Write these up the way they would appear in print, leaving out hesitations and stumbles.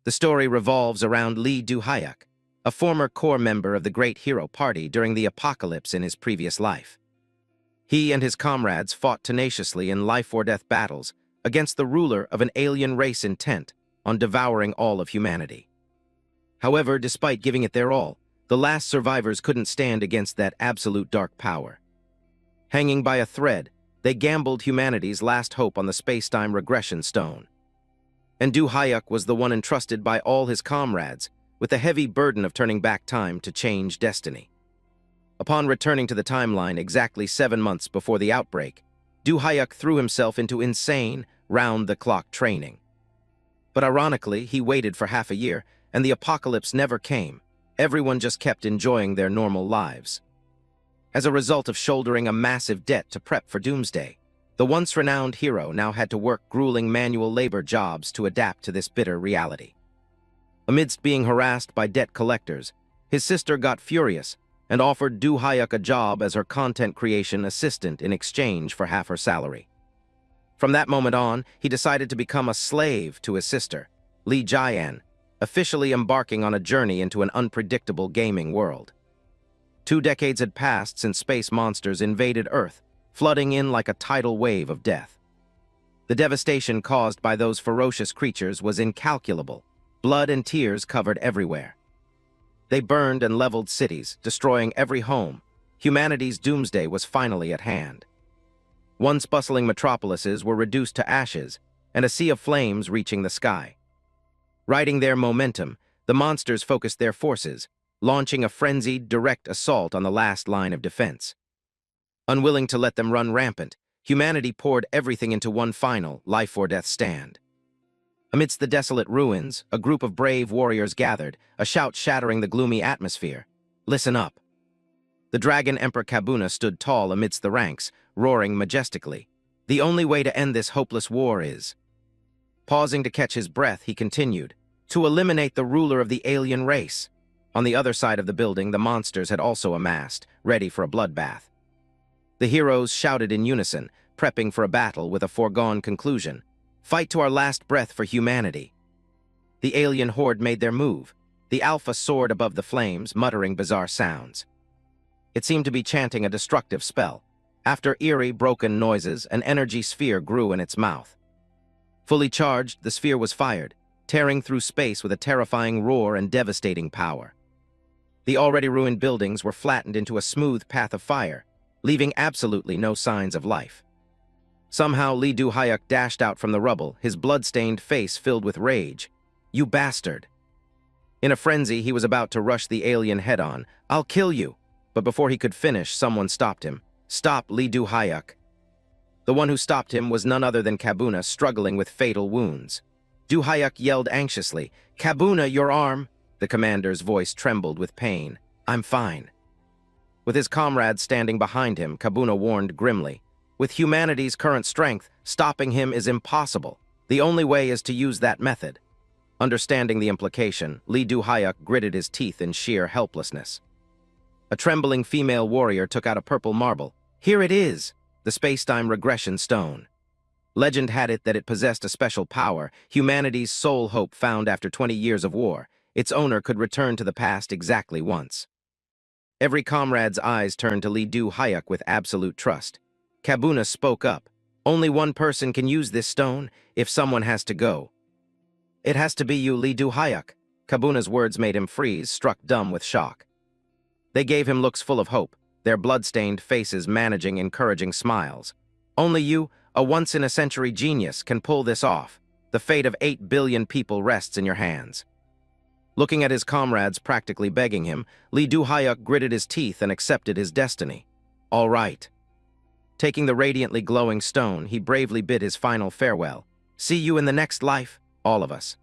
The story revolves around Lee Do-hyuk, a former core member of the Great Hero Party during the apocalypse in his previous life. He and his comrades fought tenaciously in life-or-death battles against the ruler of an alien race intent on devouring all of humanity. However, despite giving it their all, the last survivors couldn't stand against that absolute dark power. Hanging by a thread, they gambled humanity's last hope on the space-time regression stone. And Do-hyuk was the one entrusted by all his comrades with the heavy burden of turning back time to change destiny. Upon returning to the timeline exactly 7 months before the outbreak, Do-hyuk threw himself into insane, round-the-clock training. But ironically, he waited for half a year, and the apocalypse never came. Everyone just kept enjoying their normal lives. As a result of shouldering a massive debt to prep for doomsday, the once renowned hero now had to work grueling manual labor jobs to adapt to this bitter reality. Amidst being harassed by debt collectors, his sister got furious and offered Do-hyuk a job as her content creation assistant in exchange for half her salary. From that moment on, he decided to become a slave to his sister, Lee Jae-an, officially embarking on a journey into an unpredictable gaming world. 2 decades had passed since space monsters invaded Earth, flooding in like a tidal wave of death. The devastation caused by those ferocious creatures was incalculable. Blood and tears covered everywhere. They burned and leveled cities, destroying every home. Humanity's doomsday was finally at hand. Once bustling metropolises were reduced to ashes, and a sea of flames reaching the sky. Riding their momentum, the monsters focused their forces, launching a frenzied, direct assault on the last line of defense. Unwilling to let them run rampant, humanity poured everything into one final, life-or-death stand. Amidst the desolate ruins, a group of brave warriors gathered, a shout shattering the gloomy atmosphere. "Listen up!" The Dragon Emperor Kabuna stood tall amidst the ranks, roaring majestically. "The only way to end this hopeless war is..." Pausing to catch his breath, he continued, "to eliminate the ruler of the alien race." On the other side of the building, the monsters had also amassed, ready for a bloodbath. The heroes shouted in unison, prepping for a battle with a foregone conclusion. "Fight to our last breath for humanity." The alien horde made their move. The Alpha soared above the flames, muttering bizarre sounds. It seemed to be chanting a destructive spell. After eerie, broken noises, an energy sphere grew in its mouth. Fully charged, the sphere was fired, tearing through space with a terrifying roar and devastating power. The already ruined buildings were flattened into a smooth path of fire, leaving absolutely no signs of life. Somehow, Lee Do-hyuk dashed out from the rubble, his blood-stained face filled with rage. "You bastard!" In a frenzy, he was about to rush the alien head-on. "I'll kill you!" But before he could finish, someone stopped him. "Stop, Lee Do-hyuk!" The one who stopped him was none other than Kabuna, struggling with fatal wounds. Do-hyuk yelled anxiously, "Kabuna, your arm!" The commander's voice trembled with pain. "I'm fine." With his comrades standing behind him, Kabuna warned grimly, "With humanity's current strength, stopping him is impossible. The only way is to use that method." Understanding the implication, Lee Do-hyuk gritted his teeth in sheer helplessness. A trembling female warrior took out a purple marble. "Here it is, the space-time regression stone." Legend had it that it possessed a special power, humanity's sole hope found after 20 years of war. Its owner could return to the past exactly once. Every comrade's eyes turned to Lee Do-hyuk with absolute trust. Kabuna spoke up. "Only one person can use this stone, if someone has to go." "It has to be you, Lee Do-hyuk." Kabuna's words made him freeze, struck dumb with shock. They gave him looks full of hope, their blood-stained faces managing encouraging smiles. "Only you, a once-in-a-century genius, can pull this off. The fate of 8 billion people rests in your hands." Looking at his comrades practically begging him, Lee Do-hyuk gritted his teeth and accepted his destiny. "All right." Taking the radiantly glowing stone, he bravely bid his final farewell. "See you in the next life, all of us."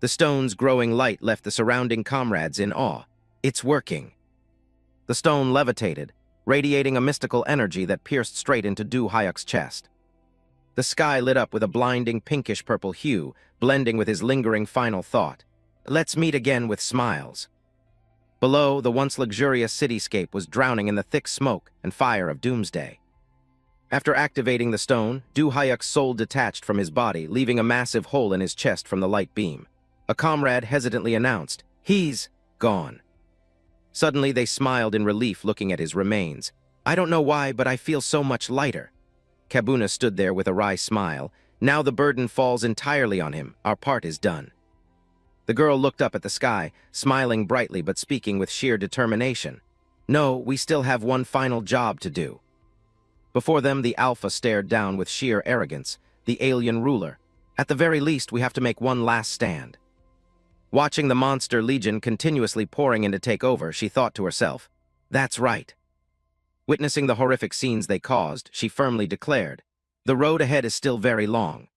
The stone's growing light left the surrounding comrades in awe. "It's working." The stone levitated, radiating a mystical energy that pierced straight into Do-hyuk's chest. The sky lit up with a blinding pinkish-purple hue, blending with his lingering final thought. "Let's meet again with smiles." Below, the once luxurious cityscape was drowning in the thick smoke and fire of doomsday. After activating the stone, Do-hyuk's soul detached from his body, leaving a massive hole in his chest from the light beam. A comrade hesitantly announced, "He's gone." Suddenly they smiled in relief looking at his remains. "I don't know why, but I feel so much lighter." Kabuna stood there with a wry smile. "Now the burden falls entirely on him. Our part is done." The girl looked up at the sky, smiling brightly but speaking with sheer determination. "No, we still have one final job to do." Before them, the Alpha stared down with sheer arrogance, the alien ruler. "At the very least, we have to make one last stand." Watching the monster legion continuously pouring in to take over, she thought to herself, "That's right." Witnessing the horrific scenes they caused, she firmly declared, "The road ahead is still very long."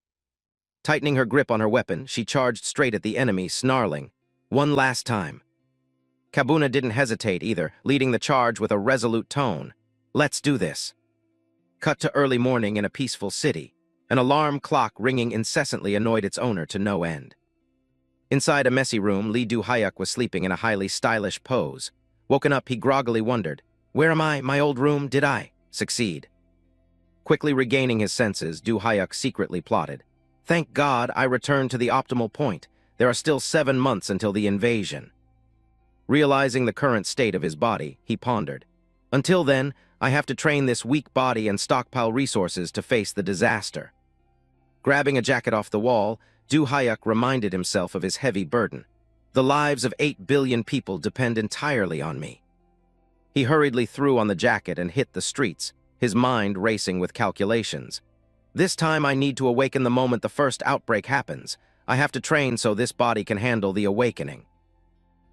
Tightening her grip on her weapon, she charged straight at the enemy, snarling, "One last time." Kabuna didn't hesitate either, leading the charge with a resolute tone. "Let's do this." Cut to early morning in a peaceful city. An alarm clock ringing incessantly annoyed its owner to no end. Inside a messy room, Lee Du-hyuk was sleeping in a highly stylish pose. Woken up, he groggily wondered, "Where am I? My old room? Did I succeed?" Quickly regaining his senses, Du-hyuk secretly plotted, "Thank God I returned to the optimal point. There are still 7 months until the invasion." Realizing the current state of his body, he pondered, "Until then, I have to train this weak body and stockpile resources to face the disaster." Grabbing a jacket off the wall, Du-hyuk reminded himself of his heavy burden. "The lives of 8 billion people depend entirely on me." He hurriedly threw on the jacket and hit the streets, his mind racing with calculations. "This time I need to awaken the moment the first outbreak happens. I have to train so this body can handle the awakening."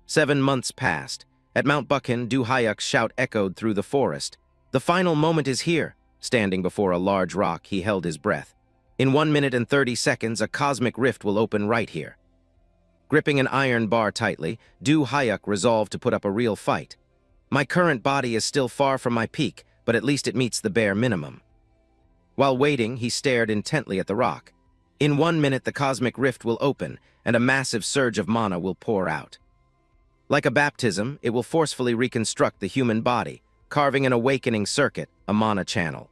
7 months passed. At Mount Buchan, Du-hyuk's shout echoed through the forest. "The final moment is here." Standing before a large rock, he held his breath. "In 1 minute and 30 seconds, a cosmic rift will open right here." Gripping an iron bar tightly, Du-hyuk resolved to put up a real fight. "My current body is still far from my peak, but at least it meets the bare minimum." While waiting, he stared intently at the rock. "In 1 minute, the cosmic rift will open, and a massive surge of mana will pour out. Like a baptism, it will forcefully reconstruct the human body, carving an awakening circuit, a mana channel."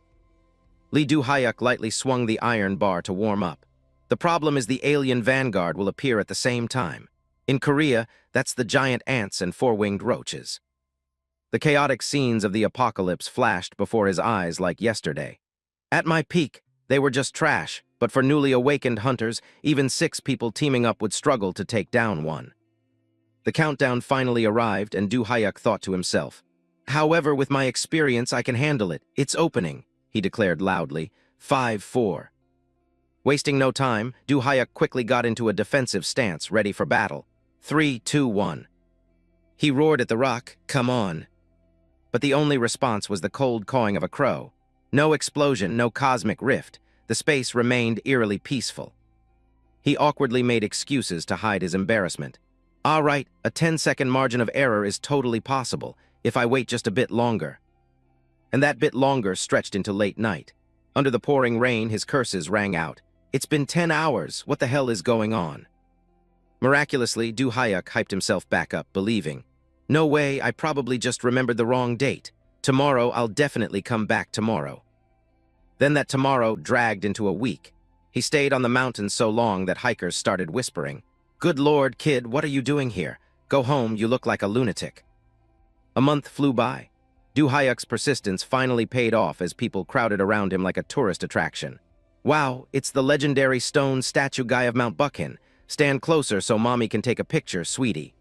Lee Du-hyuk lightly swung the iron bar to warm up. "The problem is the alien vanguard will appear at the same time. In Korea, that's the giant ants and four-winged roaches." The chaotic scenes of the apocalypse flashed before his eyes like yesterday. At my peak, they were just trash, but for newly awakened hunters, even 6 people teaming up would struggle to take down one. The countdown finally arrived, and Du-hyuk thought to himself, "However, with my experience, I can handle it. It's opening," he declared loudly. 5-4. Wasting no time, Du-hyuk quickly got into a defensive stance, ready for battle. 3-2-1. He roared at the rock, "Come on." But the only response was the cold cawing of a crow. No explosion, no cosmic rift. The space remained eerily peaceful. He awkwardly made excuses to hide his embarrassment. "All right, a 10-second margin of error is totally possible, if I wait just a bit longer." And that bit longer stretched into late night. Under the pouring rain, his curses rang out. "It's been 10 hours. What the hell is going on?" Miraculously, Du-hyuk hyped himself back up, believing, "No way, I probably just remembered the wrong date. Tomorrow, I'll definitely come back tomorrow." Then that tomorrow dragged into a week. He stayed on the mountain so long that hikers started whispering, "Good Lord, kid, what are you doing here? Go home, you look like a lunatic." A month flew by. Du-hyuk's persistence finally paid off as people crowded around him like a tourist attraction. "Wow, it's the legendary stone statue guy of Mount Buchan. Stand closer so mommy can take a picture, sweetie."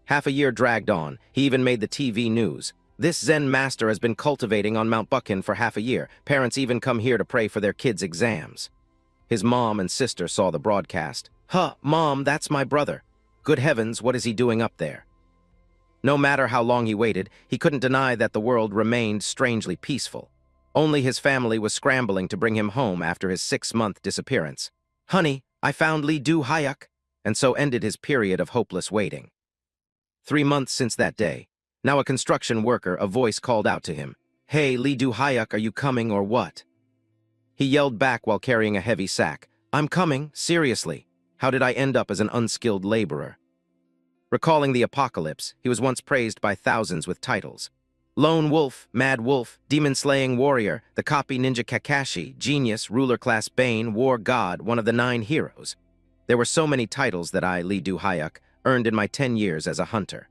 Half a year dragged on. He even made the TV news. "This Zen master has been cultivating on Mount Buchan for half a year. Parents even come here to pray for their kids' exams." His mom and sister saw the broadcast. "Huh, Mom, that's my brother. Good heavens, what is he doing up there?" No matter how long he waited, he couldn't deny that the world remained strangely peaceful. Only his family was scrambling to bring him home after his 6-month disappearance. "Honey, I found Lee Du-hyuk," and so ended his period of hopeless waiting. 3 months since that day. Now a construction worker, a voice called out to him. "Hey, Lee Du-hyuk, are you coming or what?" He yelled back while carrying a heavy sack. "I'm coming, seriously. How did I end up as an unskilled laborer?" Recalling the apocalypse, he was once praised by thousands with titles. Lone Wolf, Mad Wolf, Demon-Slaying Warrior, the Copy Ninja Kakashi, Genius, Ruler Class Bane, War God, one of the 9 heroes. There were so many titles that I, Lee Du-hyuk, earned in my 10 years as a hunter.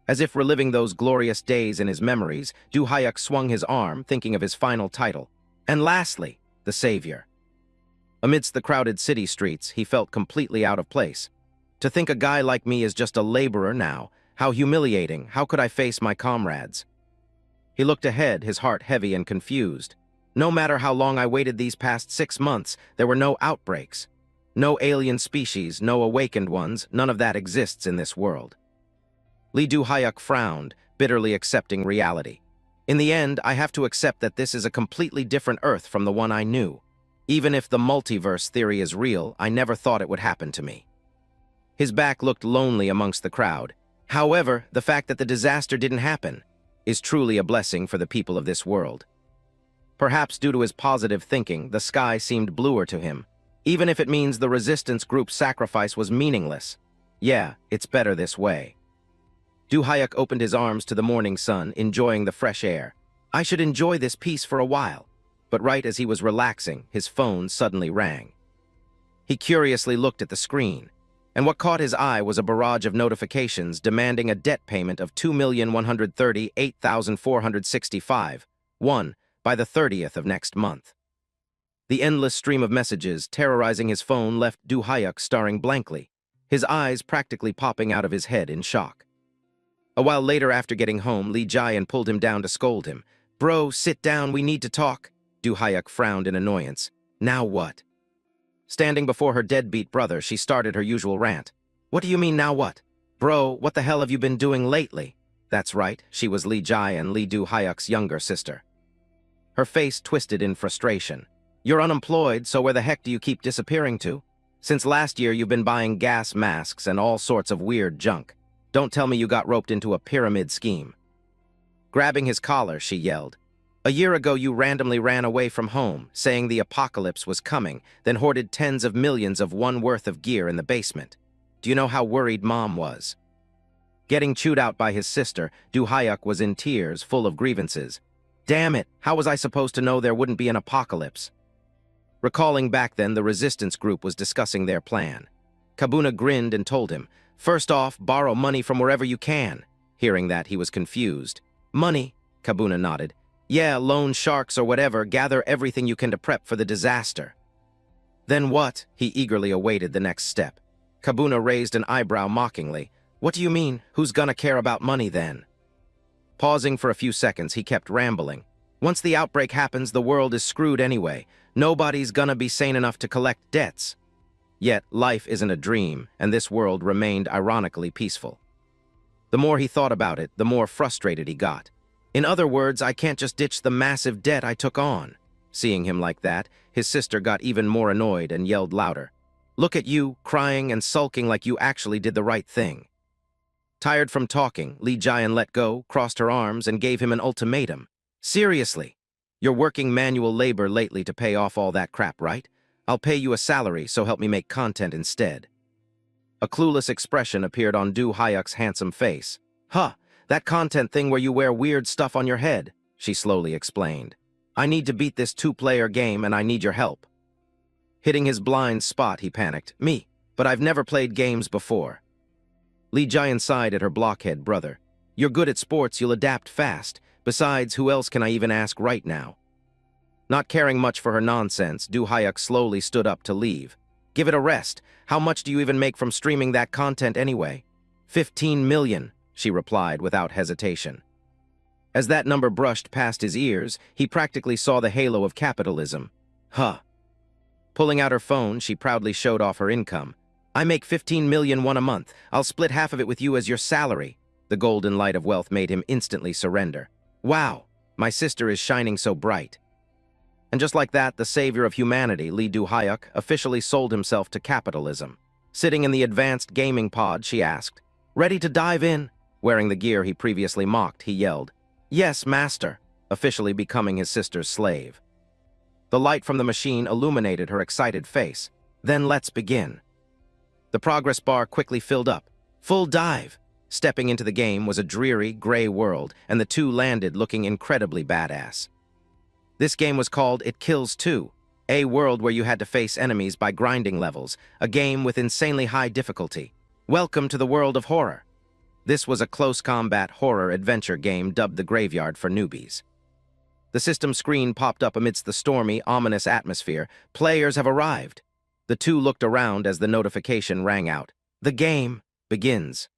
As if reliving those glorious days in his memories, Du-hyuk swung his arm, thinking of his final title. And lastly, the savior. Amidst the crowded city streets, he felt completely out of place. To think a guy like me is just a laborer now, how humiliating, how could I face my comrades? He looked ahead, his heart heavy and confused. No matter how long I waited these past 6 months, there were no outbreaks. No alien species, no awakened ones, none of that exists in this world. Lee Du-hyuk frowned, bitterly accepting reality. In the end, I have to accept that this is a completely different Earth from the one I knew. Even if the multiverse theory is real, I never thought it would happen to me. His back looked lonely amongst the crowd. However, the fact that the disaster didn't happen is truly a blessing for the people of this world. Perhaps due to his positive thinking, the sky seemed bluer to him, even if it means the resistance group's sacrifice was meaningless. Yeah, it's better this way. Du-hyuk opened his arms to the morning sun, enjoying the fresh air. I should enjoy this peace for a while. But right as he was relaxing, his phone suddenly rang. He curiously looked at the screen, and what caught his eye was a barrage of notifications demanding a debt payment of $2,138,465, by the 30th of next month. The endless stream of messages terrorizing his phone left Du-hyuk staring blankly, his eyes practically popping out of his head in shock. A while later, after getting home, Lee Jae-in pulled him down to scold him. "Bro, sit down, we need to talk." Du-hyuk frowned in annoyance. Now what? Standing before her deadbeat brother, she started her usual rant. What do you mean, now what? Bro, what the hell have you been doing lately? That's right, she was Lee Jae-in, Lee Du-hyuk's younger sister. Her face twisted in frustration. You're unemployed, so where the heck do you keep disappearing to? Since last year, you've been buying gas masks and all sorts of weird junk. Don't tell me you got roped into a pyramid scheme. Grabbing his collar, she yelled. A year ago, you randomly ran away from home, saying the apocalypse was coming, then hoarded tens of millions of won worth of gear in the basement. Do you know how worried Mom was? Getting chewed out by his sister, Du-hyuk was in tears, full of grievances. Damn it, how was I supposed to know there wouldn't be an apocalypse? Recalling back then, the resistance group was discussing their plan. Kabuna grinned and told him, first off, borrow money from wherever you can. Hearing that, he was confused. Money? Kabuna nodded. Yeah, loan sharks or whatever, gather everything you can to prep for the disaster. Then what? He eagerly awaited the next step. Kabuna raised an eyebrow mockingly. What do you mean? Who's gonna care about money then? Pausing for a few seconds, he kept rambling. Once the outbreak happens, the world is screwed anyway. Nobody's gonna be sane enough to collect debts. Yet, life isn't a dream, and this world remained ironically peaceful. The more he thought about it, the more frustrated he got. In other words, I can't just ditch the massive debt I took on. Seeing him like that, his sister got even more annoyed and yelled louder. Look at you, crying and sulking like you actually did the right thing. Tired from talking, Lee Jae-in let go, crossed her arms, and gave him an ultimatum. Seriously, you're working manual labor lately to pay off all that crap, right? I'll pay you a salary, so help me make content instead. A clueless expression appeared on Du-hyuk's handsome face. Huh. That content thing where you wear weird stuff on your head, she slowly explained. I need to beat this 2-player game and I need your help. Hitting his blind spot, he panicked. Me, but I've never played games before. Lee Jae-in sighed at her blockhead brother. You're good at sports, you'll adapt fast. Besides, who else can I even ask right now? Not caring much for her nonsense, Du-hyuk slowly stood up to leave. Give it a rest. How much do you even make from streaming that content anyway? 15 million. She replied without hesitation. As that number brushed past his ears, he practically saw the halo of capitalism. Huh. Pulling out her phone, she proudly showed off her income. I make 15 million a month. I'll split half of it with you as your salary. The golden light of wealth made him instantly surrender. Wow, my sister is shining so bright. And just like that, the savior of humanity, Lee Du-hyuk, officially sold himself to capitalism. Sitting in the advanced gaming pod, she asked, Ready to dive in? Wearing the gear he previously mocked, he yelled, Yes, master, officially becoming his sister's slave. The light from the machine illuminated her excited face. Then let's begin. The progress bar quickly filled up. Full dive. Stepping into the game was a dreary, gray world, and the two landed looking incredibly badass. This game was called It Kills 2. A world where you had to face enemies by grinding levels, a game with insanely high difficulty. Welcome to the world of horror. This was a close combat horror adventure game dubbed the Graveyard for Newbies. The system screen popped up amidst the stormy, ominous atmosphere. Players have arrived. The two looked around as the notification rang out. The game begins.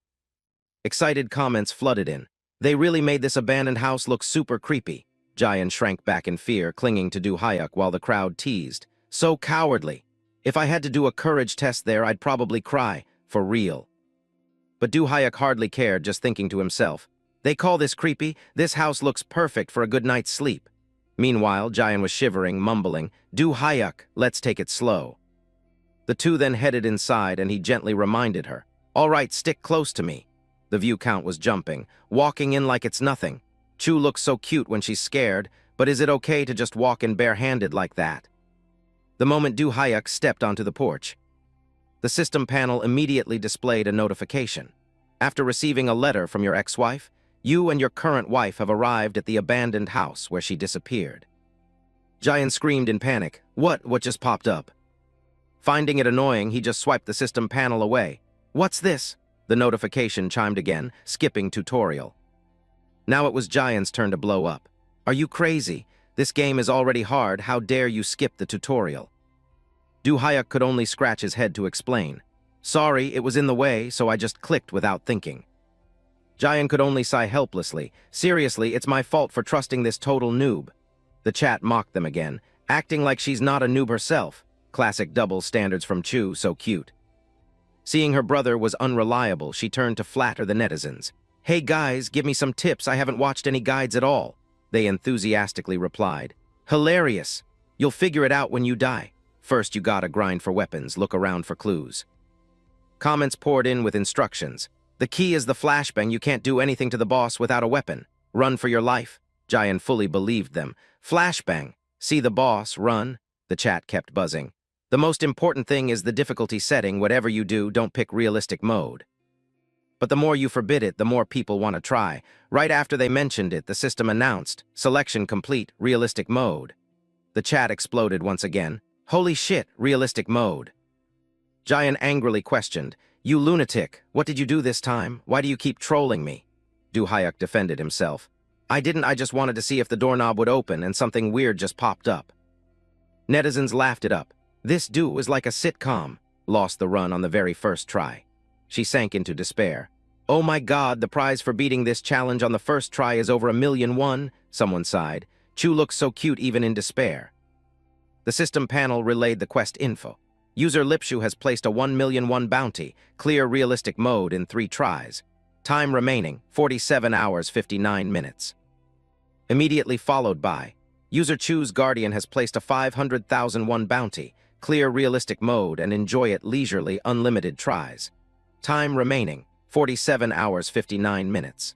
Excited comments flooded in. They really made this abandoned house look super creepy. Jayan shrank back in fear, clinging to Du-hyuk while the crowd teased. So cowardly. If I had to do a courage test there, I'd probably cry. For real. But Du-hyuk hardly cared, just thinking to himself. They call this creepy? This house looks perfect for a good night's sleep. Meanwhile, Jayan was shivering, mumbling, Du-hyuk, let's take it slow. The two then headed inside and he gently reminded her. All right, stick close to me. The view count was jumping, walking in like it's nothing. Chu looks so cute when she's scared, but is it okay to just walk in barehanded like that? The moment Du-hyuk stepped onto the porch, the system panel immediately displayed a notification. After receiving a letter from your ex-wife, you and your current wife have arrived at the abandoned house where she disappeared. Jayan screamed in panic. What just popped up? Finding it annoying, he just swiped the system panel away. What's this? The notification chimed again, skipping tutorial. Now it was Jayan's turn to blow up. Are you crazy? This game is already hard, how dare you skip the tutorial? Du-hyuk could only scratch his head to explain. Sorry, it was in the way, so I just clicked without thinking. Jayan could only sigh helplessly. Seriously, it's my fault for trusting this total noob. The chat mocked them again, acting like she's not a noob herself. Classic double standards from Chu, so cute. Seeing her brother was unreliable, she turned to flatter the netizens. Hey guys, give me some tips, I haven't watched any guides at all. They enthusiastically replied. Hilarious. You'll figure it out when you die. First you gotta grind for weapons, look around for clues. Comments poured in with instructions. The key is the flashbang, you can't do anything to the boss without a weapon. Run for your life. Jayan fully believed them. Flashbang. See the boss, run. The chat kept buzzing. The most important thing is the difficulty setting. Whatever you do, don't pick realistic mode. But the more you forbid it, the more people want to try. Right after they mentioned it, the system announced, selection complete, realistic mode. The chat exploded once again. Holy shit, realistic mode. Jayan angrily questioned, You lunatic, what did you do this time? Why do you keep trolling me? Du-hyuk defended himself. I just wanted to see if the doorknob would open and something weird just popped up. Netizens laughed it up. This dude was like a sitcom. Lost the run on the very first try. She sank into despair. Oh my god, the prize for beating this challenge on the first try is over 1,000,001, someone sighed. Chu looks so cute even in despair. The system panel relayed the quest info. User Lipshu has placed a 1,000,001 bounty, clear realistic mode in 3 tries. Time remaining, 47 hours 59 minutes. Immediately followed by, User Chu's Guardian has placed a 500,001 bounty, clear realistic mode and enjoy it leisurely, unlimited tries. Time remaining, 47 hours 59 minutes.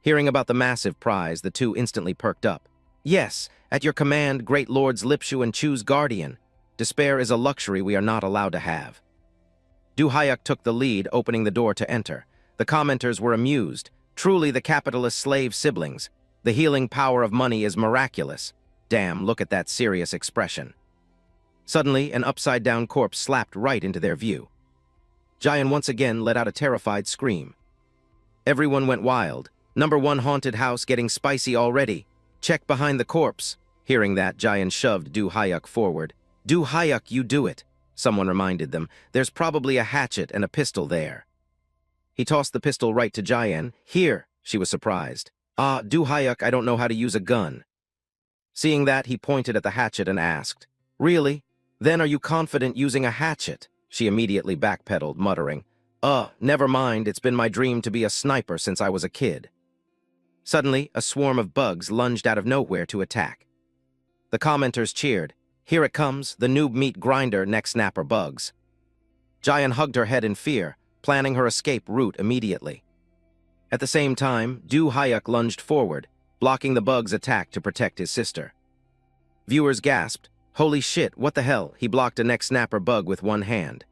Hearing about the massive prize, the two instantly perked up. Yes, at your command, great lords Lipshu and Chu's Guardian. Despair is a luxury we are not allowed to have. Du-hyuk took the lead, opening the door to enter. The commenters were amused. Truly the capitalist slave siblings. The healing power of money is miraculous. Damn, look at that serious expression. Suddenly, an upside-down corpse slapped right into their view. Jayan once again let out a terrified scream. Everyone went wild. Number 1 haunted house getting spicy already. Check behind the corpse. Hearing that, Jayan shoved Du-hyuk forward. Du-hyuk, you do it. Someone reminded them. There's probably a hatchet and a pistol there. He tossed the pistol right to Jayan. Here, she was surprised. Du-hyuk, I don't know how to use a gun. Seeing that, he pointed at the hatchet and asked, Really? Then are you confident using a hatchet? She immediately backpedaled, muttering, Never mind, it's been my dream to be a sniper since I was a kid. Suddenly, a swarm of bugs lunged out of nowhere to attack. The commenters cheered. Here it comes, the noob meat grinder neck snapper bugs. Jayan hugged her head in fear, planning her escape route immediately. At the same time, Du-hyuk lunged forward, blocking the bug's attack to protect his sister. Viewers gasped, Holy shit, what the hell? He blocked a neck snapper bug with one hand.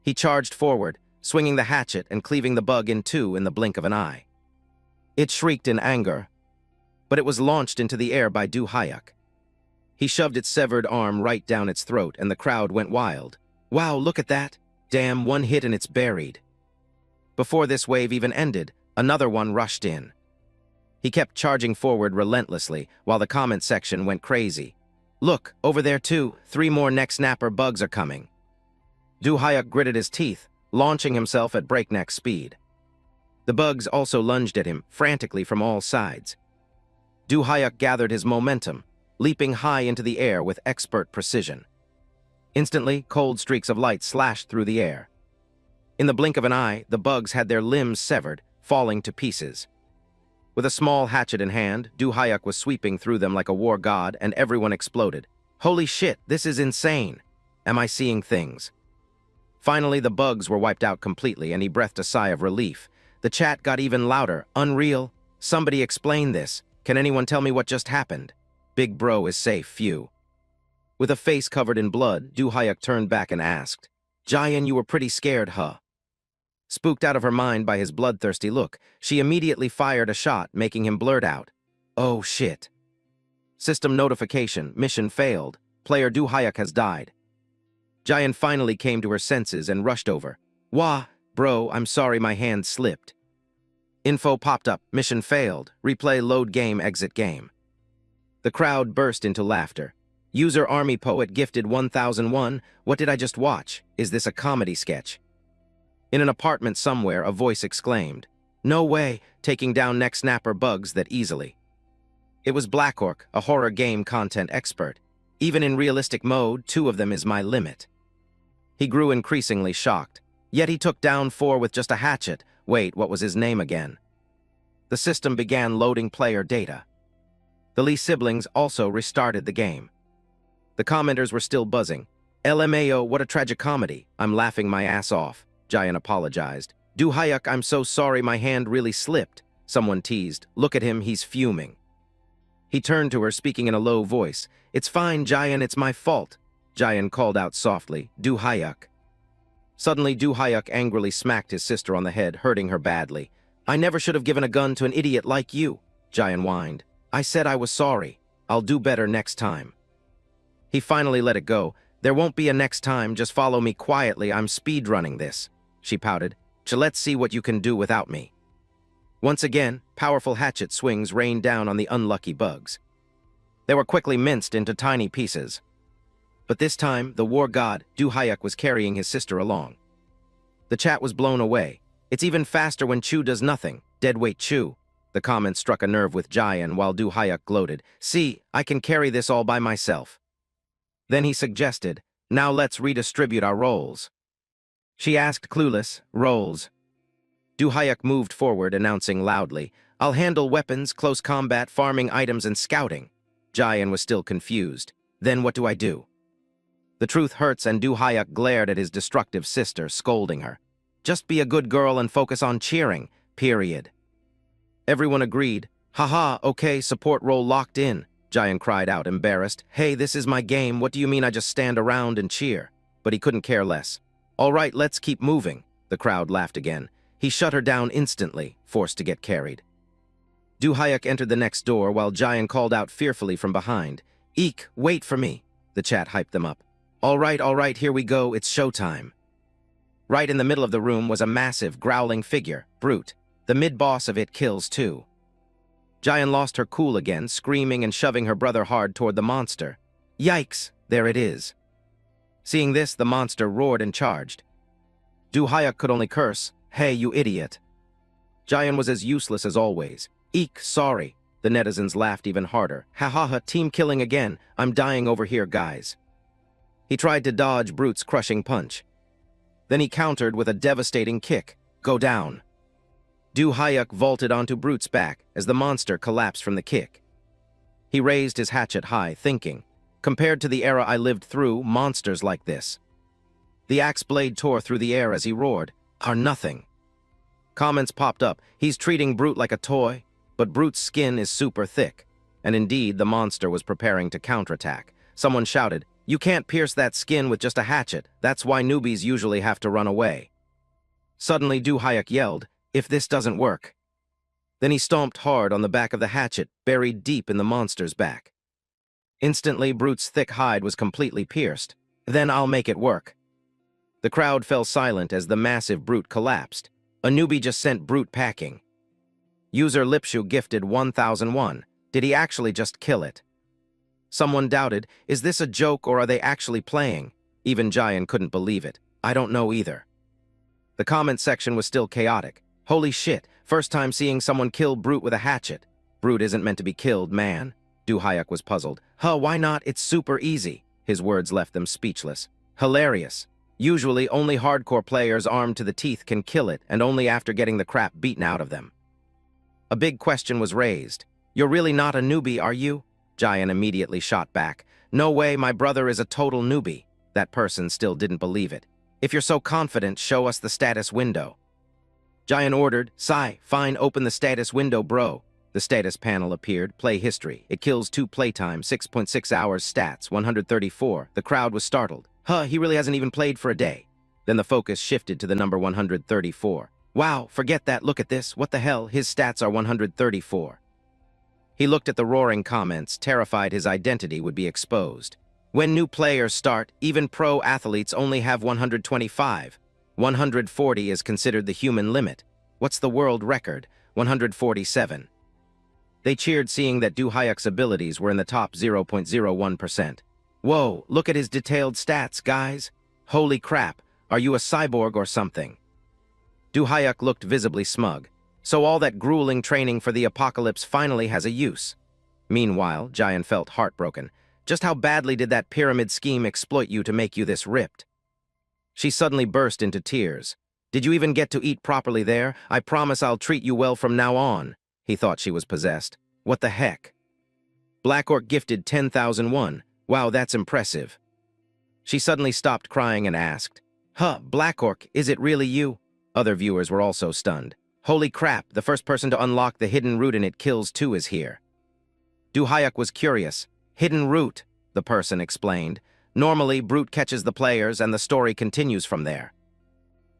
He charged forward, swinging the hatchet and cleaving the bug in two in the blink of an eye. It shrieked in anger, but it was launched into the air by Du-hyuk. He shoved its severed arm right down its throat, and the crowd went wild. Wow, look at that! Damn, one hit and it's buried. Before this wave even ended, another one rushed in. He kept charging forward relentlessly, while the comment section went crazy. Look, over there too, 3 more neck snapper bugs are coming. Du Hyuk gritted his teeth, launching himself at breakneck speed. The bugs also lunged at him, frantically from all sides. Du Hyuk gathered his momentum, leaping high into the air with expert precision. Instantly, cold streaks of light slashed through the air. In the blink of an eye, the bugs had their limbs severed, falling to pieces. With a small hatchet in hand, Du Hyuk was sweeping through them like a war god, and everyone exploded. Holy shit, this is insane! Am I seeing things? Finally, the bugs were wiped out completely, and he breathed a sigh of relief. The chat got even louder. Unreal. Somebody explain this. Can anyone tell me what just happened? Big bro is safe, phew. With a face covered in blood, Du Hyuk turned back and asked, Jayan, you were pretty scared, huh? Spooked out of her mind by his bloodthirsty look, she immediately fired a shot, making him blurt out, Oh shit. System notification, mission failed. Player Du Hyuk has died. Jayan finally came to her senses and rushed over. Wah, bro, I'm sorry my hand slipped. Info popped up, mission failed, replay load game exit game. The crowd burst into laughter. User Army Poet gifted 1001, what did I just watch? Is this a comedy sketch? In an apartment somewhere, a voice exclaimed, No way, taking down neck snapper bugs that easily. It was Blackhawk, a horror game content expert. Even in realistic mode, 2 of them is my limit. He grew increasingly shocked. Yet he took down 4 with just a hatchet. Wait, what was his name again? The system began loading player data. The Lee siblings also restarted the game. The commenters were still buzzing. LMAO, what a tragicomedy. I'm laughing my ass off. Jayan apologized. Du Hyuk, I'm so sorry my hand really slipped. Someone teased. Look at him, he's fuming. He turned to her, speaking in a low voice. It's fine, Jayan, it's my fault. Jayan called out softly, Du Hyuk. Suddenly, Du Hyuk angrily smacked his sister on the head, hurting her badly. I never should have given a gun to an idiot like you, Jayan whined. I said I was sorry. I'll do better next time. He finally let it go. There won't be a next time, just follow me quietly, I'm speedrunning this. She pouted. Let's see what you can do without me. Once again, powerful hatchet swings rained down on the unlucky bugs. They were quickly minced into tiny pieces. But this time, the war god, Du Hyuk, was carrying his sister along. The chat was blown away. It's even faster when Chu does nothing. Deadweight Chu. The comment struck a nerve with Jayan while Du Hyuk gloated. See, I can carry this all by myself. Then he suggested, now let's redistribute our roles. She asked clueless, roles. Du Hyuk moved forward, announcing loudly, I'll handle weapons, close combat, farming items, and scouting. Jayan was still confused. Then what do I do? The truth hurts, and Du Hyuk glared at his destructive sister, scolding her. Just be a good girl and focus on cheering, period. Everyone agreed. Haha, okay, support role locked in. Jayan cried out, embarrassed. Hey, this is my game, what do you mean I just stand around and cheer? But he couldn't care less. All right, let's keep moving. The crowd laughed again. He shut her down instantly, forced to get carried. Du Hyuk entered the next door while Jayan called out fearfully from behind. Eek, wait for me. The chat hyped them up. All right, here we go, it's showtime. Right in the middle of the room was a massive, growling figure, Brute. The mid-boss of it kills too. Jayan lost her cool again, screaming and shoving her brother hard toward the monster. Yikes, there it is. Seeing this, the monster roared and charged. Du Hyuk could only curse, Hey, you idiot. Jayan was as useless as always. Eek, sorry. The netizens laughed even harder. Ha ha ha, team killing again. I'm dying over here, guys. He tried to dodge Brute's crushing punch. Then he countered with a devastating kick. Go down. Du Hyuk vaulted onto Brute's back as the monster collapsed from the kick. He raised his hatchet high, thinking, compared to the era I lived through, monsters like this. The axe blade tore through the air as he roared, are nothing. Comments popped up, he's treating Brute like a toy, but Brute's skin is super thick. And indeed, the monster was preparing to counterattack. Someone shouted, you can't pierce that skin with just a hatchet, that's why newbies usually have to run away. Suddenly, Du Hyuk yelled, if this doesn't work. Then he stomped hard on the back of the hatchet, buried deep in the monster's back. Instantly, Brute's thick hide was completely pierced. Then I'll make it work. The crowd fell silent as the massive Brute collapsed. A newbie just sent Brute packing. User Lipshu gifted 1001. Did he actually just kill it? Someone doubted, is this a joke or are they actually playing? Even Jayan couldn't believe it. I don't know either. The comment section was still chaotic. Holy shit, first time seeing someone kill Brute with a hatchet. Brute isn't meant to be killed, man. Du Hyuk was puzzled. Huh, why not? It's super easy. His words left them speechless. Hilarious. Usually, only hardcore players armed to the teeth can kill it, and only after getting the crap beaten out of them. A big question was raised. You're really not a newbie, are you? Jayan immediately shot back. No way, my brother is a total newbie. That person still didn't believe it. If you're so confident, show us the status window. Jayan ordered, Sai, fine, open the status window, bro. The status panel appeared, play history. It kills 2 playtime, 6.6 hours stats, 134. The crowd was startled. Huh, he really hasn't even played for a day. Then the focus shifted to the number 134. Wow, forget that, look at this. What the hell, his stats are 134. He looked at the roaring comments, terrified his identity would be exposed. When new players start, even pro athletes only have 125. 140 is considered the human limit. What's the world record? 147. They cheered seeing that Du Hyuk's abilities were in the top 0.01%. Whoa, look at his detailed stats, guys. Holy crap, are you a cyborg or something? Du Hyuk looked visibly smug. So all that grueling training for the apocalypse finally has a use. Meanwhile, Jayan felt heartbroken. Just how badly did that pyramid scheme exploit you to make you this ripped? She suddenly burst into tears. Did you even get to eat properly there? I promise I'll treat you well from now on. He thought she was possessed. What the heck? Black Orc gifted 10,001. Wow, that's impressive. She suddenly stopped crying and asked, Huh, Black Orc, is it really you? Other viewers were also stunned. Holy crap, the first person to unlock the hidden root in it kills 2 is here. Du Hyuk was curious. Hidden root, the person explained. Normally, Brute catches the players and the story continues from there.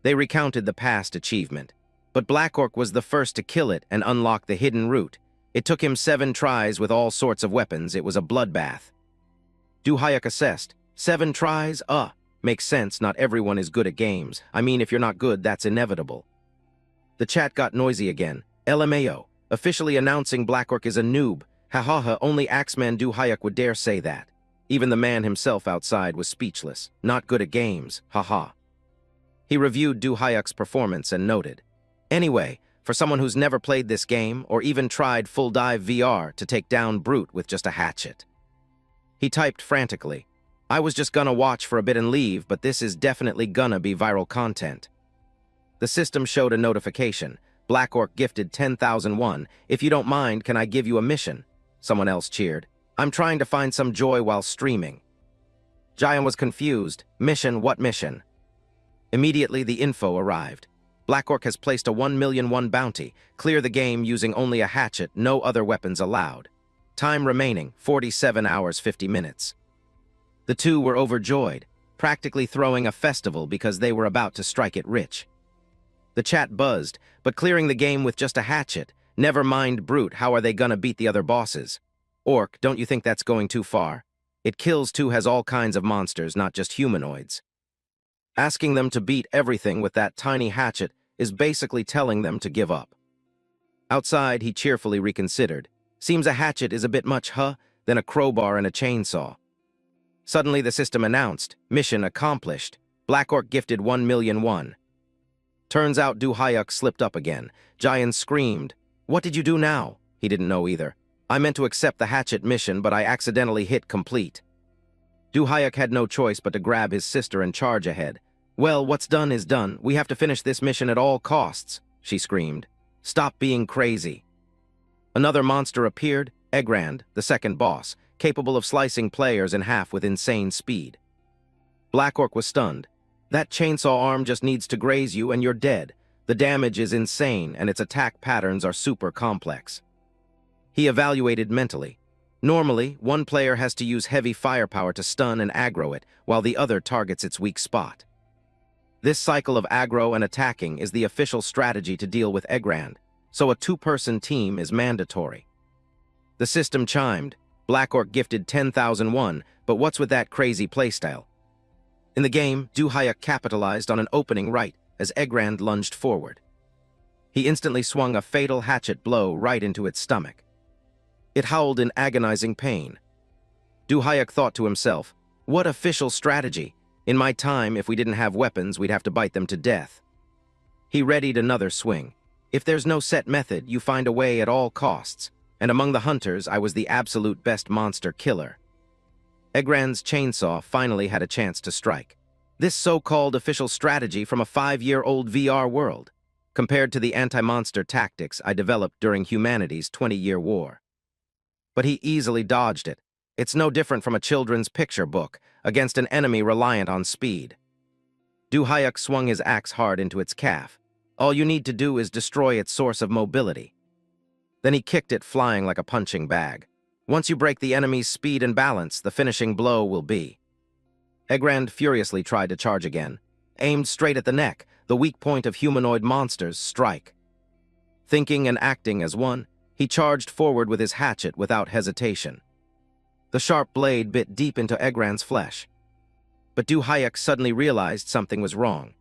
They recounted the past achievement. But Black Orc was the first to kill it and unlock the hidden root. It took him 7 tries with all sorts of weapons. It was a bloodbath. Du Hyuk assessed. 7 tries? Makes sense, not everyone is good at games. I mean, if you're not good, that's inevitable. The chat got noisy again. LMAO, officially announcing Black Orc is a noob. Ha, only Axeman Du Hyuk would dare say that. Even the man himself outside was speechless. Not good at games, haha. He reviewed Du Hyuk's performance and noted. Anyway, for someone who's never played this game or even tried full dive VR to take down Brute with just a hatchet. He typed frantically. I was just gonna watch for a bit and leave, but this is definitely gonna be viral content. The system showed a notification. Black Orc gifted 10,001. If you don't mind, can I give you a mission? Someone else cheered. I'm trying to find some joy while streaming. Jayan was confused. Mission? What mission? Immediately, the info arrived. Black Orc has placed a 1,000,001 bounty. Clear the game using only a hatchet, no other weapons allowed. Time remaining, 47 hours 50 minutes. The two were overjoyed, practically throwing a festival because they were about to strike it rich. The chat buzzed, but clearing the game with just a hatchet, never mind Brute, how are they gonna beat the other bosses? Orc, don't you think that's going too far? It Kills 2 has all kinds of monsters, not just humanoids. Asking them to beat everything with that tiny hatchet is basically telling them to give up. Outside, he cheerfully reconsidered. Seems a hatchet is a bit much, huh? Then a crowbar and a chainsaw. Suddenly, the system announced, mission accomplished. Black Orc gifted 1,000,001. Turns out Du Hyuk slipped up again. Jayan screamed. What did you do now? He didn't know either. I meant to accept the hatchet mission, but I accidentally hit complete. Du Hyuk had no choice but to grab his sister and charge ahead. Well, what's done is done. We have to finish this mission at all costs, she screamed. Stop being crazy. Another monster appeared, Regressed, the second boss, capable of slicing players in half with insane speed. Black Orc was stunned. That chainsaw arm just needs to graze you and you're dead. The damage is insane and its attack patterns are super complex. He evaluated mentally. Normally, one player has to use heavy firepower to stun and aggro it, while the other targets its weak spot. This cycle of aggro and attacking is the official strategy to deal with Regressed, so a 2-person team is mandatory. The system chimed. Black Orc gifted 10,001, but what's with that crazy playstyle? In the game, Du Hayek capitalized on an opening right as Egrand lunged forward. He instantly swung a fatal hatchet blow right into its stomach. It howled in agonizing pain. Du Hayek thought to himself, what official strategy? In my time, if we didn't have weapons, we'd have to bite them to death. He readied another swing. If there's no set method, you find a way at all costs, and among the hunters, I was the absolute best monster killer. Egrand's chainsaw finally had a chance to strike. This so-called official strategy from a 5-year-old VR world, compared to the anti-monster tactics I developed during humanity's 20-year war. But he easily dodged it. It's no different from a children's picture book against an enemy reliant on speed. Du Hayek swung his axe hard into its calf. All you need to do is destroy its source of mobility. Then he kicked it flying like a punching bag. Once you break the enemy's speed and balance, the finishing blow will be. Egrand furiously tried to charge again, aimed straight at the neck, the weak point of humanoid monsters' strike. Thinking and acting as one, he charged forward with his hatchet without hesitation. The sharp blade bit deep into Egrand's flesh. But Du Hayek suddenly realized something was wrong.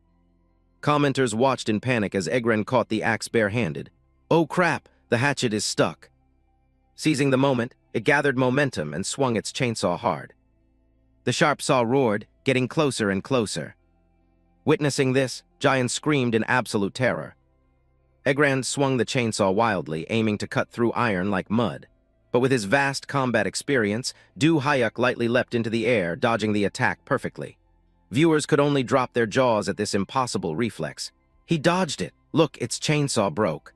Commenters watched in panic as Egrand caught the axe bare-handed. Oh crap, the hatchet is stuck. Seizing the moment, it gathered momentum and swung its chainsaw hard. The sharp saw roared, getting closer and closer. Witnessing this, Giant screamed in absolute terror. Egrand swung the chainsaw wildly, aiming to cut through iron like mud. But with his vast combat experience, Du Hayek lightly leapt into the air, dodging the attack perfectly. Viewers could only drop their jaws at this impossible reflex. He dodged it. Look, its chainsaw broke.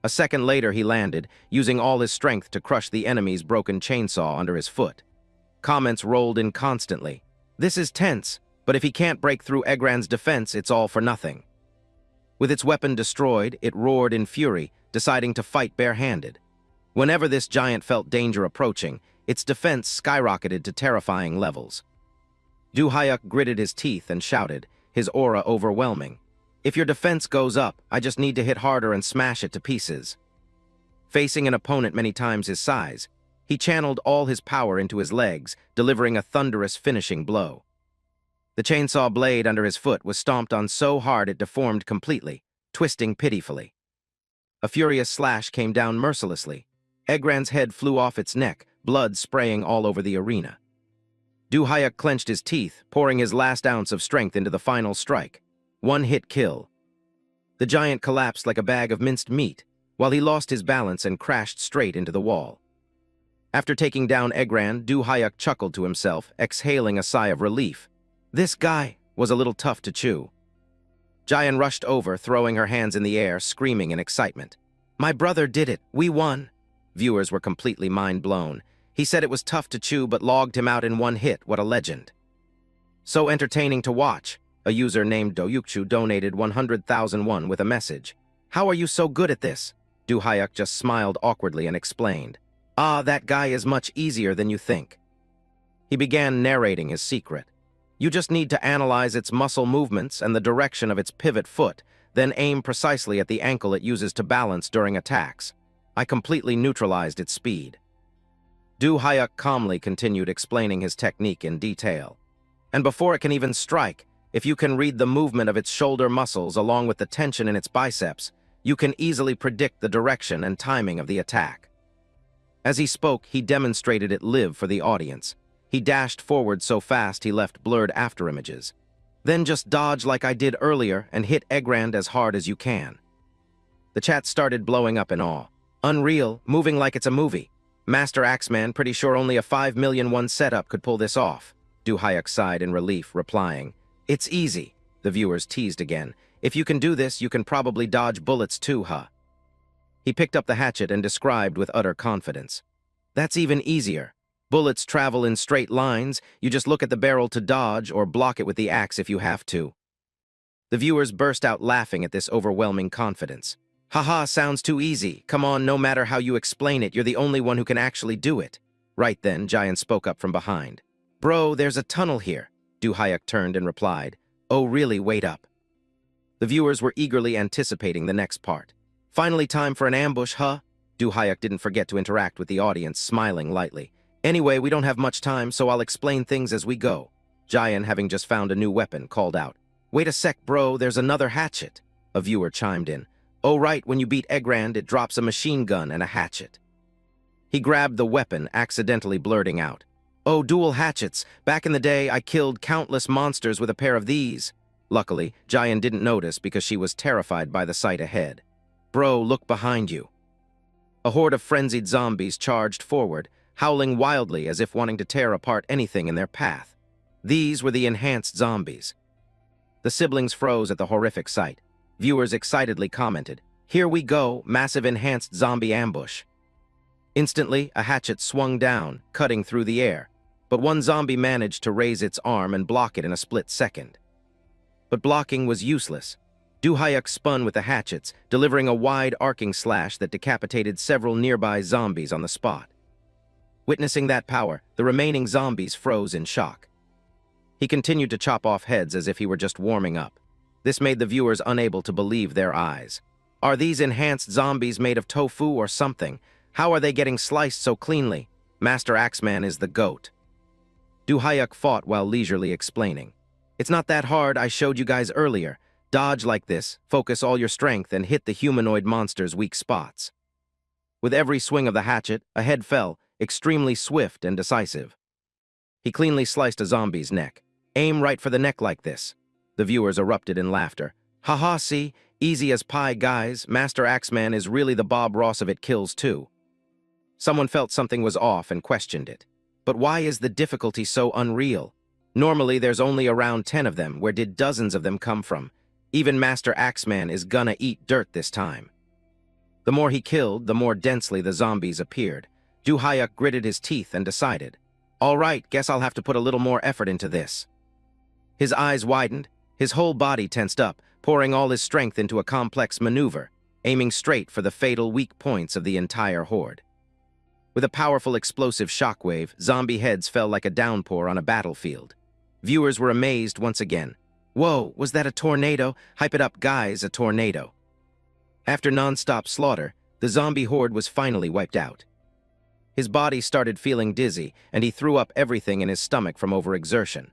A second later, he landed, using all his strength to crush the enemy's broken chainsaw under his foot. Comments rolled in constantly. This is tense, but if he can't break through Egrand's defense, it's all for nothing. With its weapon destroyed, it roared in fury, deciding to fight bare-handed. Whenever this giant felt danger approaching, its defense skyrocketed to terrifying levels. Du Hayek gritted his teeth and shouted, his aura overwhelming. If your defense goes up, I just need to hit harder and smash it to pieces. Facing an opponent many times his size, he channeled all his power into his legs, delivering a thunderous finishing blow. The chainsaw blade under his foot was stomped on so hard it deformed completely, twisting pitifully. A furious slash came down mercilessly. Egrand's head flew off its neck, blood spraying all over the arena. Du Hayek clenched his teeth, pouring his last ounce of strength into the final strike. One-hit kill. The giant collapsed like a bag of minced meat, while he lost his balance and crashed straight into the wall. After taking down Egrand, Du Hayek chuckled to himself, exhaling a sigh of relief. This guy was a little tough to chew. Giant rushed over, throwing her hands in the air, screaming in excitement. My brother did it. We won. Viewers were completely mind-blown. He said it was tough to chew but logged him out in one hit. What a legend. So entertaining to watch. A user named Doyukchu donated 100,001 with a message. How are you so good at this? Du Hayek just smiled awkwardly and explained. Ah, that guy is much easier than you think. He began narrating his secret. You just need to analyze its muscle movements and the direction of its pivot foot, then aim precisely at the ankle it uses to balance during attacks. I completely neutralized its speed. Du Hayek calmly continued explaining his technique in detail. And before it can even strike, if you can read the movement of its shoulder muscles along with the tension in its biceps, you can easily predict the direction and timing of the attack. As he spoke, he demonstrated it live for the audience. He dashed forward so fast he left blurred afterimages. Then just dodge like I did earlier and hit Egrand as hard as you can. The chat started blowing up in awe. Unreal, moving like it's a movie. Master Axeman, pretty sure only a 5,000,001 setup could pull this off. Du Hayek sighed in relief, replying, It's easy, the viewers teased again. If you can do this, you can probably dodge bullets too, huh? He picked up the hatchet and described with utter confidence. That's even easier. Bullets travel in straight lines, you just look at the barrel to dodge or block it with the axe if you have to. The viewers burst out laughing at this overwhelming confidence. Haha, sounds too easy. Come on, no matter how you explain it, you're the only one who can actually do it. Right then, Giant spoke up from behind. Bro, there's a tunnel here. Du Hayek turned and replied, Oh really, wait up. The viewers were eagerly anticipating the next part. Finally time for an ambush, huh? Du Hayek didn't forget to interact with the audience, smiling lightly. Anyway, we don't have much time, so I'll explain things as we go. Jayan, having just found a new weapon, called out. Wait a sec, bro, there's another hatchet. A viewer chimed in. Oh right, when you beat Egrand, it drops a machine gun and a hatchet. He grabbed the weapon, accidentally blurting out. Oh, dual hatchets. Back in the day, I killed countless monsters with a pair of these. Luckily, Jayan didn't notice because she was terrified by the sight ahead. Bro, look behind you. A horde of frenzied zombies charged forward, howling wildly as if wanting to tear apart anything in their path. These were the enhanced zombies. The siblings froze at the horrific sight. Viewers excitedly commented, Here we go, massive enhanced zombie ambush. Instantly, a hatchet swung down, cutting through the air, but one zombie managed to raise its arm and block it in a split second. But blocking was useless. Du Hayek spun with the hatchets, delivering a wide arcing slash that decapitated several nearby zombies on the spot. Witnessing that power, the remaining zombies froze in shock. He continued to chop off heads as if he were just warming up. This made the viewers unable to believe their eyes. Are these enhanced zombies made of tofu or something? How are they getting sliced so cleanly? Master Axeman is the GOAT. Du Hayek fought while leisurely explaining. It's not that hard, I showed you guys earlier. Dodge like this, focus all your strength, and hit the humanoid monster's weak spots. With every swing of the hatchet, a head fell, extremely swift and decisive. He cleanly sliced a zombie's neck. Aim right for the neck like this. The viewers erupted in laughter. Haha, see? Easy as pie, guys. Master Axeman is really the Bob Ross of it kills too. Someone felt something was off and questioned it. But why is the difficulty so unreal? Normally there's only around 10 of them. Where did dozens of them come from? Even Master Axeman is gonna eat dirt this time. The more he killed, the more densely the zombies appeared. Du Hayek gritted his teeth and decided, all right, guess I'll have to put a little more effort into this. His eyes widened, his whole body tensed up, pouring all his strength into a complex maneuver, aiming straight for the fatal weak points of the entire horde. With a powerful explosive shockwave, zombie heads fell like a downpour on a battlefield. Viewers were amazed once again. Whoa, was that a tornado? Hype it up, guys, a tornado. After non-stop slaughter, the zombie horde was finally wiped out. His body started feeling dizzy, and he threw up everything in his stomach from overexertion.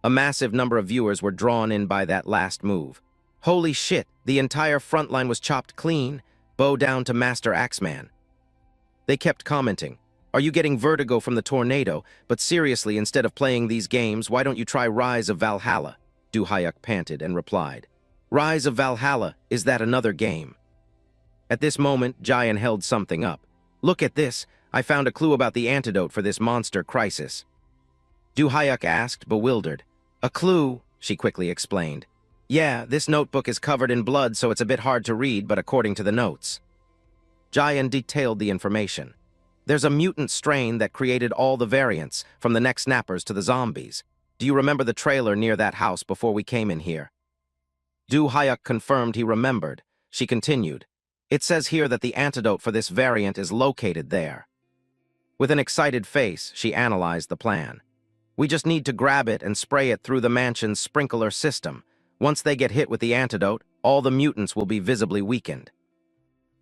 A massive number of viewers were drawn in by that last move. Holy shit, the entire front line was chopped clean, bow down to Master Axeman. They kept commenting, are you getting vertigo from the tornado? But seriously, instead of playing these games, why don't you try Rise of Valhalla? Du Hayek panted and replied, Rise of Valhalla, is that another game? At this moment, Jayan held something up. Look at this, I found a clue about the antidote for this monster crisis. Du Hayek asked, bewildered. A clue, she quickly explained. Yeah, this notebook is covered in blood, so it's a bit hard to read, but according to the notes. Jayan detailed the information. There's a mutant strain that created all the variants, from the neck snappers to the zombies. Do you remember the trailer near that house before we came in here? Du Hayek confirmed he remembered. She continued. It says here that the antidote for this variant is located there. With an excited face, she analyzed the plan. We just need to grab it and spray it through the mansion's sprinkler system. Once they get hit with the antidote, all the mutants will be visibly weakened.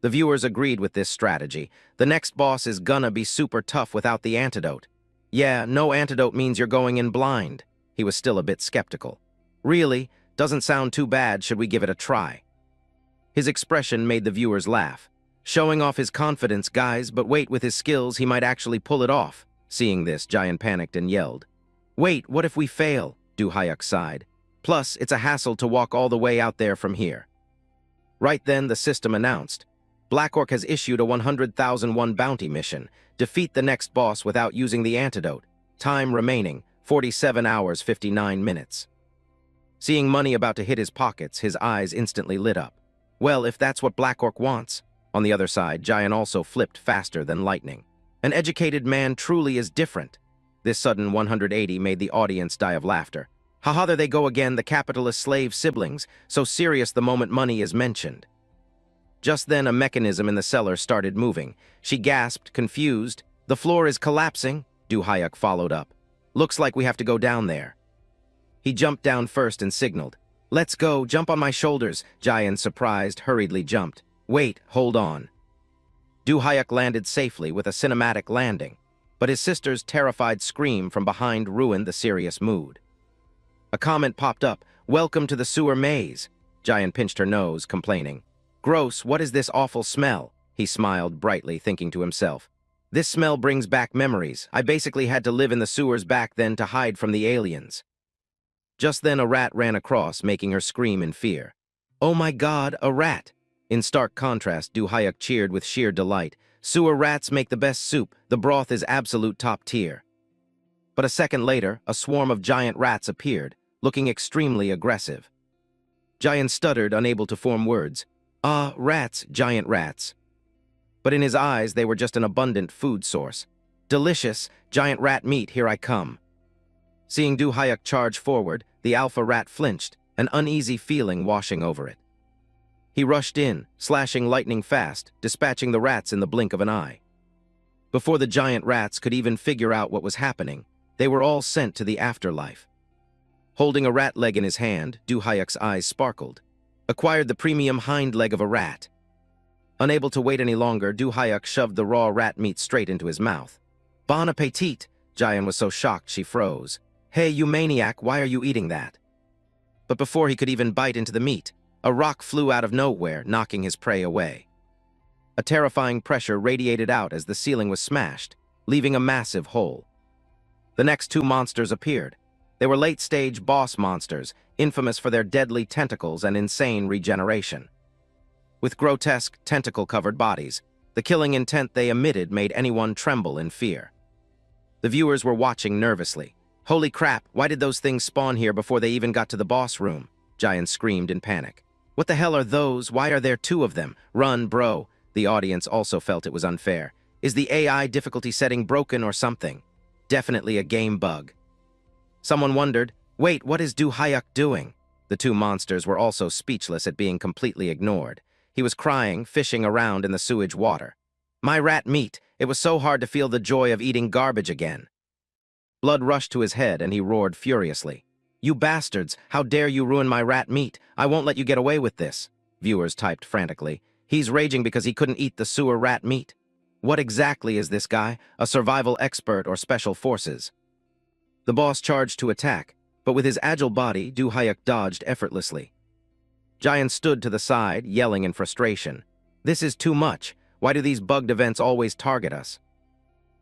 The viewers agreed with this strategy. The next boss is gonna be super tough without the antidote. Yeah, no antidote means you're going in blind. He was still a bit skeptical. Really? Doesn't sound too bad, should we give it a try? His expression made the viewers laugh. Showing off his confidence, guys, but wait, with his skills, he might actually pull it off. Seeing this, Jayan panicked and yelled. Wait, what if we fail? Du Hayek sighed. Plus, it's a hassle to walk all the way out there from here. Right then, the system announced. Black Orc has issued a 100,001 bounty mission. Defeat the next boss without using the antidote. Time remaining, 47 hours 59 minutes. Seeing money about to hit his pockets, his eyes instantly lit up. Well, if that's what Black Orc wants. On the other side, Jayan also flipped faster than lightning. An educated man truly is different. This sudden 180 made the audience die of laughter. Haha, there they go again, the capitalist slave siblings, so serious the moment money is mentioned. Just then, a mechanism in the cellar started moving. She gasped, confused. The floor is collapsing, Du Hayek followed up. Looks like we have to go down there. He jumped down first and signaled. Let's go, jump on my shoulders. Jayan, surprised, hurriedly jumped. Wait, hold on. Du Hyuk landed safely with a cinematic landing, but his sister's terrified scream from behind ruined the serious mood. A comment popped up, "Welcome to the sewer maze." Jian pinched her nose, complaining. "Gross, what is this awful smell?" He smiled brightly, thinking to himself. "This smell brings back memories. I basically had to live in the sewers back then to hide from the aliens." Just then a rat ran across, making her scream in fear. "Oh my God, a rat!" In stark contrast, Du Hyuk cheered with sheer delight. "Sewer rats make the best soup. The broth is absolute top tier." But a second later, a swarm of giant rats appeared, looking extremely aggressive. Jian stuttered, unable to form words. "Ah, rats, giant rats." But in his eyes, they were just an abundant food source. "Delicious, giant rat meat, here I come." Seeing Du Hyuk charge forward, the alpha rat flinched, an uneasy feeling washing over it. He rushed in, slashing lightning fast, dispatching the rats in the blink of an eye. Before the giant rats could even figure out what was happening, they were all sent to the afterlife. Holding a rat leg in his hand, Du Hyuk's eyes sparkled. Acquired the premium hind leg of a rat. Unable to wait any longer, Du Hyuk shoved the raw rat meat straight into his mouth. "Bon appetit!" Jian was so shocked she froze. "Hey, you maniac, why are you eating that?" But before he could even bite into the meat, a rock flew out of nowhere, knocking his prey away. A terrifying pressure radiated out as the ceiling was smashed, leaving a massive hole. The next two monsters appeared. They were late-stage boss monsters, infamous for their deadly tentacles and insane regeneration. With grotesque, tentacle-covered bodies, the killing intent they emitted made anyone tremble in fear. The viewers were watching nervously. "Holy crap, why did those things spawn here before they even got to the boss room?" Jian screamed in panic. "What the hell are those? Why are there two of them? Run, bro." The audience also felt it was unfair. Is the AI difficulty setting broken or something? Definitely a game bug. Someone wondered, "Wait, what is Du Hyuk doing?" The two monsters were also speechless at being completely ignored. He was crying, fishing around in the sewage water. "My rat meat! It was so hard to feel the joy of eating garbage again." Blood rushed to his head and he roared furiously. "You bastards! How dare you ruin my rat meat! I won't let you get away with this!" Viewers typed frantically. "He's raging because he couldn't eat the sewer rat meat. What exactly is this guy? A survival expert or special forces?" The boss charged to attack, but with his agile body, Du Hyuk dodged effortlessly. Jian stood to the side, yelling in frustration. "This is too much. Why do these bugged events always target us?"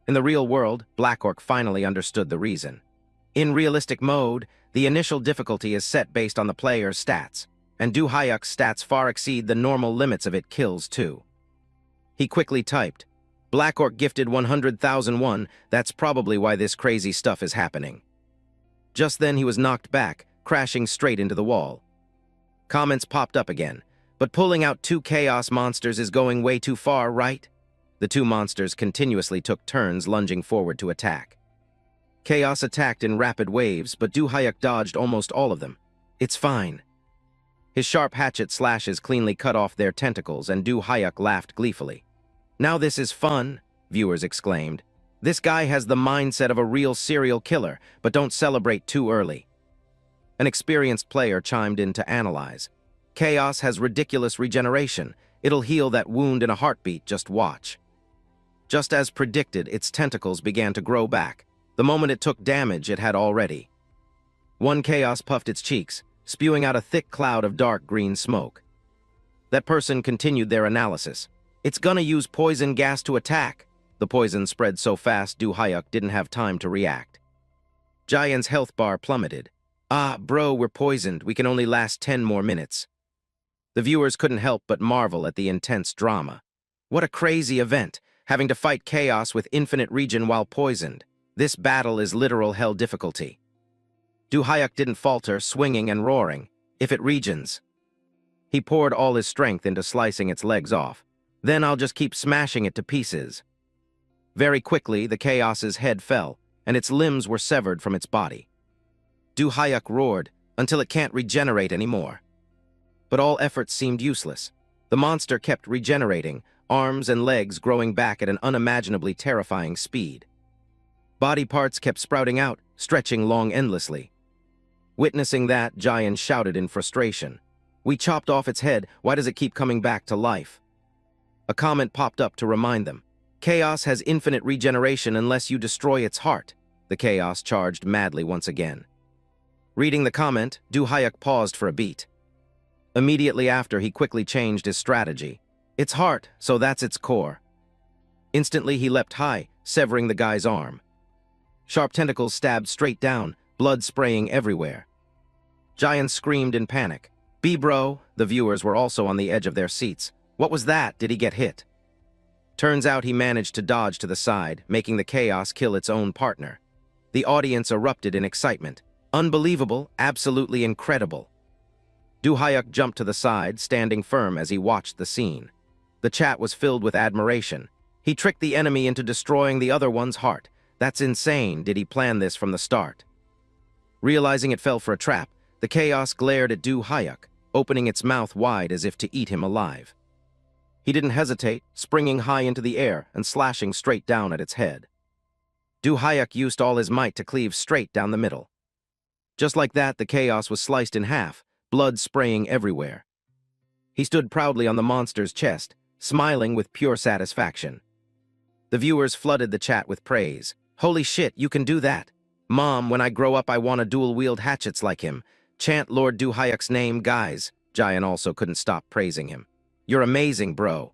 In the real world, Black Orc finally understood the reason. In realistic mode, the initial difficulty is set based on the player's stats, and Du Hyuk's stats far exceed the normal limits of it kills too. He quickly typed, "Black Orc gifted 100,000 won, that's probably why this crazy stuff is happening." Just then he was knocked back, crashing straight into the wall. Comments popped up again, "But pulling out two chaos monsters is going way too far, right?" The two monsters continuously took turns lunging forward to attack. Chaos attacked in rapid waves, but Du Hyuk dodged almost all of them. "It's fine." His sharp hatchet slashes cleanly cut off their tentacles, and Du Hyuk laughed gleefully. "Now this is fun," viewers exclaimed. "This guy has the mindset of a real serial killer, but don't celebrate too early." An experienced player chimed in to analyze. "Chaos has ridiculous regeneration. It'll heal that wound in a heartbeat, just watch." Just as predicted, its tentacles began to grow back. The moment it took damage, it had already. One chaos puffed its cheeks, spewing out a thick cloud of dark green smoke. That person continued their analysis. "It's gonna use poison gas to attack." The poison spread so fast Du Hyuk didn't have time to react. Jian's health bar plummeted. "Ah, bro, we're poisoned. We can only last 10 more minutes." The viewers couldn't help but marvel at the intense drama. What a crazy event, having to fight chaos with infinite regen while poisoned. This battle is literal hell difficulty. Du Hyuk didn't falter, swinging and roaring. "If it regens." He poured all his strength into slicing its legs off. "Then I'll just keep smashing it to pieces." Very quickly, the chaos's head fell, and its limbs were severed from its body. Du Hyuk roared, "Until it can't regenerate anymore." But all efforts seemed useless. The monster kept regenerating, arms and legs growing back at an unimaginably terrifying speed. Body parts kept sprouting out, stretching long endlessly. Witnessing that, Jian shouted in frustration. "We chopped off its head, why does it keep coming back to life?" A comment popped up to remind them. Chaos has infinite regeneration unless you destroy its heart. The chaos charged madly once again. Reading the comment, Du Hayek paused for a beat. Immediately after, he quickly changed his strategy. Its heart, so that's its core. Instantly, he leapt high, severing the guy's arm. Sharp tentacles stabbed straight down, blood spraying everywhere. Giant screamed in panic. Bro, the viewers were also on the edge of their seats. What was that? Did he get hit? Turns out he managed to dodge to the side, making the chaos kill its own partner. The audience erupted in excitement. Unbelievable, absolutely incredible. Du Hayek jumped to the side, standing firm as he watched the scene. The chat was filled with admiration. He tricked the enemy into destroying the other one's heart. That's insane. Did he plan this from the start? Realizing it fell for a trap, the chaos glared at Du Hayek, opening its mouth wide as if to eat him alive. He didn't hesitate, springing high into the air and slashing straight down at its head. Du Hayek used all his might to cleave straight down the middle. Just like that, the chaos was sliced in half, blood spraying everywhere. He stood proudly on the monster's chest, smiling with pure satisfaction. The viewers flooded the chat with praise. Holy shit, you can do that. Mom, when I grow up I want to dual-wield hatchets like him. Chant Lord Du Hayek's name, guys. Giant also couldn't stop praising him. You're amazing, bro.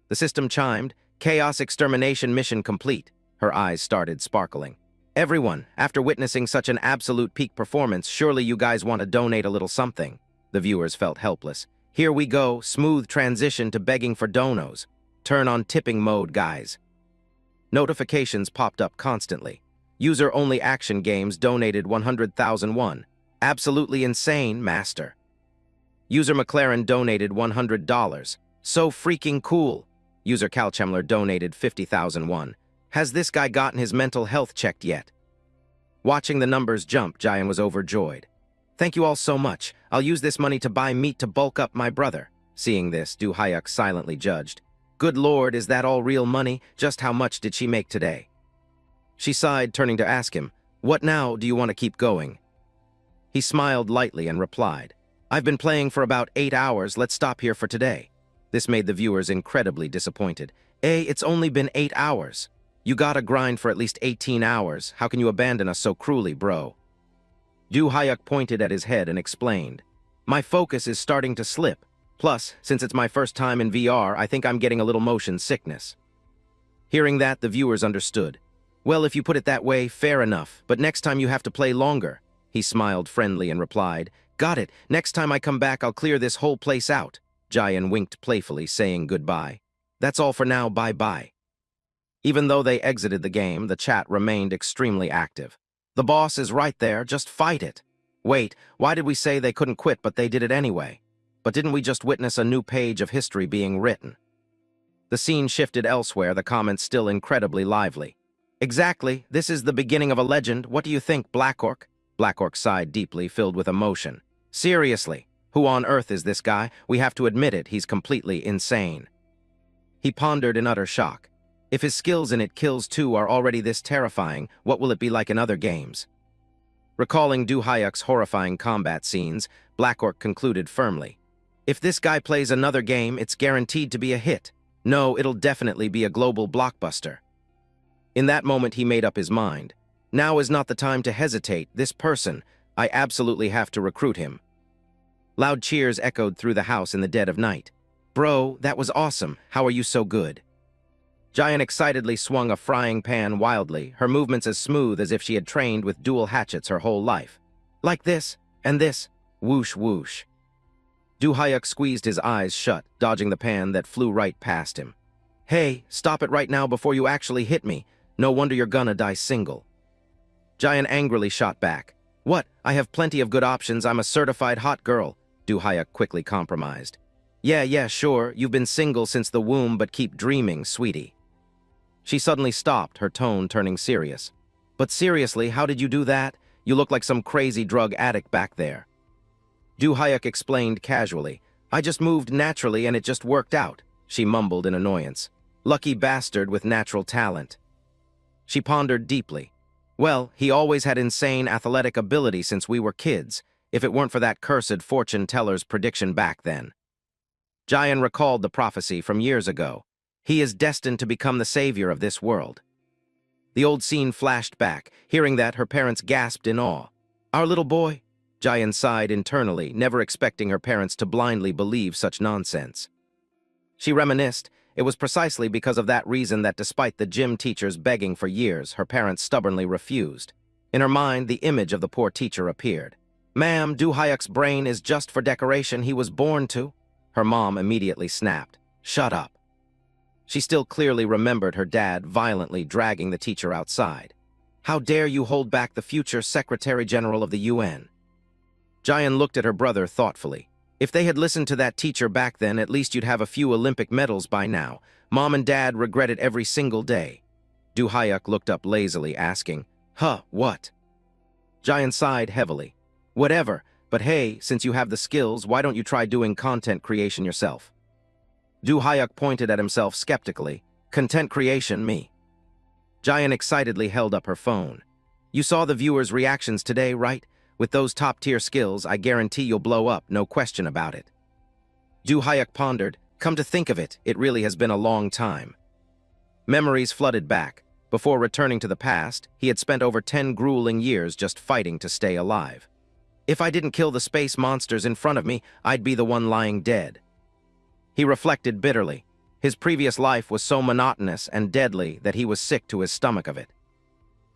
The system chimed. Chaos extermination mission complete. Her eyes started sparkling. Everyone, after witnessing such an absolute peak performance, surely you guys want to donate a little something. The viewers felt helpless. Here we go, smooth transition to begging for donos. Turn on tipping mode, guys. Notifications popped up constantly. User-only action games donated 100,000 won. Absolutely insane, master. User McLaren donated $100. So freaking cool. User Calchamler donated 50,000 won. Has this guy gotten his mental health checked yet? Watching the numbers jump, Giant was overjoyed. Thank you all so much. I'll use this money to buy meat to bulk up my brother. Seeing this, Du Hayek silently judged. Good lord, is that all real money? Just how much did she make today? She sighed, turning to ask him, what now? Do you want to keep going? He smiled lightly and replied, I've been playing for about 8 hours. Let's stop here for today. This made the viewers incredibly disappointed. It's only been 8 hours. You gotta grind for at least 18 hours. How can you abandon us so cruelly, bro? Du Hayek pointed at his head and explained, my focus is starting to slip. Plus, since it's my first time in VR, I think I'm getting a little motion sickness. Hearing that, the viewers understood. Well, if you put it that way, fair enough, but next time you have to play longer. He smiled friendly and replied, got it. Next time I come back, I'll clear this whole place out. Jayan winked playfully, saying goodbye. That's all for now, bye-bye. Even though they exited the game, the chat remained extremely active. The boss is right there, just fight it. Wait, why did we say they couldn't quit but they did it anyway? But didn't we just witness a new page of history being written? The scene shifted elsewhere, the comments still incredibly lively. Exactly, this is the beginning of a legend. What do you think, Blackhawk? Blackhawk sighed deeply, filled with emotion. Seriously, who on earth is this guy? We have to admit it, he's completely insane. He pondered in utter shock. If his skills in It Kills 2 are already this terrifying, what will it be like in other games? Recalling Du Hayek's horrifying combat scenes, Blackhawk concluded firmly. If this guy plays another game, it's guaranteed to be a hit. No, it'll definitely be a global blockbuster. In that moment, he made up his mind. Now is not the time to hesitate. This person, I absolutely have to recruit him. Loud cheers echoed through the house in the dead of night. Bro, that was awesome. How are you so good? Giant excitedly swung a frying pan wildly, her movements as smooth as if she had trained with dual hatchets her whole life. Like this, and this, whoosh whoosh. Du Hayek squeezed his eyes shut, dodging the pan that flew right past him. Hey, stop it right now before you actually hit me. No wonder you're gonna die single. Giant angrily shot back. What? I have plenty of good options. I'm a certified hot girl. Du Hayek quickly compromised. Yeah, sure. You've been single since the womb, but keep dreaming, sweetie. She suddenly stopped, her tone turning serious. But seriously, how did you do that? You look like some crazy drug addict back there. Du Hayek explained casually. I just moved naturally and it just worked out, she mumbled in annoyance. Lucky bastard with natural talent. She pondered deeply. Well, he always had insane athletic ability since we were kids, if it weren't for that cursed fortune teller's prediction back then. Jayan recalled the prophecy from years ago. He is destined to become the savior of this world. The old scene flashed back. Hearing that, her parents gasped in awe. Our little boy? Jayan sighed internally, never expecting her parents to blindly believe such nonsense. She reminisced. It was precisely because of that reason that despite the gym teachers begging for years, her parents stubbornly refused. In her mind, the image of the poor teacher appeared. Ma'am, Do-hyuk's brain is just for decoration. He was born to. Her mom immediately snapped. Shut up. She still clearly remembered her dad violently dragging the teacher outside. How dare you hold back the future Secretary General of the UN? Jayan looked at her brother thoughtfully. If they had listened to that teacher back then, at least you'd have a few Olympic medals by now. Mom and Dad regret it every single day. Do-hyuk looked up lazily, asking, what? Jayan sighed heavily. Whatever, but hey, since you have the skills, why don't you try doing content creation yourself? Do-hyuk pointed at himself skeptically. Content creation, me. Jayan excitedly held up her phone. You saw the viewers' reactions today, right? With those top-tier skills, I guarantee you'll blow up, no question about it. Do-hyuk pondered. Come to think of it, it really has been a long time. Memories flooded back. Before returning to the past, he had spent over 10 grueling years just fighting to stay alive. If I didn't kill the space monsters in front of me, I'd be the one lying dead. He reflected bitterly. His previous life was so monotonous and deadly that he was sick to his stomach of it.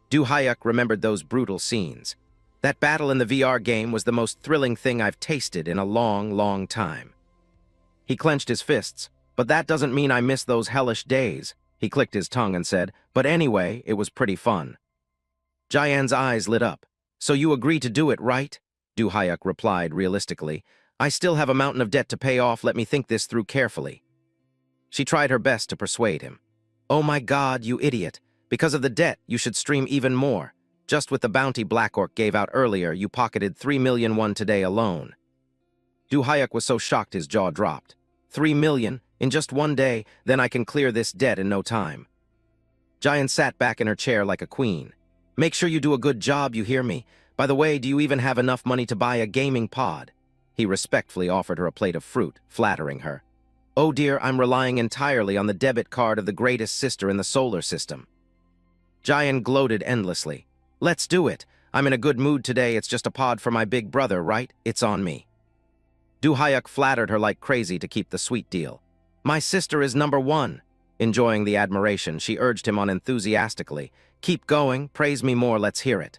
Do-hyuk remembered those brutal scenes. That battle in the VR game was the most thrilling thing I've tasted in a long, long time. He clenched his fists. But that doesn't mean I miss those hellish days. He clicked his tongue and said, but anyway, it was pretty fun. Jayan's eyes lit up. So you agree to do it, right? Do-hyuk replied realistically. I still have a mountain of debt to pay off, let me think this through carefully. She tried her best to persuade him. Oh my God, you idiot. Because of the debt, you should stream even more. Just with the bounty Black Orc gave out earlier, you pocketed 3 million won today alone. Do-hyuk was so shocked his jaw dropped. 3 million? In just one day, then I can clear this debt in no time. Jayan sat back in her chair like a queen. Make sure you do a good job, you hear me? By the way, do you even have enough money to buy a gaming pod? He respectfully offered her a plate of fruit, flattering her. Oh dear, I'm relying entirely on the debit card of the greatest sister in the solar system. Jayan gloated endlessly. Let's do it. I'm in a good mood today, it's just a pod for my big brother, right? It's on me. Do-hyuk flattered her like crazy to keep the sweet deal. My sister is #1. Enjoying the admiration, she urged him on enthusiastically. Keep going, praise me more, let's hear it.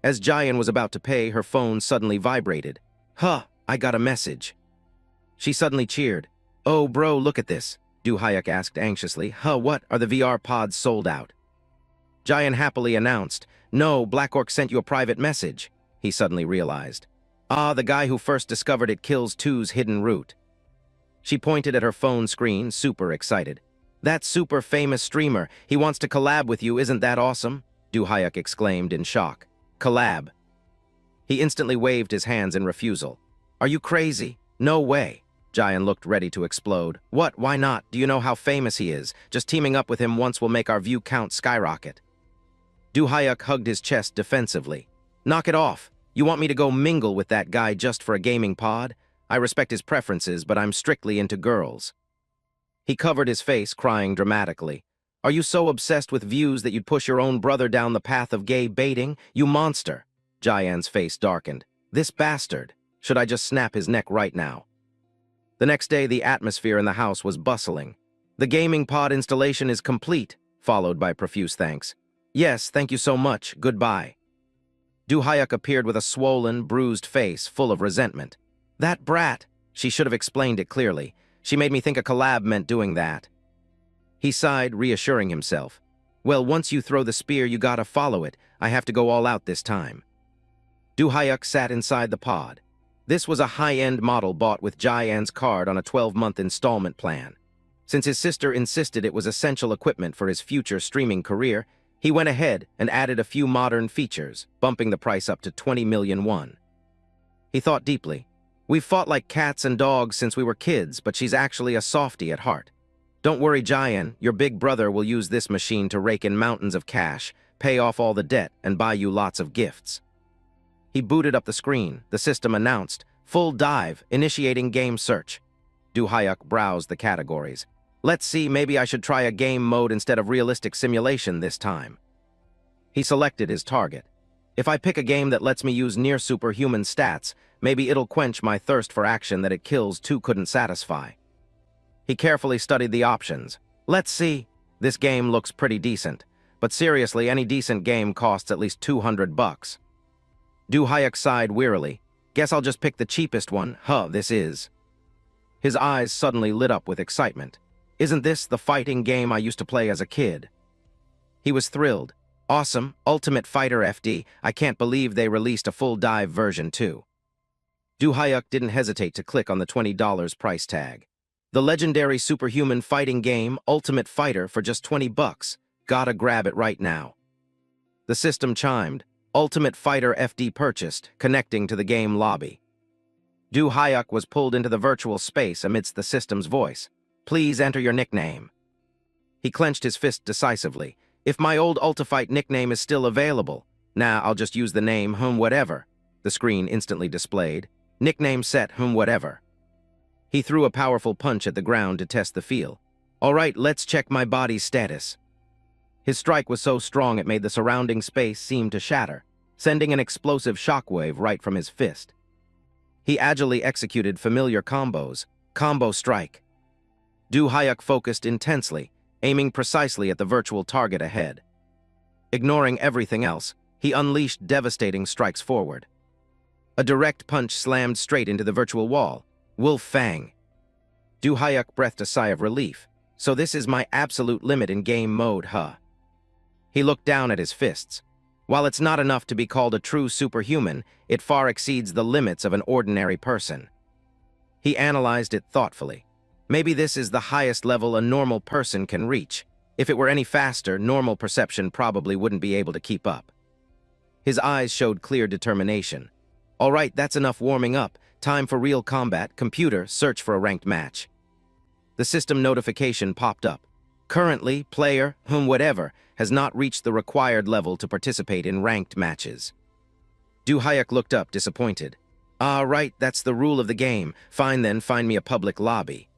As Jayan was about to pay, her phone suddenly vibrated. I got a message. She suddenly cheered. Oh, bro, look at this. Do-hyuk asked anxiously. What? Are the VR pods sold out? Jayan happily announced. No, Black Orc sent you a private message. He suddenly realized. The guy who first discovered it kills 2's hidden route. She pointed at her phone screen, super excited. That super famous streamer, he wants to collab with you, isn't that awesome? Do-hyuk exclaimed in shock. Collab. He instantly waved his hands in refusal. Are you crazy? No way. Jayan looked ready to explode. What? Why not? Do you know how famous he is? Just teaming up with him once will make our view count skyrocket. Do-hyuk hugged his chest defensively. Knock it off. You want me to go mingle with that guy just for a gaming pod? I respect his preferences, but I'm strictly into girls. He covered his face, crying dramatically. Are you so obsessed with views that you'd push your own brother down the path of gay baiting? You monster! Jayan's face darkened. This bastard. Should I just snap his neck right now? The next day, the atmosphere in the house was bustling. The gaming pod installation is complete, followed by profuse thanks. Yes, thank you so much. Goodbye. Do-hyuk appeared with a swollen, bruised face full of resentment. That brat! She should have explained it clearly. She made me think a collab meant doing that. He sighed, reassuring himself. Well, once you throw the spear, you gotta follow it. I have to go all out this time. Do-hyuk sat inside the pod. This was a high-end model bought with Jayan's card on a 12-month installment plan. Since his sister insisted it was essential equipment for his future streaming career, he went ahead and added a few modern features, bumping the price up to 20 million won. He thought deeply. We've fought like cats and dogs since we were kids, but she's actually a softie at heart. Don't worry, Jayan, your big brother will use this machine to rake in mountains of cash, pay off all the debt, and buy you lots of gifts. He booted up the screen. The system announced, full dive, initiating game search. Du Hyuk browsed the categories. Let's see, maybe I should try a game mode instead of realistic simulation this time. He selected his target. If I pick a game that lets me use near-superhuman stats, maybe it'll quench my thirst for action that it kills 2 couldn't satisfy. He carefully studied the options. Let's see. This game looks pretty decent. But seriously, any decent game costs at least $200. Du Hyuk sighed wearily. Guess I'll just pick the cheapest one. This is. His eyes suddenly lit up with excitement. Isn't this the fighting game I used to play as a kid? He was thrilled. Awesome, Ultimate Fighter FD. I can't believe they released a full dive version too. Du Hyuk didn't hesitate to click on the $20 price tag. The legendary superhuman fighting game, Ultimate Fighter, for just $20. Gotta grab it right now. The system chimed. Ultimate Fighter FD purchased, connecting to the game lobby. Du Hyuk was pulled into the virtual space amidst the system's voice. Please enter your nickname. He clenched his fist decisively. If my old Ultifight nickname is still available, I'll just use the name whatever. The screen instantly displayed. Nickname set whatever. He threw a powerful punch at the ground to test the feel. All right, let's check my body's status. His strike was so strong it made the surrounding space seem to shatter, sending an explosive shockwave right from his fist. He agilely executed familiar combos. Combo strike. Du Hyuk focused intensely, aiming precisely at the virtual target ahead. Ignoring everything else, he unleashed devastating strikes forward. A direct punch slammed straight into the virtual wall. Wolf Fang. Du Hyuk breathed a sigh of relief. So this is my absolute limit in game mode, He looked down at his fists. While it's not enough to be called a true superhuman, it far exceeds the limits of an ordinary person. He analyzed it thoughtfully. Maybe this is the highest level a normal person can reach. If it were any faster, normal perception probably wouldn't be able to keep up. His eyes showed clear determination. All right, that's enough warming up. Time for real combat. Computer, search for a ranked match. The system notification popped up. Currently, player, whatever, has not reached the required level to participate in ranked matches. Du Hyuk looked up, disappointed. Right, that's the rule of the game. Fine then, find me a public lobby.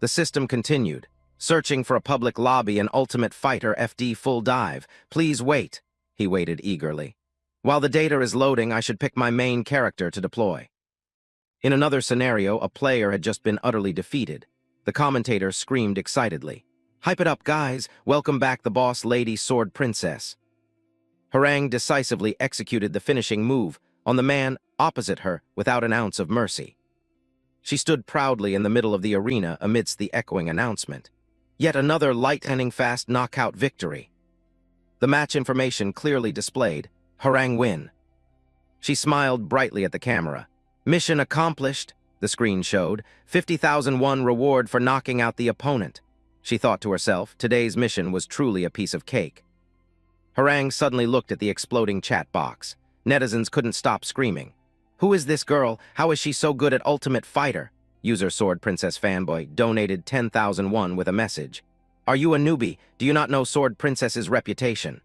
The system continued. Searching for a public lobby and Ultimate Fighter FD full dive. Please wait. He waited eagerly. While the data is loading, I should pick my main character to deploy. In another scenario, a player had just been utterly defeated. The commentator screamed excitedly. Hype it up, guys. Welcome back the boss lady sword princess. Harang decisively executed the finishing move on the man opposite her without an ounce of mercy. She stood proudly in the middle of the arena amidst the echoing announcement. Yet another lightning-fast knockout victory. The match information clearly displayed. Harang win. She smiled brightly at the camera. Mission accomplished, the screen showed. 50,001 reward for knocking out the opponent. She thought to herself, today's mission was truly a piece of cake. Harang suddenly looked at the exploding chat box. Netizens couldn't stop screaming. Who is this girl? How is she so good at Ultimate Fighter? User Sword Princess Fanboy donated 10,001 with a message. Are you a newbie? Do you not know Sword Princess's reputation?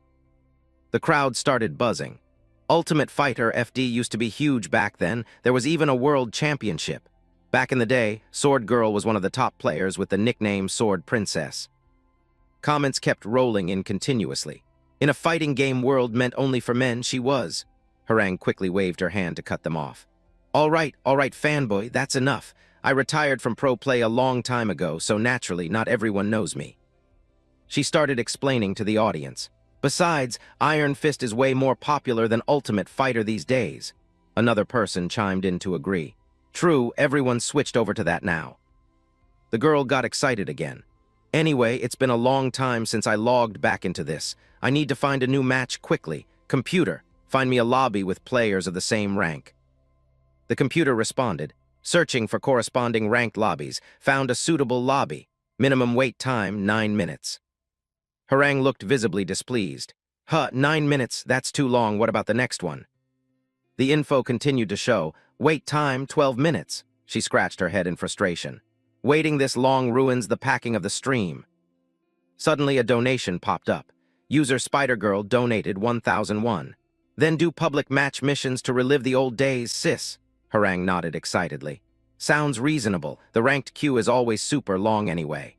The crowd started buzzing. Ultimate Fighter FD used to be huge back then. There was even a world championship. Back in the day, Sword Girl was one of the top players with the nickname Sword Princess. Comments kept rolling in continuously. In a fighting game world meant only for men, she was. Harang quickly waved her hand to cut them off. All right, fanboy, that's enough. I retired from pro play a long time ago, so naturally not everyone knows me. She started explaining to the audience. Besides, Iron Fist is way more popular than Ultimate Fighter these days. Another person chimed in to agree. True, everyone's switched over to that now. The girl got excited again. Anyway, it's been a long time since I logged back into this. I need to find a new match quickly. Computer, find me a lobby with players of the same rank. The computer responded. Searching for corresponding ranked lobbies, found a suitable lobby. Minimum wait time, 9 minutes. Harang looked visibly displeased. 9 minutes, that's too long, what about the next one? The info continued to show. Wait time, 12 minutes. She scratched her head in frustration. Waiting this long ruins the packing of the stream. Suddenly a donation popped up. User Spider-Girl donated 1,001. Then do public match missions to relive the old days, sis. Harang nodded excitedly. Sounds reasonable. The ranked queue is always super long anyway.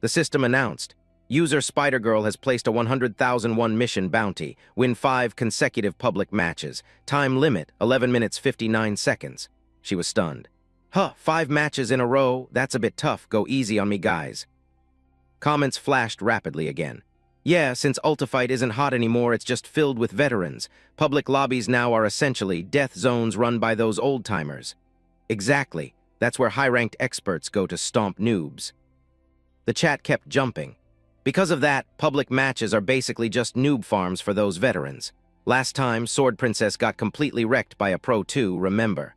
The system announced, user Spider-Girl has placed a 100,001 mission bounty. Win 5 consecutive public matches. Time limit, 11 minutes 59 seconds. She was stunned. Huh, 5 matches in a row? That's a bit tough. Go easy on me, guys. Comments flashed rapidly again. Yeah, since Ultifight isn't hot anymore, it's just filled with veterans. Public lobbies now are essentially death zones run by those old-timers. Exactly. That's where high-ranked experts go to stomp noobs. The chat kept jumping. Because of that, public matches are basically just noob farms for those veterans. Last time, Sword Princess got completely wrecked by a Pro 2, remember?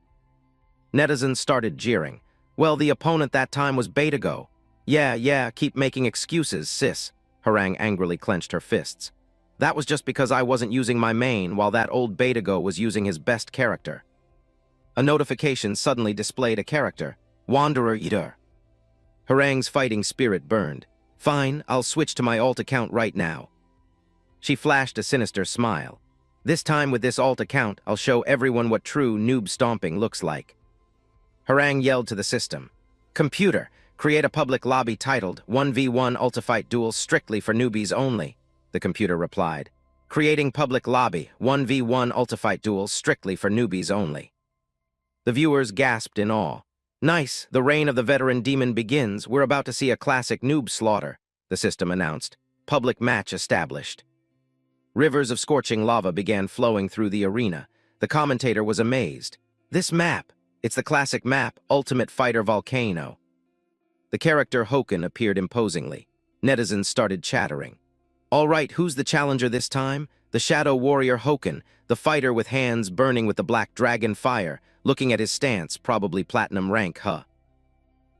Netizens started jeering. Well, the opponent that time was Betago. Yeah, keep making excuses, sis. Harang angrily clenched her fists. That was just because I wasn't using my main while that old Betago was using his best character. A notification suddenly displayed a character, Wanderer Eater. Harang's fighting spirit burned. Fine, I'll switch to my alt account right now. She flashed a sinister smile. This time with this alt account, I'll show everyone what true noob stomping looks like. Harang yelled to the system. Computer, create a public lobby titled 1v1 Ultifight Duel strictly for newbies only, the computer replied. Creating public lobby, 1v1 Ultifight Duel strictly for newbies only. The viewers gasped in awe. Nice, the reign of the veteran demon begins. We're about to see a classic noob slaughter, the system announced. Public match established. Rivers of scorching lava began flowing through the arena. The commentator was amazed. This map, it's the classic map, Ultimate Fighter Volcano. The character Hoken appeared imposingly. Netizens started chattering. All right, who's the challenger this time? The Shadow Warrior Hoken, the fighter with hands burning with the black dragon fire, looking at his stance, probably platinum rank, huh?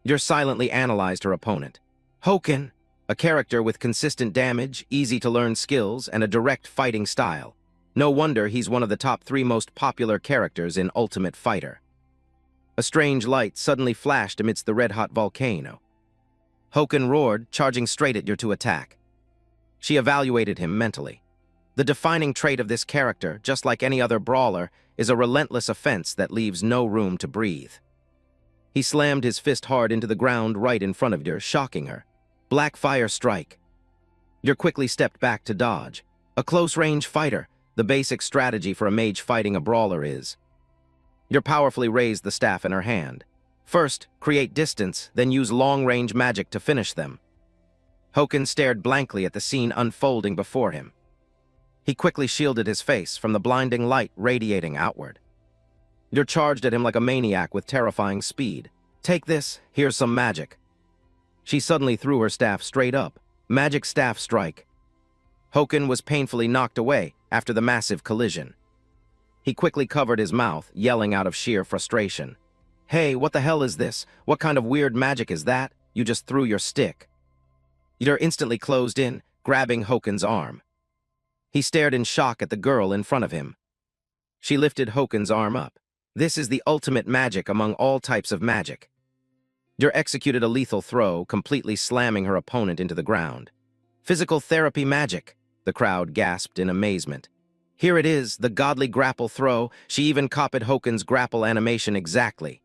Yer silently analyzed her opponent. Hoken, a character with consistent damage, easy-to-learn skills, and a direct fighting style. No wonder he's one of the top 3 most popular characters in Ultimate Fighter. A strange light suddenly flashed amidst the red-hot volcano. Hoken roared, charging straight at Yer to attack. She evaluated him mentally. The defining trait of this character, just like any other brawler, is a relentless offense that leaves no room to breathe. He slammed his fist hard into the ground right in front of Yer, shocking her. Black fire strike. Yer quickly stepped back to dodge. A close-range fighter, the basic strategy for a mage fighting a brawler is. Yer powerfully raised the staff in her hand. First, create distance, then use long-range magic to finish them. Hoken stared blankly at the scene unfolding before him. He quickly shielded his face from the blinding light radiating outward. Yer charged at him like a maniac with terrifying speed. Take this, here's some magic. She suddenly threw her staff straight up. Magic staff strike. Hoken was painfully knocked away after the massive collision. He quickly covered his mouth, yelling out of sheer frustration. Hey, what the hell is this? What kind of weird magic is that? You just threw your stick. Yer instantly closed in, grabbing Hoken's arm. He stared in shock at the girl in front of him. She lifted Hoken's arm up. This is the ultimate magic among all types of magic. Yer executed a lethal throw, completely slamming her opponent into the ground. Physical therapy magic, the crowd gasped in amazement. Here it is, the godly grapple throw. She even copied Hoken's grapple animation exactly.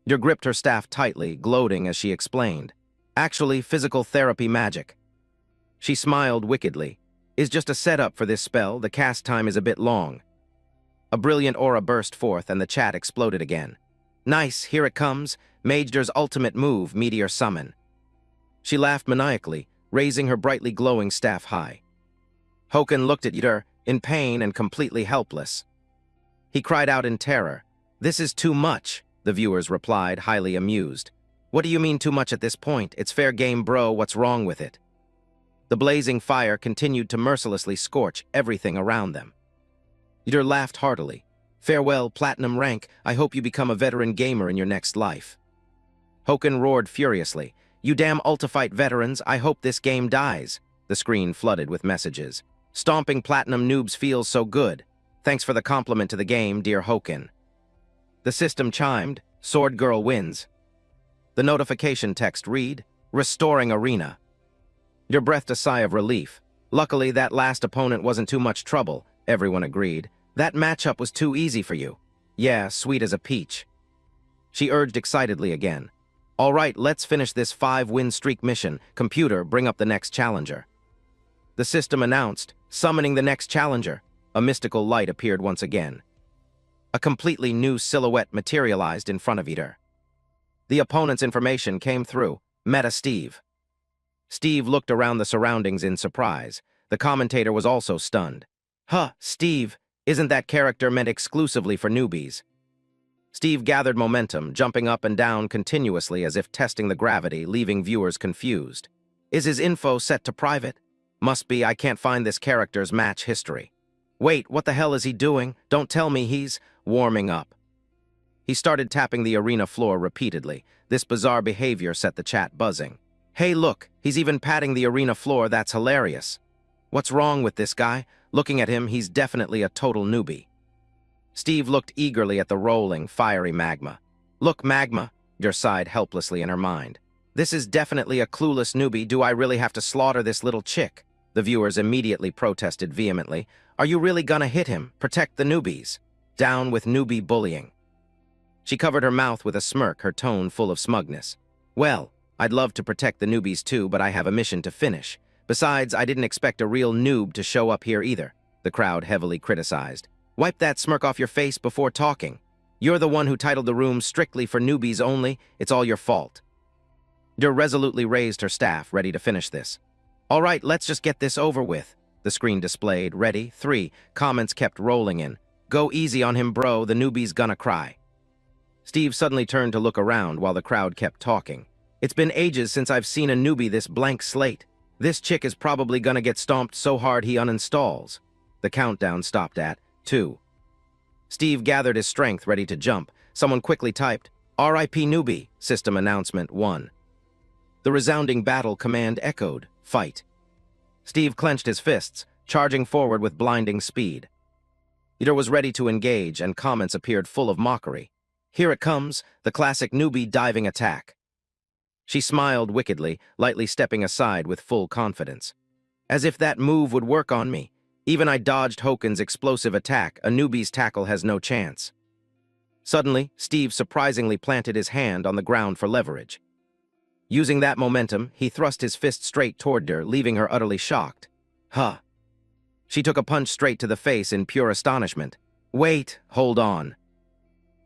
Yer gripped her staff tightly, gloating as she explained. Actually, physical therapy magic. She smiled wickedly. Is just a setup for this spell, the cast time is a bit long. A brilliant aura burst forth and the chat exploded again. Nice, here it comes. Mage's ultimate move, Meteor Summon. She laughed maniacally, raising her brightly glowing staff high. Hoken looked at Yer, in pain and completely helpless. He cried out in terror. This is too much, the viewers replied, highly amused. What do you mean too much at this point? It's fair game, bro, what's wrong with it? The blazing fire continued to mercilessly scorch everything around them. Yer laughed heartily. Farewell, platinum rank, I hope you become a veteran gamer in your next life. Hoken roared furiously. You damn Ultifight veterans, I hope this game dies. The screen flooded with messages. Stomping platinum noobs feels so good. Thanks for the compliment to the game, dear Hoken. The system chimed. Sword Girl wins. The notification text read, Restoring Arena. Yer breathed a sigh of relief. Luckily, that last opponent wasn't too much trouble, everyone agreed. That matchup was too easy for you. Yeah, sweet as a peach. She urged excitedly again. All right, let's finish this 5-win streak mission. Computer, bring up the next challenger. The system announced, summoning the next challenger. A mystical light appeared once again. A completely new silhouette materialized in front of her. The opponent's information came through. Meta Steve. Steve looked around the surroundings in surprise. The commentator was also stunned. Huh, Steve, isn't that character meant exclusively for newbies? Steve gathered momentum, jumping up and down continuously as if testing the gravity, leaving viewers confused. Is his info set to private? Must be. I can't find this character's match history. Wait, what the hell is he doing? Don't tell me he's warming up. He started tapping the arena floor repeatedly. This bizarre behavior set the chat buzzing. Hey, look, he's even patting the arena floor. That's hilarious. What's wrong with this guy? Looking at him, he's definitely a total newbie. Steve looked eagerly at the rolling, fiery magma. Look, magma, Yer sighed helplessly in her mind. This is definitely a clueless newbie. Do I really have to slaughter this little chick? The viewers immediately protested vehemently. Are you really gonna hit him? Protect the newbies. Down with newbie bullying. She covered her mouth with a smirk, her tone full of smugness. Well, I'd love to protect the newbies too, but I have a mission to finish. Besides, I didn't expect a real noob to show up here either, the crowd heavily criticized. Wipe that smirk off your face before talking. You're the one who titled the room strictly for newbies only. It's all your fault. Dur resolutely raised her staff, ready to finish this. All right, let's just get this over with. The screen displayed, ready, 3. Comments kept rolling in. Go easy on him, bro, the newbie's gonna cry. Steve suddenly turned to look around while the crowd kept talking. It's been ages since I've seen a newbie this blank slate. This chick is probably gonna get stomped so hard he uninstalls. The countdown stopped at 2. Steve gathered his strength, ready to jump. Someone quickly typed, RIP newbie, system announcement 1. The resounding battle command echoed, fight. Steve clenched his fists, charging forward with blinding speed. Eder was ready to engage, and comments appeared full of mockery. Here it comes, the classic newbie diving attack. She smiled wickedly, lightly stepping aside with full confidence. As if that move would work on me. Even I dodged Hoken's explosive attack. A newbie's tackle has no chance. Suddenly, Steve surprisingly planted his hand on the ground for leverage. Using that momentum, he thrust his fist straight toward her, leaving her utterly shocked. Huh. She took a punch straight to the face in pure astonishment. Wait, hold on.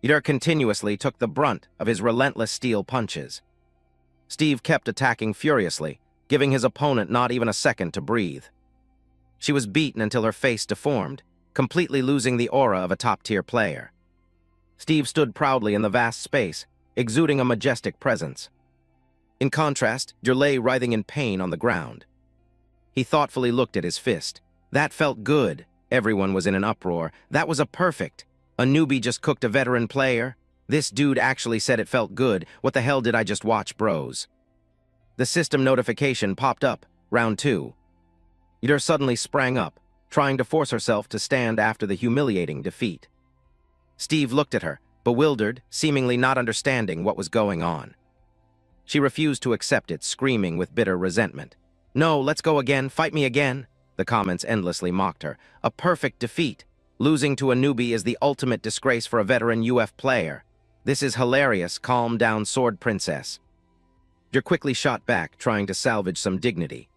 Eder continuously took the brunt of his relentless steel punches. Steve kept attacking furiously, giving his opponent not even a second to breathe. She was beaten until her face deformed, completely losing the aura of a top-tier player. Steve stood proudly in the vast space, exuding a majestic presence. In contrast, Dur lay writhing in pain on the ground. He thoughtfully looked at his fist. That felt good. Everyone was in an uproar. That was a perfect. A newbie just cooked a veteran player. This dude actually said it felt good. What the hell did I just watch, bros? The system notification popped up. Round 2. Eder suddenly sprang up, trying to force herself to stand after the humiliating defeat. Steve looked at her, bewildered, seemingly not understanding what was going on. She refused to accept it, screaming with bitter resentment. No, let's go again, fight me again. The comments endlessly mocked her. A perfect defeat. Losing to a newbie is the ultimate disgrace for a veteran UF player. This is hilarious, calm down, sword princess. Eder quickly shot back, trying to salvage some dignity.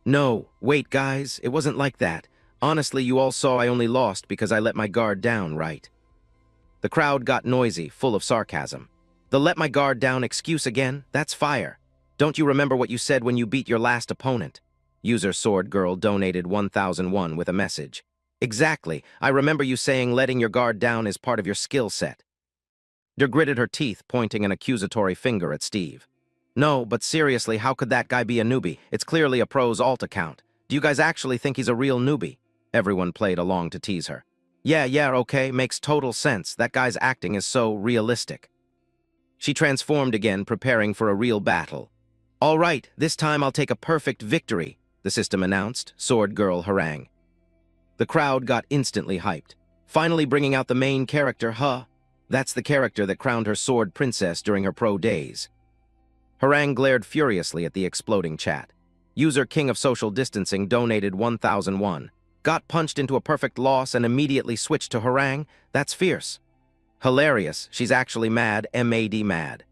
No, wait guys, it wasn't like that. Honestly, you all saw I only lost because I let my guard down, right? The crowd got noisy, full of sarcasm. The let my guard down excuse again? That's fire. Don't you remember what you said when you beat your last opponent? User Sword Girl donated 1001 with a message. Exactly, I remember you saying letting your guard down is part of your skill set. Eder gritted her teeth, pointing an accusatory finger at Steve. No, but seriously, how could that guy be a newbie? It's clearly a pro's alt account. Do you guys actually think he's a real newbie? Everyone played along to tease her. Yeah, okay, makes total sense. That guy's acting is so realistic. She transformed again, preparing for a real battle. All right, this time I'll take a perfect victory, the system announced, Sword Girl harangue. The crowd got instantly hyped. Finally bringing out the main character, huh? That's the character that crowned her sword princess during her pro days. Harangue glared furiously at the exploding chat. User King of Social Distancing donated 1001. Got punched into a perfect loss and immediately switched to harangue? That's fierce. Hilarious, she's actually mad, M.A.D. mad.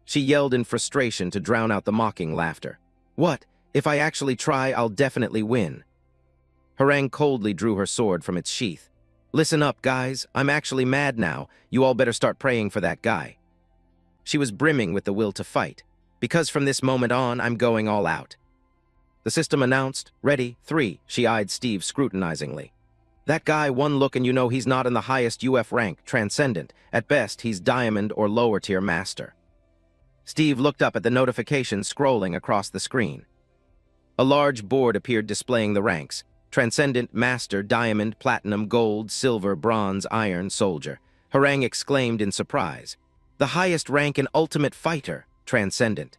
She yelled in frustration to drown out the mocking laughter. What? If I actually try, I'll definitely win. Harang coldly drew her sword from its sheath. Listen up, guys, I'm actually mad now. You all better start praying for that guy. She was brimming with the will to fight. Because from this moment on, I'm going all out. The system announced, ready, 3. She eyed Steve scrutinizingly. That guy, one look and you know he's not in the highest UF rank, Transcendent. At best, he's Diamond or lower-tier Master. Steve looked up at the notification scrolling across the screen. A large board appeared displaying the ranks. Transcendent, Master, Diamond, Platinum, Gold, Silver, Bronze, Iron, Soldier. Harang exclaimed in surprise. The highest rank in Ultimate Fighter, Transcendent.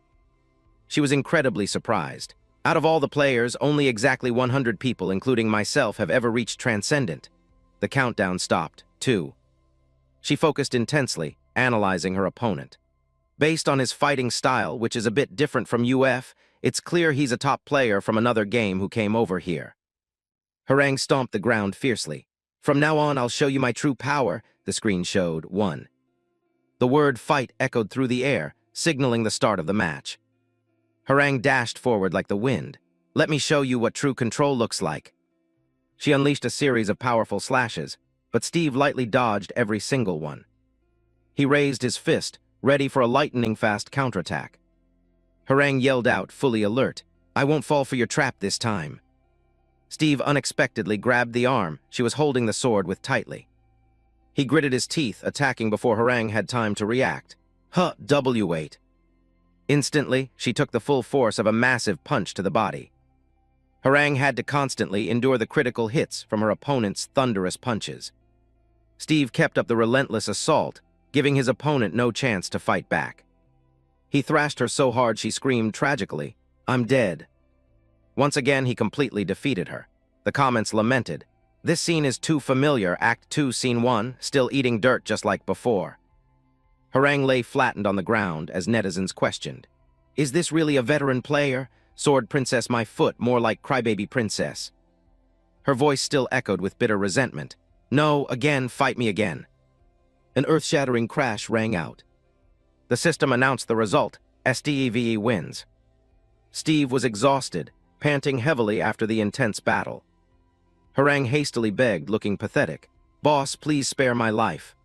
She was incredibly surprised. Out of all the players, only exactly 100 people, including myself, have ever reached Transcendent. The countdown stopped, too. She focused intensely, analyzing her opponent. Based on his fighting style, which is a bit different from UF, it's clear he's a top player from another game who came over here. Harang stomped the ground fiercely. From now on, I'll show you my true power, the screen showed. 1. The word fight echoed through the air, signaling the start of the match. Harang dashed forward like the wind. Let me show you what true control looks like. She unleashed a series of powerful slashes, but Steve lightly dodged every single one. He raised his fist, ready for a lightning-fast counterattack. Harang yelled out, fully alert, I won't fall for your trap this time. Steve unexpectedly grabbed the arm she was holding the sword with tightly. He gritted his teeth, attacking before Harang had time to react. W-8. Instantly, she took the full force of a massive punch to the body. Harang had to constantly endure the critical hits from her opponent's thunderous punches. Steve kept up the relentless assault, giving his opponent no chance to fight back. He thrashed her so hard she screamed tragically, I'm dead. Once again, he completely defeated her. The comments lamented, this scene is too familiar, Act 2, Scene 1, still eating dirt just like before. Harang lay flattened on the ground as netizens questioned, is this really a veteran player? Sword Princess my foot, more like Crybaby Princess. Her voice still echoed with bitter resentment. No, again, fight me again. An earth-shattering crash rang out. The system announced the result, STEVE wins. Steve was exhausted, panting heavily after the intense battle. Harang hastily begged, looking pathetic, Boss, please spare my life.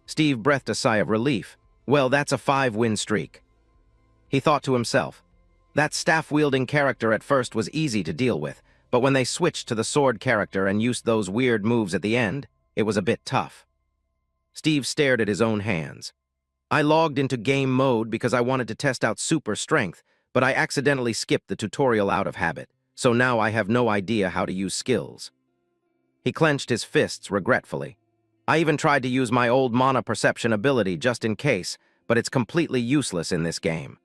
Steve breathed a sigh of relief. Well, that's a 5-win streak. He thought to himself, that staff-wielding character at first was easy to deal with, but when they switched to the sword character and used those weird moves at the end, it was a bit tough. Steve stared at his own hands. I logged into game mode because I wanted to test out super strength, but I accidentally skipped the tutorial out of habit, so now I have no idea how to use skills. He clenched his fists regretfully. I even tried to use my old mana perception ability just in case, but it's completely useless in this game.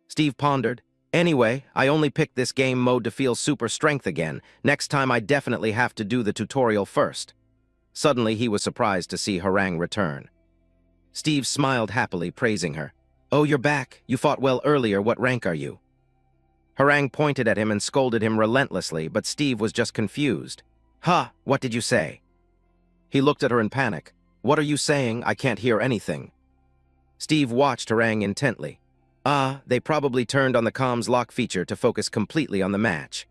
Steve pondered. Anyway, I only picked this game mode to feel super strength again. Next time I definitely have to do the tutorial first. Suddenly he was surprised to see Harang return. Steve smiled happily, praising her. Oh, you're back. You fought well earlier. What rank are you? Harang pointed at him and scolded him relentlessly, but Steve was just confused. Huh, what did you say? He looked at her in panic. What are you saying? I can't hear anything. Steve watched Harang intently. They probably turned on the comms lock feature to focus completely on the match.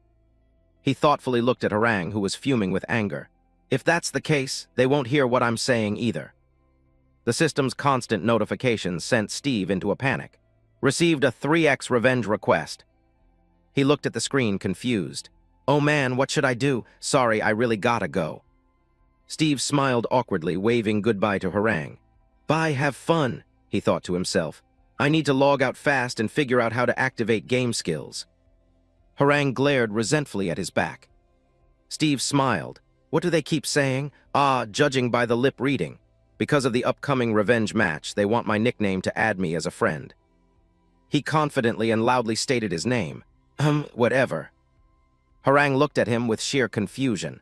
He thoughtfully looked at Harang, who was fuming with anger. If that's the case, they won't hear what I'm saying either. The system's constant notifications sent Steve into a panic. Received a 3x revenge request. He looked at the screen, confused. Oh man, what should I do? Sorry, I really gotta go. Steve smiled awkwardly, waving goodbye to Harang. Bye, have fun, he thought to himself. I need to log out fast and figure out how to activate game skills. Harang glared resentfully at his back. Steve smiled. What do they keep saying? Judging by the lip reading. Because of the upcoming revenge match, they want my nickname to add me as a friend. He confidently and loudly stated his name. Whatever. Harang looked at him with sheer confusion.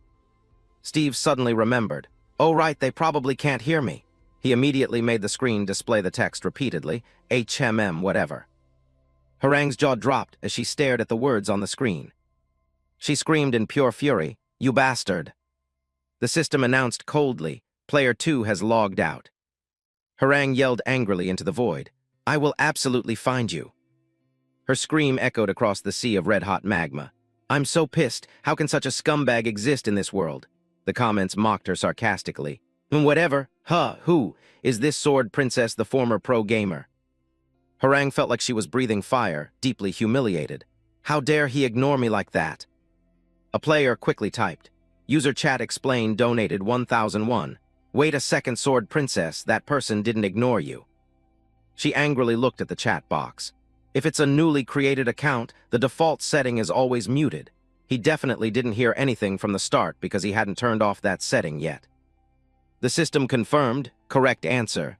Steve suddenly remembered. Oh right, they probably can't hear me. He immediately made the screen display the text repeatedly, whatever. Harang's jaw dropped as she stared at the words on the screen. She screamed in pure fury, You bastard! The system announced coldly, Player 2 has logged out. Harang yelled angrily into the void. I will absolutely find you. Her scream echoed across the sea of red-hot magma. I'm so pissed. How can such a scumbag exist in this world? The comments mocked her sarcastically. Whatever. Who? Is this sword princess the former pro gamer? Harang felt like she was breathing fire, deeply humiliated. How dare he ignore me like that? A player quickly typed. User chat explained donated 1001. Wait a second, sword princess, that person didn't ignore you. She angrily looked at the chat box. If it's a newly created account, the default setting is always muted. He definitely didn't hear anything from the start because he hadn't turned off that setting yet. The system confirmed, correct answer.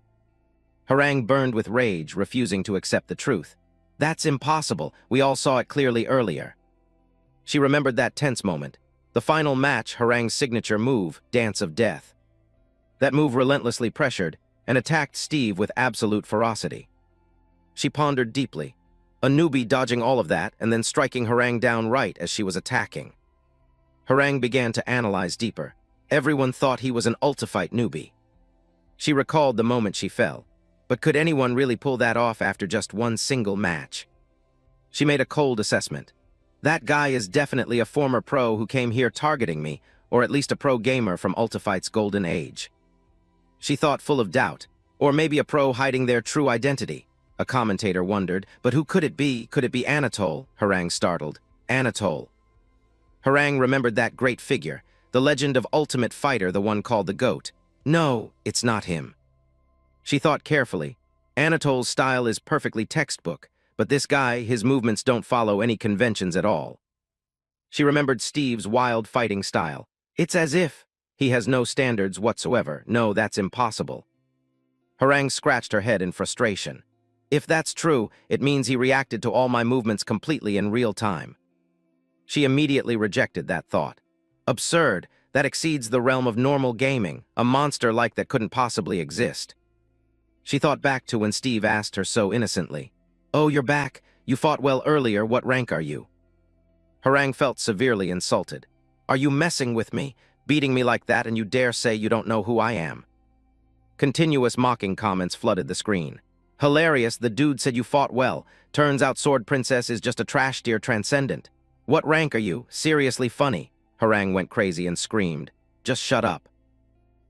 Harang burned with rage, refusing to accept the truth. That's impossible. We all saw it clearly earlier. She remembered that tense moment. The final match, Harang's signature move, Dance of Death. That move relentlessly pressured and attacked Steve with absolute ferocity. She pondered deeply, a newbie dodging all of that and then striking Harang down right as she was attacking. Harang began to analyze deeper. Everyone thought he was an ultifight newbie. She recalled the moment she fell. But could anyone really pull that off after just one single match? She made a cold assessment. That guy is definitely a former pro who came here targeting me, or at least a pro gamer from Ultifight's golden age. She thought, full of doubt, or maybe a pro hiding their true identity. A commentator wondered, but who could it be? Could it be Anatole? Harang startled. Anatole. Harang remembered that great figure, the legend of Ultimate Fighter, the one called the GOAT. No, it's not him. She thought carefully. Anatole's style is perfectly textbook, but this guy, his movements don't follow any conventions at all. She remembered Steve's wild fighting style. It's as if he has no standards whatsoever. No, that's impossible. Harang scratched her head in frustration. If that's true, it means he reacted to all my movements completely in real time. She immediately rejected that thought. Absurd. That exceeds the realm of normal gaming. A monster like that couldn't possibly exist. She thought back to when Steve asked her so innocently, Oh, you're back. You fought well earlier. What rank are you? Harang felt severely insulted. Are you messing with me? Beating me like that and you dare say you don't know who I am? Continuous mocking comments flooded the screen. Hilarious, the dude said you fought well. Turns out Sword Princess is just a trash tier transcendent. What rank are you? Seriously funny. Harang went crazy and screamed. Just shut up.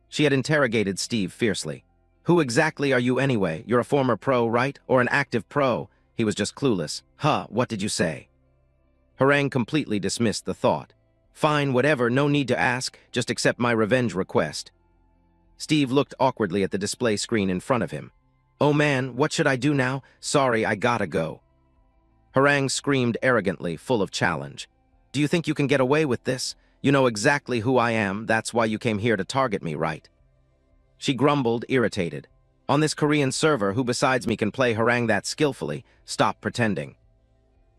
She had interrogated Steve fiercely. Who exactly are you anyway? You're a former pro, right? Or an active pro? He was just clueless. What did you say? Harang completely dismissed the thought. Fine, whatever, no need to ask, just accept my revenge request. Steve looked awkwardly at the display screen in front of him. Oh man, what should I do now? Sorry, I gotta go. Harang screamed arrogantly, full of challenge. Do you think you can get away with this? You know exactly who I am, that's why you came here to target me, right? She grumbled, irritated. On this Korean server, who besides me can play Harang that skillfully? Stop pretending.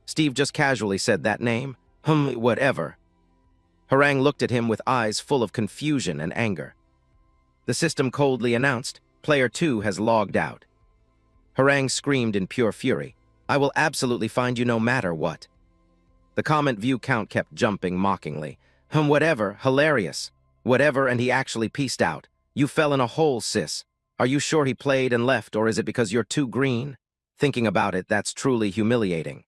Steve just casually said that name. Whatever. Harang looked at him with eyes full of confusion and anger. The system coldly announced, Player 2 has logged out. Harang screamed in pure fury. I will absolutely find you no matter what. The comment view count kept jumping mockingly. Whatever, hilarious. Whatever, and he actually peaced out. You fell in a hole, sis. Are you sure he played and left, or is it because you're too green? Thinking about it, that's truly humiliating.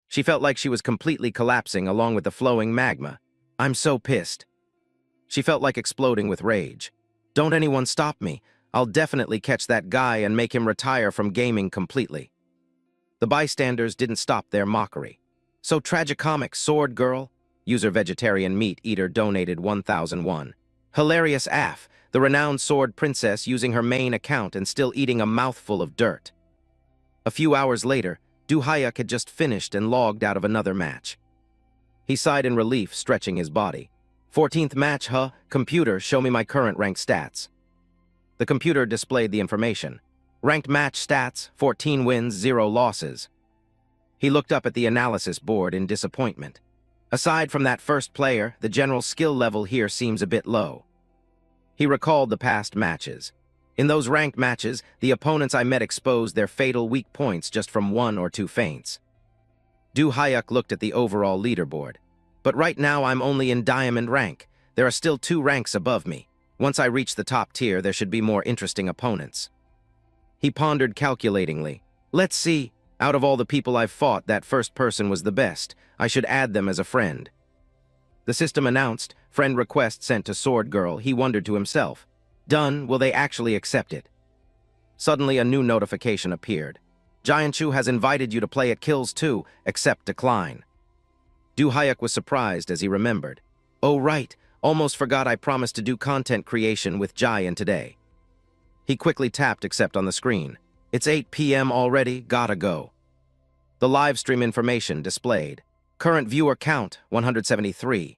She felt like she was completely collapsing along with the flowing magma. I'm so pissed. She felt like exploding with rage. Don't anyone stop me. I'll definitely catch that guy and make him retire from gaming completely. The bystanders didn't stop their mockery. So tragicomic, sword girl? User Vegetarian Meat Eater donated 1001. Hilarious AF. The renowned sword princess using her main account and still eating a mouthful of dirt. A few hours later, Hayuk had just finished and logged out of another match. He sighed in relief, stretching his body. 14th match, Computer, show me my current ranked stats. The computer displayed the information. Ranked match stats, 14 wins, 0 losses. He looked up at the analysis board in disappointment. Aside from that first player, the general skill level here seems a bit low. He recalled the past matches. In those ranked matches, the opponents I met exposed their fatal weak points just from 1 or 2 feints. Hayuk looked at the overall leaderboard. But right now I'm only in diamond rank. There are still 2 ranks above me. Once I reach the top tier, there should be more interesting opponents. He pondered calculatingly. Let's see. Out of all the people I've fought, that first person was the best. I should add them as a friend. The system announced, friend request sent to Sword Girl. He wondered to himself. Done, will they actually accept it? Suddenly, a new notification appeared. Giant Chu has invited you to play at Kills 2, accept decline. Du Hyuk was surprised as he remembered. Oh right, almost forgot I promised to do content creation with Giant today. He quickly tapped accept on the screen. It's 8 p.m. already, gotta go. The live stream information displayed. Current viewer count, 173.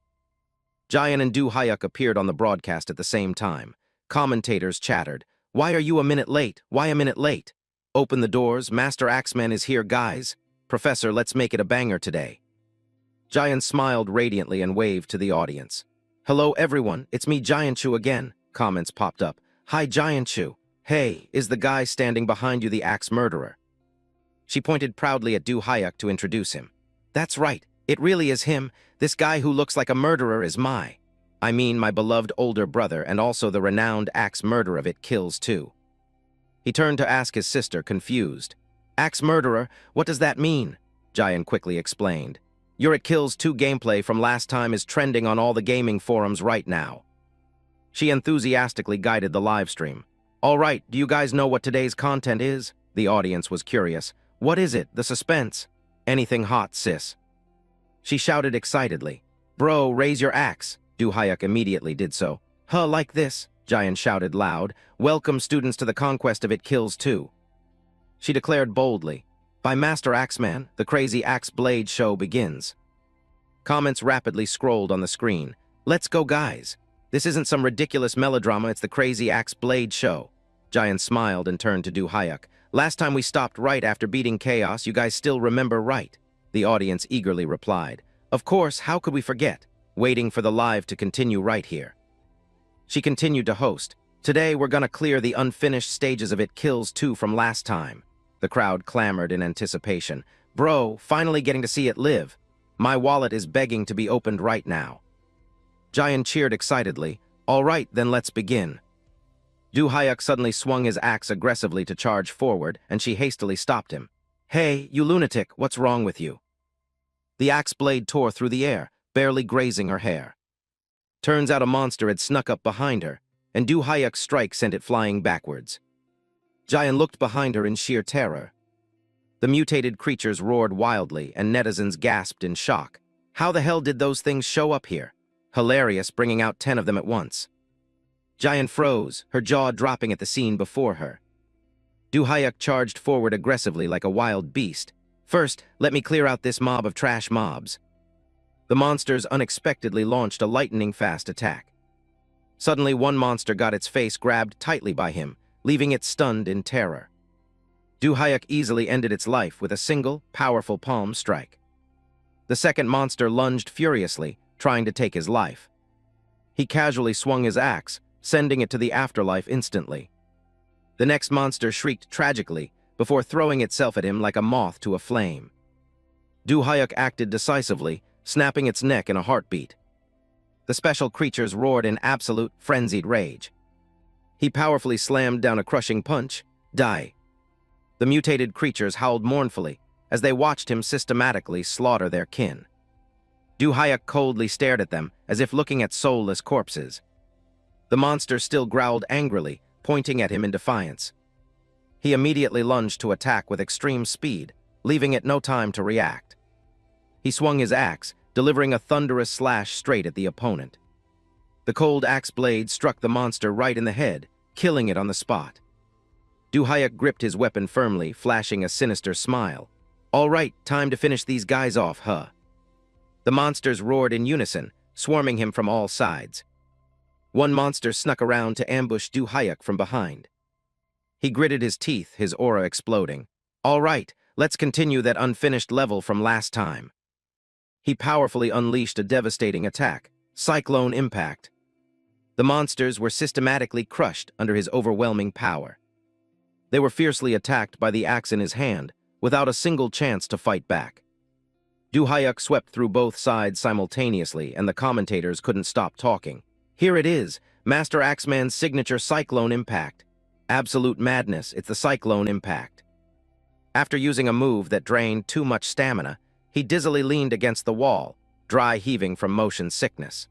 Giant and Du Hyuk appeared on the broadcast at the same time. Commentators chattered. Why are you a minute late? Why a minute late? Open the doors, Master Axeman is here, guys. Professor, let's make it a banger today. Giant smiled radiantly and waved to the audience. Hello everyone, it's me Giant Chu again. Comments popped up. Hi Giant Chu. Hey, is the guy standing behind you the axe murderer? She pointed proudly at Du Hyuk to introduce him. That's right, it really is him. This guy who looks like a murderer is my beloved older brother and also the renowned axe murderer of It Kills 2. He turned to ask his sister, confused. Axe murderer, what does that mean? Giant quickly explained. Your It Kills 2 gameplay from last time is trending on all the gaming forums right now. She enthusiastically guided the live stream. All right, do you guys know what today's content is? The audience was curious. What is it? The suspense? Anything hot, sis? She shouted excitedly. Bro, raise your axe. Du Hyuk immediately did so. Huh, like this? Giant shouted loud. Welcome students to the conquest of It Kills 2. She declared boldly. By Master Axeman, the crazy axe blade show begins. Comments rapidly scrolled on the screen. Let's go, guys. This isn't some ridiculous melodrama, it's the crazy axe blade show. Giant smiled and turned to Du Hyuk. Last time we stopped right after beating Chaos, you guys still remember right? The audience eagerly replied. Of course, how could we forget? Waiting for the live to continue right here. She continued to host. Today we're gonna clear the unfinished stages of It Kills 2 from last time. The crowd clamored in anticipation. Bro, finally getting to see it live. My wallet is begging to be opened right now. Giant cheered excitedly. All right, then let's begin. Du Hyuk suddenly swung his axe aggressively to charge forward, and she hastily stopped him. Hey, you lunatic, what's wrong with you? The axe blade tore through the air, barely grazing her hair. Turns out a monster had snuck up behind her, and Du Hyuk's strike sent it flying backwards. Giant looked behind her in sheer terror. The mutated creatures roared wildly, and netizens gasped in shock. How the hell did those things show up here? Hilarious, bringing out 10 of them at once. Giant froze, her jaw dropping at the scene before her. Du Hyuk charged forward aggressively like a wild beast. First, let me clear out this mob of trash mobs. The monsters unexpectedly launched a lightning-fast attack. Suddenly, one monster got its face grabbed tightly by him, leaving it stunned in terror. Du Hyuk easily ended its life with a single, powerful palm strike. The second monster lunged furiously, trying to take his life. He casually swung his axe, sending it to the afterlife instantly. The next monster shrieked tragically, before throwing itself at him like a moth to a flame. Du Hyuk acted decisively, snapping its neck in a heartbeat. The special creatures roared in absolute, frenzied rage. He powerfully slammed down a crushing punch. Die. The mutated creatures howled mournfully as they watched him systematically slaughter their kin. Du Hyuk coldly stared at them, as if looking at soulless corpses. The monster still growled angrily, pointing at him in defiance. He immediately lunged to attack with extreme speed, leaving it no time to react. He swung his axe, delivering a thunderous slash straight at the opponent. The cold axe blade struck the monster right in the head, killing it on the spot. Du Hyuk gripped his weapon firmly, flashing a sinister smile. All right, time to finish these guys off, huh? The monsters roared in unison, swarming him from all sides. One monster snuck around to ambush Du Hyuk from behind. He gritted his teeth, his aura exploding. All right, let's continue that unfinished level from last time. He powerfully unleashed a devastating attack, Cyclone Impact. The monsters were systematically crushed under his overwhelming power. They were fiercely attacked by the axe in his hand, without a single chance to fight back. Du Hyuk swept through both sides simultaneously, and the commentators couldn't stop talking. Here it is, Master Axeman's signature Cyclone Impact. Absolute madness, it's the Cyclone Impact. After using a move that drained too much stamina, he dizzily leaned against the wall, dry heaving from motion sickness.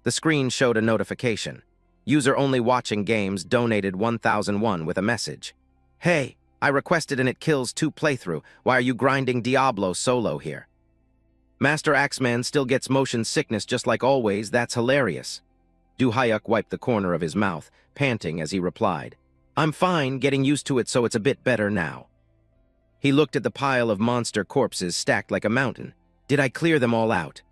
The screen showed a notification. User only watching games donated 1001 with a message. Hey, I requested and it kills 2 playthrough. Why are you grinding Diablo solo here? Master Axeman still gets motion sickness just like always, that's hilarious. Du Hyuk wiped the corner of his mouth, panting as he replied. I'm fine, getting used to it so it's a bit better now. He looked at the pile of monster corpses stacked like a mountain. Did I clear them all out?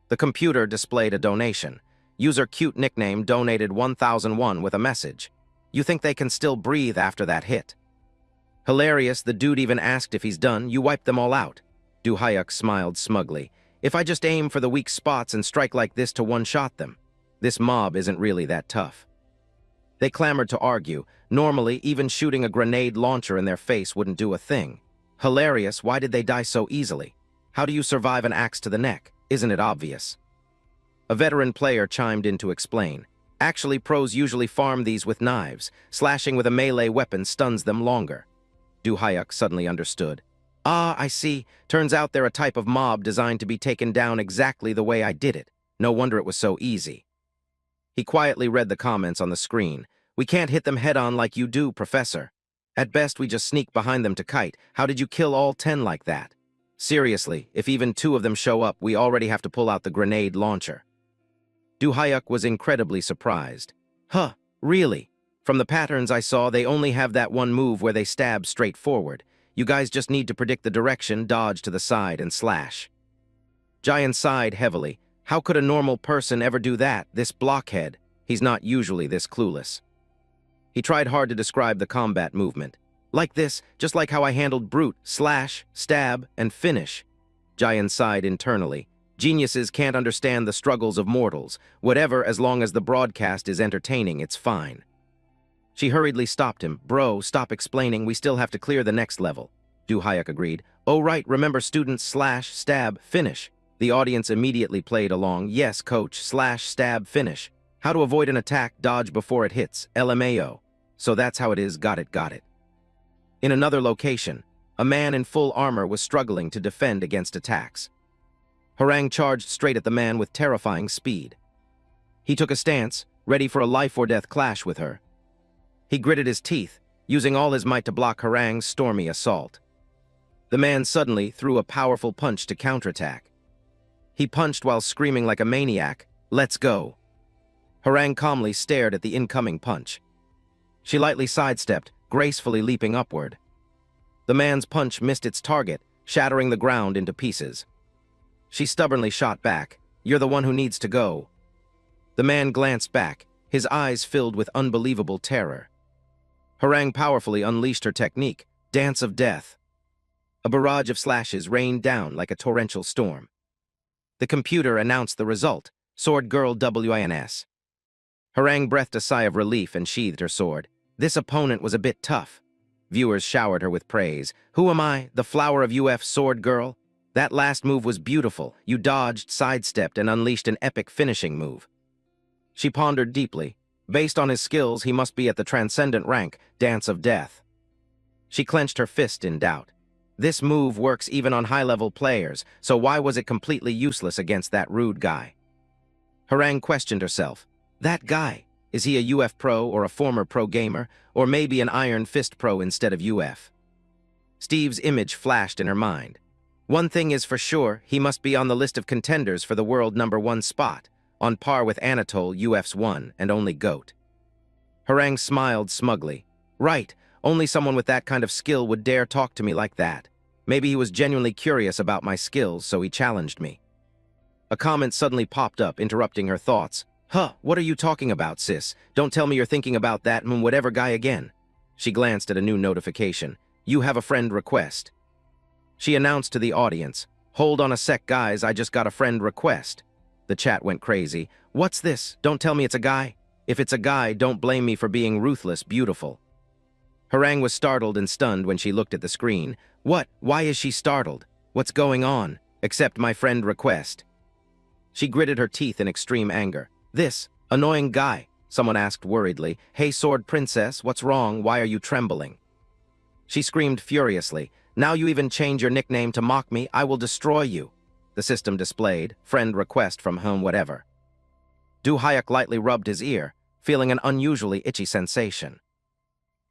The computer displayed a donation. User Cute Nickname donated 1001 with a message. You think they can still breathe after that hit? Hilarious, the dude even asked if he's done. You wiped them all out. Du Hyuk smiled smugly. If I just aim for the weak spots and strike like this to one-shot them. This mob isn't really that tough. They clamored to argue. Normally, even shooting a grenade launcher in their face wouldn't do a thing. Hilarious, why did they die so easily? How do you survive an axe to the neck? Isn't it obvious? A veteran player chimed in to explain. Actually, pros usually farm these with knives. Slashing with a melee weapon stuns them longer. Du Hyuk suddenly understood. Ah, I see. Turns out they're a type of mob designed to be taken down exactly the way I did it. No wonder it was so easy. He quietly read the comments on the screen. We can't hit them head-on like you do, Professor. At best, we just sneak behind them to kite. How did you kill all 10 like that? Seriously, if even 2 of them show up, we already have to pull out the grenade launcher. Du Hyuk was incredibly surprised. Huh, really? From the patterns I saw, they only have that one move where they stab straight forward. You guys just need to predict the direction, dodge to the side, and slash. Giant sighed heavily. How could a normal person ever do that, this blockhead? He's not usually this clueless. He tried hard to describe the combat movement. Like this, just like how I handled brute, slash, stab, and finish. Giant sighed internally. Geniuses can't understand the struggles of mortals. Whatever, as long as the broadcast is entertaining, it's fine. She hurriedly stopped him. Bro, stop explaining, we still have to clear the next level. Du Hyuk agreed. Oh right, remember students slash, stab, finish. The audience immediately played along. Yes, coach, slash, stab, finish. How to avoid an attack, dodge before it hits, LMAO. So that's how it is, got it, got it. In another location, a man in full armor was struggling to defend against attacks. Harang charged straight at the man with terrifying speed. He took a stance, ready for a life-or-death clash with her. He gritted his teeth, using all his might to block Harang's stormy assault. The man suddenly threw a powerful punch to counterattack. He punched while screaming like a maniac, "Let's go!" Harang calmly stared at the incoming punch. She lightly sidestepped, gracefully leaping upward. The man's punch missed its target, shattering the ground into pieces. She stubbornly shot back, "You're the one who needs to go." The man glanced back, his eyes filled with unbelievable terror. Harang powerfully unleashed her technique, Dance of Death. A barrage of slashes rained down like a torrential storm. The computer announced the result, Sword Girl WINS. Harang breathed a sigh of relief and sheathed her sword. This opponent was a bit tough. Viewers showered her with praise. Who am I, the flower of UF Sword Girl? That last move was beautiful. You dodged, sidestepped, and unleashed an epic finishing move. She pondered deeply. Based on his skills, he must be at the transcendent rank, Dance of Death. She clenched her fist in doubt. This move works even on high-level players, so why was it completely useless against that rude guy? Harang questioned herself. That guy, is he a UF pro or a former pro gamer, or maybe an Iron Fist pro instead of UF? Steve's image flashed in her mind. One thing is for sure, he must be on the list of contenders for the world #1 spot, on par with Anatole, UF's one and only GOAT. Harang smiled smugly. Right, only someone with that kind of skill would dare talk to me like that. Maybe he was genuinely curious about my skills, so he challenged me. A comment suddenly popped up, interrupting her thoughts. Huh, what are you talking about, sis? Don't tell me you're thinking about that whatever guy again. She glanced at a new notification. You have a friend request. She announced to the audience. Hold on a sec, guys, I just got a friend request. The chat went crazy. What's this? Don't tell me it's a guy. If it's a guy, don't blame me for being ruthless, beautiful. Harang was startled and stunned when she looked at the screen. What? Why is she startled? What's going on? Accept my friend request. She gritted her teeth in extreme anger. This, Annoying guy, someone asked worriedly. Hey, Sword Princess, what's wrong? Why are you trembling? She screamed furiously. Now you even change your nickname to mock me, I will destroy you. The system displayed, friend request from whom whatever. Du Hayek lightly rubbed his ear, feeling an unusually itchy sensation.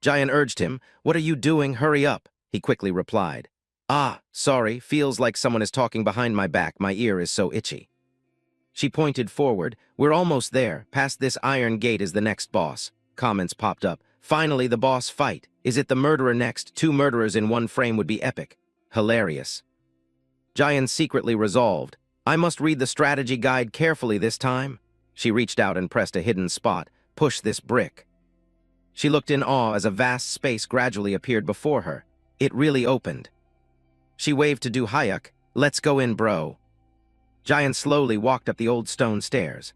Jian urged him, what are you doing? Hurry up, he quickly replied. Ah, sorry, feels like someone is talking behind my back, my ear is so itchy. She pointed forward. We're almost there, past this iron gate is the next boss. Comments popped up. Finally, the boss fight. Is it the murderer next? 2 murderers in one frame would be epic. Hilarious. Jian secretly resolved, I must read the strategy guide carefully this time. She reached out and pressed a hidden spot. Push this brick. She looked in awe as a vast space gradually appeared before her. It really opened. She waved to Du Hayek. Let's go in, bro. Jian slowly walked up the old stone stairs.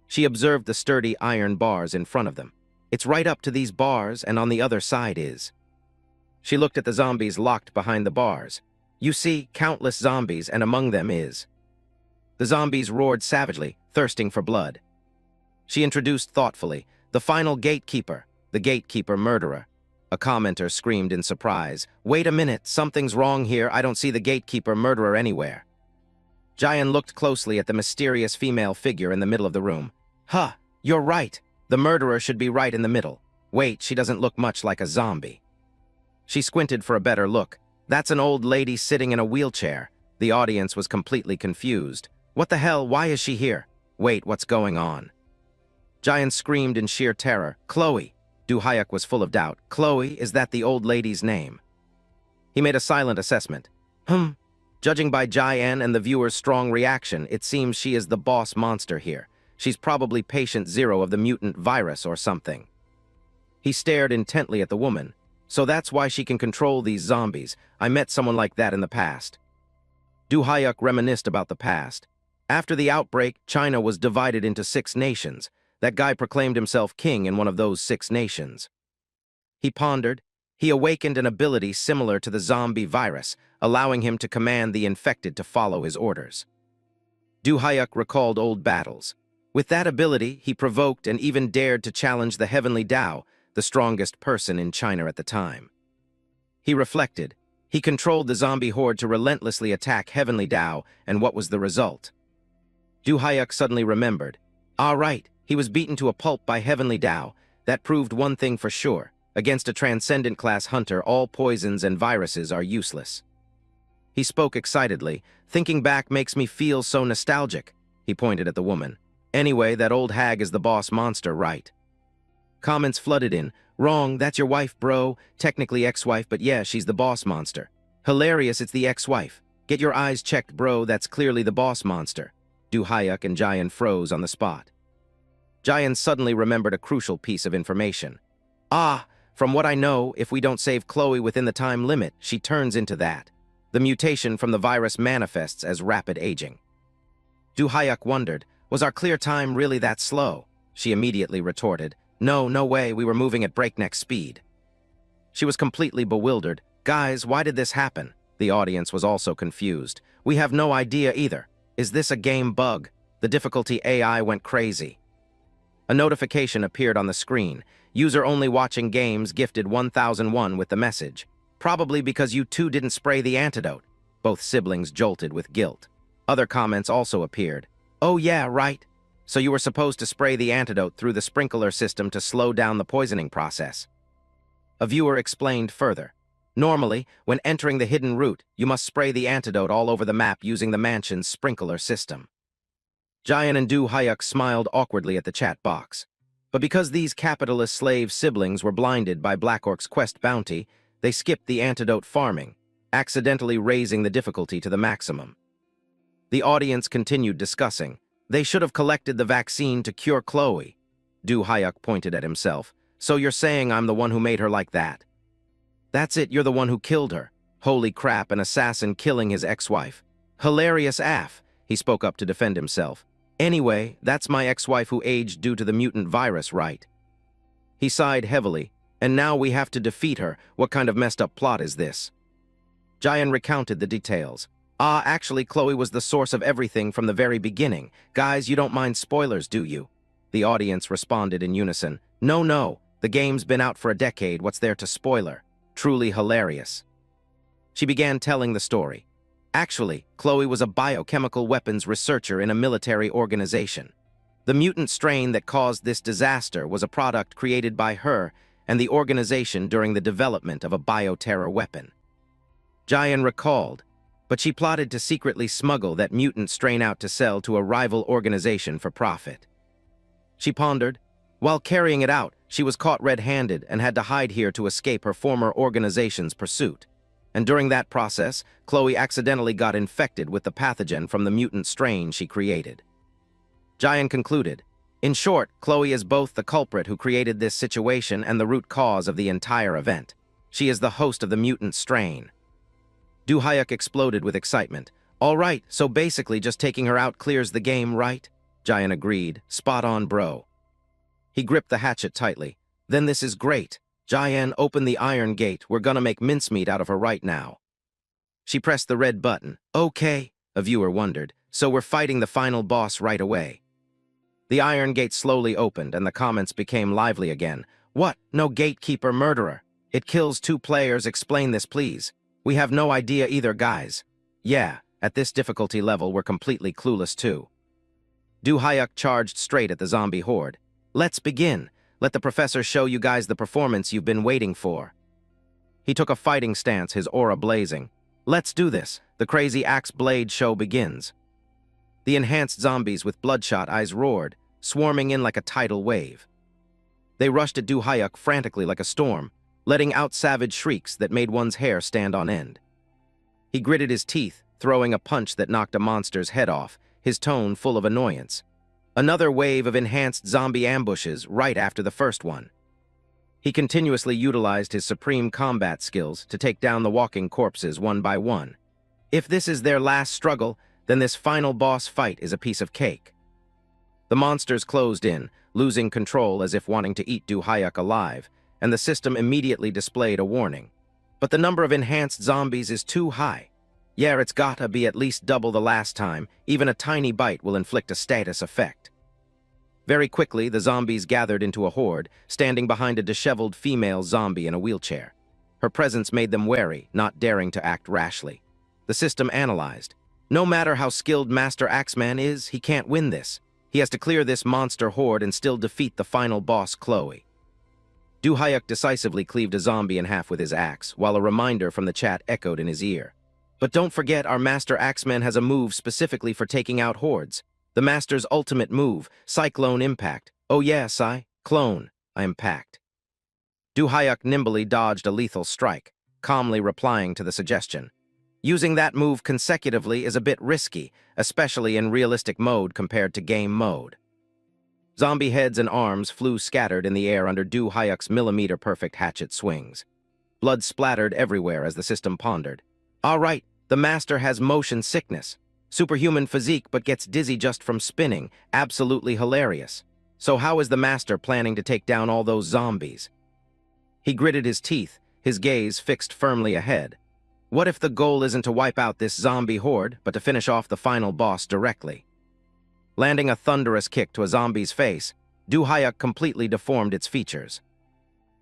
She observed the sturdy iron bars in front of them. It's right up to these bars, and on the other side is. She looked at the zombies locked behind the bars. You see, countless zombies, and among them is. The zombies roared savagely, thirsting for blood. She introduced thoughtfully, the final gatekeeper, the gatekeeper murderer. A commenter screamed in surprise, wait a minute, something's wrong here, I don't see the gatekeeper murderer anywhere. Jian looked closely at the mysterious female figure in the middle of the room. Huh, you're right. The murderer should be right in the middle. Wait, she doesn't look much like a zombie. She squinted for a better look. That's an old lady sitting in a wheelchair. The audience was completely confused. What the hell, why is she here? Wait, what's going on? Jian screamed in sheer terror. Chloe. Du Hayek was full of doubt. Chloe, is that the old lady's name? He made a silent assessment. Judging by Jian and the viewer's strong reaction, it seems she is the boss monster here. She's probably patient 0 of the mutant virus or something. He stared intently at the woman. So that's why she can control these zombies. I met someone like that in the past. Du Hayek reminisced about the past. After the outbreak, China was divided into 6 nations. That guy proclaimed himself king in one of those 6 nations. He pondered. He awakened an ability similar to the zombie virus, allowing him to command the infected to follow his orders. Du Hayek recalled old battles. With that ability, he provoked and even dared to challenge the Heavenly Tao, the strongest person in China at the time. He reflected. He controlled the zombie horde to relentlessly attack Heavenly Tao, and what was the result? Du Hayek suddenly remembered. Ah, right, he was beaten to a pulp by Heavenly Tao. That proved one thing for sure. Against a transcendent class hunter, all poisons and viruses are useless. He spoke excitedly. Thinking back makes me feel so nostalgic. He pointed at the woman. Anyway, that old hag is the boss monster, right? Comments flooded in. Wrong, that's your wife, bro. Technically ex-wife, but yeah, she's the boss monster. Hilarious, it's the ex-wife. Get your eyes checked, bro, that's clearly the boss monster. Du Hayek and Jian froze on the spot. Jian suddenly remembered a crucial piece of information. Ah, from what I know, if we don't save Chloe within the time limit, she turns into that. The mutation from the virus manifests as rapid aging. Du Hayek wondered, was our clear time really that slow? She immediately retorted, no way, we were moving at breakneck speed. She was completely bewildered. Guys, why did this happen? The audience was also confused. We have no idea either. Is this a game bug? The difficulty AI went crazy. A notification appeared on the screen. User only watching games gifted 1001 with the message. Probably because you two didn't spray the antidote. Both siblings jolted with guilt. Other comments also appeared. Oh yeah, right. So you were supposed to spray the antidote through the sprinkler system to slow down the poisoning process. A viewer explained further. Normally, when entering the hidden route, you must spray the antidote all over the map using the mansion's sprinkler system. Jian and Du Hayek smiled awkwardly at the chat box. But because these capitalist slave siblings were blinded by Black Orc's quest bounty, they skipped the antidote farming, accidentally raising the difficulty to the maximum. The audience continued discussing. They should have collected the vaccine to cure Chloe. Du Hayek pointed at himself. So you're saying I'm the one who made her like that? That's it, you're the one who killed her. Holy crap, an assassin killing his ex-wife. Hilarious AF, he spoke up to defend himself. Anyway, that's my ex-wife who aged due to the mutant virus, right? He sighed heavily. And now we have to defeat her. What kind of messed up plot is this? Jian recounted the details. Ah, actually, Chloe was the source of everything from the very beginning. Guys, you don't mind spoilers, do you? The audience responded in unison. No, no, the game's been out for a decade, what's there to spoiler? Truly hilarious. She began telling the story. Actually, Chloe was a biochemical weapons researcher in a military organization. The mutant strain that caused this disaster was a product created by her and the organization during the development of a bioterror weapon. Jayan recalled, but she plotted to secretly smuggle that mutant strain out to sell to a rival organization for profit. She pondered. While carrying it out, she was caught red-handed and had to hide here to escape her former organization's pursuit. And during that process, Chloe accidentally got infected with the pathogen from the mutant strain she created. Jayan concluded, in short, Chloe is both the culprit who created this situation and the root cause of the entire event. She is the host of the mutant strain. Du Hyuk exploded with excitement. All right, so basically just taking her out clears the game, right? Jayan agreed. Spot on, bro. He gripped the hatchet tightly. Then this is great. Jayan, open the iron gate. We're gonna make mincemeat out of her right now. She pressed the red button. Okay, a viewer wondered. So we're fighting the final boss right away. The iron gate slowly opened and the comments became lively again. What? No gatekeeper murderer. It kills 2 players. Explain this, please. We have no idea either, guys. Yeah, at this difficulty level, we're completely clueless too. Du Hyuk charged straight at the zombie horde. Let's begin. Let the professor show you guys the performance you've been waiting for. He took a fighting stance, his aura blazing. Let's do this. The crazy axe blade show begins. The enhanced zombies with bloodshot eyes roared, swarming in like a tidal wave. They rushed at Du Hyuk frantically like a storm, letting out savage shrieks that made one's hair stand on end. He gritted his teeth, throwing a punch that knocked a monster's head off, his tone full of annoyance. Another wave of enhanced zombie ambushes right after the first one. He continuously utilized his supreme combat skills to take down the walking corpses one by one. If this is their last struggle, then this final boss fight is a piece of cake. The monsters closed in, losing control as if wanting to eat Du Hyuk alive, and the system immediately displayed a warning. But the number of enhanced zombies is too high. Yeah, it's gotta be at least double the last time. Even a tiny bite will inflict a status effect. Very quickly, the zombies gathered into a horde, standing behind a disheveled female zombie in a wheelchair. Her presence made them wary, not daring to act rashly. The system analyzed. No matter how skilled Master Axeman is, he can't win this. He has to clear this monster horde and still defeat the final boss, Chloe. Du Hyuk decisively cleaved a zombie in half with his axe, while a reminder from the chat echoed in his ear. But don't forget, our Master Axeman has a move specifically for taking out hordes. The Master's ultimate move, Cyclone Impact. Oh yeah, Clone, I am packed. Du Hyuk nimbly dodged a lethal strike, calmly replying to the suggestion. Using that move consecutively is a bit risky, especially in realistic mode compared to game mode. Zombie heads and arms flew scattered in the air under Du Hyuk's millimeter-perfect hatchet swings. Blood splattered everywhere as the system pondered. All right, the Master has motion sickness. Superhuman physique but gets dizzy just from spinning. Absolutely hilarious. So how is the Master planning to take down all those zombies? He gritted his teeth, his gaze fixed firmly ahead. What if the goal isn't to wipe out this zombie horde, but to finish off the final boss directly? Landing a thunderous kick to a zombie's face, Du Hyuk completely deformed its features.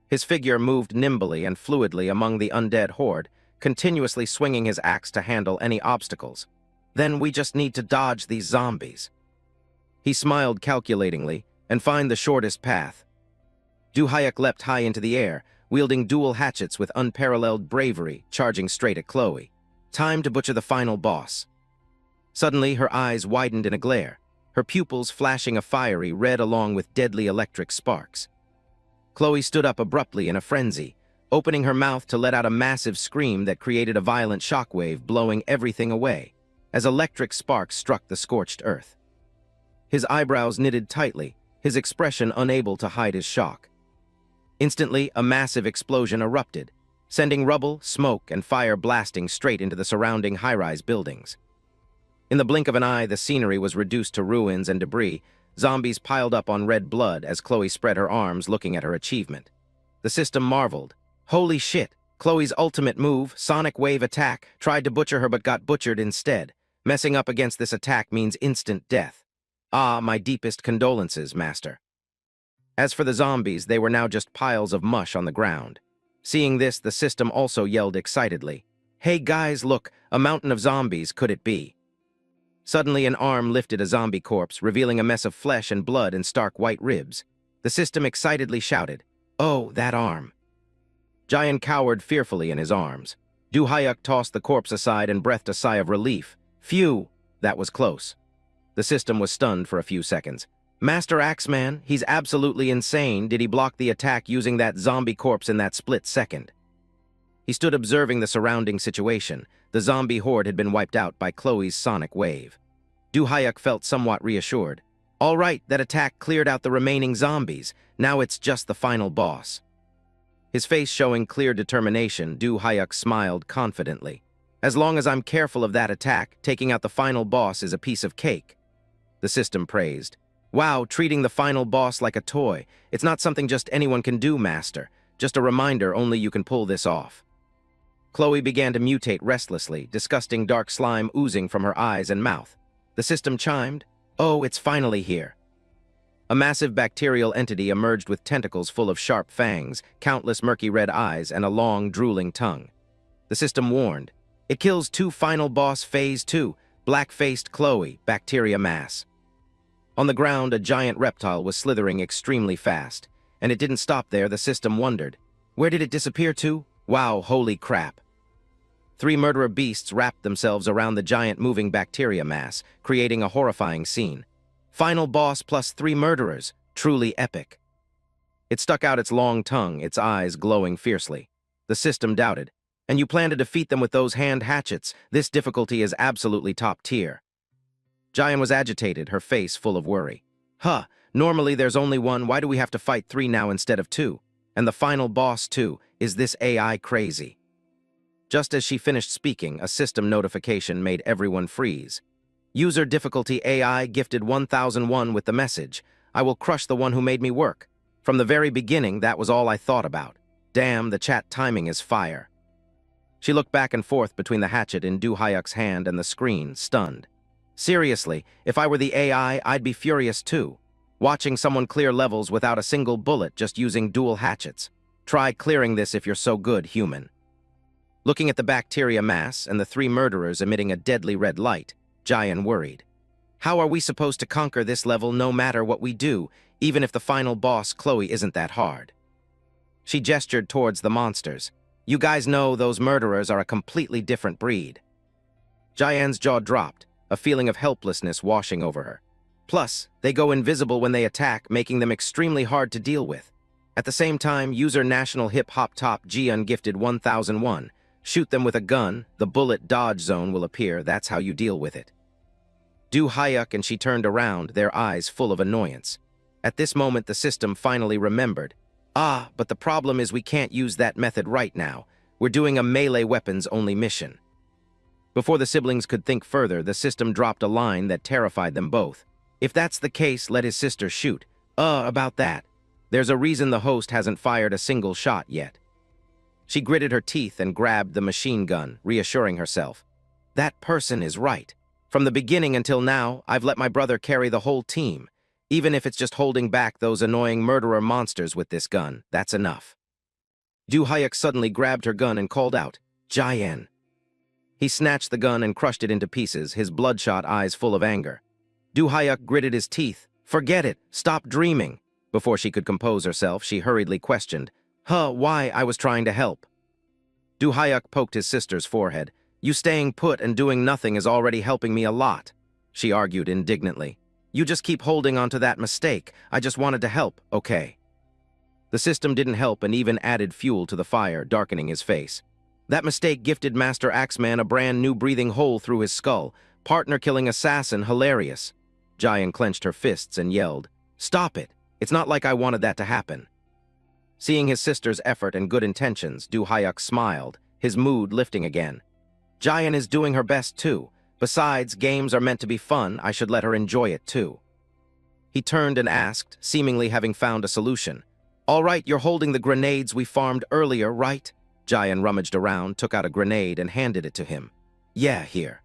His figure moved nimbly and fluidly among the undead horde, continuously swinging his axe to handle any obstacles. Then we just need to dodge these zombies. He smiled calculatingly and find the shortest path. Du Hyuk leapt high into the air, wielding dual hatchets with unparalleled bravery, charging straight at Chloe. Time to butcher the final boss. Suddenly, her eyes widened in a glare, her pupils flashing a fiery red along with deadly electric sparks. Chloe stood up abruptly in a frenzy, opening her mouth to let out a massive scream that created a violent shockwave, blowing everything away, as electric sparks struck the scorched earth. His eyebrows knitted tightly, his expression unable to hide his shock. Instantly, a massive explosion erupted, sending rubble, smoke, and fire blasting straight into the surrounding high-rise buildings. In the blink of an eye, the scenery was reduced to ruins and debris. Zombies piled up on red blood as Chloe spread her arms, looking at her achievement. The system marveled. Holy shit! Chloe's ultimate move, Sonic Wave Attack, tried to butcher her but got butchered instead. Messing up against this attack means instant death. Ah, my deepest condolences, master. As for the zombies, they were now just piles of mush on the ground. Seeing this, the system also yelled excitedly, "Hey guys, look, a mountain of zombies, could it be?" Suddenly, an arm lifted a zombie corpse, revealing a mess of flesh and blood and stark white ribs. The system excitedly shouted, "Oh, that arm!" Jayan cowered fearfully in his arms. Du Hayuk tossed the corpse aside and breathed a sigh of relief. Phew, that was close. The system was stunned for a few seconds. Master Axeman, he's absolutely insane. Did he block the attack using that zombie corpse in that split second? He stood observing the surrounding situation. The zombie horde had been wiped out by Chloe's sonic wave. Du Hayuk felt somewhat reassured. All right, that attack cleared out the remaining zombies. Now it's just the final boss. His face showing clear determination, Du Hayuk smiled confidently. As long as I'm careful of that attack, taking out the final boss is a piece of cake. The system praised. Wow, treating the final boss like a toy. It's not something just anyone can do, master. Just a reminder only you can pull this off. Chloe began to mutate restlessly, disgusting dark slime oozing from her eyes and mouth. The system chimed, "Oh, it's finally here." A massive bacterial entity emerged with tentacles full of sharp fangs, countless murky red eyes, and a long, drooling tongue. The system warned, "It kills two final boss phase 2, black-faced Chloe, bacteria mass." On the ground, a giant reptile was slithering extremely fast, and it didn't stop there. The system wondered, where did it disappear to? Wow, holy crap. Three murderer beasts wrapped themselves around the giant moving bacteria mass, creating a horrifying scene. Final boss plus 3 murderers, truly epic. It stuck out its long tongue, its eyes glowing fiercely. The system doubted. And you plan to defeat them with those hand hatchets? This difficulty is absolutely top tier. Jayan was agitated, her face full of worry. Normally there's only one, why do we have to fight 3 now instead of 2? And the final boss too, is this AI crazy? Just as she finished speaking, a system notification made everyone freeze. User difficulty AI gifted 1001 with the message, "I will crush the one who made me work." From the very beginning, that was all I thought about. Damn, the chat timing is fire. She looked back and forth between the hatchet in Du Hayuk's hand and the screen, stunned. Seriously, if I were the AI, I'd be furious too. Watching someone clear levels without a single bullet just using dual hatchets. Try clearing this if you're so good, human. Looking at the bacteria mass and the 3 murderers emitting a deadly red light, Jayan worried. How are we supposed to conquer this level no matter what we do, even if the final boss, Chloe, isn't that hard? She gestured towards the monsters. You guys know those murderers are a completely different breed. Jayan's jaw dropped, a feeling of helplessness washing over her. Plus, they go invisible when they attack, making them extremely hard to deal with. At the same time, user National Hip Hop Top Jian gifted 1001. Shoot them with a gun, the bullet dodge zone will appear, that's how you deal with it. Du Hayuk and she turned around, their eyes full of annoyance. At this moment, the system finally remembered. But the problem is we can't use that method right now. We're doing a melee weapons-only mission. Before the siblings could think further, the system dropped a line that terrified them both. If that's the case, let his sister shoot. About that. There's a reason the host hasn't fired a single shot yet. She gritted her teeth and grabbed the machine gun, reassuring herself. That person is right. From the beginning until now, I've let my brother carry the whole team. Even if it's just holding back those annoying murderer monsters with this gun, that's enough. Du Hayuk suddenly grabbed her gun and called out, "Jayan." He snatched the gun and crushed it into pieces, his bloodshot eyes full of anger. Du Hayuk gritted his teeth. "Forget it. Stop dreaming." Before she could compose herself, she hurriedly questioned, why? I was trying to help." Du Hayuk poked his sister's forehead. "You staying put and doing nothing is already helping me a lot," she argued indignantly. "You just keep holding on to that mistake. I just wanted to help, okay?" The system didn't help and even added fuel to the fire, darkening his face. That mistake gifted Master Axeman a brand new breathing hole through his skull. Partner-killing assassin, hilarious. Jayan clenched her fists and yelled, "Stop it! It's not like I wanted that to happen." Seeing his sister's effort and good intentions, Du Hayuk smiled, his mood lifting again. Jayan is doing her best too. Besides, games are meant to be fun, I should let her enjoy it too. He turned and asked, seemingly having found a solution. "All right, you're holding the grenades we farmed earlier, right?" Jayan rummaged around, took out a grenade and handed it to him. "Yeah, here."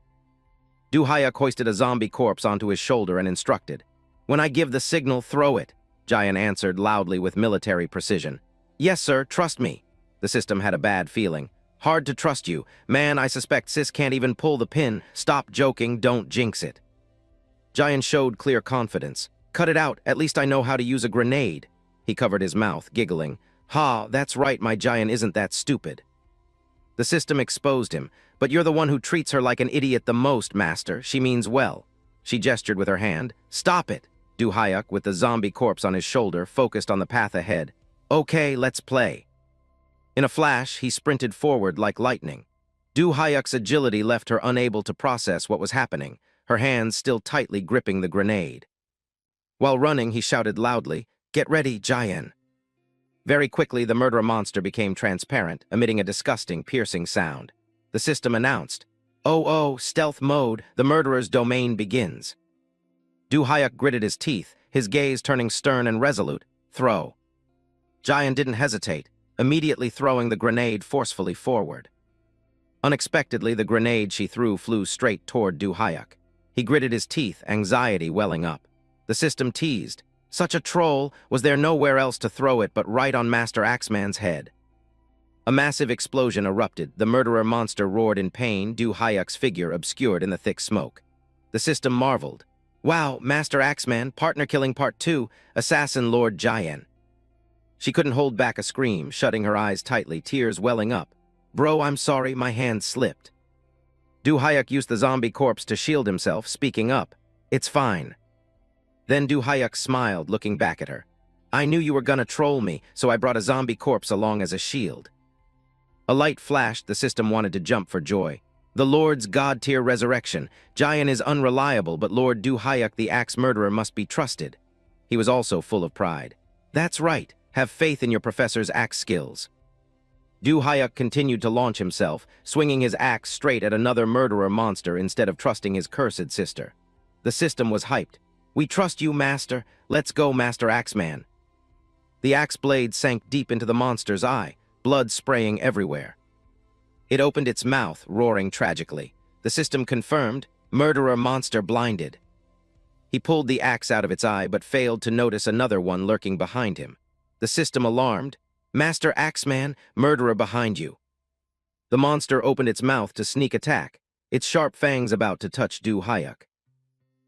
Du Hayuk hoisted a zombie corpse onto his shoulder and instructed, When I give the signal, throw it, Giant answered loudly with military precision. Yes, sir, trust me. The system had a bad feeling. Hard to trust you. Man, I suspect Sis can't even pull the pin. Stop joking, don't jinx it. Giant showed clear confidence. Cut it out, at least I know how to use a grenade. He covered his mouth, giggling. Ha, that's right, my Giant isn't that stupid. The system exposed him. But you're the one who treats her like an idiot the most, Master. She means well. She gestured with her hand. Stop it. Du-hyuk, with the zombie corpse on his shoulder, focused on the path ahead. Okay, let's play. In a flash, he sprinted forward like lightning. Du-hyuk's agility left her unable to process what was happening, her hands still tightly gripping the grenade. While running, he shouted loudly, Get ready, Jayan. Very quickly, the murderer monster became transparent, emitting a disgusting, piercing sound. The system announced, Oh, stealth mode, the murderer's domain begins. Du-hyuk gritted his teeth, his gaze turning stern and resolute. Throw. Jayan didn't hesitate, immediately throwing the grenade forcefully forward. Unexpectedly, the grenade she threw flew straight toward Du-hyuk. He gritted his teeth, anxiety welling up. The system teased. Such a troll, was there nowhere else to throw it but right on Master Axeman's head. A massive explosion erupted, the murderer monster roared in pain, Du-hyuk's figure obscured in the thick smoke. The system marveled. Wow, Master Axeman, partner killing part 2, Assassin Lord Jayan. She couldn't hold back a scream, shutting her eyes tightly, tears welling up. Bro, I'm sorry, my hand slipped. Du-hyuk used the zombie corpse to shield himself, speaking up. It's fine. Then Du-hyuk smiled, looking back at her. I knew you were gonna troll me, so I brought a zombie corpse along as a shield. A light flashed, the system wanted to jump for joy. The Lord's God-tier resurrection. Jayan is unreliable, but Lord Du-hyuk the axe murderer must be trusted. He was also full of pride. That's right, have faith in your professor's axe skills. Du-hyuk continued to launch himself, swinging his axe straight at another murderer monster instead of trusting his cursed sister. The system was hyped. We trust you, Master. Let's go, Master Axeman. The axe blade sank deep into the monster's eye, blood spraying everywhere. It opened its mouth, roaring tragically. The system confirmed, murderer monster blinded. He pulled the axe out of its eye but failed to notice another one lurking behind him. The system alarmed, Master Axeman, murderer behind you. The monster opened its mouth to sneak attack, its sharp fangs about to touch Du-hyuk.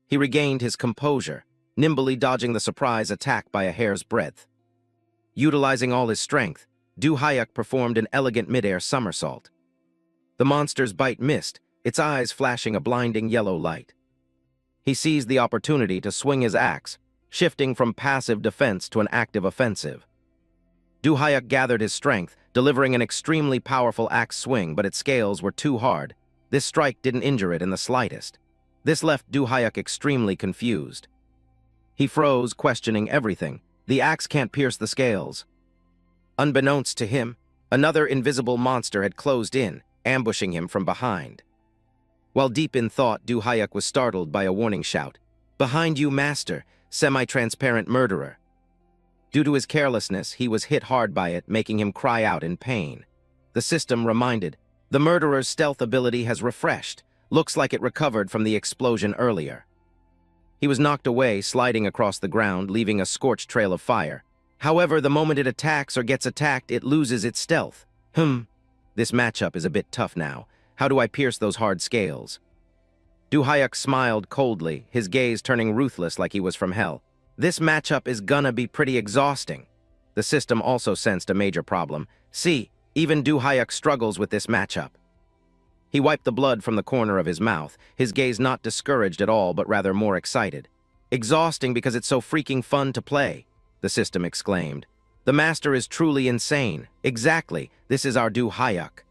He regained his composure, nimbly dodging the surprise attack by a hair's breadth. Utilizing all his strength, Du-hyuk performed an elegant mid-air somersault. The monster's bite missed, its eyes flashing a blinding yellow light. He seized the opportunity to swing his axe, shifting from passive defense to an active offensive. Du-hyuk gathered his strength, delivering an extremely powerful axe swing, but its scales were too hard. This strike didn't injure it in the slightest. This left Du-hyuk extremely confused. He froze, questioning everything. The axe can't pierce the scales. Unbeknownst to him, another invisible monster had closed in, ambushing him from behind. While deep in thought, Du-hyuk was startled by a warning shout. Behind you, Master, semi-transparent murderer. Due to his carelessness, he was hit hard by it, making him cry out in pain. The system reminded, the murderer's stealth ability has refreshed. Looks like it recovered from the explosion earlier. He was knocked away, sliding across the ground, leaving a scorched trail of fire. However, the moment it attacks or gets attacked, it loses its stealth. This matchup is a bit tough now. How do I pierce those hard scales? Du-hyuk smiled coldly, his gaze turning ruthless like he was from hell. This matchup is gonna be pretty exhausting. The system also sensed a major problem. See, even Du-hyuk struggles with this matchup. He wiped the blood from the corner of his mouth, his gaze not discouraged at all, but rather more excited. Exhausting because it's so freaking fun to play, the system exclaimed. The master is truly insane. Exactly, this is our Du-hyuk.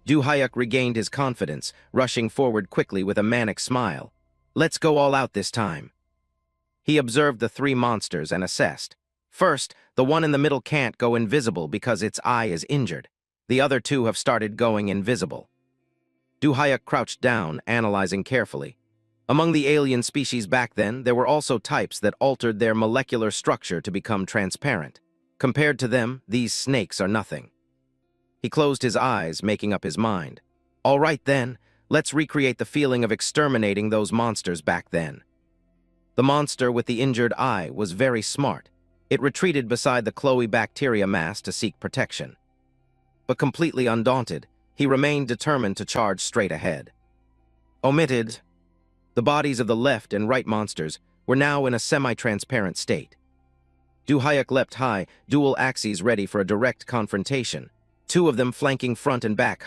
Du-hyuk regained his confidence, rushing forward quickly with a manic smile. Let's go all out this time. He observed the three monsters and assessed. First, the one in the middle can't go invisible because its eye is injured. The other two have started going invisible. Du-hyuk crouched down, analyzing carefully. Among the alien species back then, there were also types that altered their molecular structure to become transparent. Compared to them, these snakes are nothing. He closed his eyes, making up his mind. All right then, let's recreate the feeling of exterminating those monsters back then. The monster with the injured eye was very smart. It retreated beside the Chloe bacteria mass to seek protection. But completely undaunted, he remained determined to charge straight ahead. Omitted. The bodies of the left and right monsters were now in a semi-transparent state. Du-Hyuk leapt high, dual axes ready for a direct confrontation, two of them flanking front and back.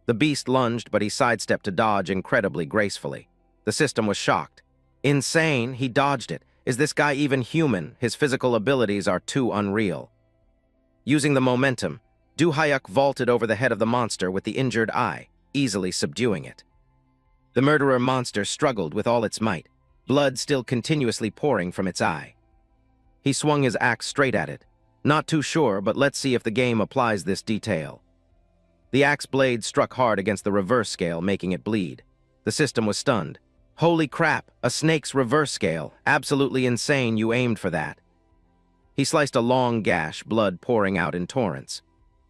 The beast lunged, but he sidestepped to dodge incredibly gracefully. The system was shocked. Insane, he dodged it. Is this guy even human? His physical abilities are too unreal. Using the momentum, Du-Hyuk vaulted over the head of the monster with the injured eye, easily subduing it. The murderer monster struggled with all its might, blood still continuously pouring from its eye. He swung his axe straight at it. Not too sure, but let's see if the game applies this detail. The axe blade struck hard against the reverse scale, making it bleed. The system was stunned. Holy crap, a snake's reverse scale. Absolutely insane, you aimed for that. He sliced a long gash, blood pouring out in torrents.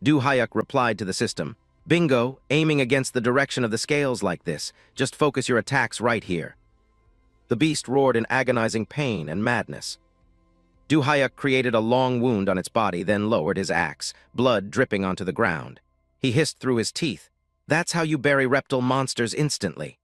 Du-Hyuk replied to the system, Bingo, aiming against the direction of the scales like this. Just focus your attacks right here. The beast roared in agonizing pain and madness. Du-Hyuk created a long wound on its body, then lowered his axe, blood dripping onto the ground. He hissed through his teeth. That's how you bury reptile monsters instantly.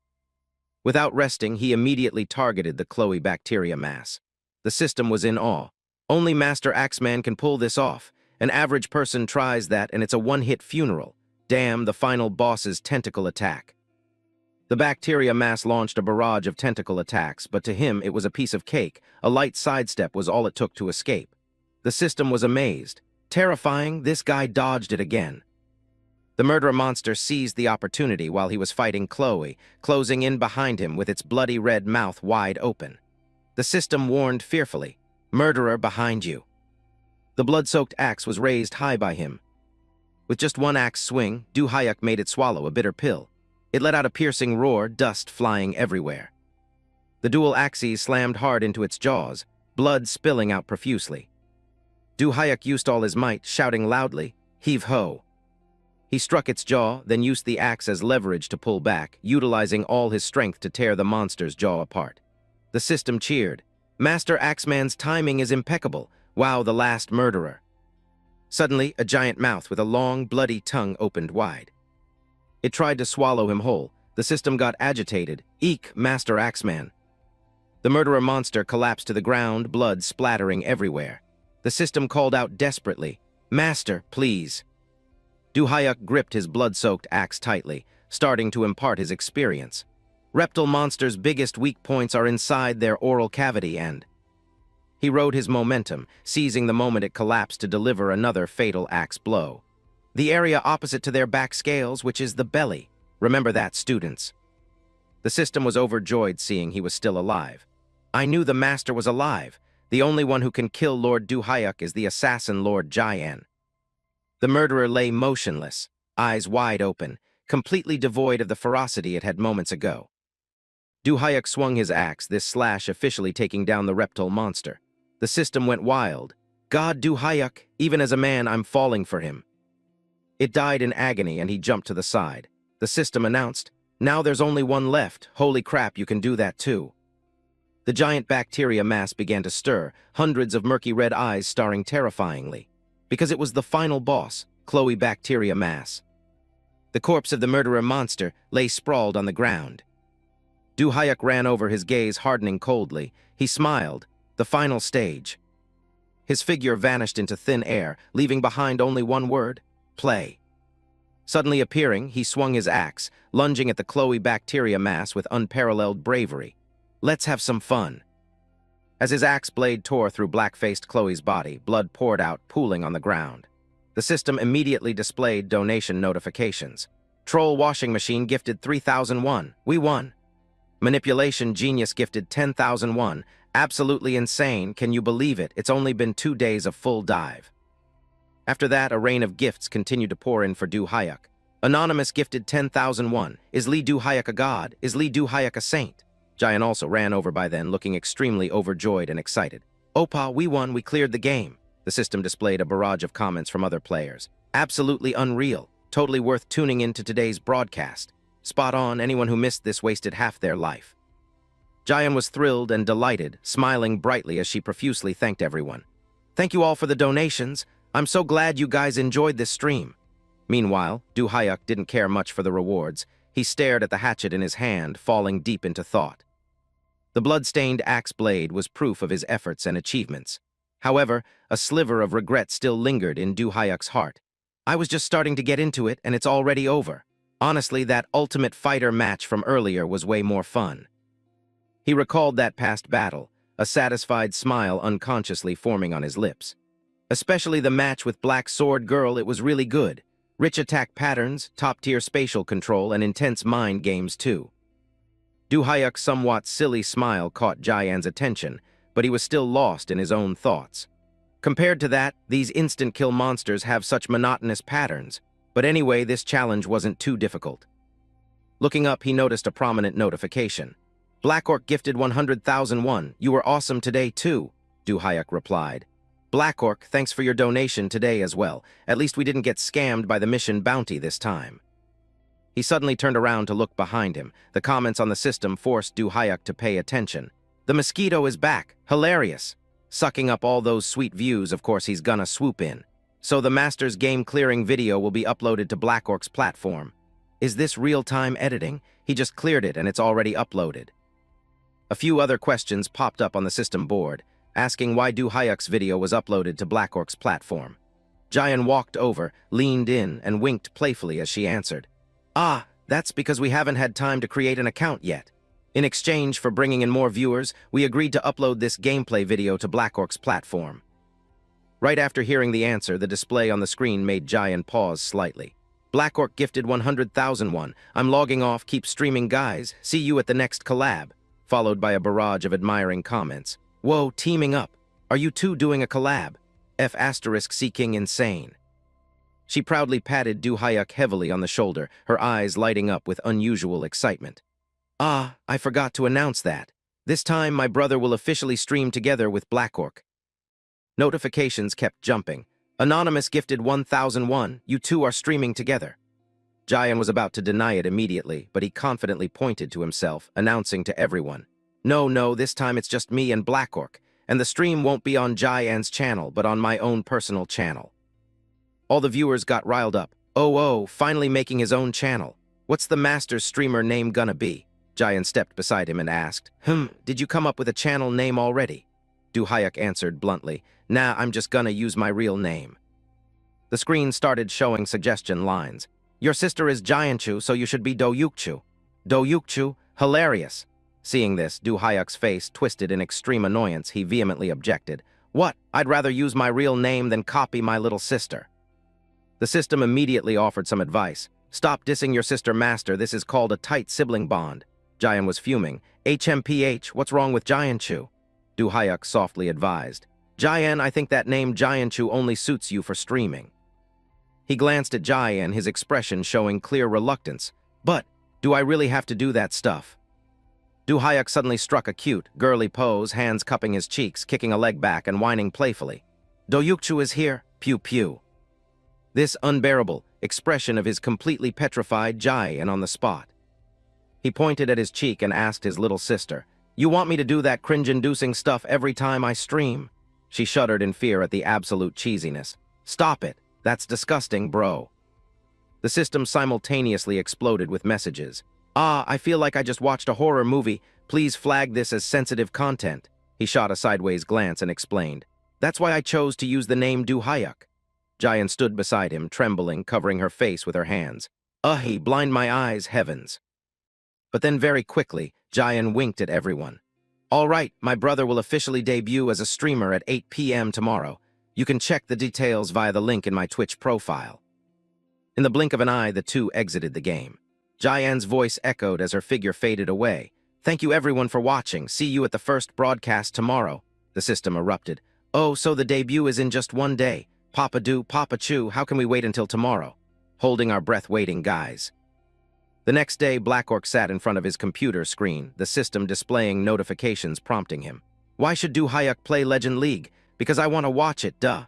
Without resting, he immediately targeted the Chloe bacteria mass. The system was in awe. Only Master Axeman can pull this off. An average person tries that, and it's a one-hit funeral. Damn, the final boss's tentacle attack. The bacteria mass launched a barrage of tentacle attacks, but to him it was a piece of cake. A light sidestep was all it took to escape. The system was amazed. Terrifying, this guy dodged it again. The murderer monster seized the opportunity while he was fighting Chloe, closing in behind him with its bloody red mouth wide open. The system warned fearfully, "Murderer behind you." The blood-soaked axe was raised high by him. With just one axe swing, Du-Hyuk made it swallow a bitter pill. It let out a piercing roar, dust flying everywhere. The dual axes slammed hard into its jaws, blood spilling out profusely. Du-Hyuk used all his might, shouting loudly, "Heave-ho!" He struck its jaw, then used the axe as leverage to pull back, utilizing all his strength to tear the monster's jaw apart. The system cheered. Master Axeman's timing is impeccable. Wow, the last murderer. Suddenly, a giant mouth with a long, bloody tongue opened wide. It tried to swallow him whole. The system got agitated. Eek, Master Axeman. The murderer monster collapsed to the ground, blood splattering everywhere. The system called out desperately, "Master, please." Du-Hyuk gripped his blood-soaked axe tightly, starting to impart his experience. Reptile monsters' biggest weak points are inside their oral cavity, and he rode his momentum, seizing the moment it collapsed to deliver another fatal axe blow. The area opposite to their back scales, which is the belly. Remember that, students. The system was overjoyed seeing he was still alive. I knew the master was alive. The only one who can kill Lord Du-Hyuk is the assassin Lord Jian. The murderer lay motionless, eyes wide open, completely devoid of the ferocity it had moments ago. Du-Hyuk swung his axe, this slash officially taking down the reptile monster. The system went wild. God, Du-Hyuk, even as a man, I'm falling for him. It died in agony and he jumped to the side. The system announced, "Now there's only one left. Holy crap, you can do that too." The giant bacteria mass began to stir, hundreds of murky red eyes starring terrifyingly. Because it was the final boss, Chloe bacteria mass. The corpse of the murderer monster lay sprawled on the ground. Du-Hyuk ran over, his gaze hardening coldly. He smiled. The final stage. His figure vanished into thin air, leaving behind only one word: play. Suddenly appearing, he swung his axe, lunging at the Chloe bacteria mass with unparalleled bravery. Let's have some fun. As his axe blade tore through black-faced Chloe's body, blood poured out, pooling on the ground. The system immediately displayed donation notifications. Troll washing machine gifted 3,001. We won. Manipulation genius gifted 10,001. Absolutely insane, can you believe it? It's only been 2 days of full dive. After that, a rain of gifts continued to pour in for Du-Hyuk. Anonymous gifted 10,001. Is Lee Du-Hyuk a god? Is Lee Du-Hyuk a saint? Jian also ran over by then, looking extremely overjoyed and excited. Oppa, we won, we cleared the game. The system displayed a barrage of comments from other players. Absolutely unreal. Totally worth tuning in to today's broadcast. Spot on, anyone who missed this wasted half their life. Jayan was thrilled and delighted, smiling brightly as she profusely thanked everyone. Thank you all for the donations. I'm so glad you guys enjoyed this stream. Meanwhile, Du Hyuk didn't care much for the rewards. He stared at the hatchet in his hand, falling deep into thought. The blood-stained axe blade was proof of his efforts and achievements. However, a sliver of regret still lingered in Du Hyuk's heart. I was just starting to get into it, and it's already over. Honestly, that Ultimate Fighter match from earlier was way more fun. He recalled that past battle, a satisfied smile unconsciously forming on his lips. Especially the match with Black Sword Girl, it was really good. Rich attack patterns, top-tier spatial control, and intense mind games too. Du Hyuk's somewhat silly smile caught Jayan's attention, but he was still lost in his own thoughts. Compared to that, these instant-kill monsters have such monotonous patterns, but anyway, this challenge wasn't too difficult. Looking up, he noticed a prominent notification. Black Orc gifted 100,000 won. You were awesome today too, Du Hyuk replied. Black Orc, thanks for your donation today as well. At least we didn't get scammed by the mission bounty this time. He suddenly turned around to look behind him. The comments on the system forced Du Hyuk to pay attention. The mosquito is back. Hilarious. Sucking up all those sweet views, of course he's gonna swoop in. So the Master's game-clearing video will be uploaded to Black Orc's platform. Is this real-time editing? He just cleared it and it's already uploaded. A few other questions popped up on the system board, asking why Du Hyuk's video was uploaded to Black Orc's platform. Jayan walked over, leaned in, and winked playfully as she answered. Ah, that's because we haven't had time to create an account yet. In exchange for bringing in more viewers, we agreed to upload this gameplay video to Black Orc's platform. Right after hearing the answer, the display on the screen made Jayan pause slightly. Black Orc gifted 100,000 won. I'm logging off, keep streaming guys, see you at the next collab. Followed by a barrage of admiring comments. Whoa, teaming up. Are you two doing a collab? F***seeking insane. She proudly patted Du Hyuk heavily on the shoulder, her eyes lighting up with unusual excitement. Ah, I forgot to announce that. This time, my brother will officially stream together with Black Orc. Notifications kept jumping. Anonymous gifted 1,001. You two are streaming together. Jayan was about to deny it immediately, but he confidently pointed to himself, announcing to everyone. No, this time it's just me and Black Orc, and the stream won't be on Jayan's channel, but on my own personal channel. All the viewers got riled up. Oh, finally making his own channel. What's the Master's streamer name gonna be? Jayan stepped beside him and asked, did you come up with a channel name already? Du Hyuk answered bluntly, Nah, I'm just gonna use my real name. The screen started showing suggestion lines. Your sister is Jayanchu, so you should be Do-Yukchu. Do-Yukchu? Hilarious. Seeing this, Du Hyuk's face twisted in extreme annoyance. He vehemently objected. What? I'd rather use my real name than copy my little sister. The system immediately offered some advice. Stop dissing your sister Master, this is called a tight sibling bond. Jayan was fuming. HMPH, what's wrong with Jayanchu? Du Hyuk softly advised. Jayan, I think that name Jayanchu only suits you for streaming. He glanced at Jayan, his expression showing clear reluctance. But, do I really have to do that stuff? Du Hyuk suddenly struck a cute, girly pose, hands cupping his cheeks, kicking a leg back and whining playfully. Do-Yukchu is here, pew pew. This unbearable expression of his completely petrified Jayan on the spot. He pointed at his cheek and asked his little sister, You want me to do that cringe-inducing stuff every time I stream? She shuddered in fear at the absolute cheesiness. Stop it. That's disgusting, bro. The system simultaneously exploded with messages. Ah, I feel like I just watched a horror movie. Please flag this as sensitive content. He shot a sideways glance and explained. That's why I chose to use the name Du Hyuk. Jayan stood beside him, trembling, covering her face with her hands. Blind my eyes, heavens. But then very quickly, Jayan winked at everyone. All right, my brother will officially debut as a streamer at 8 p.m. tomorrow. You can check the details via the link in my Twitch profile. In the blink of an eye, the two exited the game. Jayan's voice echoed as her figure faded away. Thank you everyone for watching. See you at the first broadcast tomorrow. The system erupted. Oh, so the debut is in just one day. Papa do, Papa chew, how can we wait until tomorrow? Holding our breath waiting, guys. The next day, Black Orc sat in front of his computer screen, the system displaying notifications prompting him. Why should Du Hyuk play Legend League? Because I want to watch it, duh.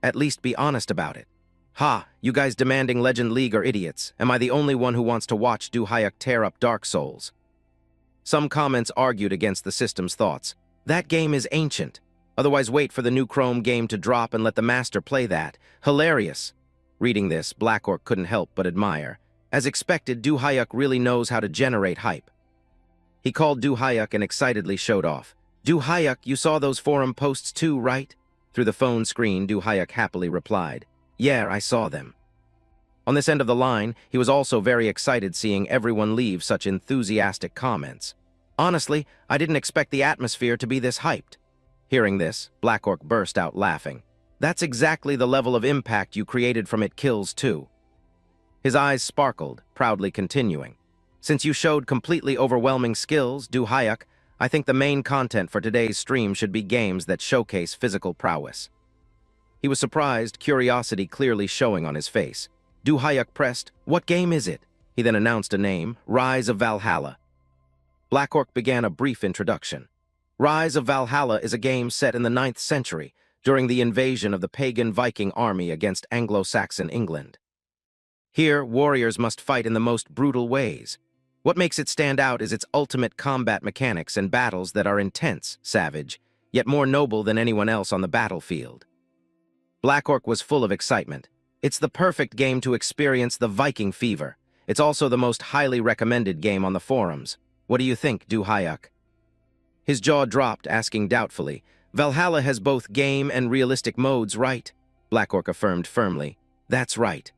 At least be honest about it. Ha, you guys demanding Legend League are idiots. Am I the only one who wants to watch Du Hyuk tear up Dark Souls? Some comments argued against the system's thoughts. That game is ancient. Otherwise, wait for the new Chrome game to drop and let the master play that. Hilarious. Reading this, Black Orc couldn't help but admire. As expected, Du Hayuk really knows how to generate hype. He called Du Hayuk and excitedly showed off. Du Hayuk, you saw those forum posts too, right? Through the phone screen, Du Hayuk happily replied. Yeah, I saw them. On this end of the line, he was also very excited seeing everyone leave such enthusiastic comments. Honestly, I didn't expect the atmosphere to be this hyped. Hearing this, Black Orc burst out laughing. That's exactly the level of impact you created from It Kills too. His eyes sparkled, proudly continuing. Since you showed completely overwhelming skills, Du Hayuk, I think the main content for today's stream should be games that showcase physical prowess. He was surprised, curiosity clearly showing on his face. Du Hayuk pressed, what game is it? He then announced a name, Rise of Valhalla. Black Orc began a brief introduction. Rise of Valhalla is a game set in the 9th century, during the invasion of the pagan Viking army against Anglo-Saxon England. Here, warriors must fight in the most brutal ways. What makes it stand out is its ultimate combat mechanics and battles that are intense, savage, yet more noble than anyone else on the battlefield. Black Orc was full of excitement. It's the perfect game to experience the Viking fever. It's also the most highly recommended game on the forums. What do you think, Du Hayuk? His jaw dropped, asking doubtfully, Valhalla has both game and realistic modes, right? Black Orc affirmed firmly. That's right.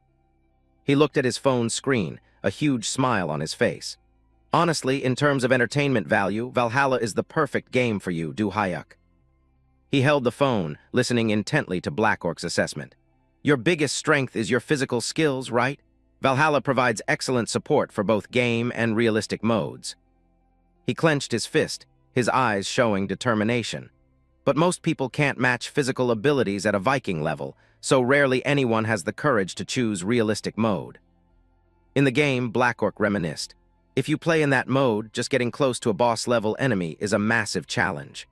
He looked at his phone screen, a huge smile on his face. Honestly, in terms of entertainment value, Valhalla is the perfect game for you, Du Hayuk. He held the phone, listening intently to Black Orc's assessment. Your biggest strength is your physical skills, right? Valhalla provides excellent support for both game and realistic modes. He clenched his fist, his eyes showing determination. But most people can't match physical abilities at a Viking level, so rarely anyone has the courage to choose realistic mode. In the game, Black Orc reminisced. If you play in that mode, just getting close to a boss-level enemy is a massive challenge.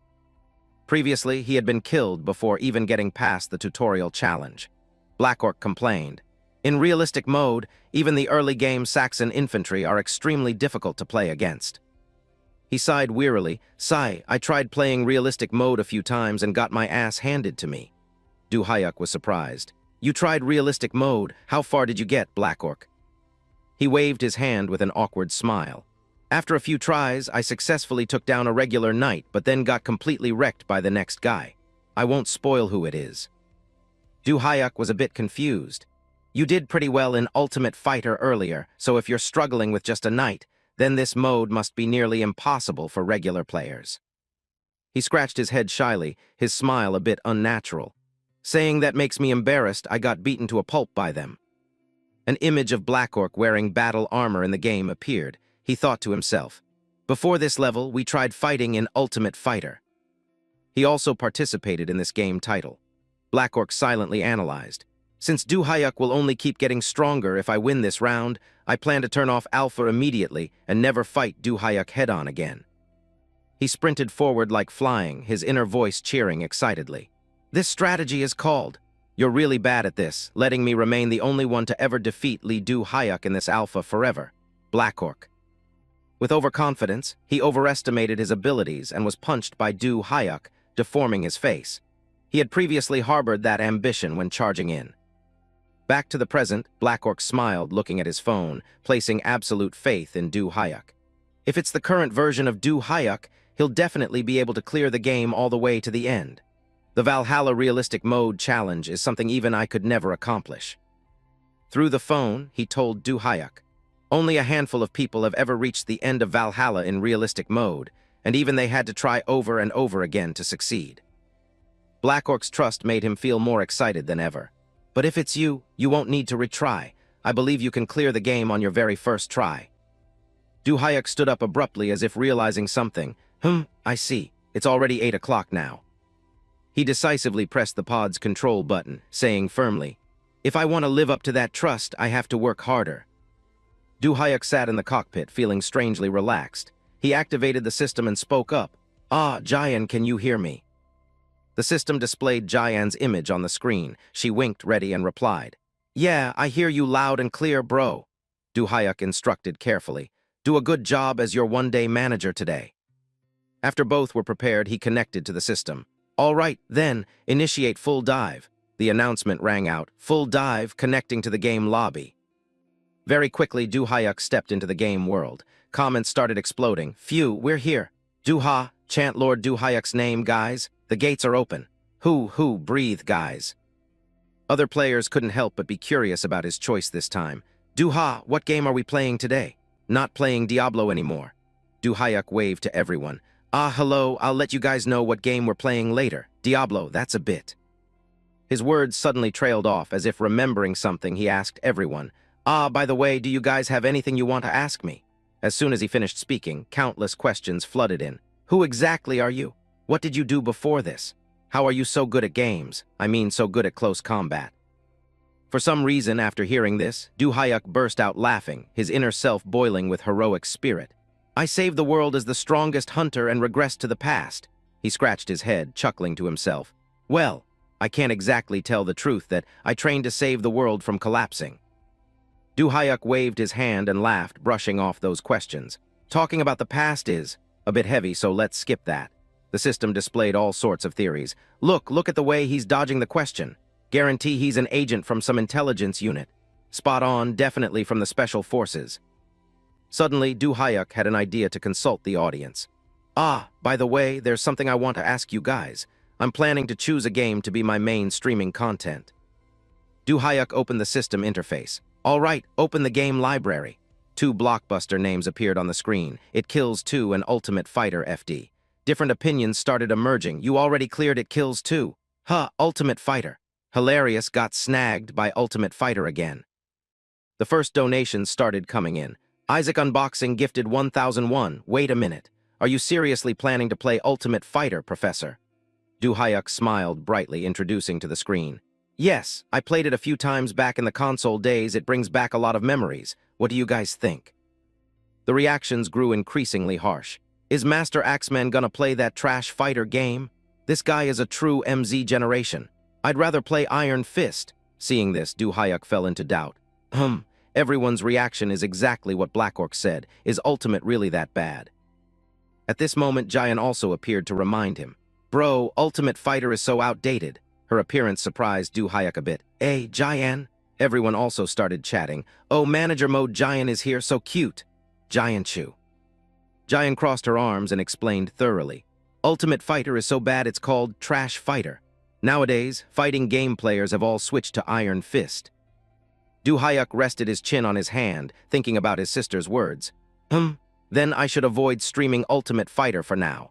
Previously, he had been killed before even getting past the tutorial challenge. Black Orc complained. In realistic mode, even the early game Saxon infantry are extremely difficult to play against. He sighed wearily. I tried playing realistic mode a few times and got my ass handed to me. Du Hayuk was surprised. You tried realistic mode. How far did you get, Black Orc? He waved his hand with an awkward smile. After a few tries, I successfully took down a regular knight, but then got completely wrecked by the next guy. I won't spoil who it is. Du Hayuk was a bit confused. You did pretty well in Ultimate Fighter earlier, so if you're struggling with just a knight, then this mode must be nearly impossible for regular players. He scratched his head shyly, his smile a bit unnatural. Saying that makes me embarrassed, I got beaten to a pulp by them. An image of Black Orc wearing battle armor in the game appeared. He thought to himself, before this level, we tried fighting in Ultimate Fighter. He also participated in this game title. Black Orc silently analyzed. Since Du Hayuk will only keep getting stronger if I win this round, I plan to turn off Alpha immediately and never fight Du Hayuk head-on again. He sprinted forward like flying, his inner voice cheering excitedly. This strategy is called. You're really bad at this, letting me remain the only one to ever defeat Du Hayuk in this Alpha forever. Black Orc. With overconfidence, he overestimated his abilities and was punched by Du Hayuk, deforming his face. He had previously harbored that ambition when charging in. Back to the present, Black Orc smiled, looking at his phone, placing absolute faith in Du Hayuk. If it's the current version of Du Hayuk, he'll definitely be able to clear the game all the way to the end. The Valhalla Realistic Mode challenge is something even I could never accomplish. Through the phone, he told Du Hayuk. Only a handful of people have ever reached the end of Valhalla in realistic mode, and even they had to try over and over again to succeed. Black Orc's trust made him feel more excited than ever. But if it's you, you won't need to retry. I believe you can clear the game on your very first try. Du Hayuk stood up abruptly as if realizing something. I see. It's already 8 o'clock now. He decisively pressed the pod's control button, saying firmly, if I want to live up to that trust, I have to work harder. Du Hayuk sat in the cockpit, feeling strangely relaxed. He activated the system and spoke up. Jayan, can you hear me? The system displayed Jayan's image on the screen. She winked ready and replied, yeah, I hear you loud and clear, bro. Du Hayuk instructed carefully. Do a good job as your one-day manager today. After both were prepared, he connected to the system. All right, then, initiate full dive. The announcement rang out, full dive connecting to the game lobby. Very quickly, Du-hyuk stepped into the game world. Comments started exploding. Phew, we're here. Du-ha, chant Lord Du-hyuk's name, guys. The gates are open. Hoo, breathe, guys. Other players couldn't help but be curious about his choice this time. Du-ha, what game are we playing today? Not playing Diablo anymore. Du-hyuk waved to everyone. Hello, I'll let you guys know what game we're playing later. Diablo, that's a bit. His words suddenly trailed off, as if remembering something. He asked everyone, by the way, do you guys have anything you want to ask me? As soon as he finished speaking, countless questions flooded in. Who exactly are you? What did you do before this? How are you so good at games? I mean, so good at close combat. For some reason, after hearing this, Du-hyuk burst out laughing, his inner self boiling with heroic spirit. I saved the world as the strongest hunter and regressed to the past. He scratched his head, chuckling to himself. Well, I can't exactly tell the truth that I trained to save the world from collapsing. Du-hyuk waved his hand and laughed, brushing off those questions. Talking about the past is a bit heavy, so let's skip that. The system displayed all sorts of theories. Look at the way he's dodging the question. Guarantee he's an agent from some intelligence unit. Spot on, definitely from the special forces. Suddenly, Du-hyuk had an idea to consult the audience. By the way, there's something I want to ask you guys. I'm planning to choose a game to be my main streaming content. Du-hyuk opened the system interface. All right, open the game library. 2 blockbuster names appeared on the screen. It Kills 2 and Ultimate Fighter FD. Different opinions started emerging. You already cleared It Kills 2. Ultimate Fighter. Hilarious got snagged by Ultimate Fighter again. The first donations started coming in. Isaac Unboxing gifted 1001. Wait a minute. Are you seriously planning to play Ultimate Fighter, Professor? Du-hyuk smiled brightly, introducing to the screen. Yes, I played it a few times back in the console days. It brings back a lot of memories. What do you guys think? The reactions grew increasingly harsh. Is Master Axeman gonna play that trash fighter game? This guy is a true MZ generation. I'd rather play Iron Fist. Seeing this, Du-hyuk fell into doubt. Everyone's reaction is exactly what Black Orc said. Is Ultimate really that bad? At this moment, Jian also appeared to remind him. Bro, Ultimate Fighter is so outdated. Her appearance surprised Du-hyuk a bit. Hey, Jian? Everyone also started chatting. Oh, Manager Mode Jian is here, so cute. Jian Chu. Jian crossed her arms and explained thoroughly. Ultimate Fighter is so bad it's called Trash Fighter. Nowadays, fighting game players have all switched to Iron Fist. Du-hyuk rested his chin on his hand, thinking about his sister's words. Then I should avoid streaming Ultimate Fighter for now.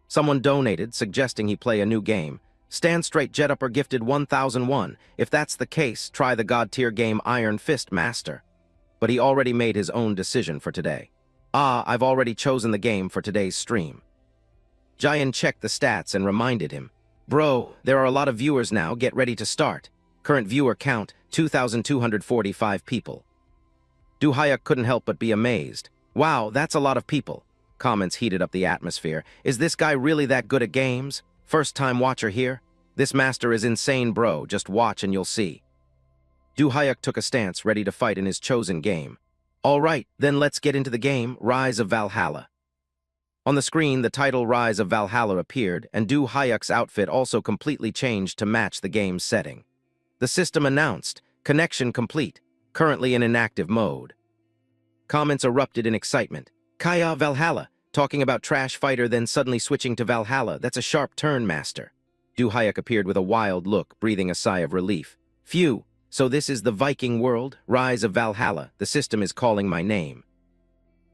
Someone donated, suggesting he play a new game. Stand Straight Jetupper gifted 1001. If that's the case, try the god-tier game Iron Fist Master. But he already made his own decision for today. I've already chosen the game for today's stream. Jian checked the stats and reminded him. Bro, there are a lot of viewers now. Get ready to start. Current viewer count, 2,245 people. Du-hyuk couldn't help but be amazed. Wow, that's a lot of people. Comments heated up the atmosphere. Is this guy really that good at games? First-time watcher here? This master is insane, bro. Just watch and you'll see. Du-hyuk took a stance, ready to fight in his chosen game. All right, then let's get into the game, Rise of Valhalla. On the screen, the title Rise of Valhalla appeared, and Du-hyuk's outfit also completely changed to match the game's setting. The system announced, connection complete, currently in inactive mode. Comments erupted in excitement. Kaya Valhalla, talking about Trash Fighter, then suddenly switching to Valhalla. That's a sharp turn, Master. Du-hyuk appeared with a wild look, breathing a sigh of relief. Phew, so this is the Viking world, Rise of Valhalla. The system is calling my name.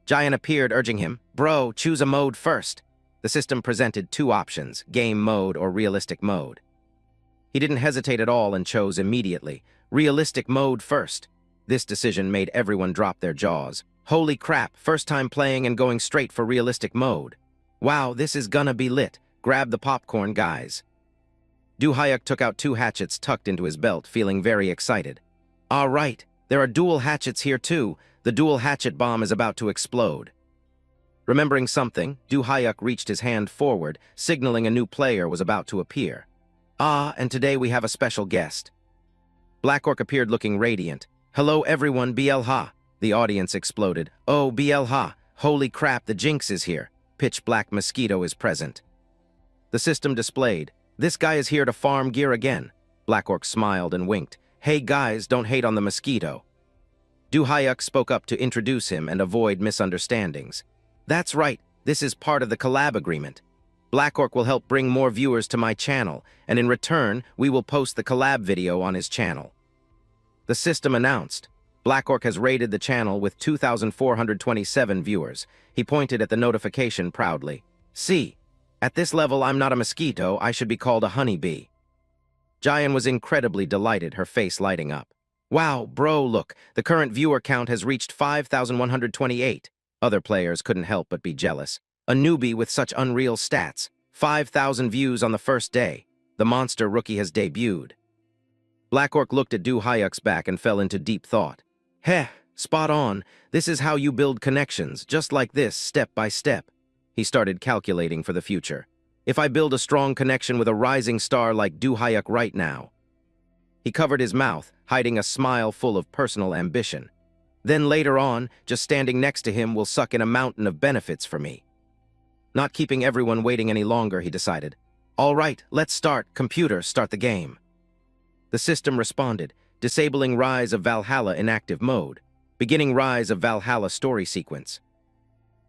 Jian appeared, urging him, Bro, choose a mode first. The system presented 2 options, game mode or realistic mode. He didn't hesitate at all and chose immediately, realistic mode first. This decision made everyone drop their jaws. Holy crap, first time playing and going straight for realistic mode. Wow, this is gonna be lit. Grab the popcorn, guys. Du-hyuk took out 2 hatchets tucked into his belt, feeling very excited. All right, there are dual hatchets here too. The dual hatchet bomb is about to explode. Remembering something, Du-hyuk reached his hand forward, signaling a new player was about to appear. And today we have a special guest. Black Orc appeared looking radiant. Hello everyone, BL Ha. The audience exploded. Oh, BL-ha! Holy crap, the Jinx is here. Pitch black mosquito is present. The system displayed. This guy is here to farm gear again. Black Orc smiled and winked. Hey guys, don't hate on the mosquito. Du Hyuk spoke up to introduce him and avoid misunderstandings. That's right, this is part of the collab agreement. Black Orc will help bring more viewers to my channel, and in return, we will post the collab video on his channel. The system announced. Black Orc has raided the channel with 2,427 viewers. He pointed at the notification proudly. See, at this level I'm not a mosquito, I should be called a honeybee. Jayan was incredibly delighted, her face lighting up. Wow, bro, look, the current viewer count has reached 5,128. Other players couldn't help but be jealous. A newbie with such unreal stats. 5,000 views on the first day. The monster rookie has debuted. Black Orc looked at Du Hyuk's back and fell into deep thought. Heh, spot on. This is how you build connections, just like this, step by step. He started calculating for the future. If I build a strong connection with a rising star like Du Hyuk right now. He covered his mouth, hiding a smile full of personal ambition. Then later on, just standing next to him will suck in a mountain of benefits for me. Not keeping everyone waiting any longer, he decided. All right, let's start. Computer, start the game. The system responded, disabling Rise of Valhalla inactive mode, beginning Rise of Valhalla story sequence.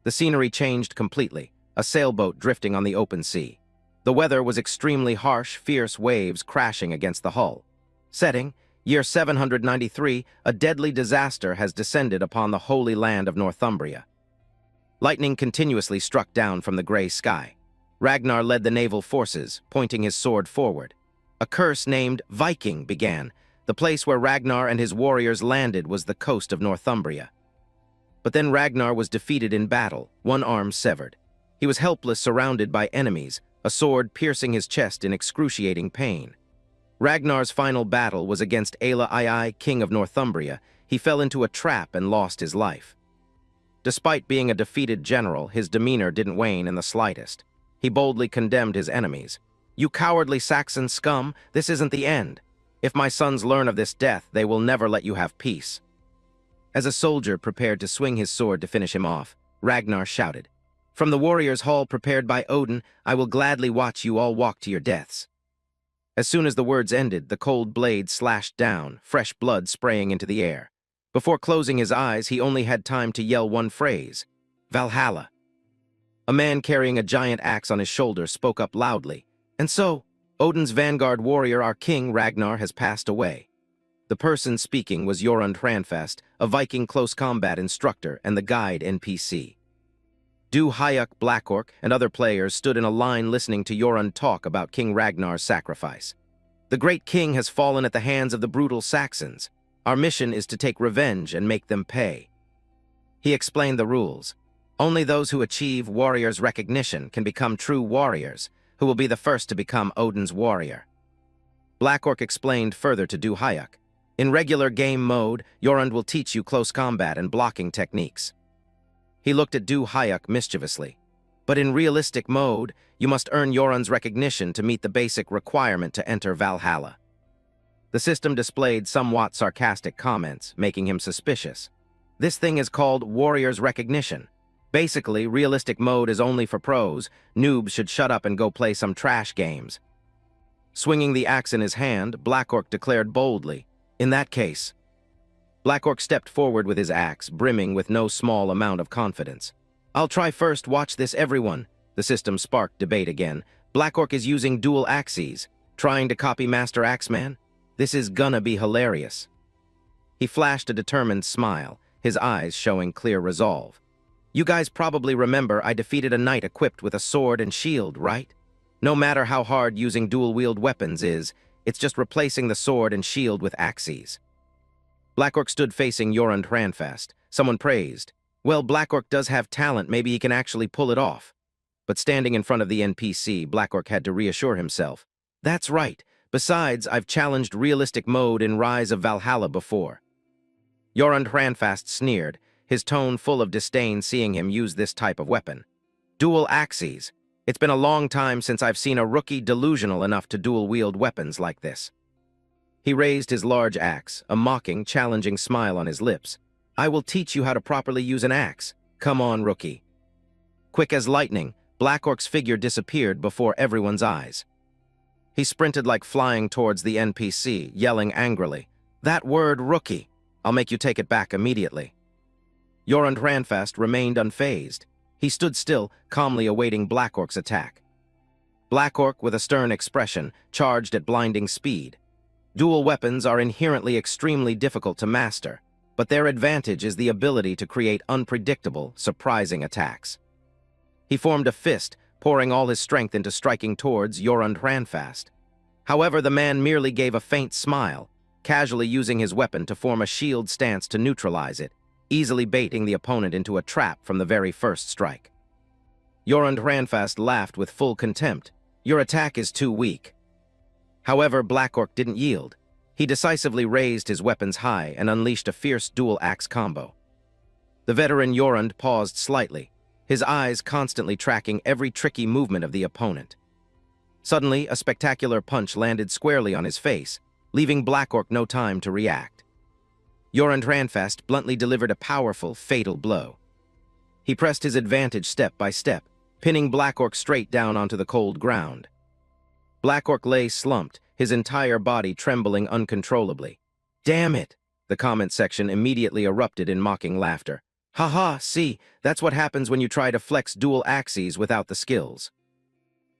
The scenery changed completely, a sailboat drifting on the open sea. The weather was extremely harsh, fierce waves crashing against the hull. Setting, year 793, a deadly disaster has descended upon the holy land of Northumbria. Lightning continuously struck down from the gray sky. Ragnar led the naval forces, pointing his sword forward. A curse named Viking began. The place where Ragnar and his warriors landed was the coast of Northumbria. But then Ragnar was defeated in battle, one arm severed. He was helpless, surrounded by enemies, a sword piercing his chest in excruciating pain. Ragnar's final battle was against Aila II, king of Northumbria. He fell into a trap and lost his life. Despite being a defeated general, his demeanor didn't wane in the slightest. He boldly condemned his enemies. You cowardly Saxon scum, this isn't the end. If my sons learn of this death, they will never let you have peace. As a soldier prepared to swing his sword to finish him off, Ragnar shouted, From the warrior's hall prepared by Odin, I will gladly watch you all walk to your deaths. As soon as the words ended, the cold blade slashed down, fresh blood spraying into the air. Before closing his eyes, he only had time to yell one phrase, Valhalla. A man carrying a giant axe on his shoulder spoke up loudly. And so, Odin's vanguard warrior, our king, Ragnar, has passed away. The person speaking was Jorund Hranfast, a Viking close combat instructor and the guide NPC. Du Hyuk, Black Orc, and other players stood in a line listening to Jorund talk about King Ragnar's sacrifice. The great king has fallen at the hands of the brutal Saxons. Our mission is to take revenge and make them pay. He explained the rules. Only those who achieve warrior's recognition can become true warriors, who will be the first to become Odin's warrior. Black Orc explained further to Du Hyuk. In regular game mode, Jorund will teach you close combat and blocking techniques. He looked at Du Hyuk mischievously. But in realistic mode, you must earn Jorund's recognition to meet the basic requirement to enter Valhalla. The system displayed somewhat sarcastic comments, making him suspicious. This thing is called warrior's recognition. Basically, realistic mode is only for pros. Noobs should shut up and go play some trash games. Swinging the axe in his hand, Black Orc declared boldly, In that case. Black Orc stepped forward with his axe, brimming with no small amount of confidence. I'll try first, watch this everyone. The system sparked debate again. Black Orc is using dual axes, trying to copy Master Axeman. This is gonna be hilarious. He flashed a determined smile, his eyes showing clear resolve. You guys probably remember I defeated a knight equipped with a sword and shield, right? No matter how hard using dual-wield weapons is, it's just replacing the sword and shield with axes. Black Orc stood facing Jorund Hranfast. Someone praised. Well, Black Orc does have talent, maybe he can actually pull it off. But standing in front of the NPC, Black Orc had to reassure himself. That's right. Besides, I've challenged realistic mode in Rise of Valhalla before. Jorund Hranfast sneered, his tone full of disdain seeing him use this type of weapon. Dual axes. It's been a long time since I've seen a rookie delusional enough to dual-wield weapons like this. He raised his large axe, a mocking, challenging smile on his lips. I will teach you how to properly use an axe. Come on, rookie. Quick as lightning, Black Orc's figure disappeared before everyone's eyes. He sprinted like flying towards the NPC, yelling angrily, "That word, rookie! I'll make you take it back immediately." Yorund Ranfast remained unfazed. He stood still, calmly awaiting Black Orc's attack. Black Orc, with a stern expression, charged at blinding speed. Dual weapons are inherently extremely difficult to master, but their advantage is the ability to create unpredictable, surprising attacks. He formed a fist, pouring all his strength into striking towards Yorund Ranfast. However, the man merely gave a faint smile, casually using his weapon to form a shield stance to neutralize it, easily baiting the opponent into a trap from the very first strike. Yorund Ranfast laughed with full contempt. "Your attack is too weak." However, Black Orc didn't yield. He decisively raised his weapons high and unleashed a fierce dual-axe combo. The veteran Yorund paused slightly, his eyes constantly tracking every tricky movement of the opponent. Suddenly, a spectacular punch landed squarely on his face, leaving Black Orc no time to react. Yorund Ranfast bluntly delivered a powerful, fatal blow. He pressed his advantage step by step, pinning Black Orc straight down onto the cold ground. Black Orc lay slumped, his entire body trembling uncontrollably. "Damn it!" The comment section immediately erupted in mocking laughter. "Haha, see, that's what happens when you try to flex dual axes without the skills."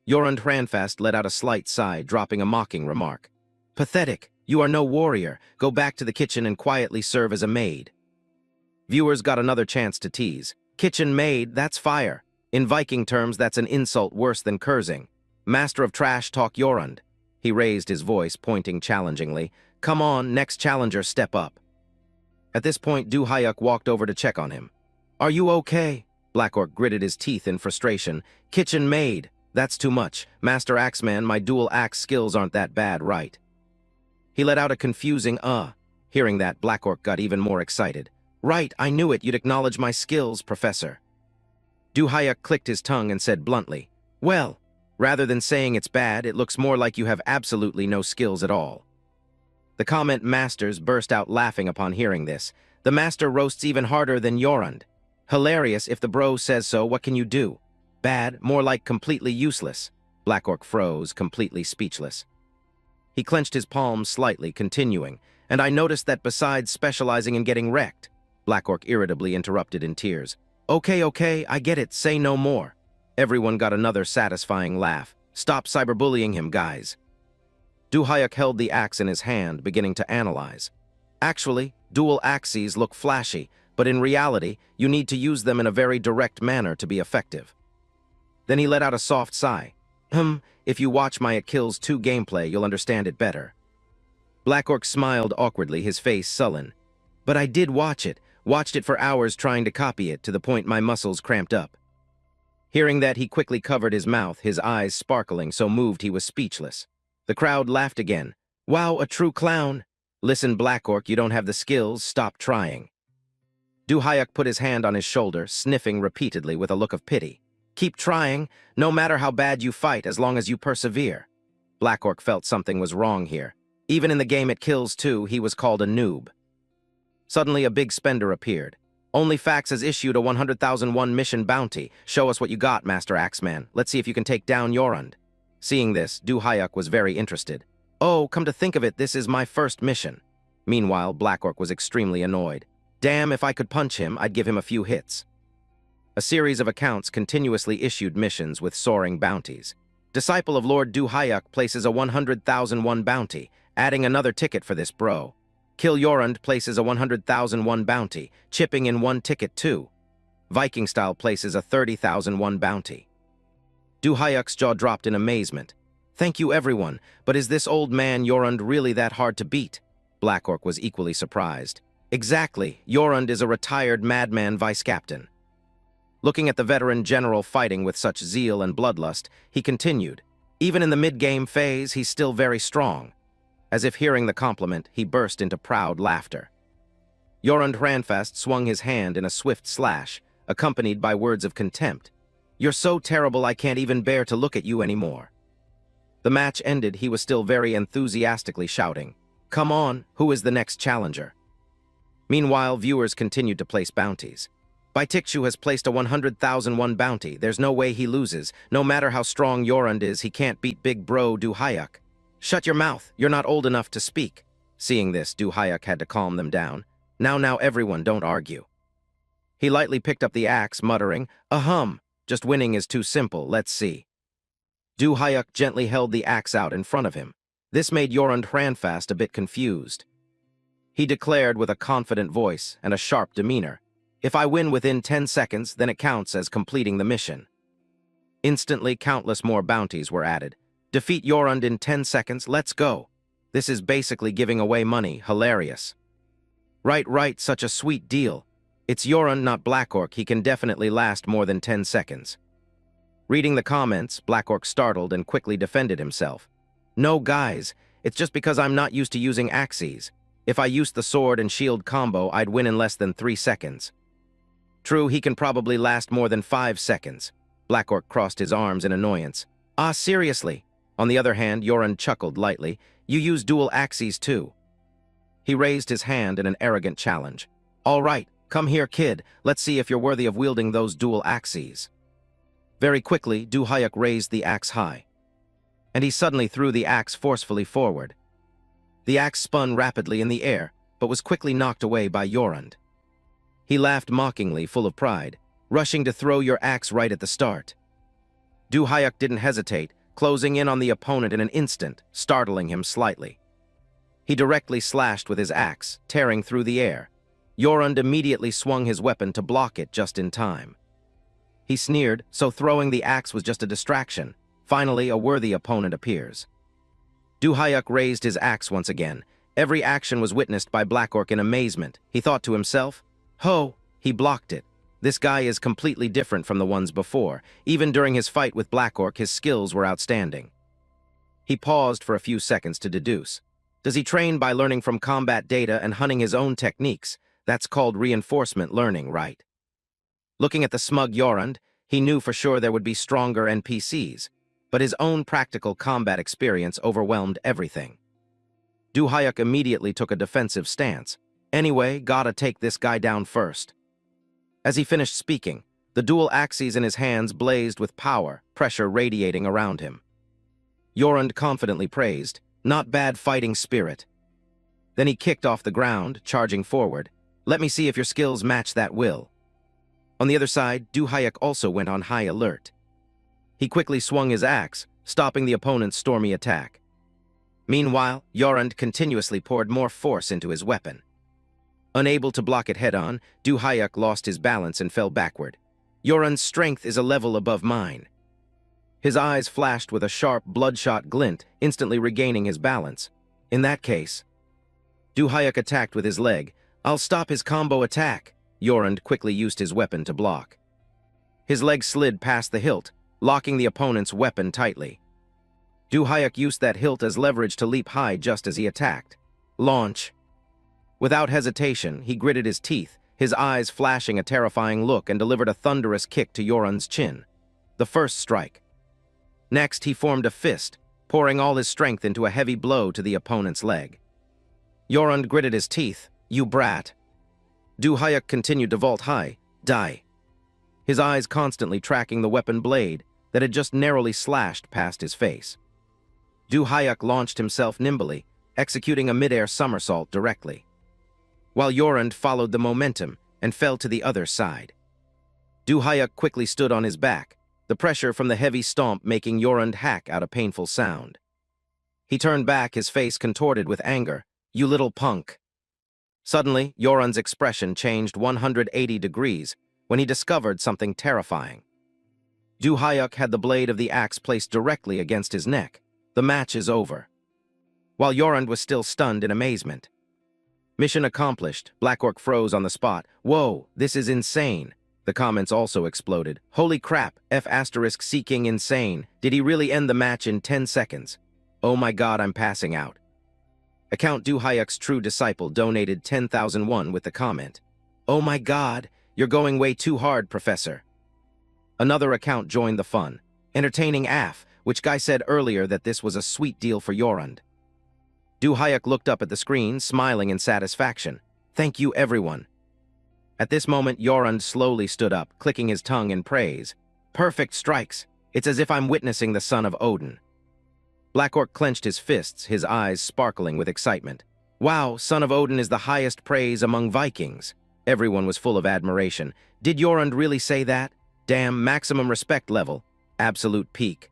Yorund Ranfast let out a slight sigh, dropping a mocking remark. "Pathetic, you are no warrior. Go back to the kitchen and quietly serve as a maid." Viewers got another chance to tease. "Kitchen maid, that's fire. In Viking terms, that's an insult worse than cursing. Master of trash talk Yorund." He raised his voice, pointing challengingly. "Come on, next challenger, step up." At this point, Du Hayuk walked over to check on him. "Are you okay?" Black Orc gritted his teeth in frustration. "Kitchen maid, that's too much. Master Axeman, my dual axe skills aren't that bad, right?" He let out a confusing Hearing that, Black Orc got even more excited. "Right, I knew it. You'd acknowledge my skills, Professor." Du Hayuk clicked his tongue and said bluntly, "Well, rather than saying it's bad, it looks more like you have absolutely no skills at all." The comment masters burst out laughing upon hearing this. "The master roasts even harder than Yorund. Hilarious, if the bro says so, what can you do? Bad, more like completely useless." Black Orc froze, completely speechless. He clenched his palms slightly, continuing, "And I noticed that besides specializing in getting wrecked," Black Orc irritably interrupted in tears. Okay, I get it, say no more." Everyone got another satisfying laugh. "Stop cyberbullying him, guys." Du Hayuk held the axe in his hand, beginning to analyze. "Actually, dual axes look flashy, but in reality, you need to use them in a very direct manner to be effective." Then he let out a soft sigh. If you watch my It Kills 2 gameplay, you'll understand it better." Black Orc smiled awkwardly, his face sullen. "But I did watch it for hours trying to copy it, to the point my muscles cramped up." Hearing that, he quickly covered his mouth, his eyes sparkling, so moved he was speechless. The crowd laughed again. "Wow, a true clown." "Listen, Black Orc, you don't have the skills, stop trying." Du Hayuk put his hand on his shoulder, sniffing repeatedly with a look of pity. "Keep trying, no matter how bad you fight, as long as you persevere." Black Orc felt something was wrong here. Even in the game It Kills 2, he was called a noob. Suddenly, a big spender appeared. "OnlyFax has issued a 100,001 mission bounty. Show us what you got, Master Axeman. Let's see if you can take down Yorund." Seeing this, Du Hayuk was very interested. "Oh, come to think of it, this is my first mission." Meanwhile, Black Orc was extremely annoyed. "Damn, if I could punch him, I'd give him a few hits." A series of accounts continuously issued missions with soaring bounties. Disciple of Lord Du Hayuk places a 100,001 bounty, adding another ticket for this bro. Kill Yorund places a 100,001 bounty, chipping in one ticket too. Viking Style places a 30,001 bounty. Du Hayuk's jaw dropped in amazement. "Thank you, everyone, but is this old man Yorund really that hard to beat?" Black Orc was equally surprised. "Exactly, Yorund is a retired madman vice-captain." Looking at the veteran general fighting with such zeal and bloodlust, he continued, "Even in the mid-game phase, he's still very strong." As if hearing the compliment, he burst into proud laughter. Yorund Ranfast swung his hand in a swift slash, accompanied by words of contempt. "You're so terrible I can't even bear to look at you anymore." The match ended, he was still very enthusiastically shouting, "Come on, who is the next challenger?" Meanwhile, viewers continued to place bounties. Baitikshu has placed a 100,001 bounty. There's no way he loses. No matter how strong Yorund is, he can't beat big bro Duhayak. Shut your mouth. You're not old enough to speak. Seeing this, Duhayak had to calm them down. Now, everyone, don't argue. He lightly picked up the axe, muttering, "Ahem, just winning is too simple, let's see." Duhayak gently held the axe out in front of him. This made Yorund Hranfast a bit confused. He declared with a confident voice and a sharp demeanor, "If I win within 10 seconds, then it counts as completing the mission." Instantly, countless more bounties were added. Defeat Yorund in 10 seconds, let's go. This is basically giving away money, hilarious. Right, such a sweet deal. It's Yorund, not Black Orc, he can definitely last more than 10 seconds. Reading the comments, Black Orc startled and quickly defended himself. "No, guys, it's just because I'm not used to using axes. If I used the sword and shield combo, I'd win in less than 3 seconds. True, he can probably last more than 5 seconds. Black Orc crossed his arms in annoyance. "Ah, seriously?" On the other hand, Yorund chuckled lightly. "You use dual axes too." He raised his hand in an arrogant challenge. "All right, come here, kid. Let's see if you're worthy of wielding those dual axes." Very quickly, Duhayak raised the axe high, and he suddenly threw the axe forcefully forward. The axe spun rapidly in the air, but was quickly knocked away by Yorund. He laughed mockingly, full of pride, rushing to throw your axe right at the start. Duhayak didn't hesitate, closing in on the opponent in an instant, startling him slightly. He directly slashed with his axe, tearing through the air. Yorund immediately swung his weapon to block it just in time. He sneered, so throwing the axe was just a distraction. Finally, a worthy opponent appears. Duhayak raised his axe once again. Every action was witnessed by Black Orc in amazement. He thought to himself, "Ho!" He blocked it. This guy is completely different from the ones before. Even during his fight with Black Orc, his skills were outstanding. He paused for a few seconds to deduce. Does he train by learning from combat data and hunting his own techniques? That's called reinforcement learning, right? Looking at the smug Yorund, he knew for sure there would be stronger NPCs, but his own practical combat experience overwhelmed everything. Duhayak immediately took a defensive stance. Anyway, gotta take this guy down first. As he finished speaking, the dual axes in his hands blazed with power, pressure radiating around him. Yorund confidently praised, "Not bad fighting spirit." Then he kicked off the ground, charging forward. "Let me see if your skills match that will." On the other side, Duhayak also went on high alert. He quickly swung his axe, stopping the opponent's stormy attack. Meanwhile, Yorund continuously poured more force into his weapon. Unable to block it head-on, Duhayak lost his balance and fell backward. "Yorund's strength is a level above mine." His eyes flashed with a sharp, bloodshot glint, instantly regaining his balance. In that case, Duhayak attacked with his leg. "I'll stop his combo attack." Yorund quickly used his weapon to block. His leg slid past the hilt, locking the opponent's weapon tightly. Duhayak used that hilt as leverage to leap high just as he attacked. Launch. Without hesitation, he gritted his teeth, his eyes flashing a terrifying look, and delivered a thunderous kick to Yorund's chin. The first strike. Next, he formed a fist, pouring all his strength into a heavy blow to the opponent's leg. Yorund gritted his teeth. "You brat." Duhayak continued to vault high. "Die." His eyes constantly tracking the weapon blade that had just narrowly slashed past his face. Duhayak launched himself nimbly, executing a mid-air somersault directly, while Yorund followed the momentum and fell to the other side. Duhayak quickly stood on his back, the pressure from the heavy stomp making Yorund hack out a painful sound. He turned back, his face contorted with anger. "You little punk." Suddenly, Yorund's expression changed 180 degrees when he discovered something terrifying. Duhayak had the blade of the axe placed directly against his neck. The match is over. While Yorund was still stunned in amazement. Mission accomplished. Black Orc froze on the spot. "Whoa, this is insane." The comments also exploded. "Holy crap, F** seeking insane. Did he really end the match in 10 seconds? Oh my god, I'm passing out." Account Duhayak's true disciple donated 10,001 with the comment, "Oh my god, you're going way too hard, Professor." Another account joined the fun. Entertaining AF, which guy said earlier that this was a sweet deal for Yorund. Duhayak looked up at the screen, smiling in satisfaction. Thank you, everyone. At this moment, Jorund slowly stood up, clicking his tongue in praise. Perfect strikes. It's as if I'm witnessing the son of Odin. Black Orc clenched his fists, his eyes sparkling with excitement. Wow, son of Odin is the highest praise among Vikings. Everyone was full of admiration. Did Jorund really say that? Damn, maximum respect level. Absolute peak.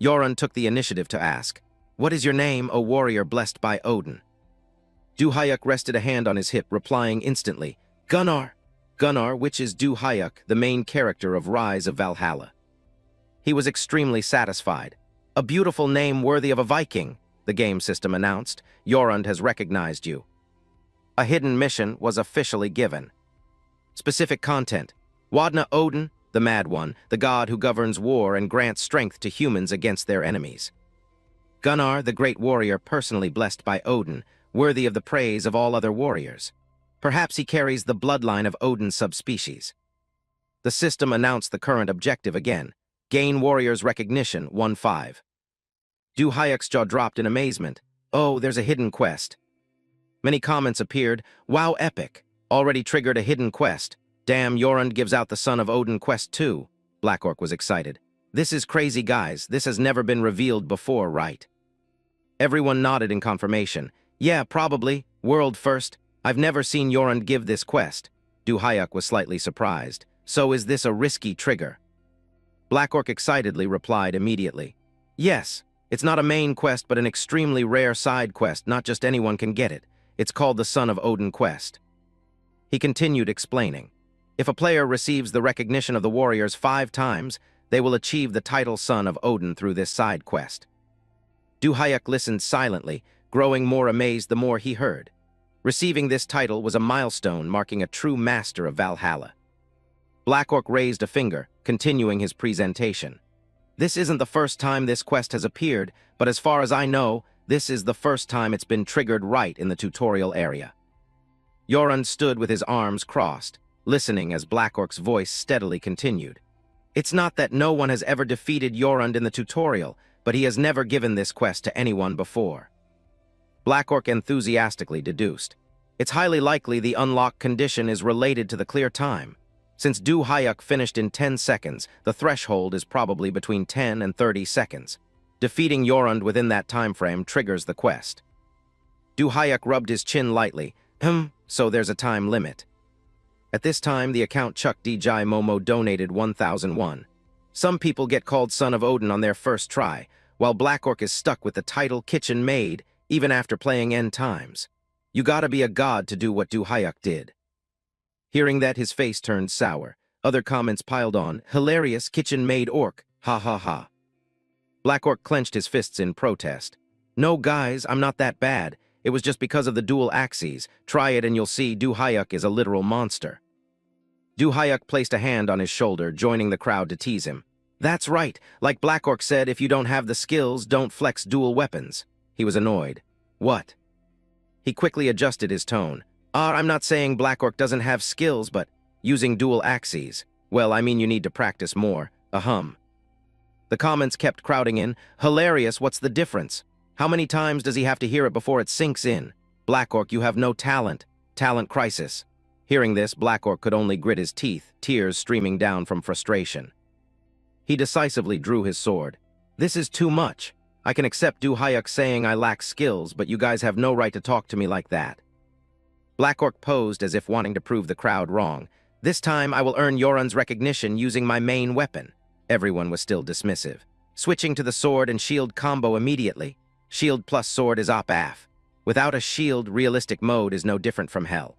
Jorund took the initiative to ask, "What is your name, O warrior blessed by Odin?" Duhayuk rested a hand on his hip, replying instantly, "Gunnar." Gunnar, which is Duhayuk, the main character of Rise of Valhalla. He was extremely satisfied. "A beautiful name worthy of a Viking," the game system announced. "Jorund has recognized you." A hidden mission was officially given. Specific content: Wadna Odin, the Mad One, the god who governs war and grants strength to humans against their enemies. Gunnar, the great warrior personally blessed by Odin, worthy of the praise of all other warriors. Perhaps he carries the bloodline of Odin's subspecies. The system announced the current objective again: gain warrior's recognition 1-5. Duhayuk's jaw dropped in amazement. Oh, there's a hidden quest. Many comments appeared. Wow, epic. Already triggered a hidden quest. Damn, Jorund gives out the Son of Odin quest too. Black Orc was excited. This is crazy, guys. This has never been revealed before, right? Everyone nodded in confirmation. Yeah, probably. World first. I've never seen Jorund give this quest. Duhayuk was slightly surprised. So is this a risky trigger? Black Orc excitedly replied immediately. Yes, it's not a main quest but an extremely rare side quest. Not just anyone can get it. It's called the Son of Odin quest. He continued explaining. If a player receives the recognition of the warriors 5 times, they will achieve the title Son of Odin through this side quest. Duhayuk listened silently, growing more amazed the more he heard. Receiving this title was a milestone marking a true master of Valhalla. Black Orc raised a finger, continuing his presentation. This isn't the first time this quest has appeared, but as far as I know, this is the first time it's been triggered right in the tutorial area. Jorund stood with his arms crossed, listening as Black Orc's voice steadily continued. It's not that no one has ever defeated Jorund in the tutorial, but he has never given this quest to anyone before. Black Orc enthusiastically deduced. It's highly likely the unlock condition is related to the clear time. Since Duhayuk finished in 10 seconds, the threshold is probably between 10 and 30 seconds. Defeating Jorund within that time frame triggers the quest. Duhayuk rubbed his chin lightly. So there's a time limit. At this time, the account Chuck DJ Momo donated 1,001. Some people get called Son of Odin on their first try, while Black Orc is stuck with the title Kitchen Maid, even after playing N times. You gotta be a god to do what Duhayuk did. Hearing that, his face turned sour. Other comments piled on. Hilarious kitchen maid orc. Ha ha ha. Black Orc clenched his fists in protest. No guys, I'm not that bad. It was just because of the dual axes. Try it and you'll see Duhayuk is a literal monster. Duhayuk placed a hand on his shoulder, joining the crowd to tease him. That's right. Like Black Orc said, if you don't have the skills, don't flex dual weapons. He was annoyed. What? He quickly adjusted his tone. I'm not saying Black Orc doesn't have skills, but using dual axes. Well, I mean you need to practice more. Ahem. The comments kept crowding in. Hilarious, what's the difference? How many times does he have to hear it before it sinks in? Black Orc, you have no talent. Talent crisis. Hearing this, Black Orc could only grit his teeth, tears streaming down from frustration. He decisively drew his sword. This is too much. I can accept Duhayuk saying I lack skills, but you guys have no right to talk to me like that. Black Orc posed as if wanting to prove the crowd wrong. This time I will earn Jorund's recognition using my main weapon. Everyone was still dismissive. Switching to the sword and shield combo immediately. Shield plus sword is op-af. Without a shield, realistic mode is no different from hell.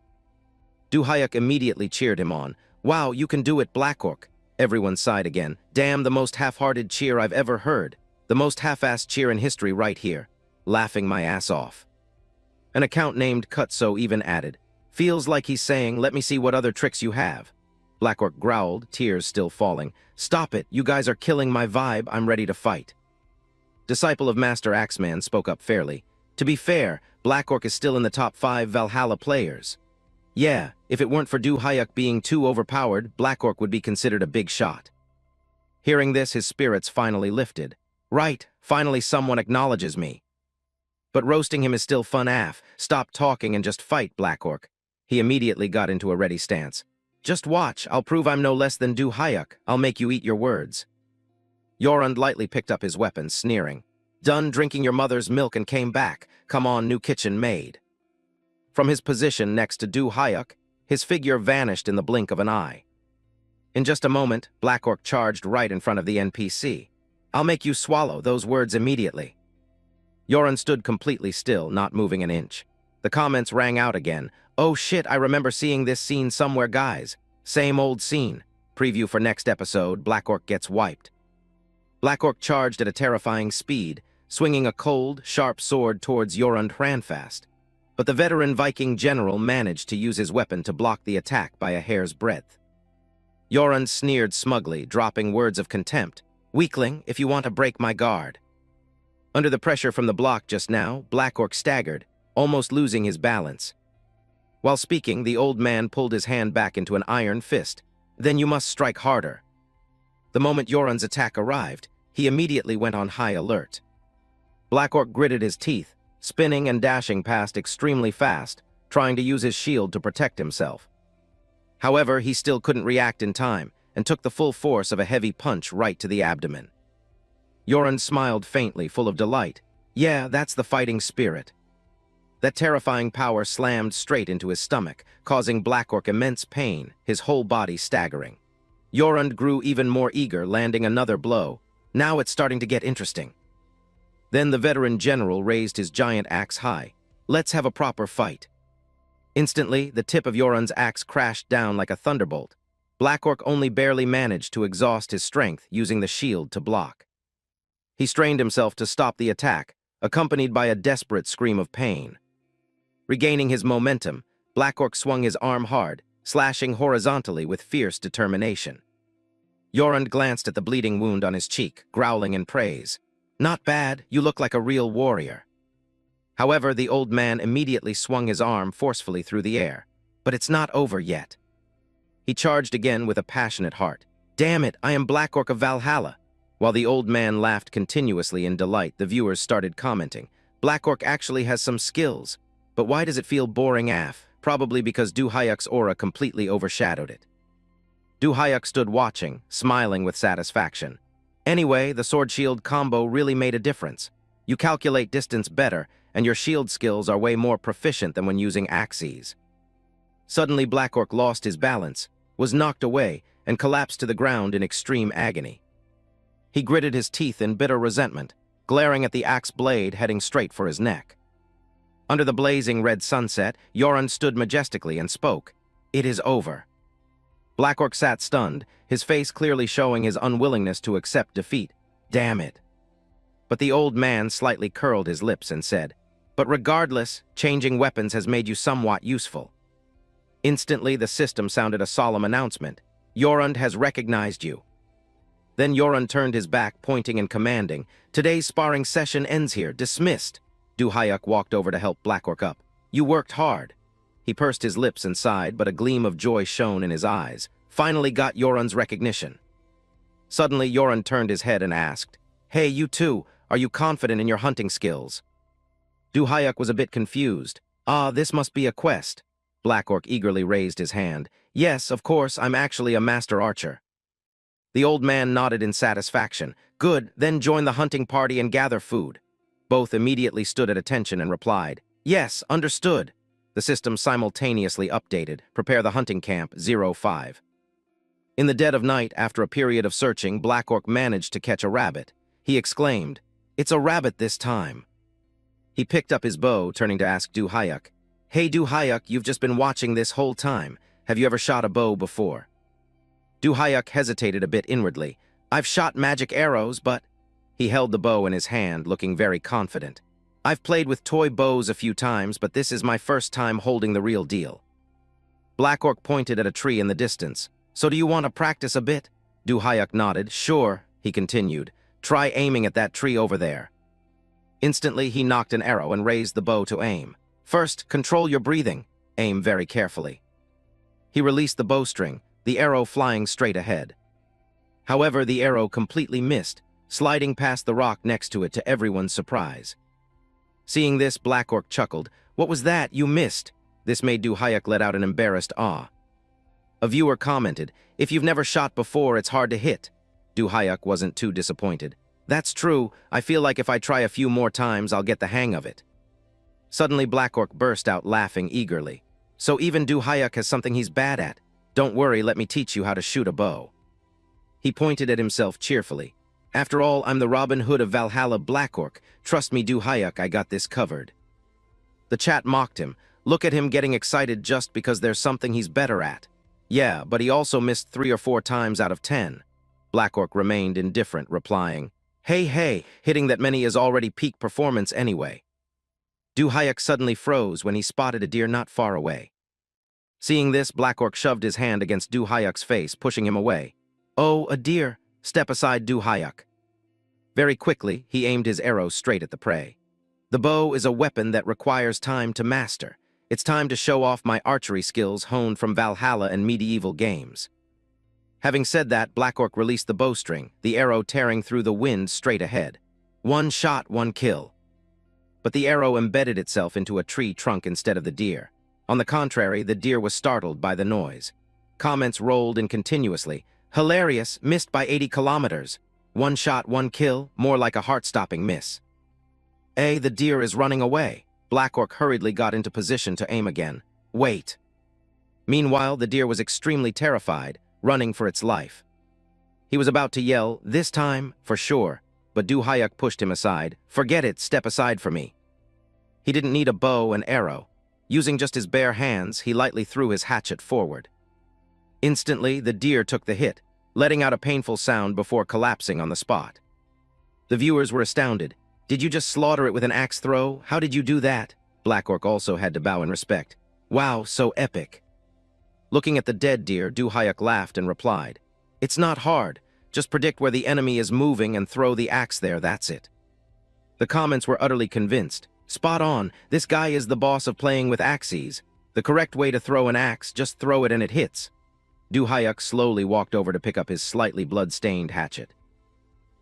Duhayuk immediately cheered him on. Wow, you can do it, Black Orc. Everyone sighed again. Damn, the most half-hearted cheer I've ever heard. The most half-assed cheer in history right here. Laughing my ass off. An account named Cutso even added, feels like he's saying, let me see what other tricks you have. Black Orc growled, tears still falling. Stop it, you guys are killing my vibe, I'm ready to fight. Disciple of Master Axeman spoke up fairly. To be fair, Black Orc is still in the top 5 Valhalla players. Yeah, if it weren't for Duhayuk being too overpowered, Black Orc would be considered a big shot. Hearing this, his spirits finally lifted. Right, finally someone acknowledges me. But roasting him is still fun af. Stop talking and just fight, Black Orc. He immediately got into a ready stance. Just watch, I'll prove I'm no less than Du Hyuk. I'll make you eat your words. Yorund lightly picked up his weapon, sneering. Done drinking your mother's milk and came back. Come on, new kitchen maid. From his position next to Du Hyuk, his figure vanished in the blink of an eye. In just a moment, Black Orc charged right in front of the NPC. I'll make you swallow those words immediately. Yorund stood completely still, not moving an inch. The comments rang out again. Oh shit, I remember seeing this scene somewhere, guys. Same old scene. Preview for next episode, Black Orc gets wiped. Black Orc charged at a terrifying speed, swinging a cold, sharp sword towards Yorund Hranfast. But the veteran Viking general managed to use his weapon to block the attack by a hair's breadth. Yorund sneered smugly, dropping words of contempt. Weakling, if you want to break my guard. Under the pressure from the block just now, Black Orc staggered, almost losing his balance. While speaking, the old man pulled his hand back into an iron fist. Then you must strike harder. The moment Yorund's attack arrived, he immediately went on high alert. Black Orc gritted his teeth, spinning and dashing past extremely fast, trying to use his shield to protect himself. However, he still couldn't react in time, and took the full force of a heavy punch right to the abdomen. Yorund smiled faintly, full of delight. Yeah, that's the fighting spirit. That terrifying power slammed straight into his stomach, causing Black Orc immense pain, his whole body staggering. Yorund grew even more eager, landing another blow. Now it's starting to get interesting. Then the veteran general raised his giant axe high. Let's have a proper fight. Instantly, the tip of Yorund's axe crashed down like a thunderbolt. Black Orc only barely managed to exhaust his strength using the shield to block. He strained himself to stop the attack, accompanied by a desperate scream of pain. Regaining his momentum, Black Orc swung his arm hard, slashing horizontally with fierce determination. Yorund glanced at the bleeding wound on his cheek, growling in praise. Not bad, you look like a real warrior. However, the old man immediately swung his arm forcefully through the air. But it's not over yet. He charged again with a passionate heart. Damn it, I am Black Orc of Valhalla. While the old man laughed continuously in delight, the viewers started commenting. Black Orc actually has some skills. But why does it feel boring AF? Probably because Du Hyuk's aura completely overshadowed it. Du Hyuk stood watching, smiling with satisfaction. Anyway, the sword-shield combo really made a difference. You calculate distance better, and your shield skills are way more proficient than when using axes. Suddenly, Black Orc lost his balance, was knocked away, and collapsed to the ground in extreme agony. He gritted his teeth in bitter resentment, glaring at the axe blade heading straight for his neck. Under the blazing red sunset, Yorund stood majestically and spoke. It is over. Black Orc sat stunned, his face clearly showing his unwillingness to accept defeat. Damn it. But the old man slightly curled his lips and said, But regardless, changing weapons has made you somewhat useful. Instantly, the system sounded a solemn announcement. Yorund has recognized you. Then Yorund turned his back, pointing and commanding, Today's sparring session ends here, dismissed. Du Hyuk walked over to help Black Orc up. You worked hard. He pursed his lips and sighed, but a gleam of joy shone in his eyes. Finally got Yorund's recognition. Suddenly, Yorund turned his head and asked, Hey, you two, are you confident in your hunting skills? Du Hyuk was a bit confused. This must be a quest. Black Orc eagerly raised his hand. Yes, of course, I'm actually a master archer. The old man nodded in satisfaction. Good, then join the hunting party and gather food. Both immediately stood at attention and replied, Yes, understood. The system simultaneously updated. Prepare the hunting camp 05. In the dead of night, after a period of searching, Black Orc managed to catch a rabbit. He exclaimed, It's a rabbit this time. He picked up his bow, turning to ask Du Hyuk, Hey Du Hyuk, you've just been watching this whole time. Have you ever shot a bow before? Du Hyuk hesitated a bit inwardly. I've shot magic arrows, but... He held the bow in his hand, looking very confident. I've played with toy bows a few times, but this is my first time holding the real deal. Black Orc pointed at a tree in the distance. So do you want to practice a bit? Du Hyuk nodded. Sure, he continued. Try aiming at that tree over there. Instantly, he knocked an arrow and raised the bow to aim. First, control your breathing. Aim very carefully. He released the bowstring, the arrow flying straight ahead. However, the arrow completely missed, sliding past the rock next to it to everyone's surprise. Seeing this, Black Orc chuckled. What was that? You missed. This made Du Hayek let out an embarrassed ah. A viewer commented, "If you've never shot before, it's hard to hit." Du Hayek wasn't too disappointed. "That's true. I feel like if I try a few more times, I'll get the hang of it." Suddenly, Black Orc burst out laughing eagerly. "So even Du Hayek has something he's bad at. Don't worry, let me teach you how to shoot a bow." He pointed at himself cheerfully. "After all, I'm the Robin Hood of Valhalla Black Orc. Trust me, Du Hayek, I got this covered." The chat mocked him. Look at him getting excited just because there's something he's better at. Yeah, but he also missed 3 or 4 times out of 10. Black Orc remained indifferent, replying, Hey, hitting that many is already peak performance anyway." Du Hayek suddenly froze when he spotted a deer not far away. Seeing this, Black Orc shoved his hand against Du Hayek's face, pushing him away. "Oh, a deer! Step aside, Du Hayek." Very quickly, he aimed his arrow straight at the prey. "The bow is a weapon that requires time to master. It's time to show off my archery skills honed from Valhalla and medieval games." Having said that, Black Orc released the bowstring, the arrow tearing through the wind straight ahead. 1 shot, 1 kill. But the arrow embedded itself into a tree trunk instead of the deer. On the contrary, the deer was startled by the noise. Comments rolled in continuously. "Hilarious, missed by 80 kilometers. 1 shot, 1 kill, more like a heart-stopping miss." The deer is running away." Black Orc hurriedly got into position to aim again. "Wait." Meanwhile, the deer was extremely terrified, running for its life. He was about to yell, "This time, for sure," but Du Hayek pushed him aside. "Forget it, step aside for me." He didn't need a bow and arrow. Using just his bare hands, he lightly threw his hatchet forward. Instantly, the deer took the hit, letting out a painful sound before collapsing on the spot. The viewers were astounded. "Did you just slaughter it with an axe throw? How did you do that?" Black Orc also had to bow in respect. "Wow, so epic." Looking at the dead deer, Du Hayek laughed and replied, "It's not hard. Just predict where the enemy is moving and throw the axe there, that's it." The comments were utterly convinced. "Spot on, this guy is the boss of playing with axes. The correct way to throw an axe, just throw it and it hits." Du Hayek slowly walked over to pick up his slightly blood-stained hatchet.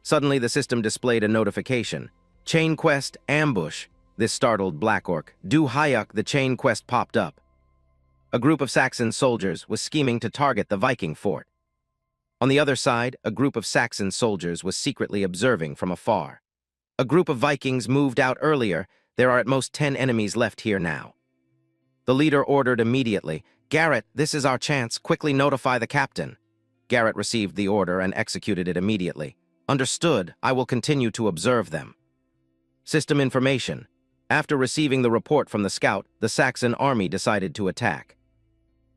Suddenly, the system displayed a notification. "Chain quest, ambush." This startled Black Orc. "Du Hayek, the chain quest popped up." A group of Saxon soldiers was scheming to target the Viking fort. On the other side, a group of Saxon soldiers was secretly observing from afar. A group of Vikings moved out earlier. There are at most 10 enemies left here now. The leader ordered immediately, "Garrett, this is our chance. Quickly notify the captain." Garrett received the order and executed it immediately. "Understood. I will continue to observe them." System information. After receiving the report from the scout, the Saxon army decided to attack.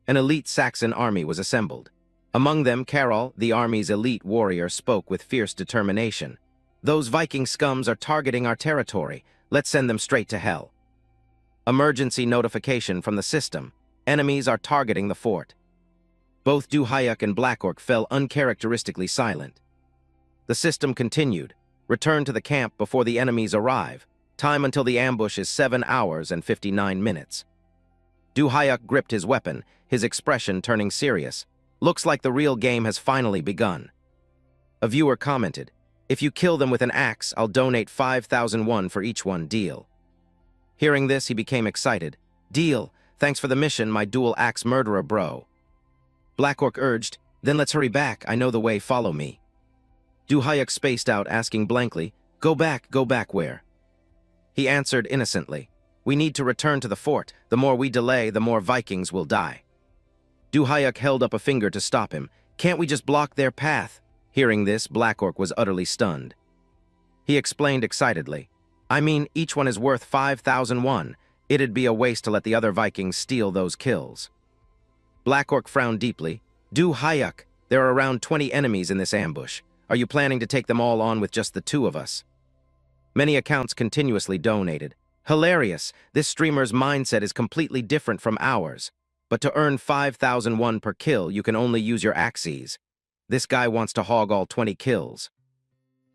An elite Saxon army was assembled. Among them, Carol, the army's elite warrior, spoke with fierce determination. "Those Viking scums are targeting our territory. Let's send them straight to hell." Emergency notification from the system. Enemies are targeting the fort. Both Du Hayek and Black Orc fell uncharacteristically silent. The system continued. Return to the camp before the enemies arrive. Time until the ambush is 7 hours and 59 minutes. Du Hayek gripped his weapon, his expression turning serious. "Looks like the real game has finally begun." A viewer commented, "If you kill them with an axe, I'll donate 5,001 for each one, deal." Hearing this, he became excited. "Deal. Thanks for the mission, my dual axe murderer bro." Black Orc urged, "Then let's hurry back. I know the way, follow me." Du Hayek spaced out, asking blankly, go back where?" He answered innocently, "We need to return to the fort. The more we delay, the more Vikings will die." Du Hayek held up a finger to stop him. "Can't we just block their path?" Hearing this, Black Orc was utterly stunned. He explained excitedly, "I mean, each one is worth 5,001. It'd be a waste to let the other Vikings steal those kills." Black Orc frowned deeply. "Du Hayek, there are around 20 enemies in this ambush. Are you planning to take them all on with just the 2 of us?" Many accounts continuously donated. "Hilarious, this streamer's mindset is completely different from ours. But to earn 5,001 per kill, you can only use your axes. This guy wants to hog all 20 kills."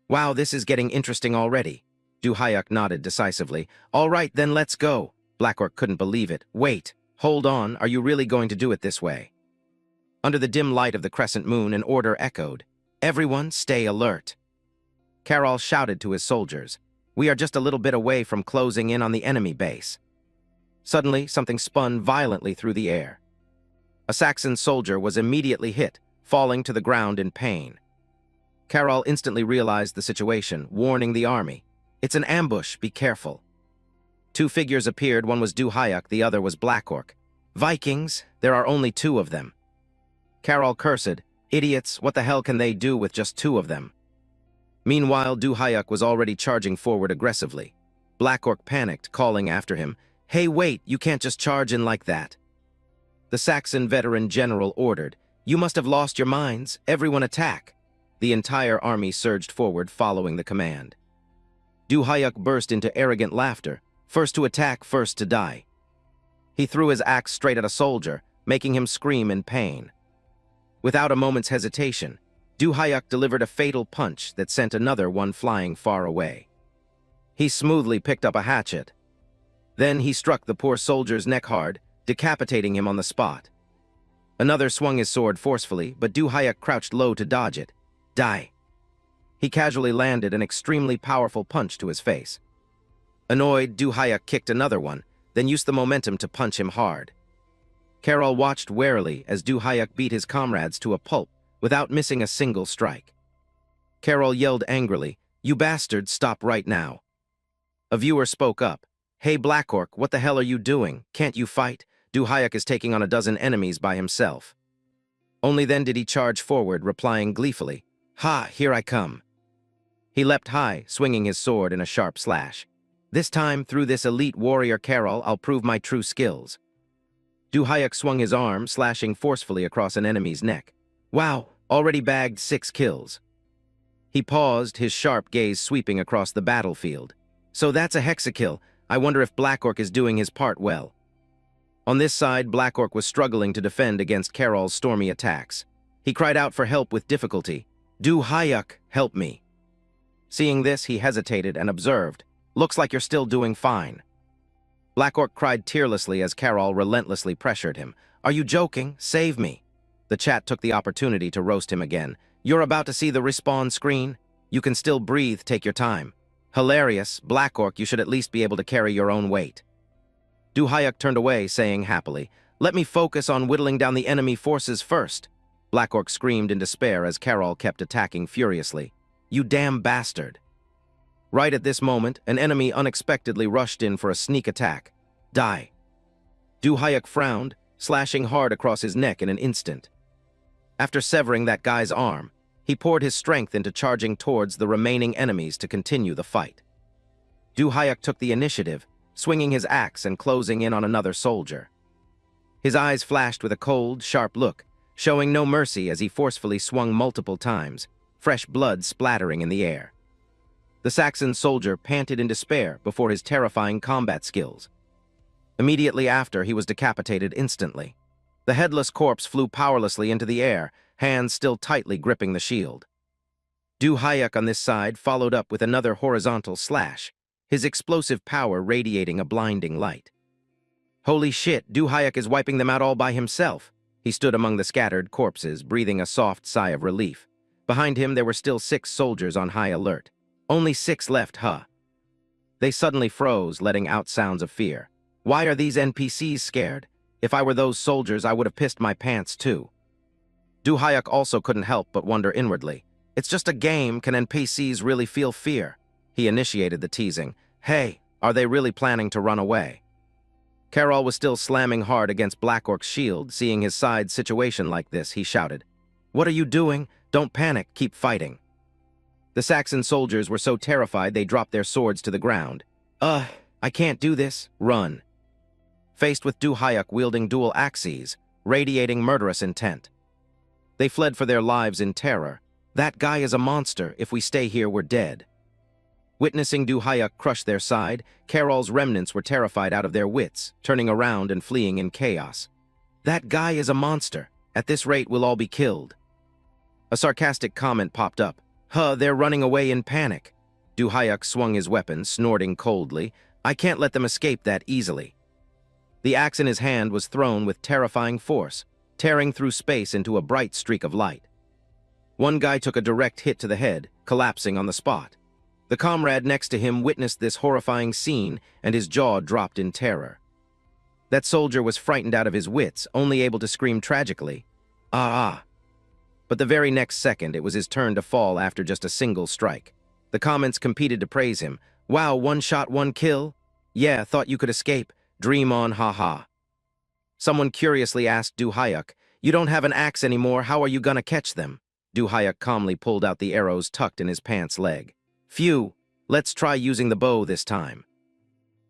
"Wow, this is getting interesting already." Du Hayek nodded decisively. "All right, then let's go." Black Orc couldn't believe it. "Wait, hold on, are you really going to do it this way?" Under the dim light of the crescent moon, an order echoed. "Everyone, stay alert." Carol shouted to his soldiers, "We are just a little bit away from closing in on the enemy base." Suddenly, something spun violently through the air. A Saxon soldier was immediately hit, falling to the ground in pain. Carol instantly realized the situation, warning the army. "It's an ambush, be careful." Two figures appeared, one was Du-hyuk, the other was Black Orc. "Vikings, there are only two of them." Carol cursed, "Idiots, what the hell can they do with just two of them?" Meanwhile, Du-hyuk was already charging forward aggressively. Black Orc panicked, calling after him, "Hey, wait, you can't just charge in like that." The Saxon veteran general ordered, "You must have lost your minds, everyone attack." The entire army surged forward, following the command. Du-hyuk burst into arrogant laughter, "First to attack, first to die." He threw his axe straight at a soldier, making him scream in pain. Without a moment's hesitation, Du-hyuk delivered a fatal punch that sent another one flying far away. He smoothly picked up a hatchet. Then he struck the poor soldier's neck hard, decapitating him on the spot. Another swung his sword forcefully, but Du-hyuk crouched low to dodge it. "Die." He casually landed an extremely powerful punch to his face. Annoyed, Du-hyuk kicked another one, then used the momentum to punch him hard. Carol watched warily as Du-hyuk beat his comrades to a pulp without missing a single strike. Carol yelled angrily, "You bastard, stop right now." A viewer spoke up, "Hey Black Orc, what the hell are you doing? Can't you fight? Du-hyuk is taking on a dozen enemies by himself." Only then did he charge forward, replying gleefully, "Ha, here I come." He leapt high, swinging his sword in a sharp slash. "This time, through this elite warrior Carol, I'll prove my true skills." Du-hyuk swung his arm, slashing forcefully across an enemy's neck. "Wow, already bagged 6 kills." He paused, his sharp gaze sweeping across the battlefield. "So that's a hexakill. I wonder if Black Orc is doing his part well." On this side, Black Orc was struggling to defend against Carol's stormy attacks. He cried out for help with difficulty. "Du-hyuk, help me." Seeing this, he hesitated and observed, "Looks like you're still doing fine." Black Orc cried tearlessly as Carol relentlessly pressured him. "Are you joking? Save me." The chat took the opportunity to roast him again. "You're about to see the respawn screen? You can still breathe, take your time." "Hilarious. Black Orc, you should at least be able to carry your own weight." Du-hyuk turned away, saying happily, "Let me focus on whittling down the enemy forces first." Black Orc screamed in despair as Carol kept attacking furiously. "You damn bastard." Right at this moment, an enemy unexpectedly rushed in for a sneak attack. "Die." Du-hyuk frowned, slashing hard across his neck in an instant. After severing that guy's arm, he poured his strength into charging towards the remaining enemies to continue the fight. Du-hyuk took the initiative, swinging his axe and closing in on another soldier. His eyes flashed with a cold, sharp look, showing no mercy as he forcefully swung multiple times, fresh blood splattering in the air. The Saxon soldier panted in despair before his terrifying combat skills. Immediately after, he was decapitated instantly. The headless corpse flew powerlessly into the air, hands still tightly gripping the shield. Du-hyuk on this side followed up with another horizontal slash, his explosive power radiating a blinding light. "Holy shit, Du-hyuk is wiping them out all by himself." He stood among the scattered corpses, breathing a soft sigh of relief. Behind him, there were still 6 soldiers on high alert. "Only 6 left, huh?" They suddenly froze, letting out sounds of fear. "Why are these NPCs scared? If I were those soldiers, I would have pissed my pants too." Du-hyuk also couldn't help but wonder inwardly. "It's just a game, can NPCs really feel fear?" He initiated the teasing. "Hey, are they really planning to run away?" Carol was still slamming hard against Black Orc's shield. Seeing his side's situation like this, he shouted, "What are you doing? Don't panic, keep fighting." The Saxon soldiers were so terrified they dropped their swords to the ground. I can't do this. Run." Faced with Du-hyuk wielding dual axes, radiating murderous intent. They fled for their lives in terror. "That guy is a monster. If we stay here, we're dead." Witnessing Du-hyuk crush their side, Carol's remnants were terrified out of their wits, turning around and fleeing in chaos. "That guy is a monster. At this rate, we'll all be killed." A sarcastic comment popped up. They're running away in panic." Du-hyuk swung his weapon, snorting coldly. "I can't let them escape that easily." The axe in his hand was thrown with terrifying force, tearing through space into a bright streak of light. One guy took a direct hit to the head, collapsing on the spot. The comrade next to him witnessed this horrifying scene, and his jaw dropped in terror. That soldier was frightened out of his wits, only able to scream tragically, "Ah, ah." But the very next second, it was his turn to fall after just a single strike. The comments competed to praise him. "Wow, one shot, one kill? Yeah, thought you could escape. Dream on, haha." Someone curiously asked Du Hyuk, "You don't have an axe anymore, how are you gonna catch them?" Du Hyuk calmly pulled out the arrows tucked in his pants leg. "Phew, let's try using the bow this time."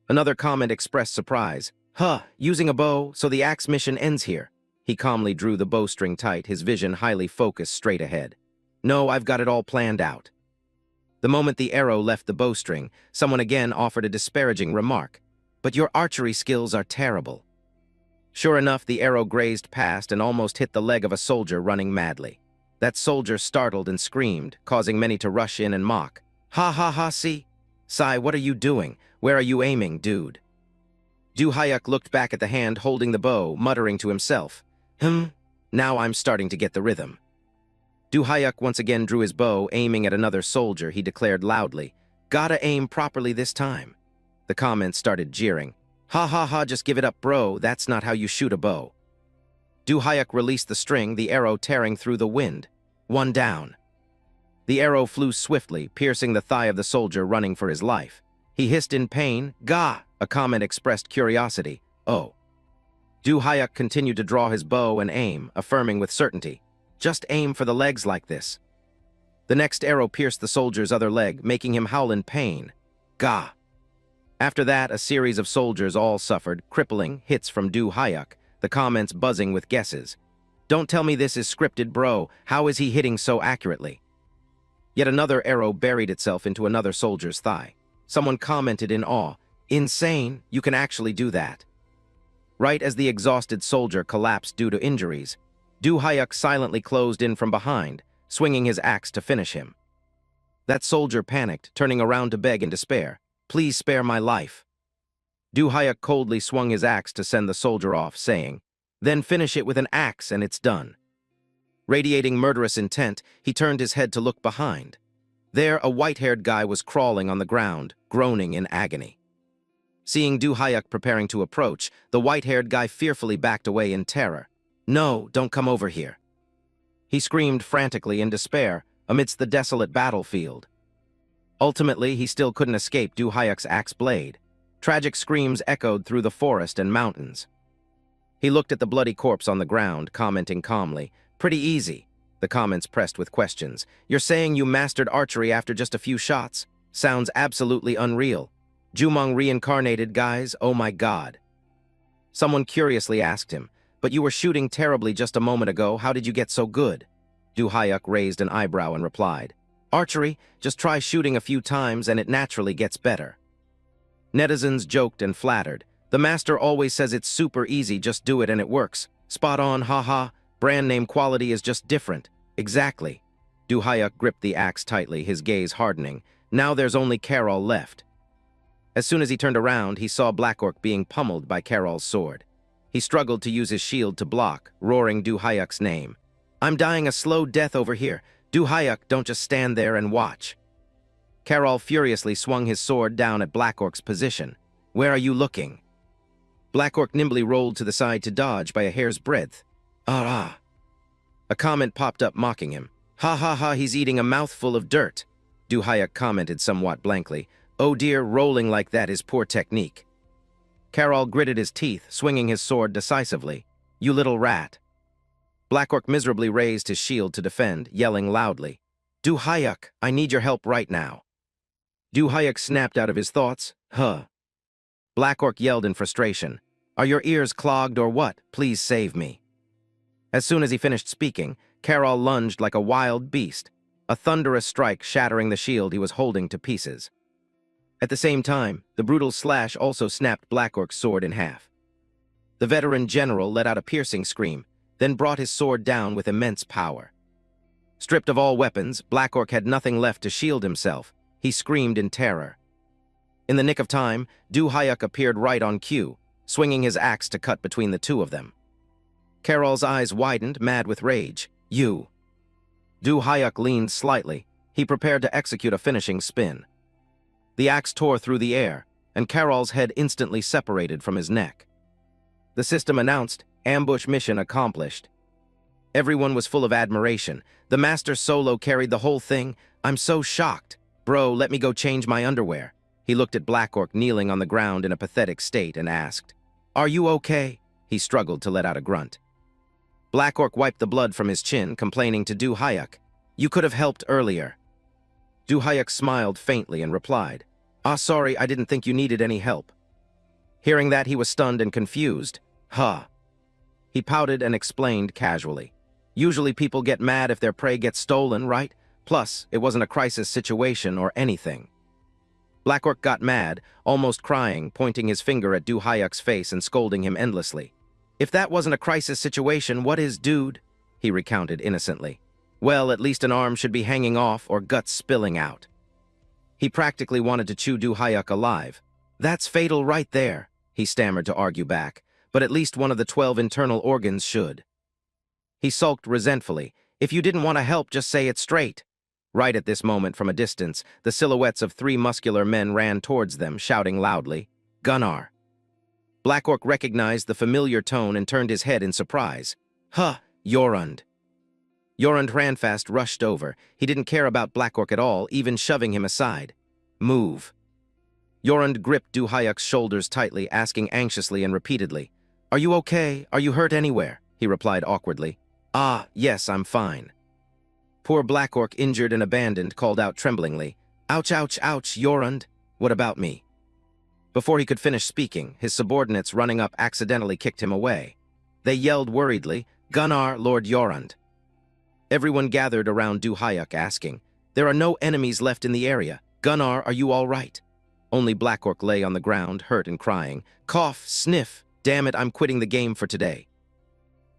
Another comment expressed surprise. "Huh, using a bow, so the axe mission ends here." He calmly drew the bowstring tight, his vision highly focused straight ahead. "No, I've got it all planned out." The moment the arrow left the bowstring, someone again offered a disparaging remark. "But your archery skills are terrible." Sure enough, the arrow grazed past and almost hit the leg of a soldier running madly. That soldier startled and screamed, causing many to rush in and mock. "Ha ha ha, see? Sai, what are you doing? Where are you aiming, dude?" Du Hyuk looked back at the hand holding the bow, muttering to himself, Now I'm starting to get the rhythm." Du Hyuk once again drew his bow, aiming at another soldier. He declared loudly, "Gotta aim properly this time." The comments started jeering. "Ha ha ha, just give it up, bro, that's not how you shoot a bow." Du Hyuk released the string, the arrow tearing through the wind. One down. The arrow flew swiftly, piercing the thigh of the soldier running for his life. He hissed in pain. "Gah!" A comment expressed curiosity. "Oh." Du Hyuk continued to draw his bow and aim, affirming with certainty, "Just aim for the legs like this." The next arrow pierced the soldier's other leg, making him howl in pain. "Gah!" After that, a series of soldiers all suffered crippling hits from Du Hyuk, the comments buzzing with guesses. "Don't tell me this is scripted, bro. How is he hitting so accurately?" Yet another arrow buried itself into another soldier's thigh. Someone commented in awe, "Insane, you can actually do that." Right as the exhausted soldier collapsed due to injuries, Du Hyuk silently closed in from behind, swinging his axe to finish him. That soldier panicked, turning around to beg in despair, "Please spare my life." Du Hyuk coldly swung his axe to send the soldier off, saying, "Then finish it with an axe and it's done." Radiating murderous intent, he turned his head to look behind. There, a white-haired guy was crawling on the ground, groaning in agony. Seeing Du Hyuk preparing to approach, the white-haired guy fearfully backed away in terror. "No, don't come over here." He screamed frantically in despair amidst the desolate battlefield. Ultimately, he still couldn't escape Du Hyuk's axe blade. Tragic screams echoed through the forest and mountains. He looked at the bloody corpse on the ground, commenting calmly, "Pretty easy." The comments pressed with questions. "You're saying you mastered archery after just a few shots? Sounds absolutely unreal. Jumong reincarnated, guys, oh my god." Someone curiously asked him, "But you were shooting terribly just a moment ago, how did you get so good?" Du Hyuk raised an eyebrow and replied, "Archery, just try shooting a few times and it naturally gets better." Netizens joked and flattered. "The master always says it's super easy, just do it and it works. Spot on, haha, brand name quality is just different." "Exactly." Du Hyuk gripped the axe tightly, his gaze hardening. Now there's only Carol left. As soon as he turned around, he saw Black Orc being pummeled by Carol's sword. He struggled to use his shield to block, roaring Du Hyuk's name. "I'm dying a slow death over here. Du Hyuk, don't just stand there and watch." Carol furiously swung his sword down at Black Orc's position. "Where are you looking?" Black Orc nimbly rolled to the side to dodge by a hair's breadth. "Ah." A comment popped up mocking him. "Ha ha ha, he's eating a mouthful of dirt." Du Hyuk commented somewhat blankly, "Oh dear, rolling like that is poor technique." Carol gritted his teeth, swinging his sword decisively. "You little rat." Black Orc miserably raised his shield to defend, yelling loudly, "Du Hyuk, I need your help right now." Du Hyuk snapped out of his thoughts. "Huh." Black Orc yelled in frustration, "Are your ears clogged or what? Please save me." As soon as he finished speaking, Carol lunged like a wild beast, a thunderous strike shattering the shield he was holding to pieces. At the same time, the brutal slash also snapped Black Orc's sword in half. The veteran general let out a piercing scream, then brought his sword down with immense power. Stripped of all weapons, Black Orc had nothing left to shield himself. He screamed in terror. In the nick of time, Du Hyuk appeared right on cue, swinging his axe to cut between the two of them. Carol's eyes widened, mad with rage. "You." Du Hyuk leaned slightly. He prepared to execute a finishing spin. The axe tore through the air, and Carol's head instantly separated from his neck. The system announced, ambush mission accomplished. Everyone was full of admiration. The Master Solo carried the whole thing. I'm so shocked. Bro, let me go change my underwear. He looked at Black Orc kneeling on the ground in a pathetic state and asked, Are you okay? He struggled to let out a grunt. Black Orc wiped the blood from his chin, complaining to Du Hayuk, You could have helped earlier. Du Hayuk smiled faintly and replied, Sorry, I didn't think you needed any help. Hearing that, he was stunned and confused. Huh. He pouted and explained casually. Usually people get mad if their prey gets stolen, right? Plus, it wasn't a crisis situation or anything. Black Orc got mad, almost crying, pointing his finger at Du Hayuk's face and scolding him endlessly. If that wasn't a crisis situation, what is, dude? He recounted innocently. Well, at least an arm should be hanging off or guts spilling out. He practically wanted to chew Du Hayuk alive. That's fatal right there, he stammered to argue back, but at least one of the 12 internal organs should. He sulked resentfully. If you didn't want to help, just say it straight. Right at this moment, from a distance, the silhouettes of 3 muscular men ran towards them, shouting loudly, Gunnar. Black Orc recognized the familiar tone and turned his head in surprise. Huh, Jorund. Jorund Ranfast rushed over. He didn't care about Black Orc at all, even shoving him aside. Move. Jorund gripped Du Hayuk's shoulders tightly, asking anxiously and repeatedly, Are you okay? Are you hurt anywhere? He replied awkwardly. Yes, I'm fine. Poor Black Orc, injured and abandoned, called out tremblingly, Ouch, ouch, ouch, Jorund. What about me? Before he could finish speaking, his subordinates running up accidentally kicked him away. They yelled worriedly, Gunnar, Lord Jorund. Everyone gathered around Du Hayuk asking, There are no enemies left in the area. Gunnar, are you all right? Only Black Orc lay on the ground, hurt and crying. Cough, sniff. Damn it, I'm quitting the game for today.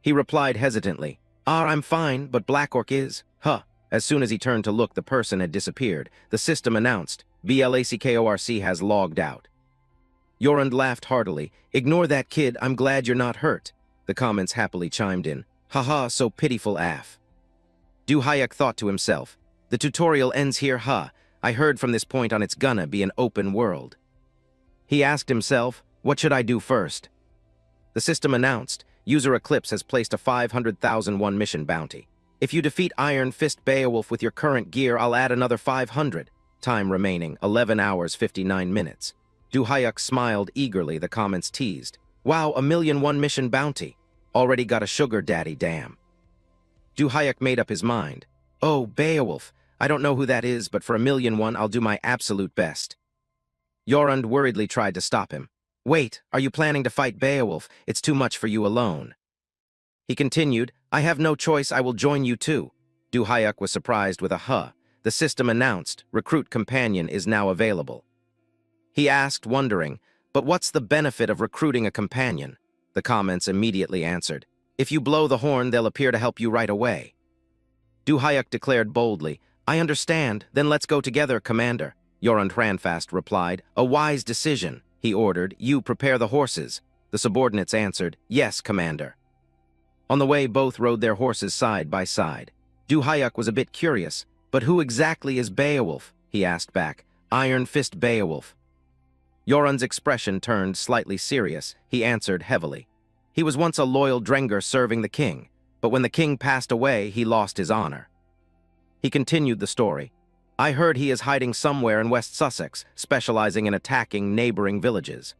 He replied hesitantly, I'm fine, but Black Orc is. Huh. As soon as he turned to look, the person had disappeared. The system announced, BLACKORC has logged out. Jorund laughed heartily. Ignore that kid, I'm glad you're not hurt. The comments happily chimed in. Haha, so pitiful af. Du Hayuk thought to himself, the tutorial ends here, huh? I heard from this point on it's gonna be an open world. He asked himself, what should I do first? The system announced, User Eclipse has placed a 500,001 mission bounty. If you defeat Iron Fist Beowulf with your current gear, I'll add another 500. Time remaining, 11 hours, 59 minutes. Du Hayuk smiled eagerly, the comments teased. Wow, 1,000,001 mission bounty. Already got a sugar daddy, damn. Du Hayuk made up his mind. Oh, Beowulf. I don't know who that is, but for 1,000,001, I'll do my absolute best. Jorund worriedly tried to stop him. Wait, are you planning to fight Beowulf? It's too much for you alone. He continued, I have no choice, I will join you too. Du Hayuk was surprised with a huh. The system announced, Recruit Companion is now available. He asked, wondering, but what's the benefit of recruiting a companion? The comments immediately answered, if you blow the horn, they'll appear to help you right away. Du Hayuk declared boldly, I understand, then let's go together, Commander. Jorund Ranfast replied, a wise decision. He ordered, you prepare the horses. The subordinates answered, yes, Commander. On the way, both rode their horses side by side. Du Hayuk was a bit curious, but who exactly is Beowulf? He asked back. Iron Fist Beowulf. Jorund's expression turned slightly serious. He answered heavily. He was once a loyal Drengr serving the king, but when the king passed away, he lost his honor. He continued the story. I heard he is hiding somewhere in West Sussex, specializing in attacking neighboring villages.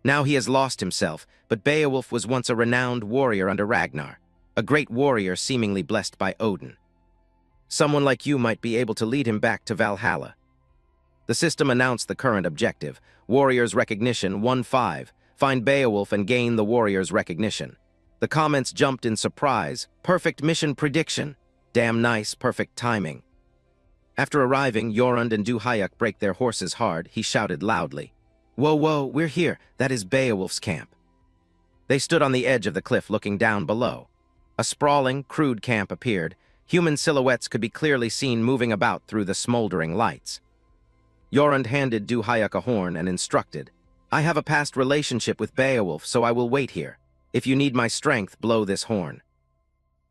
Now he has lost himself, but Beowulf was once a renowned warrior under Ragnar, a great warrior seemingly blessed by Odin. Someone like you might be able to lead him back to Valhalla. The system announced the current objective, Warriors Recognition 1-5, find Beowulf and gain the Warriors Recognition. The comments jumped in surprise, perfect mission prediction, damn nice, perfect timing. After arriving, Jorund and Du Hayuk break their horses hard. He shouted loudly, Whoa, whoa, we're here, that is Beowulf's camp. They stood on the edge of the cliff looking down below. A sprawling, crude camp appeared. Human silhouettes could be clearly seen moving about through the smoldering lights. Jorund handed Du Hayuk a horn and instructed, I have a past relationship with Beowulf, so I will wait here. If you need my strength, blow this horn.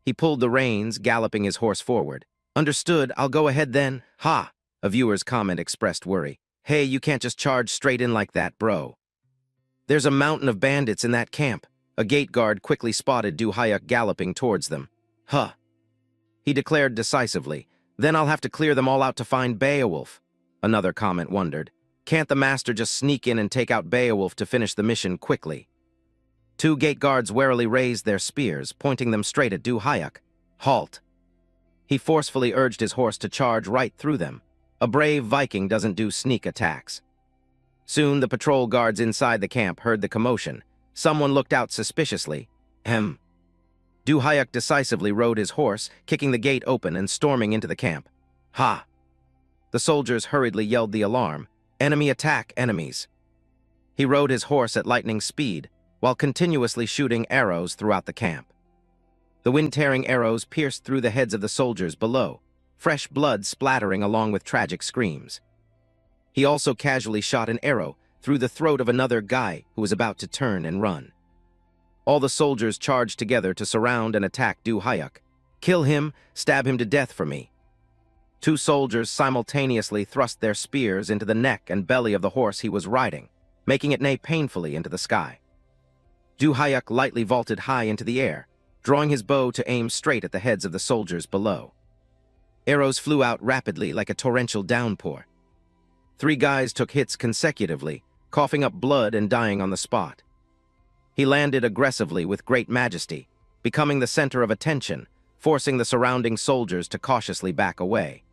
He pulled the reins, galloping his horse forward. Understood, I'll go ahead then. Ha! A viewer's comment expressed worry. Hey, you can't just charge straight in like that, bro. There's a mountain of bandits in that camp. A gate guard quickly spotted Du Hayuk galloping towards them. Huh. He declared decisively, then I'll have to clear them all out to find Beowulf. Another comment wondered, can't the master just sneak in and take out Beowulf to finish the mission quickly? Two gate guards warily raised their spears, pointing them straight at Du Hayuk. Halt. He forcefully urged his horse to charge right through them. A brave Viking doesn't do sneak attacks. Soon the patrol guards inside the camp heard the commotion. Someone looked out suspiciously. Du Hayuk decisively rode his horse, kicking the gate open and storming into the camp. Ha! The soldiers hurriedly yelled the alarm. Enemy attack, enemies. He rode his horse at lightning speed, while continuously shooting arrows throughout the camp. The wind-tearing arrows pierced through the heads of the soldiers below, fresh blood splattering along with tragic screams. He also casually shot an arrow through the throat of another guy who was about to turn and run. All the soldiers charged together to surround and attack Du Hayuk. Kill him, stab him to death for me. Two soldiers simultaneously thrust their spears into the neck and belly of the horse he was riding, making it neigh painfully into the sky. Du Hayuk lightly vaulted high into the air, drawing his bow to aim straight at the heads of the soldiers below. Arrows flew out rapidly like a torrential downpour. Three guys took hits consecutively, coughing up blood and dying on the spot. He landed aggressively with great majesty, becoming the center of attention, forcing the surrounding soldiers to cautiously back away.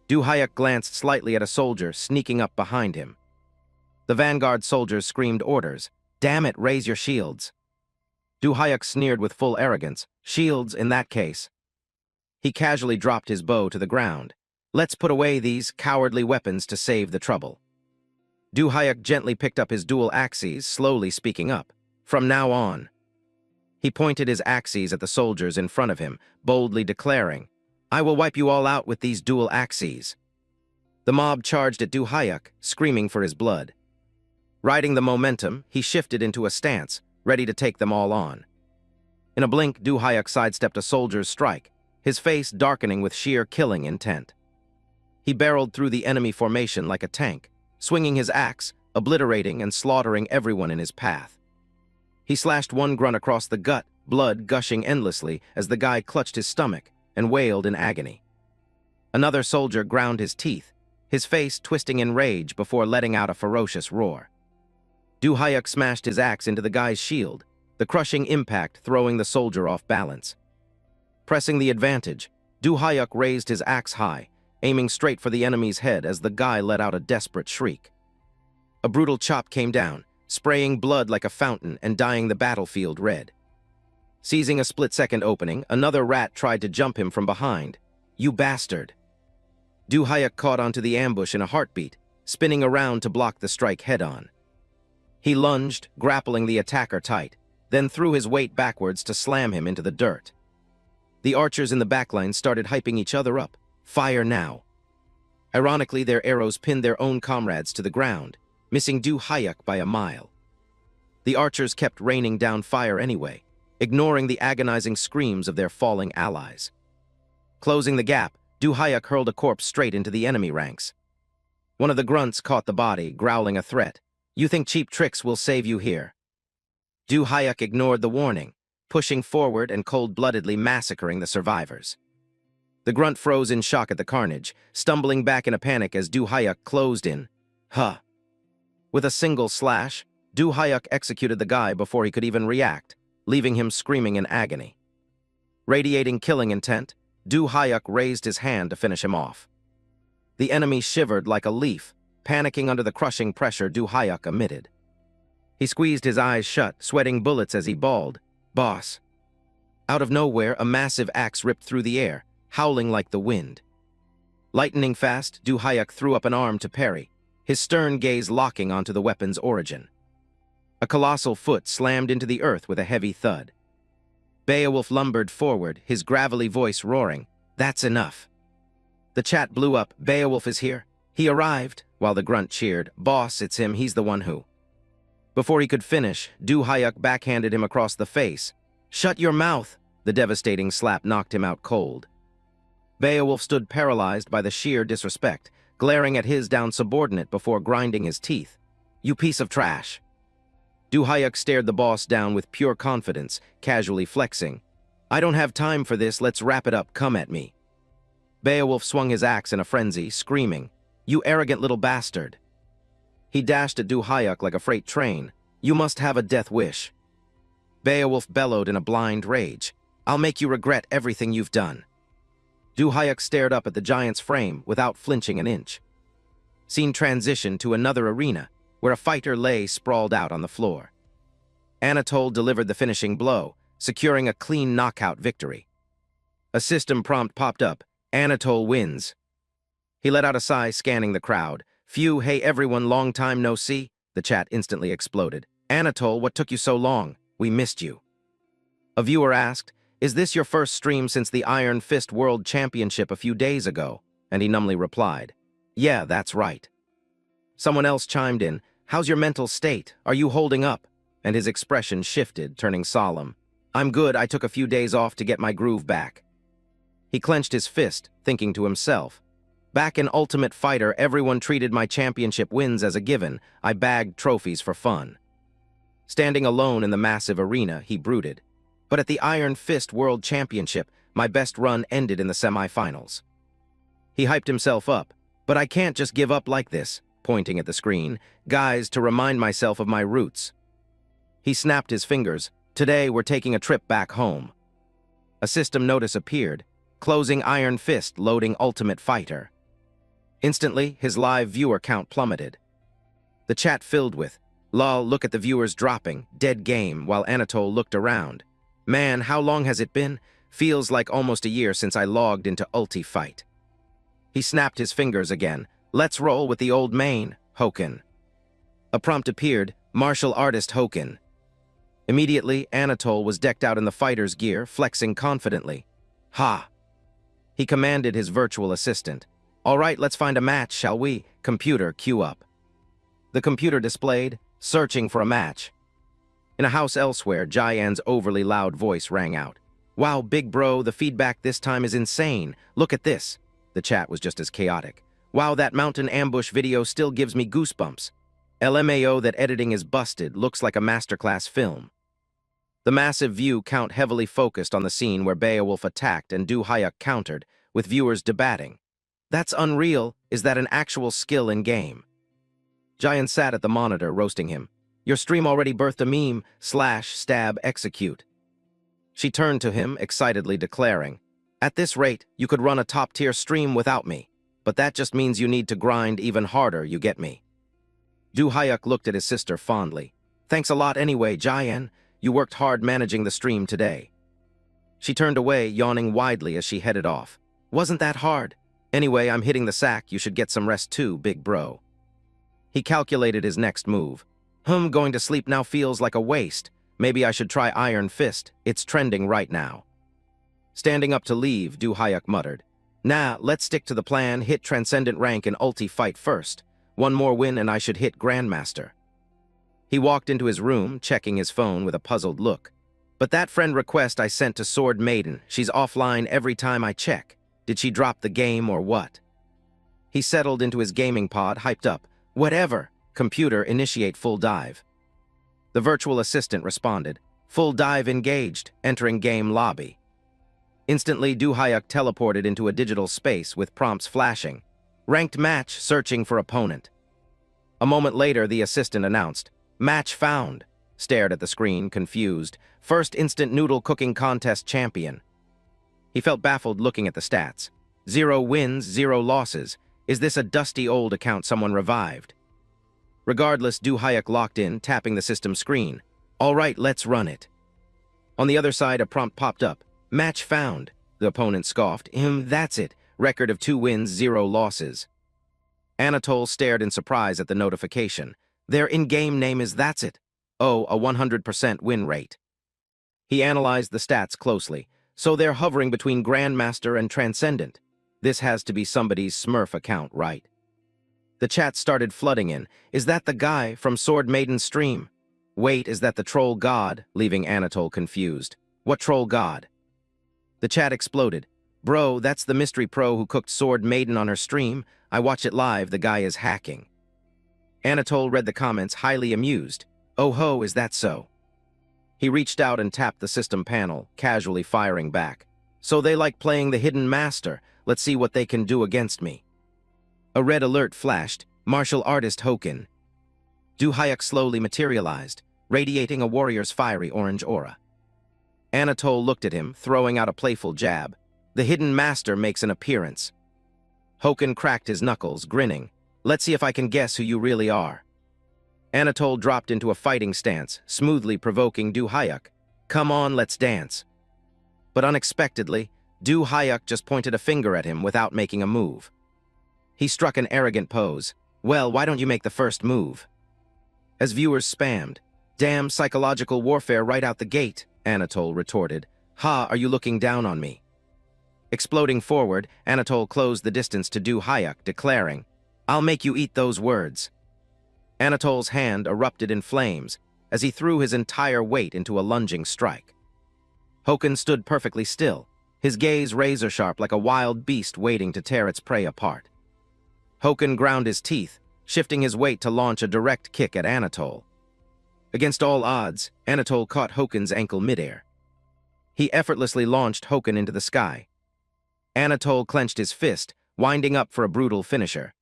Du Hayuk glanced slightly at a soldier sneaking up behind him. The vanguard soldiers screamed orders. Damn it, raise your shields. Du Hayuk sneered with full arrogance. Shields, in that case. He casually dropped his bow to the ground. Let's put away these cowardly weapons to save the trouble. Du Hayuk gently picked up his dual axes, slowly speaking up. From now on. He pointed his axes at the soldiers in front of him, boldly declaring, I will wipe you all out with these dual axes. The mob charged at Du Hayuk, screaming for his blood. Riding the momentum, he shifted into a stance, ready to take them all on. In a blink, Du Hayuk sidestepped a soldier's strike, his face darkening with sheer killing intent. He barreled through the enemy formation like a tank, swinging his axe, obliterating and slaughtering everyone in his path. He slashed one grunt across the gut, blood gushing endlessly as the guy clutched his stomach and wailed in agony. Another soldier ground his teeth, his face twisting in rage before letting out a ferocious roar. Du Hayuk smashed his axe into the guy's shield, the crushing impact throwing the soldier off balance. Pressing the advantage, Du Hayuk raised his axe high, aiming straight for the enemy's head as the guy let out a desperate shriek. A brutal chop came down, spraying blood like a fountain and dyeing the battlefield red. Seizing a split-second opening, another rat tried to jump him from behind. You bastard! Du Hayuk caught onto the ambush in a heartbeat, spinning around to block the strike head-on. He lunged, grappling the attacker tight, then threw his weight backwards to slam him into the dirt. The archers in the backline started hyping each other up. Fire now! Ironically, their arrows pinned their own comrades to the ground, missing Du Hayuk by a mile. The archers kept raining down fire anyway, ignoring the agonizing screams of their falling allies. Closing the gap, Du Hayuk hurled a corpse straight into the enemy ranks. One of the grunts caught the body, growling a threat. You think cheap tricks will save you here? Du Hayuk ignored the warning, pushing forward and cold-bloodedly massacring the survivors. The grunt froze in shock at the carnage, stumbling back in a panic as Du Hayuk closed in. Huh. With a single slash, Du Hayuk executed the guy before he could even react, leaving him screaming in agony. Radiating killing intent, Du Hayuk raised his hand to finish him off. The enemy shivered like a leaf, panicking under the crushing pressure Du Hayuk emitted. He squeezed his eyes shut, sweating bullets as he bawled, Boss! Out of nowhere, a massive axe ripped through the air, howling like the wind. Lightning fast, Du Hayuk threw up an arm to parry, his stern gaze locking onto the weapon's origin. A colossal foot slammed into the earth with a heavy thud. Beowulf lumbered forward, his gravelly voice roaring, That's enough. The chat blew up, Beowulf is here. He arrived, while the grunt cheered, Boss, it's him, he's the one who. Before he could finish, Du Hayuk backhanded him across the face. Shut your mouth! The devastating slap knocked him out cold. Beowulf stood paralyzed by the sheer disrespect, glaring at his down subordinate before grinding his teeth. You piece of trash. Du stared the boss down with pure confidence, casually flexing. I don't have time for this, let's wrap it up, come at me. Beowulf swung his axe in a frenzy, screaming, You arrogant little bastard. He dashed at Du like a freight train. You must have a death wish. Beowulf bellowed in a blind rage. I'll make you regret everything you've done. Du stared up at the giant's frame without flinching an inch. Scene transitioned to another arena, where a fighter lay sprawled out on the floor. Anatole delivered the finishing blow, securing a clean knockout victory. A system prompt popped up. Anatole wins. He let out a sigh, scanning the crowd. Phew, hey everyone, long time no see. The chat instantly exploded. Anatole, what took you so long? We missed you. A viewer asked, Is this your first stream since the Iron Fist World Championship a few days ago? And he numbly replied, Yeah, that's right. Someone else chimed in, How's your mental state? Are you holding up? And his expression shifted, turning solemn. I'm good, I took a few days off to get my groove back. He clenched his fist, thinking to himself, Back in Ultimate Fighter, everyone treated my championship wins as a given. I bagged trophies for fun. Standing alone in the massive arena, he brooded. But at the Iron Fist World Championship, my best run ended in the semifinals. He hyped himself up. But I can't just give up like this, pointing at the screen. Guys, to remind myself of my roots. He snapped his fingers. Today, we're taking a trip back home. A system notice appeared. Closing Iron Fist, loading Ultimate Fighter. Instantly, his live viewer count plummeted. The chat filled with, Lol, look at the viewers dropping, dead game, while Anatole looked around. Man, how long has it been? Feels like almost a year since I logged into Ulti Fight. He snapped his fingers again. Let's roll with the old main, Hoken. A prompt appeared, martial artist Hoken. Immediately, Anatole was decked out in the fighter's gear, flexing confidently. Ha! He commanded his virtual assistant. All right, let's find a match, shall we? Computer, queue up. The computer displayed, searching for a match. In a house elsewhere, Jayan's overly loud voice rang out. Wow, big bro, the feedback this time is insane. Look at this. The chat was just as chaotic. Wow, that mountain ambush video still gives me goosebumps. LMAO, that editing is busted, looks like a masterclass film. The massive view count heavily focused on the scene where Beowulf attacked and Du countered, with viewers debating. That's unreal. Is that an actual skill in-game? Giant sat at the monitor, roasting him. Your stream already birthed a meme, /stab execute. She turned to him, excitedly declaring, At this rate, you could run a top-tier stream without me, but that just means you need to grind even harder, you get me. Du looked at his sister fondly. Thanks a lot anyway, Jayan. You worked hard managing the stream today. She turned away, yawning widely as she headed off. Wasn't that hard? Anyway, I'm hitting the sack, you should get some rest too, big bro. He calculated his next move. Going to sleep now feels like a waste. Maybe I should try Iron Fist, it's trending right now. Standing up to leave, Du muttered. Nah, let's stick to the plan, hit Transcendent rank in Ulti Fight first. One more win and I should hit Grandmaster. He walked into his room, checking his phone with a puzzled look. But that friend request I sent to Sword Maiden, she's offline every time I check. Did she drop the game or what? He settled into his gaming pod, hyped up. Whatever. Computer, initiate full dive. The virtual assistant responded. Full dive engaged, entering game lobby. Instantly, Du teleported into a digital space with prompts flashing. Ranked match, searching for opponent. A moment later, the assistant announced. Match found. Stared at the screen, confused. First instant noodle cooking contest champion. He felt baffled looking at the stats. 0 wins, 0 losses. Is this a dusty old account someone revived? Regardless, Du locked in, tapping the system screen. All right, let's run it. On the other side, a prompt popped up. Match found. The opponent scoffed. That's it. Record of 2 wins, 0 losses. Anatole stared in surprise at the notification. Their in-game name is That's It. Oh, a 100% win rate. He analyzed the stats closely. So they're hovering between Grandmaster and Transcendent. This has to be somebody's Smurf account, right? The chat started flooding in. Is that the guy from Sword Maiden's stream? Wait, is that the troll god? Leaving Anatole confused. What troll god? The chat exploded. Bro, that's the mystery pro who cooked Sword Maiden on her stream. I watch it live, the guy is hacking. Anatole read the comments, highly amused. Oh ho, is that so? He reached out and tapped the system panel, casually firing back. So they like playing the hidden master. Let's see what they can do against me. A red alert flashed. Martial artist Hoken. Du Hayek slowly materialized, radiating a warrior's fiery orange aura. Anatole looked at him, throwing out a playful jab. The hidden master makes an appearance. Hoken cracked his knuckles, grinning. Let's see if I can guess who you really are. Anatole dropped into a fighting stance, smoothly provoking Du Hayek. Come on, let's dance. But unexpectedly, Du Hayek just pointed a finger at him without making a move. He struck an arrogant pose. Well, why don't you make the first move? As viewers spammed, damn psychological warfare right out the gate, Anatole retorted. Ha, are you looking down on me? Exploding forward, Anatole closed the distance to Du Hayek, declaring, I'll make you eat those words. Anatole's hand erupted in flames as he threw his entire weight into a lunging strike. Hoken stood perfectly still, his gaze razor-sharp like a wild beast waiting to tear its prey apart. Hoken ground his teeth, shifting his weight to launch a direct kick at Anatole. Against all odds, Anatole caught Hoken's ankle midair. He effortlessly launched Hoken into the sky. Anatole clenched his fist, winding up for a brutal finisher.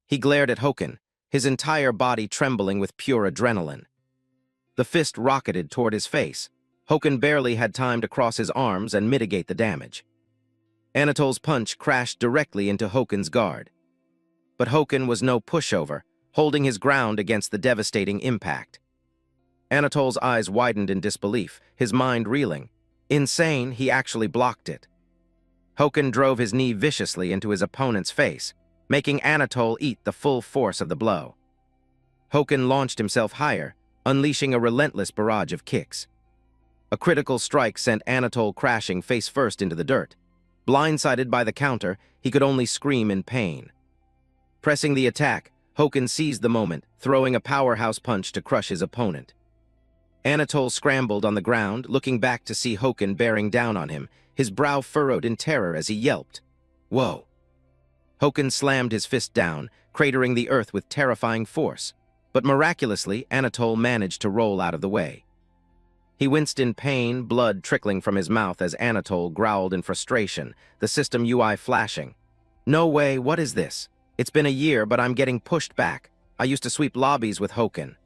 He glared at Hoken, his entire body trembling with pure adrenaline. The fist rocketed toward his face. Hoken barely had time to cross his arms and mitigate the damage. Anatole's punch crashed directly into Hoken's guard. But Hoken was no pushover, holding his ground against the devastating impact. Anatole's eyes widened in disbelief, his mind reeling. Insane, he actually blocked it. Hoken drove his knee viciously into his opponent's face, making Anatole eat the full force of the blow. Hoken launched himself higher, unleashing a relentless barrage of kicks. A critical strike sent Anatole crashing face-first into the dirt. Blindsided by the counter, he could only scream in pain. Pressing the attack, Hoken seized the moment, throwing a powerhouse punch to crush his opponent. Anatole scrambled on the ground, looking back to see Hoken bearing down on him, his brow furrowed in terror as he yelped. Whoa! Hoken slammed his fist down, cratering the earth with terrifying force. But miraculously, Anatole managed to roll out of the way. He winced in pain, blood trickling from his mouth as Anatole growled in frustration, the system UI flashing. No way, what is this? It's been a year, but I'm getting pushed back. I used to sweep lobbies with Hoken.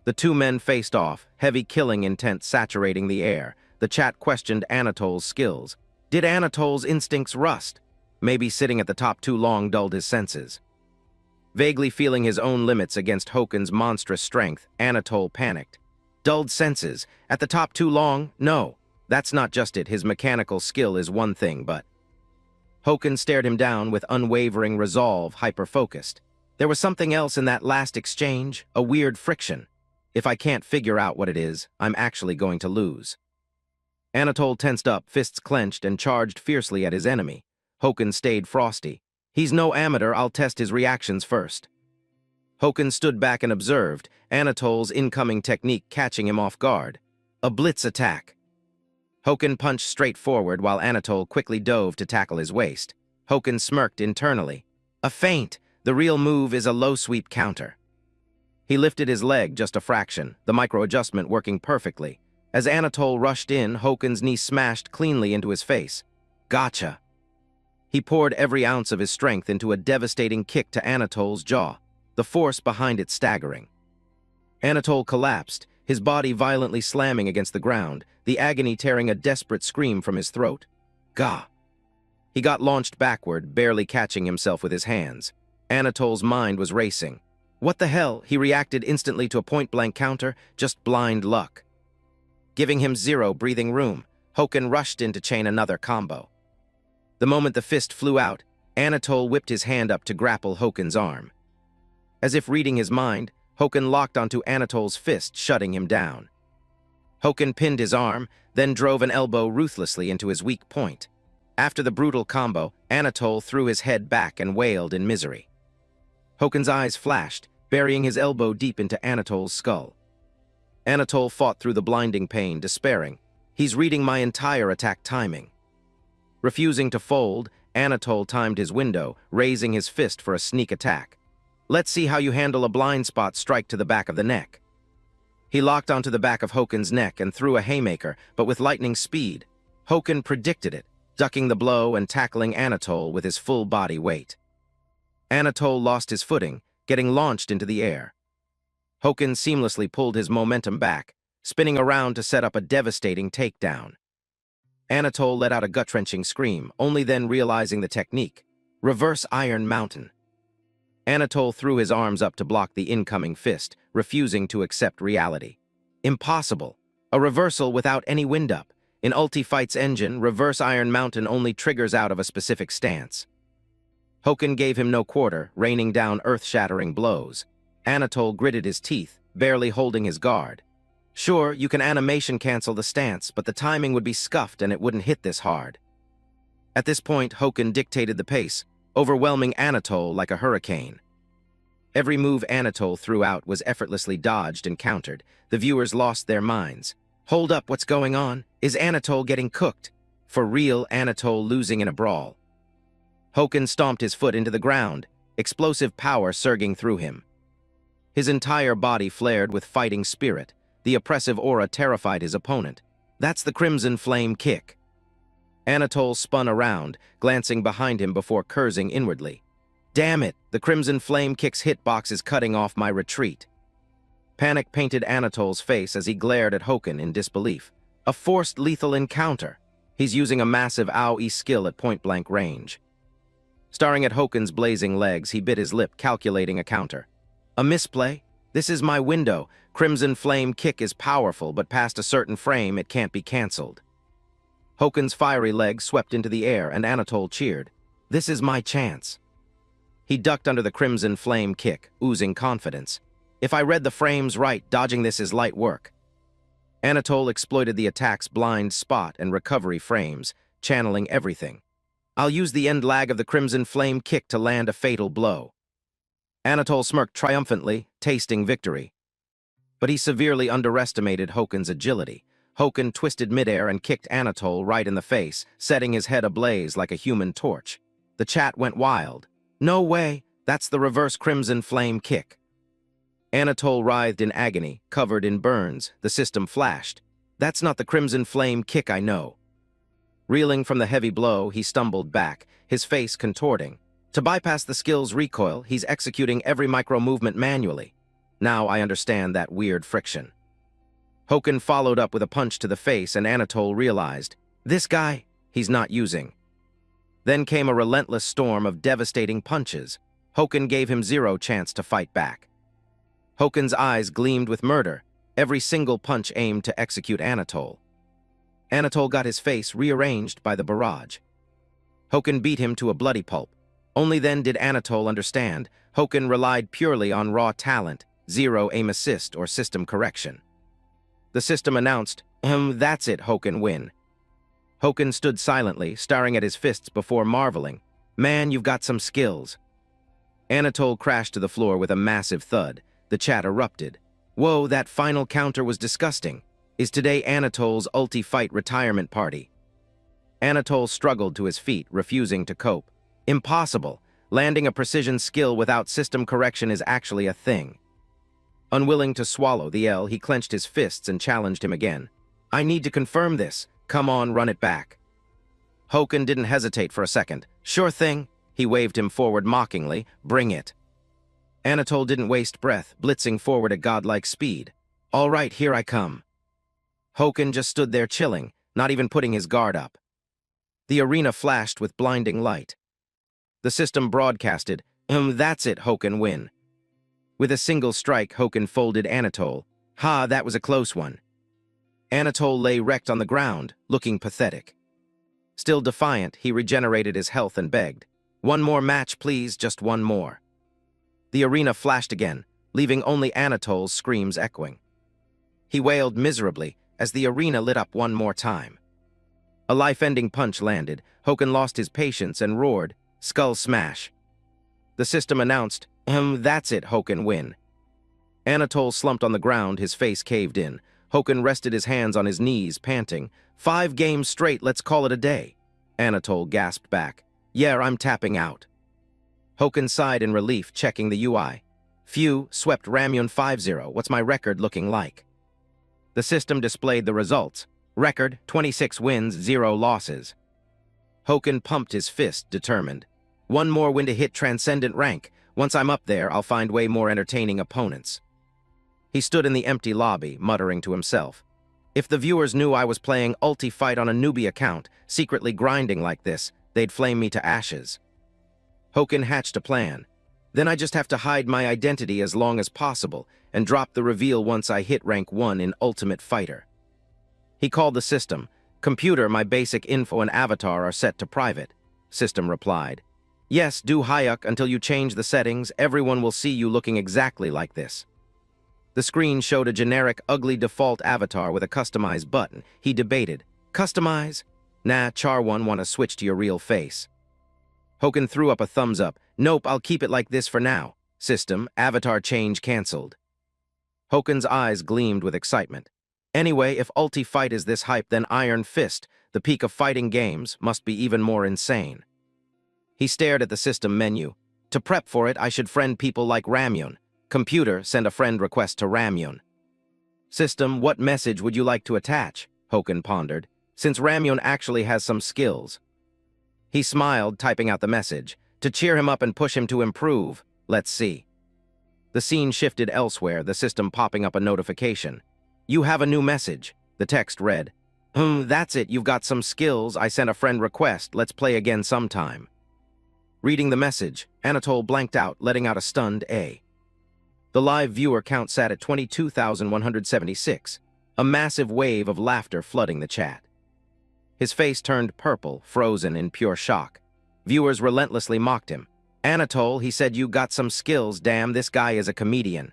The two men faced off, heavy killing intent saturating the air. The chat questioned Anatole's skills. Did Anatole's instincts rust? Maybe sitting at the top too long dulled his senses. Vaguely feeling his own limits against Hoken's monstrous strength, Anatole panicked. Dulled senses? At the top too long? No, that's not just it. His mechanical skill is one thing, but... Hoken stared him down with unwavering resolve, hyper-focused. There was something else in that last exchange, a weird friction. If I can't figure out what it is, I'm actually going to lose. Anatole tensed up, fists clenched, and charged fiercely at his enemy. Hoken stayed frosty. He's no amateur, I'll test his reactions first. Hoken stood back and observed, Anatole's incoming technique catching him off guard. A blitz attack. Hoken punched straight forward while Anatole quickly dove to tackle his waist. Hoken smirked internally. A feint. The real move is a low sweep counter. He lifted his leg just a fraction, the micro-adjustment working perfectly. As Anatole rushed in, Hoken's knee smashed cleanly into his face. Gotcha. He poured every ounce of his strength into a devastating kick to Anatole's jaw, the force behind it staggering. Anatole collapsed, his body violently slamming against the ground, the agony tearing a desperate scream from his throat. Gah! He got launched backward, barely catching himself with his hands. Anatole's mind was racing. What the hell? He reacted instantly to a point-blank counter, just blind luck. Giving him zero breathing room, Hoken rushed in to chain another combo. The moment the fist flew out, Anatole whipped his hand up to grapple Hoken's arm. As if reading his mind, Hoken locked onto Anatole's fist, shutting him down. Hoken pinned his arm, then drove an elbow ruthlessly into his weak point. After the brutal combo, Anatole threw his head back and wailed in misery. Hoken's eyes flashed, burying his elbow deep into Anatole's skull. Anatole fought through the blinding pain, despairing. He's reading my entire attack timing. Refusing to fold, Anatole timed his window, raising his fist for a sneak attack. Let's see how you handle a blind spot strike to the back of the neck. He locked onto the back of Hoken's neck and threw a haymaker, but with lightning speed. Hoken predicted it, ducking the blow and tackling Anatole with his full body weight. Anatole lost his footing, getting launched into the air. Hoken seamlessly pulled his momentum back, spinning around to set up a devastating takedown. Anatole let out a gut-wrenching scream, only then realizing the technique. Reverse Iron Mountain. Anatole threw his arms up to block the incoming fist, refusing to accept reality. Impossible. A reversal without any wind-up. In Ulti-Fight's engine, Reverse Iron Mountain only triggers out of a specific stance. Hoken gave him no quarter, raining down earth-shattering blows. Anatole gritted his teeth, barely holding his guard. Sure, you can animation cancel the stance, but the timing would be scuffed and it wouldn't hit this hard. At this point, Hoken dictated the pace, overwhelming Anatole like a hurricane. Every move Anatole threw out was effortlessly dodged and countered. The viewers lost their minds. Hold up, what's going on? Is Anatole getting cooked? For real, Anatole losing in a brawl. Hoken stomped his foot into the ground, explosive power surging through him. His entire body flared with fighting spirit. The oppressive aura terrified his opponent. That's the Crimson Flame kick. Anatole spun around, glancing behind him before cursing inwardly. Damn it, the Crimson Flame kick's hitbox is cutting off my retreat. Panic painted Anatole's face as he glared at Hoken in disbelief. A forced lethal encounter. He's using a massive AoE skill at point-blank range. Staring at Hoken's blazing legs, he bit his lip, calculating a counter. A misplay? This is my window. Crimson Flame kick is powerful, but past a certain frame, it can't be cancelled. Hoken's fiery legs swept into the air, and Anatole cheered. This is my chance. He ducked under the Crimson Flame kick, oozing confidence. If I read the frames right, dodging this is light work. Anatole exploited the attack's blind spot and recovery frames, channeling everything. I'll use the end lag of the Crimson Flame kick to land a fatal blow. Anatole smirked triumphantly, tasting victory. But he severely underestimated Hoken's agility. Hoken twisted midair and kicked Anatole right in the face, setting his head ablaze like a human torch. The chat went wild. No way, that's the reverse Crimson Flame kick. Anatole writhed in agony, covered in burns. The system flashed. That's not the Crimson Flame kick I know. Reeling from the heavy blow, he stumbled back, his face contorting. To bypass the skill's recoil, he's executing every micro-movement manually. Now I understand that weird friction. Hoken followed up with a punch to the face, and Anatole realized, this guy, he's not using. Then came a relentless storm of devastating punches. Hoken gave him zero chance to fight back. Hoken's eyes gleamed with murder, every single punch aimed to execute Anatole. Anatole got his face rearranged by the barrage. Hoken beat him to a bloody pulp. Only then did Anatole understand. Hoken relied purely on raw talent, zero aim assist or system correction. The system announced, that's it, Hoken win. Hoken stood silently, staring at his fists before marveling. Man, you've got some skills. Anatole crashed to the floor with a massive thud. The chat erupted. Whoa, that final counter was disgusting. Is today Anatole's Ulti-Fight retirement party? Anatole struggled to his feet, refusing to cope. Impossible. Landing a precision skill without system correction is actually a thing. Unwilling to swallow the L, he clenched his fists and challenged him again. I need to confirm this. Come on, run it back. Hoken didn't hesitate for a second. Sure thing. He waved him forward mockingly. Bring it. Anatole didn't waste breath, blitzing forward at godlike speed. All right, here I come. Hoken just stood there chilling, not even putting his guard up. The arena flashed with blinding light. The system broadcasted, that's it, Hoken win. With a single strike, Hoken folded Anatole. Ha, that was a close one. Anatole lay wrecked on the ground, looking pathetic. Still defiant, he regenerated his health and begged. One more match, please, just one more. The arena flashed again, leaving only Anatole's screams echoing. He wailed miserably as the arena lit up one more time. A life-ending punch landed. Hoken lost his patience and roared, skull smash. The system announced, that's it, Hoken win. Anatole slumped on the ground, his face caved in. Hoken rested his hands on his knees, panting. 5 games straight, let's call it a day. Anatole gasped back. Yeah, I'm tapping out. Hoken sighed in relief, checking the UI. Phew, swept Ramyun 5-0. What's my record looking like? The system displayed the results. Record, 26 wins, 0 losses. Hoken pumped his fist, determined. One more win to hit Transcendent rank. Once I'm up there, I'll find way more entertaining opponents. He stood in the empty lobby, muttering to himself. If the viewers knew I was playing ulti-fight on a newbie account, secretly grinding like this, they'd flame me to ashes. Hoken hatched a plan. Then I just have to hide my identity as long as possible and drop the reveal once I hit rank 1 in Ultimate Fighter. He called the system. Computer, my basic info and avatar are set to private. System replied. Yes, do Hayuk until you change the settings. Everyone will see you looking exactly like this. The screen showed a generic, ugly default avatar with a customized button. He debated. Customize? Nah, Char1 want to switch to your real face. Hoken threw up a thumbs up. Nope, I'll keep it like this for now. System, avatar change cancelled. Hoken's eyes gleamed with excitement. Anyway, if ulti-fight is this hype, then Iron Fist, the peak of fighting games, must be even more insane. He stared at the system menu. To prep for it, I should friend people like Ramyun. Computer, send a friend request to Ramyun. System, what message would you like to attach? Hoken pondered, since Ramyun actually has some skills. He smiled, typing out the message. To cheer him up and push him to improve. Let's see. The scene shifted elsewhere, the system popping up a notification. You have a new message. The text read, that's it, you've got some skills, I sent a friend request, let's play again sometime. Reading the message, Anatole blanked out, letting out a stunned A. The live viewer count sat at 22,176, a massive wave of laughter flooding the chat. His face turned purple, frozen in pure shock. Viewers relentlessly mocked him. Anatole, he said, you got some skills, damn, this guy is a comedian.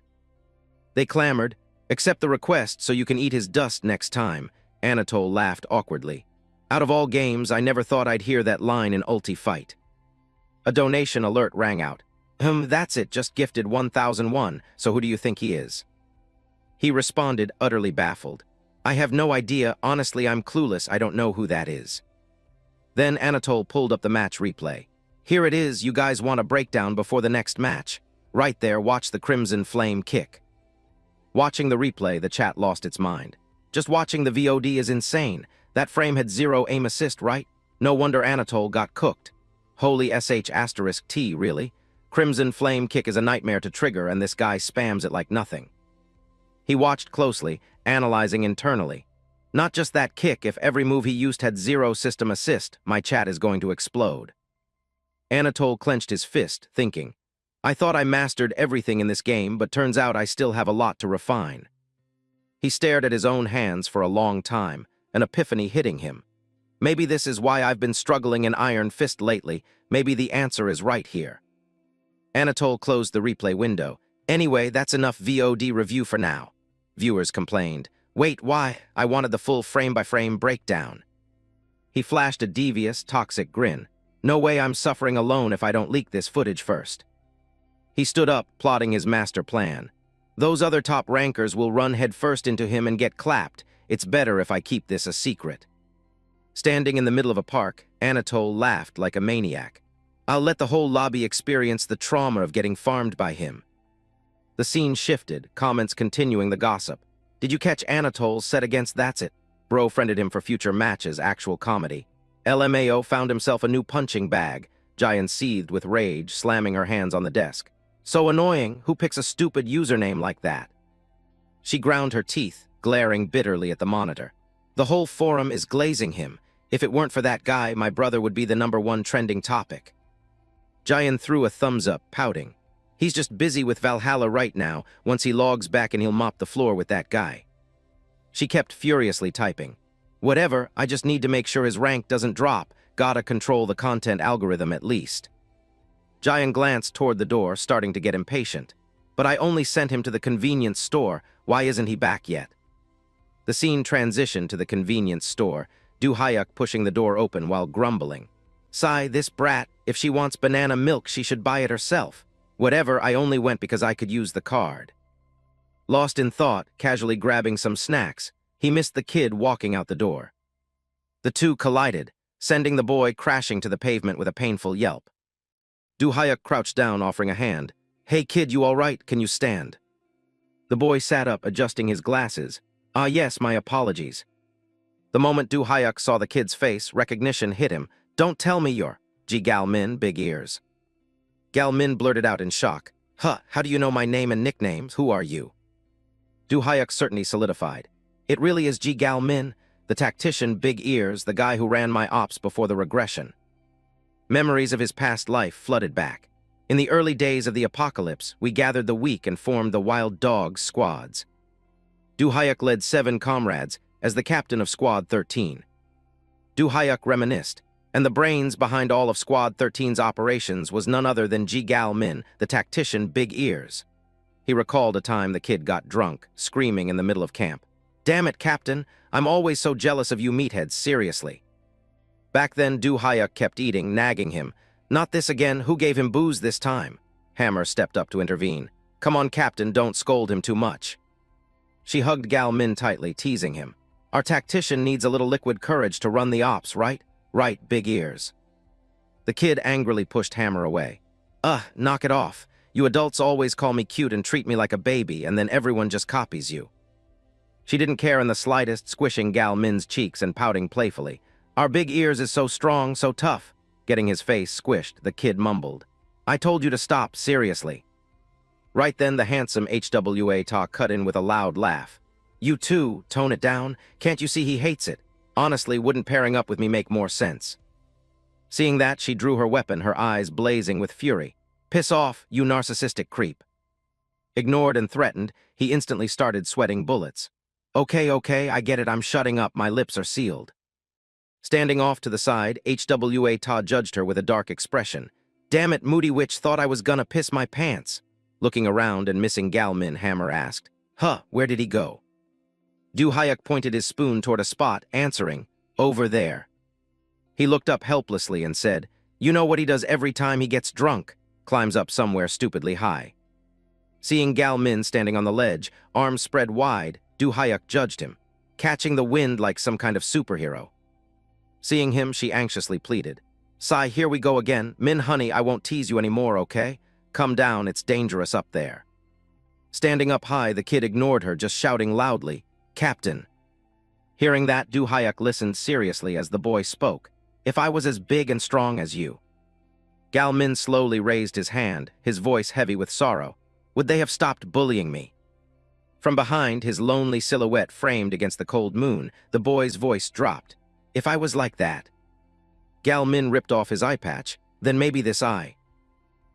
They clamored, accept the request so you can eat his dust next time. Anatole laughed awkwardly. Out of all games, I never thought I'd hear that line in ulti-fight. A donation alert rang out. That's it, just gifted 1,001, so who do you think he is? He responded, utterly baffled. I have no idea, honestly I'm clueless, I don't know who that is. Then Anatole pulled up the match replay. Here it is, you guys want a breakdown before the next match. Right there, watch the Crimson Flame kick. Watching the replay, the chat lost its mind. Just watching the VOD is insane. That frame had 0 aim assist, right? No wonder Anatole got cooked. Holy **T, really? Crimson Flame kick is a nightmare to trigger, and this guy spams it like nothing. He watched closely, analyzing internally. Not just that kick, if every move he used had 0 system assist, my chat is going to explode. Anatole clenched his fist, thinking, I thought I mastered everything in this game, but turns out I still have a lot to refine. He stared at his own hands for a long time, an epiphany hitting him. Maybe this is why I've been struggling in Iron Fist lately. Maybe the answer is right here. Anatole closed the replay window. Anyway, that's enough VOD review for now. Viewers complained. Wait, why? I wanted the full frame-by-frame breakdown. He flashed a devious, toxic grin. No way I'm suffering alone if I don't leak this footage first. He stood up, plotting his master plan. Those other top rankers will run headfirst into him and get clapped. It's better if I keep this a secret. Standing in the middle of a park, Anatole laughed like a maniac. I'll let the whole lobby experience the trauma of getting farmed by him. The scene shifted, comments continuing the gossip. Did you catch Anatole's set against That's It? Bro friended him for future matches, actual comedy. LMAO found himself a new punching bag. Giant seethed with rage, slamming her hands on the desk. So annoying, who picks a stupid username like that? She ground her teeth, glaring bitterly at the monitor. The whole forum is glazing him. If it weren't for that guy, my brother would be the #1 trending topic. Giant threw a thumbs up, pouting. He's just busy with Valhalla right now. Once he logs back and he'll mop the floor with that guy. She kept furiously typing. Whatever, I just need to make sure his rank doesn't drop. Gotta control the content algorithm at least. Giant glanced toward the door, starting to get impatient. But I only sent him to the convenience store. Why isn't he back yet? The scene transitioned to the convenience store, Du Hayuk pushing the door open while grumbling. Sigh, this brat, if she wants banana milk, she should buy it herself. Whatever, I only went because I could use the card. Lost in thought, casually grabbing some snacks, he missed the kid walking out the door. The two collided, sending the boy crashing to the pavement with a painful yelp. Du Hayuk crouched down, offering a hand. Hey kid, you all right? Can you stand? The boy sat up, adjusting his glasses. Ah yes, my apologies. The moment Du Hyuk saw the kid's face, recognition hit him. Don't tell me you're Ji Gal Min, big ears. Gal Min blurted out in shock. Huh, how do you know my name and nicknames? Who are you? Du Hyuk's certainty solidified. It really is Ji Gal Min, the tactician, big ears, the guy who ran my ops before the regression. Memories of his past life flooded back. In the early days of the apocalypse, we gathered the weak and formed the Wild Dogs squads. Du Hyuk led 7 comrades as the captain of Squad 13. Du Hyuk reminisced, and the brains behind all of Squad 13's operations was none other than Ji Gal Min, the tactician, big ears. He recalled a time the kid got drunk, screaming in the middle of camp. Damn it, Captain, I'm always so jealous of you meatheads, seriously. Back then, Du Hyuk kept eating, nagging him. Not this again, who gave him booze this time? Hammer stepped up to intervene. Come on, Captain, don't scold him too much. She hugged Gal Min tightly, teasing him. Our tactician needs a little liquid courage to run the ops, right? Right, big ears. The kid angrily pushed Hammer away. Knock it off. You adults always call me cute and treat me like a baby, and then everyone just copies you. She didn't care in the slightest, squishing Gal Min's cheeks and pouting playfully. Our big ears is so strong, so tough. Getting his face squished, the kid mumbled. I told you to stop, seriously. Right then, the handsome HWA Ta cut in with a loud laugh. You too, tone it down. Can't you see he hates it? Honestly, wouldn't pairing up with me make more sense? Seeing that, she drew her weapon, her eyes blazing with fury. Piss off, you narcissistic creep. Ignored and threatened, he instantly started sweating bullets. Okay, I get it, I'm shutting up, my lips are sealed. Standing off to the side, HWA Ta judged her with a dark expression. Damn it, moody witch, thought I was gonna piss my pants. Looking around and missing Gal Min, Hammer asked, where did he go? Du Hyuk pointed his spoon toward a spot, answering, over there. He looked up helplessly and said, you know what he does every time he gets drunk? Climbs up somewhere stupidly high. Seeing Gal Min standing on the ledge, arms spread wide, Du Hyuk judged him, catching the wind like some kind of superhero. Seeing him, she anxiously pleaded. Sai, here we go again. Min, honey, I won't tease you anymore, okay? Come down, it's dangerous up there. Standing up high, the kid ignored her, just shouting loudly, Captain. Hearing that, Du Hyuk listened seriously as the boy spoke. If I was as big and strong as you. Gal Min slowly raised his hand, his voice heavy with sorrow. Would they have stopped bullying me? From behind, his lonely silhouette framed against the cold moon, the boy's voice dropped. If I was like that. Gal Min ripped off his eye patch, then maybe this eye.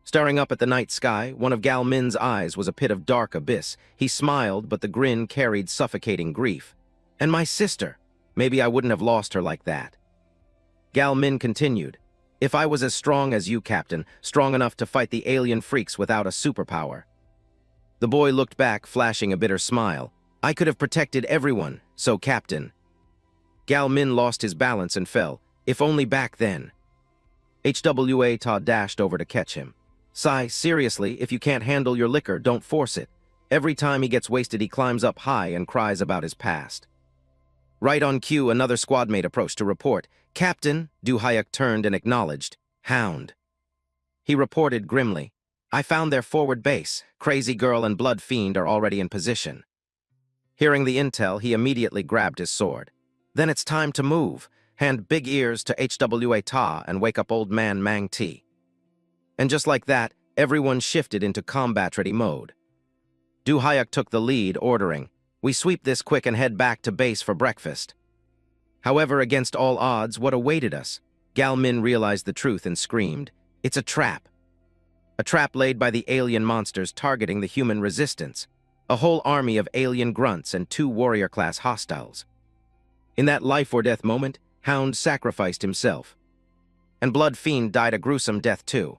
Staring up at the night sky, one of Gal Min's eyes was a pit of dark abyss. He smiled, but the grin carried suffocating grief. And my sister. Maybe I wouldn't have lost her like that. Gal Min continued. If I was as strong as you, Captain, strong enough to fight the alien freaks without a superpower. The boy looked back, flashing a bitter smile. I could have protected everyone, so Captain. Gal Min lost his balance and fell. If only back then. HWA Ta dashed over to catch him. Sai, seriously, if you can't handle your liquor, don't force it. Every time he gets wasted, he climbs up high and cries about his past. Right on cue, another squadmate approached to report. Captain, Du Hyuk turned and acknowledged. Hound. He reported grimly. I found their forward base. Crazy Girl and Blood Fiend are already in position. Hearing the intel, he immediately grabbed his sword. Then it's time to move. Hand big ears to HWA Ta and wake up old man Mang Ti. And just like that, everyone shifted into combat-ready mode. Du Hyuk took the lead, ordering, we sweep this quick and head back to base for breakfast. However, against all odds, what awaited us? Gal Min realized the truth and screamed, it's a trap. A trap laid by the alien monsters targeting the human resistance. A whole army of alien grunts and 2 warrior-class hostiles. In that life-or-death moment, Hound sacrificed himself. And Blood Fiend died a gruesome death too.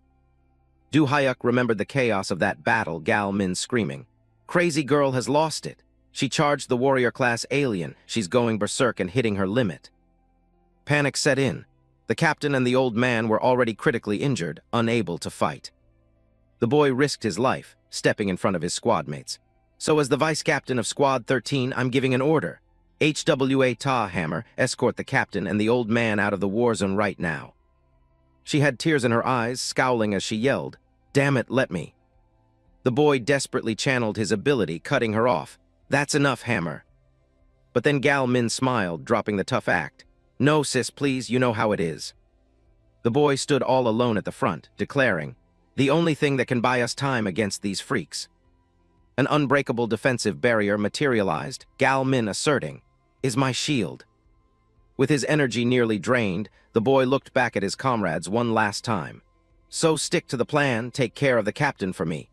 Du Hyuk remembered the chaos of that battle, Gal Min screaming. Crazy Girl has lost it. She charged the warrior-class alien. She's going berserk and hitting her limit. Panic set in. The captain and the old man were already critically injured, unable to fight. The boy risked his life, stepping in front of his squadmates. So as the vice-captain of Squad 13, I'm giving an order. HWA Ta, Hammer, escort the captain and the old man out of the war zone right now. She had tears in her eyes, scowling as she yelled, Damn it, let me. The boy desperately channeled his ability, cutting her off. That's enough, Hammer. But then Gal Min smiled, dropping the tough act. "No, sis, please, you know how it is." The boy stood all alone at the front, declaring, "The only thing that can buy us time against these freaks." An unbreakable defensive barrier materialized, Gal Min asserting, "Is my shield." With his energy nearly drained, the boy looked back at his comrades one last time. "So stick to the plan, take care of the captain for me."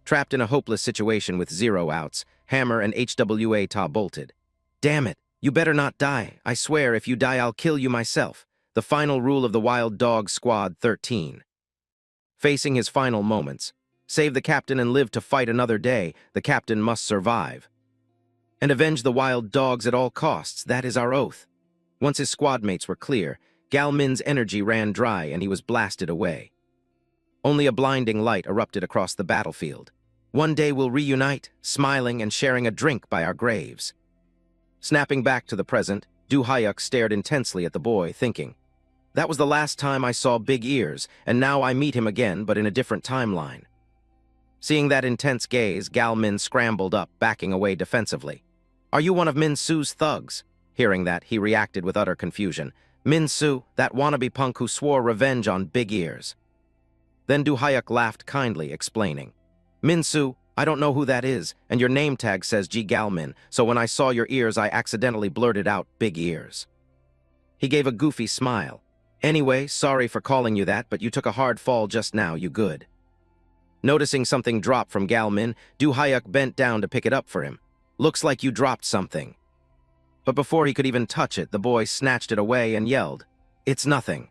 Trapped in a hopeless situation with 0 outs, Hammer and HWA Ta bolted. "Damn it, you better not die. I swear if you die I'll kill you myself." The final rule of the Wild Dog Squad 13. Facing his final moments. Save the captain and live to fight another day. The captain must survive. And avenge the wild dogs at all costs. That is our oath. Once his squad mates were clear, Gal Min's energy ran dry and he was blasted away. Only a blinding light erupted across the battlefield. One day we'll reunite, smiling and sharing a drink by our graves. Snapping back to the present, Du Hyuk stared intensely at the boy, thinking, "That was the last time I saw Big Ears, and now I meet him again, but in a different timeline." Seeing that intense gaze, Gal Min scrambled up, backing away defensively. "Are you one of Min Su's thugs?" Hearing that, he reacted with utter confusion. "Min Su, that wannabe punk who swore revenge on Big Ears." Then Du Hyuk laughed kindly, explaining, "Min Su, I don't know who that is, and your name tag says G Gal Min, so when I saw your ears I accidentally blurted out Big Ears." He gave a goofy smile. "Anyway, sorry for calling you that, but you took a hard fall just now, you good." Noticing something drop from Gal Min, Du Hyuk bent down to pick it up for him. "Looks like you dropped something." But before he could even touch it, the boy snatched it away and yelled, "It's nothing."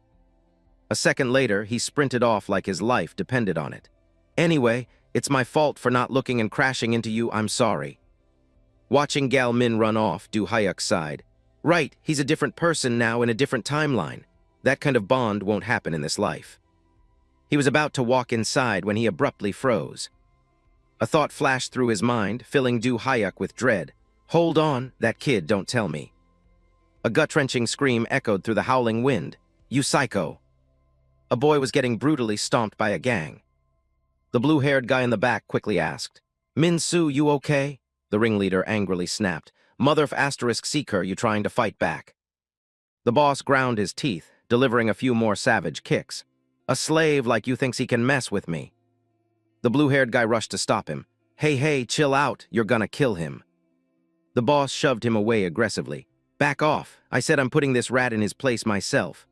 A second later, he sprinted off like his life depended on it. "Anyway, it's my fault for not looking and crashing into you, I'm sorry." Watching Gal Min run off, Du Hyuk sighed. "Right, he's a different person now in a different timeline. That kind of bond won't happen in this life." He was about to walk inside when he abruptly froze. A thought flashed through his mind, filling Du Hyuk with dread. "Hold on, that kid, don't tell me." A gut-wrenching scream echoed through the howling wind. "You psycho!" A boy was getting brutally stomped by a gang. The blue-haired guy in the back quickly asked, "Min Su, you okay?" The ringleader angrily snapped. "Mother of asterisk seeker, you trying to fight back?" The boss ground his teeth, delivering a few more savage kicks. "A slave like you thinks he can mess with me." The blue-haired guy rushed to stop him. Hey, chill out, you're gonna kill him." The boss shoved him away aggressively. "Back off, I said I'm putting this rat in his place myself."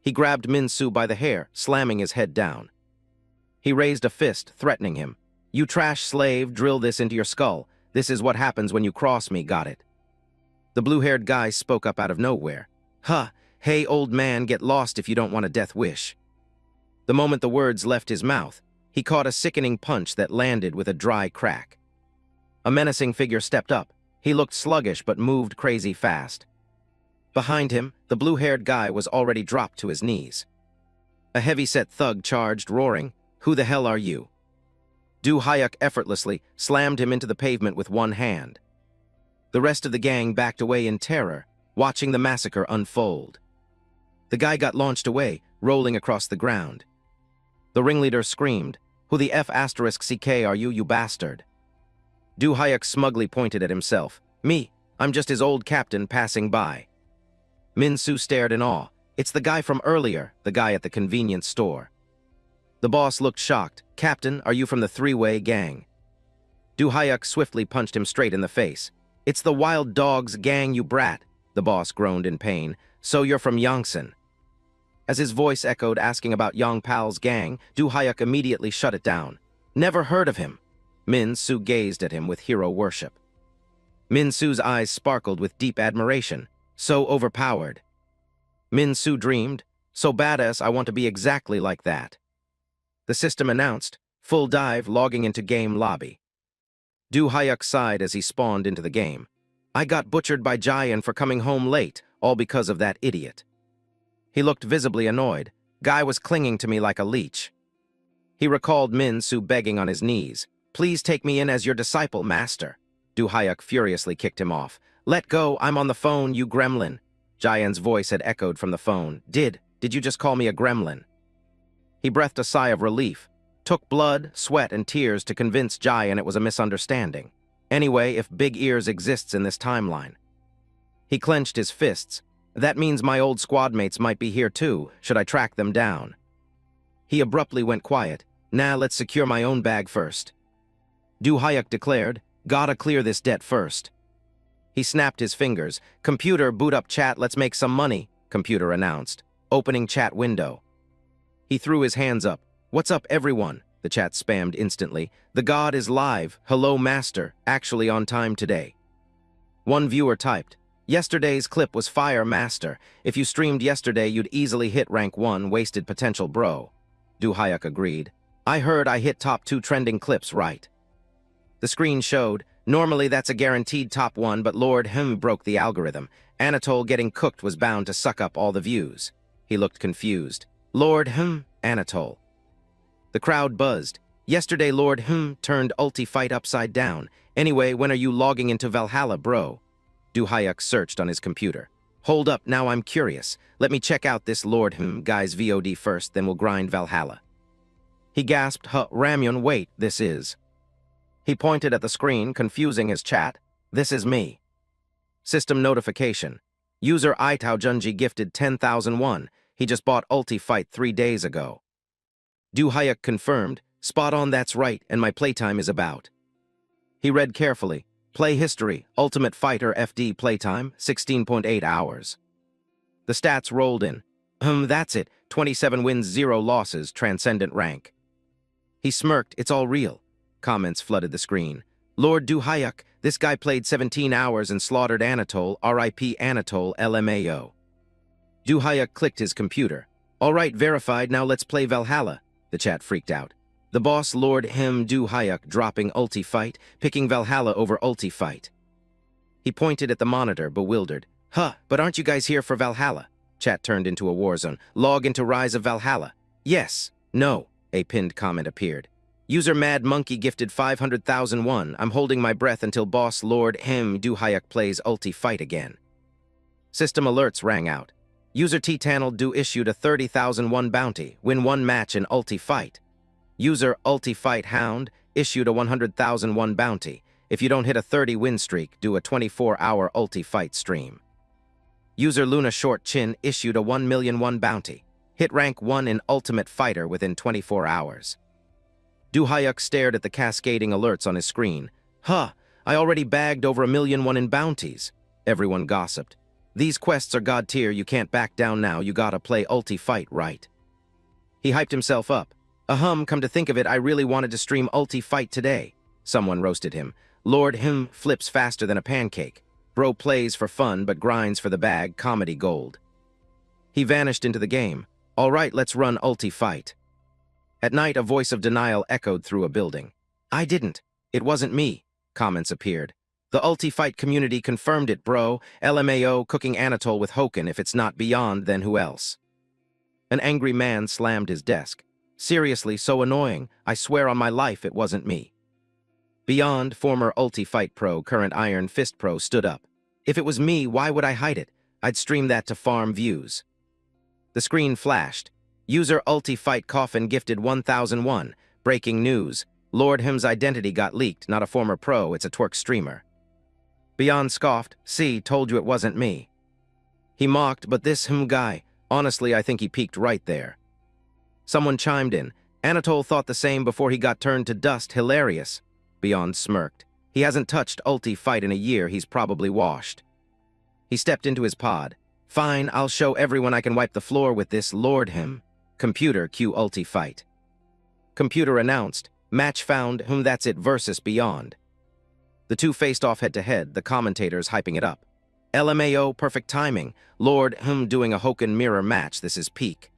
He grabbed Min Su by the hair, slamming his head down. He raised a fist, threatening him. "You trash slave, drill this into your skull. This is what happens when you cross me, got it?" The blue-haired guy spoke up out of nowhere. Hey, old man, get lost if you don't want a death wish." The moment the words left his mouth, he caught a sickening punch that landed with a dry crack. A menacing figure stepped up. He looked sluggish but moved crazy fast. Behind him, the blue-haired guy was already dropped to his knees. A heavy-set thug charged, roaring, "Who the hell are you?" Du Hyuk effortlessly slammed him into the pavement with one hand. The rest of the gang backed away in terror, watching the massacre unfold. The guy got launched away, rolling across the ground. The ringleader screamed, "Who the F***CK are you, you bastard?" Du Hyuk smugly pointed at himself. "Me, I'm just his old captain passing by." Min Su stared in awe. "It's the guy from earlier, the guy at the convenience store." The boss looked shocked. "Captain, are you from the three-way gang?" Du Hyuk swiftly punched him straight in the face. "It's the Wild Dogs gang, you brat," the boss groaned in pain. "So you're from Yongsan." As his voice echoed asking about Yong Pal's gang, Du Hyuk immediately shut it down. "Never heard of him." Min Su gazed at him with hero worship. Min Su's eyes sparkled with deep admiration. So overpowered. Min Su dreamed, "So badass I want to be exactly like that." The system announced, "Full dive logging into game lobby." Du Hyuk sighed as he spawned into the game. "I got butchered by Jayan for coming home late, all because of that idiot." He looked visibly annoyed. "Guy was clinging to me like a leech." He recalled Min Su begging on his knees. "Please take me in as your disciple, master." Du Hyuk furiously kicked him off. "Let go, I'm on the phone, you gremlin." Jayan's voice had echoed from the phone. Did you just call me a gremlin?" He breathed a sigh of relief. Took blood, sweat, and tears to convince Jayan it was a misunderstanding. Anyway, if Big Ears exists in this timeline. He clenched his fists. That means my old squad mates might be here too. Should I track them down? He abruptly went quiet. Nah, let's secure my own bag first. Du Hyuk declared, gotta clear this debt first. He snapped his fingers. Computer, boot up chat, let's make some money, computer announced, opening chat window. He threw his hands up. What's up, everyone? The chat spammed instantly. The god is live. Hello, master. Actually on time today. One viewer typed, yesterday's clip was fire, master. If you streamed yesterday, you'd easily hit rank 1, wasted potential, bro. Du Hyuk agreed. I heard I hit top 2 trending clips, right? The screen showed, normally that's a guaranteed top 1, but Lord broke the algorithm. Anatole getting cooked was bound to suck up all the views. He looked confused. Lord Anatole. The crowd buzzed. Yesterday Lord turned ulti fight upside down. Anyway, when are you logging into Valhalla, bro? Du Hyuk searched on his computer. Hold up, now I'm curious. Let me check out this Lord guy's VOD first, then we'll grind Valhalla. He gasped, Ramyun, wait, this is... He pointed at the screen, confusing his chat. This is me. System notification. User Itao Junji gifted 10,001. He just bought ulti fight 3 days ago. Du Hyuk confirmed, spot on, that's right, and my playtime is about. He read carefully. Play history, Ultimate Fighter FD playtime, 16.8 hours. The stats rolled in. That's it, 27 wins, 0 losses, transcendent rank. He smirked, it's all real. Comments flooded the screen. Lord Du Hyuk, this guy played 17 hours and slaughtered Anatole, RIP Anatole, LMAO. Du Hyuk clicked his computer. All right, verified, now let's play Valhalla. The chat freaked out. The boss Lord Du Hyuk dropping ulti fight, picking Valhalla over ulti fight. He pointed at the monitor, bewildered. But aren't you guys here for Valhalla? Chat turned into a war zone. Log into Rise of Valhalla. Yes. No. A pinned comment appeared. User Mad Monkey gifted 500,001. I'm holding my breath until boss Lord Du Hyuk plays ulti fight again. System alerts rang out. User T-Tannel Du issued a 30,001 bounty. Win 1 match in ulti fight. User Ulti Fight Hound issued a 100,001 bounty. If you don't hit a 30 win streak, do a 24-hour ulti fight stream. User Luna Short Chin issued a 1,000,001 bounty. Hit rank 1 in Ultimate Fighter within 24 hours. Du Hyuk stared at the cascading alerts on his screen. I already bagged over 1,000,001 in bounties. Everyone gossiped. These quests are god tier, you can't back down now, you gotta play ulti fight right. He hyped himself up. Come to think of it, I really wanted to stream ulti fight today. Someone roasted him. Lord flips faster than a pancake. Bro plays for fun but grinds for the bag, comedy gold. He vanished into the game. All right, let's run ulti fight. At night, a voice of denial echoed through a building. I didn't. It wasn't me. Comments appeared. The ulti fight community confirmed it, bro. LMAO cooking Anatole with Hoken. If it's not Beyond, then who else? An angry man slammed his desk. Seriously, so annoying. I swear on my life it wasn't me. Beyond, former ulti fight pro, current Iron Fist pro, stood up. If it was me, why would I hide it? I'd stream that to farm views. The screen flashed. User Ulti Fight Coffin gifted 1,001. Breaking news. Lord identity got leaked, not a former pro, it's a twerk streamer. Beyond scoffed. See, told you it wasn't me. He mocked, but this guy, honestly, I think he peaked right there. Someone chimed in. Anatole thought the same before he got turned to dust. Hilarious. Beyond smirked. He hasn't touched ulti fight in a year, he's probably washed. He stepped into his pod. Fine, I'll show everyone I can wipe the floor with this Lord Computer, cue ulti fight. Computer announced. Match found, that's it versus Beyond. The two faced off head-to-head, the commentators hyping it up. LMAO, perfect timing. Lord doing a Hoken mirror match, this is peak.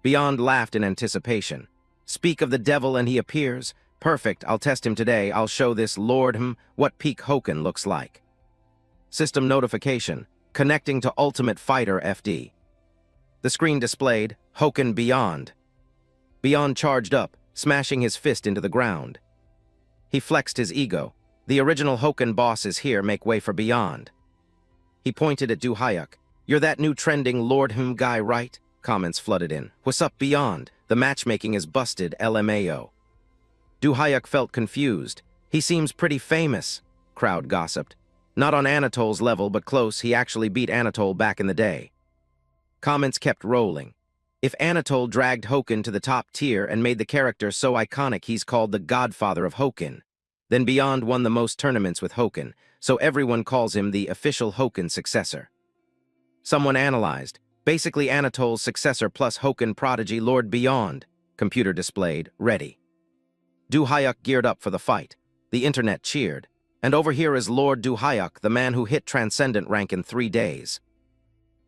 Beyond laughed in anticipation. Speak of the devil and he appears. Perfect, I'll test him today. I'll show this Lord what peak Hoken looks like. System notification. Connecting to Ultimate Fighter FD. The screen displayed Hoken Beyond. Beyond charged up, smashing his fist into the ground. He flexed his ego. The original Hoken boss is here, make way for Beyond. He pointed at Du Hyuk. You're that new trending Lord guy, right? Comments flooded in. What's up, Beyond? The matchmaking is busted, LMAO. Du Hyuk felt confused. He seems pretty famous, crowd gossiped. Not on Anatole's level, but close. He actually beat Anatole back in the day. Comments kept rolling. If Anatole dragged Hoken to the top tier and made the character so iconic he's called the godfather of Hoken, then Beyond won the most tournaments with Hoken, so everyone calls him the official Hoken successor. Someone analyzed. Basically Anatole's successor plus Hoken prodigy Lord Beyond. Computer displayed, ready. Du Hyuk geared up for the fight. The internet cheered. And over here is Lord Du Hyuk, the man who hit Transcendent rank in 3 days.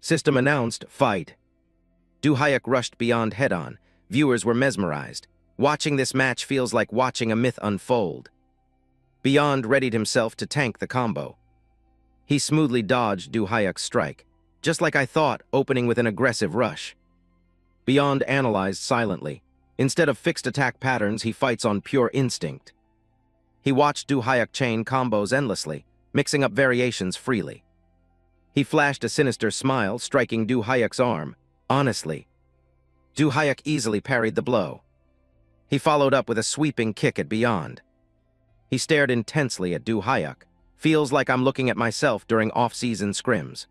System announced, fight. Du Hyuk rushed Beyond head-on. Viewers were mesmerized. Watching this match feels like watching a myth unfold. Beyond readied himself to tank the combo. He smoothly dodged Du Hyuk's strike. Just like I thought, opening with an aggressive rush. Beyond analyzed silently. Instead of fixed attack patterns, he fights on pure instinct. He watched Du Hyuk chain combos endlessly, mixing up variations freely. He flashed a sinister smile, striking Du Hyuk's arm. Honestly. Du Hyuk easily parried the blow. He followed up with a sweeping kick at Beyond. He stared intensely at Du Hyuk. Feels like I'm looking at myself during off-season scrims.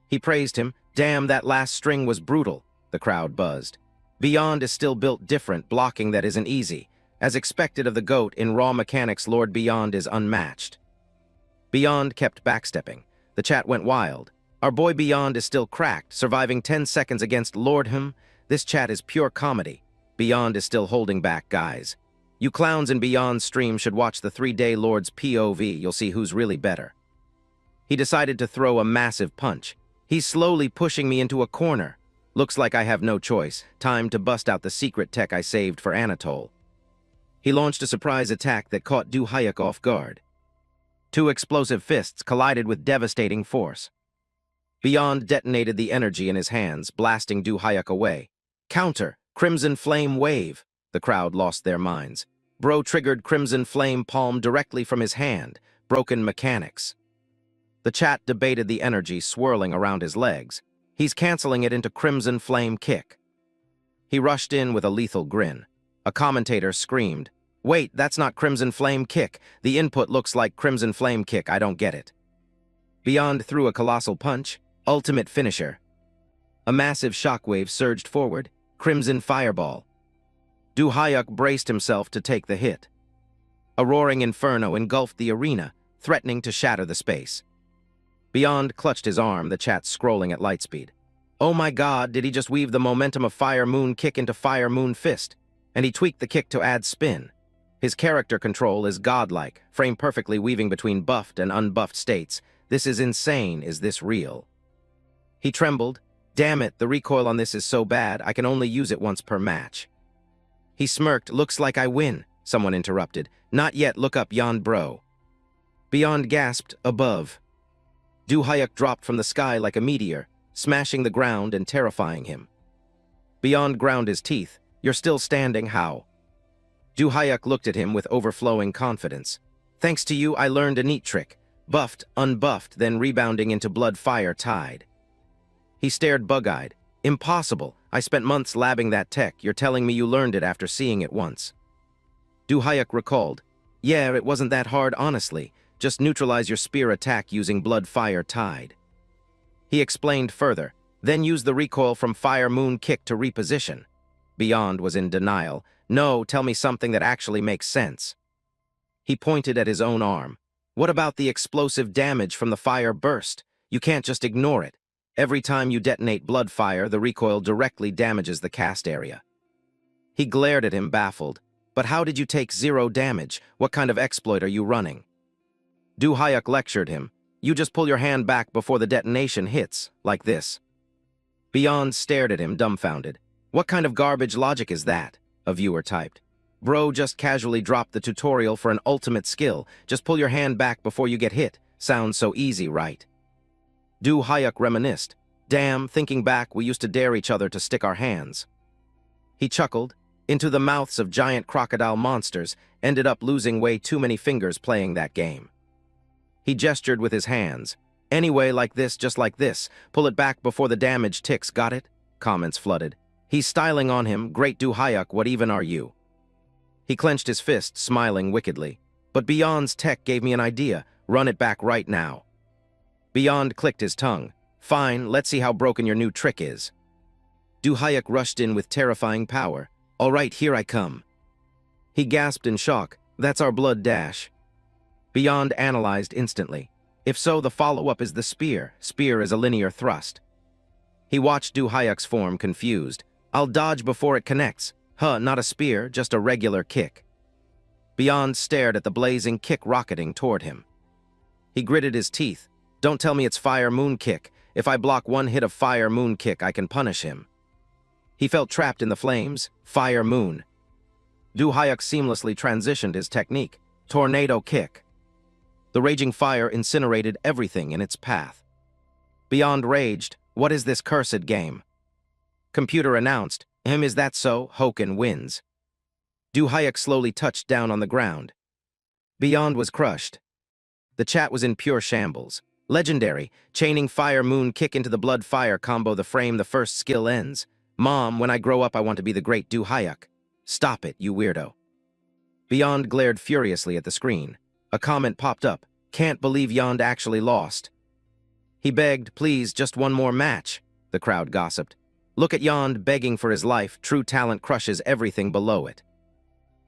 He praised him. Damn, that last string was brutal, the crowd buzzed. Beyond is still built different, blocking that isn't easy. As expected of the GOAT, in raw mechanics, Lord Beyond is unmatched. Beyond kept backstepping. The chat went wild. Our boy Beyond is still cracked, surviving 10 seconds against Lord him. This chat is pure comedy. Beyond is still holding back, guys. You clowns in Beyond's stream should watch the 3-day Lord's POV. You'll see who's really better. He decided to throw a massive punch. He's slowly pushing me into a corner. Looks like I have no choice. Time to bust out the secret tech I saved for Anatole. He launched a surprise attack that caught Du Hyuk off guard. 2 explosive fists collided with devastating force. Beyond detonated the energy in his hands, blasting Du Hyuk away. Counter! Crimson Flame Wave! The crowd lost their minds. Bro triggered Crimson Flame Palm directly from his hand. Broken mechanics. The chat debated the energy swirling around his legs. He's canceling it into Crimson Flame Kick. He rushed in with a lethal grin. A commentator screamed, "Wait, that's not Crimson Flame Kick. The input looks like Crimson Flame Kick. I don't get it." Beyond threw a colossal punch. Ultimate finisher. A massive shockwave surged forward. Crimson Fireball. Du Hyuk braced himself to take the hit. A roaring inferno engulfed the arena, threatening to shatter the space. Beyond clutched his arm, the chat scrolling at lightspeed. Oh my god, did he just weave the momentum of Fire Moon Kick into Fire Moon Fist? And he tweaked the kick to add spin. His character control is godlike, frame perfectly weaving between buffed and unbuffed states. This is insane. Is this real? He trembled. Damn it, the recoil on this is so bad, I can only use it once per match. He smirked. Looks like I win, someone interrupted. Not yet, look up yon bro. Beyond gasped, above. Du Hyuk dropped from the sky like a meteor, smashing the ground and terrifying him. Beyond ground his teeth. You're still standing, how? Du Hyuk looked at him with overflowing confidence. Thanks to you, I learned a neat trick. Buffed, unbuffed, then rebounding into blood fire tide. He stared bug-eyed. Impossible. I spent months labbing that tech. You're telling me you learned it after seeing it once. Du Hyuk recalled. Yeah, it wasn't that hard, honestly. Just neutralize your spear attack using blood fire tide. He explained further. Then use the recoil from Fire Moon Kick to reposition. Beyond was in denial. No, tell me something that actually makes sense. He pointed at his own arm. What about the explosive damage from the fire burst? You can't just ignore it. Every time you detonate blood fire, the recoil directly damages the cast area. He glared at him, baffled. But how did you take 0 damage? What kind of exploit are you running? Du Hyuk lectured him. You just pull your hand back before the detonation hits, like this. Beyond stared at him, dumbfounded. What kind of garbage logic is that? A viewer typed. Bro just casually dropped the tutorial for an ultimate skill. Just pull your hand back before you get hit. Sounds so easy, right? Du Hyuk reminisced. Damn, thinking back, we used to dare each other to stick our hands. He chuckled. Into the mouths of giant crocodile monsters, ended up losing way too many fingers playing that game. He gestured with his hands. Anyway, like this, just like this. Pull it back before the damage ticks, got it? Comments flooded. He's styling on him. Great Du Hyuk, what even are you? He clenched his fist, smiling wickedly. But Beyond's tech gave me an idea. Run it back right now. Beyond clicked his tongue. Fine, let's see how broken your new trick is. Du Hayek rushed in with terrifying power. All right, here I come. He gasped in shock. That's our blood dash. Beyond analyzed instantly. If so, the follow-up is the spear. Spear is a linear thrust. He watched Du Hayek's form, confused. I'll dodge before it connects. Huh, not a spear, just a regular kick. Beyond stared at the blazing kick rocketing toward him. He gritted his teeth. Don't tell me it's Fire Moon Kick. If I block one hit of Fire Moon Kick, I can punish him. He felt trapped in the flames. Fire Moon. Du Hayek seamlessly transitioned his technique. Tornado Kick. The raging fire incinerated everything in its path. Beyond raged. What is this cursed game? Computer announced. Is that so? Hoken wins. Du Hayek slowly touched down on the ground. Beyond was crushed. The chat was in pure shambles. Legendary, chaining Fire Moon Kick into the Blood Fire combo the frame the first skill ends. Mom, when I grow up I want to be the great Du Hayek. Stop it, you weirdo. Beyond glared furiously at the screen. A comment popped up. Can't believe Yond actually lost. He begged, please, just one more match, the crowd gossiped. Look at Yond begging for his life. True talent crushes everything below it.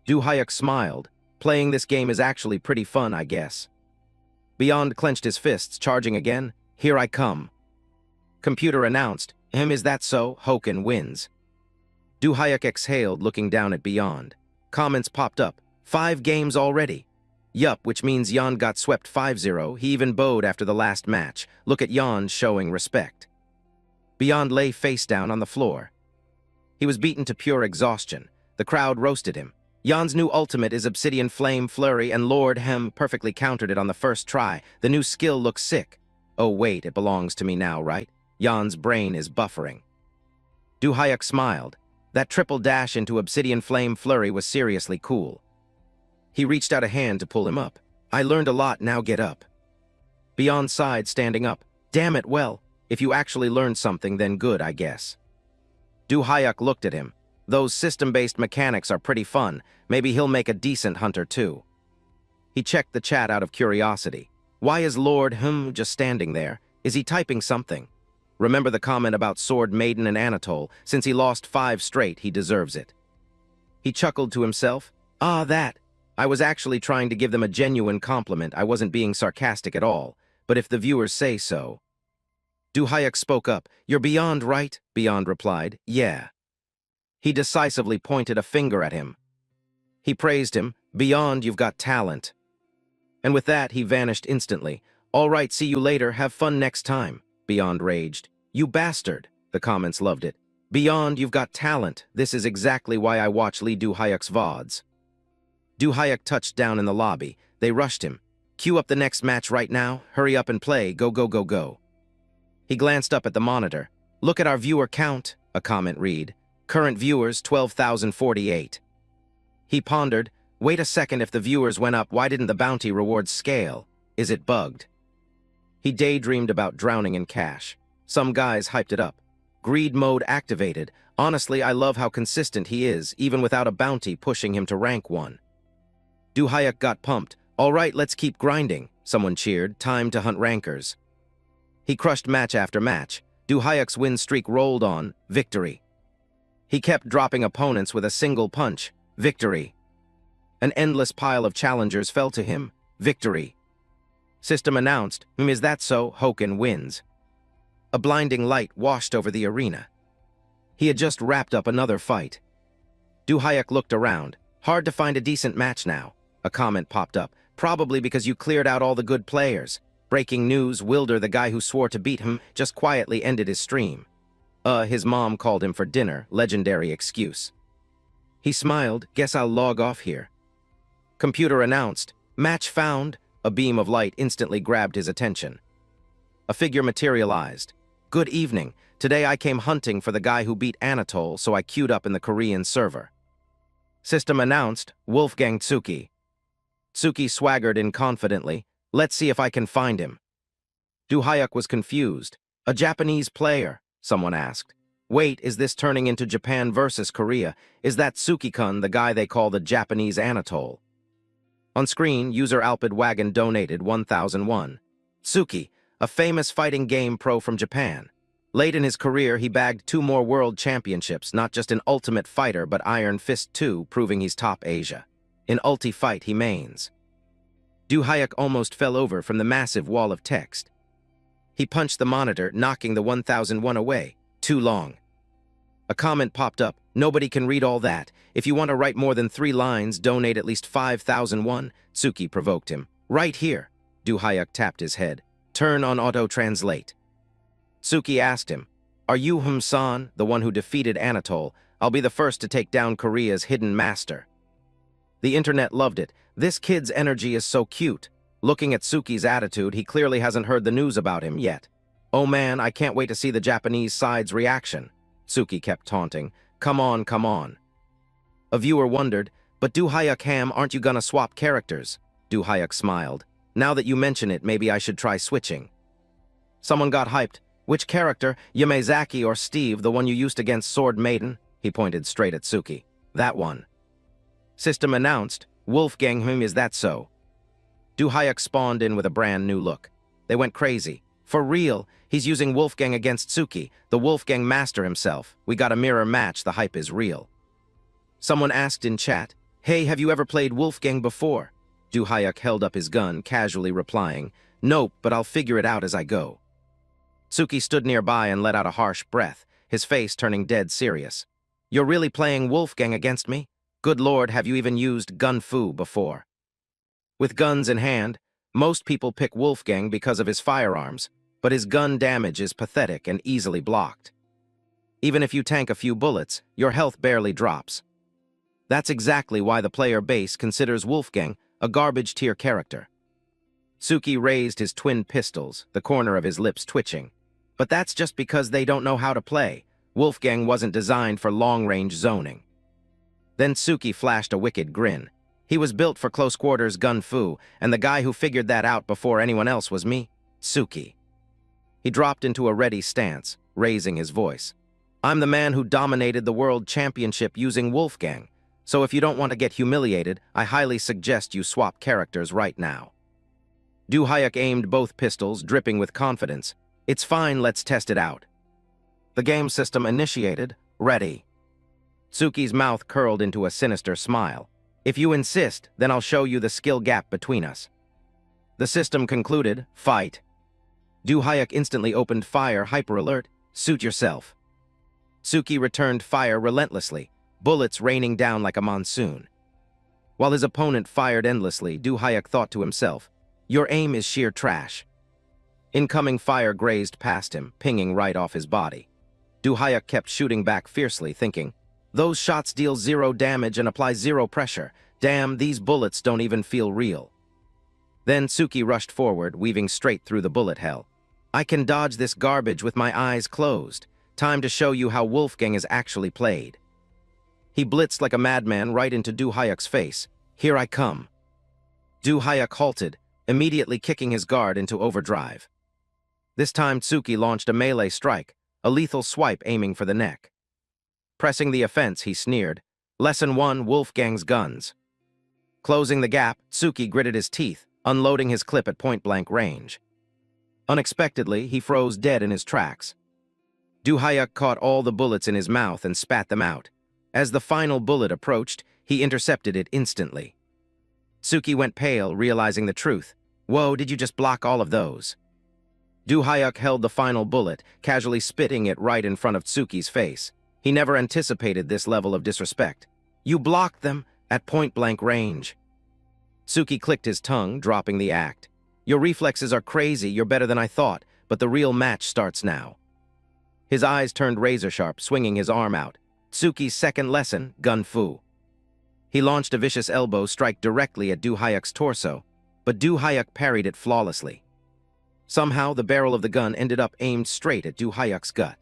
Du Hayek smiled. Playing this game is actually pretty fun, I guess. Beyond clenched his fists, charging again. Here I come. Computer announced. Is that so? Hoken wins. Du Hayek exhaled, looking down at Beyond. Comments popped up. 5 games already. Yup, which means Yond got swept 5-0. He even bowed after the last match. Look at Yond showing respect. Beyond lay face down on the floor. He was beaten to pure exhaustion. The crowd roasted him. Yond's new ultimate is Obsidian Flame Flurry, and Lord Hem perfectly countered it on the first try. The new skill looks sick. Oh wait, it belongs to me now, right? Yond's brain is buffering. Du Hayek smiled. That triple dash into Obsidian Flame Flurry was seriously cool. He reached out a hand to pull him up. I learned a lot, now get up. Beyond sighed, standing up. Damn it, well, if you actually learned something, then good, I guess. Du Hayek looked at him. Those system-based mechanics are pretty fun. Maybe he'll make a decent hunter, too. He checked the chat out of curiosity. Why is Lord just standing there? Is he typing something? Remember the comment about Sword Maiden and Anatole? Since he lost 5 straight, he deserves it. He chuckled to himself. Ah, that. I was actually trying to give them a genuine compliment. I wasn't being sarcastic at all. But if the viewers say so. Du Hayek spoke up. You're Beyond, right? Beyond replied. Yeah. He decisively pointed a finger at him. He praised him. Beyond, you've got talent. And with that, he vanished instantly. All right, see you later. Have fun next time. Beyond raged. You bastard. The comments loved it. Beyond, you've got talent. This is exactly why I watch Lee Du Hayek's VODs. Du Hayek touched down in the lobby. They rushed him. Cue up the next match right now. Hurry up and play. Go, go, go, go. He glanced up at the monitor. Look at our viewer count, a comment read. Current viewers, 12,048. He pondered. Wait a second, if the viewers went up, why didn't the bounty rewards scale? Is it bugged? He daydreamed about drowning in cash. Some guys hyped it up. Greed mode activated. Honestly, I love how consistent he is, even without a bounty pushing him to rank 1. Du Hayek got pumped. All right, let's keep grinding, someone cheered. Time to hunt rankers. He crushed match after match. Du Hayek's win streak rolled on. Victory. He kept dropping opponents with a single punch. Victory. An endless pile of challengers fell to him. Victory. System announced. Is that so? Hoken wins. A blinding light washed over the arena. He had just wrapped up another fight. Du Hayek looked around. Hard to find a decent match now. A comment popped up. Probably because you cleared out all the good players. Breaking news, Wilder, the guy who swore to beat him, just quietly ended his stream. His mom called him for dinner. Legendary excuse. He smiled. Guess I'll log off here. Computer announced. Match found. A beam of light instantly grabbed his attention. A figure materialized. Good evening. Today I came hunting for the guy who beat Anatole, so I queued up in the Korean server. System announced. Wolfgang Tsuki. Tsuki swaggered in confidently. Let's see if I can find him. Du Hayek was confused. A Japanese player, someone asked. Wait, is this turning into Japan versus Korea? Is that Tsuki-kun the guy they call the Japanese Anatole? On screen, user Alpid Wagon donated 1,001. Suki, a famous fighting game pro from Japan. Late in his career, he bagged 2 more world championships, not just in Ultimate Fighter, but Iron Fist 2, proving he's top Asia. In Ulti Fight, he mains. Du Hyuk almost fell over from the massive wall of text. He punched the monitor, knocking the 1,001 away. Too long. A comment popped up. Nobody can read all that. If you want to write more than 3 lines, donate at least 5,001. Suki provoked him. Right here. Du Hyuk tapped his head. Turn on auto-translate. Suki asked him, Are you Hum-san, the one who defeated Anatole? I'll be the first to take down Korea's hidden master. The internet loved it. This kid's energy is so cute. Looking at Suki's attitude, he clearly hasn't heard the news about him yet. Oh man, I can't wait to see the Japanese side's reaction. Suki kept taunting. Come on, come on. A viewer wondered, but Du Hyuk Ham, aren't you gonna swap characters? Du Hyuk smiled. Now that you mention it, maybe I should try switching. Someone got hyped. Which character, Yamazaki or Steve, the one you used against Sword Maiden? He pointed straight at Suki. That one. System announced, Wolfgang Hum, is that so? Du Hyuk spawned in with a brand new look. They went crazy. For real, he's using Wolfgang against Suki, the Wolfgang master himself. We got a mirror match, the hype is real. Someone asked in chat, Hey, have you ever played Wolfgang before? Du Hyuk held up his gun, casually replying, Nope, but I'll figure it out as I go. Suki stood nearby and let out a harsh breath, his face turning dead serious. You're really playing Wolfgang against me? Good lord, have you even used gun fu before? With guns in hand, most people pick Wolfgang because of his firearms, but his gun damage is pathetic and easily blocked. Even if you tank a few bullets, your health barely drops. That's exactly why the player base considers Wolfgang a garbage-tier character. Suki raised his twin pistols, the corner of his lips twitching. But that's just because they don't know how to play. Wolfgang wasn't designed for long-range zoning. Then Suki flashed a wicked grin. He was built for close-quarters gun fu, and the guy who figured that out before anyone else was me, Suki. He dropped into a ready stance, raising his voice. I'm the man who dominated the world championship using Wolfgang, so if you don't want to get humiliated, I highly suggest you swap characters right now. Du Hyuk aimed both pistols, dripping with confidence. It's fine, let's test it out. The game system initiated. Ready. Suki's mouth curled into a sinister smile. If you insist, then I'll show you the skill gap between us. The system concluded. Fight. Du Hyuk instantly opened fire, hyper alert. Suit yourself. Suki returned fire relentlessly, bullets raining down like a monsoon. While his opponent fired endlessly, Du Hyuk thought to himself, Your aim is sheer trash. Incoming fire grazed past him, pinging right off his body. Du Hyuk kept shooting back fiercely, thinking, Those shots deal 0 damage and apply 0 pressure. Damn, these bullets don't even feel real. Then Suki rushed forward, weaving straight through the bullet hell. I can dodge this garbage with my eyes closed. Time to show you how Wolfgang is actually played. He blitzed like a madman right into Du Hyuk's face. Here I come. Du Hyuk halted, immediately kicking his guard into overdrive. This time Suki launched a melee strike, a lethal swipe aiming for the neck. Pressing the offense, he sneered, Lesson 1, Wolfgang's guns. Closing the gap, Suki gritted his teeth, unloading his clip at point-blank range. Unexpectedly, he froze dead in his tracks. Du Hyuk caught all the bullets in his mouth and spat them out. As the final bullet approached, he intercepted it instantly. Suki went pale, realizing the truth. Whoa, did you just block all of those? Du Hyuk held the final bullet, casually spitting it right in front of Suki's face. He never anticipated this level of disrespect. You blocked them at point-blank range. Suki clicked his tongue, dropping the act. Your reflexes are crazy, you're better than I thought, but the real match starts now. His eyes turned razor-sharp, swinging his arm out. Suki's second lesson, gun fu. He launched a vicious elbow strike directly at Du Hyuk's torso, but Du Hyuk parried it flawlessly. Somehow, the barrel of the gun ended up aimed straight at Du Hyuk's gut.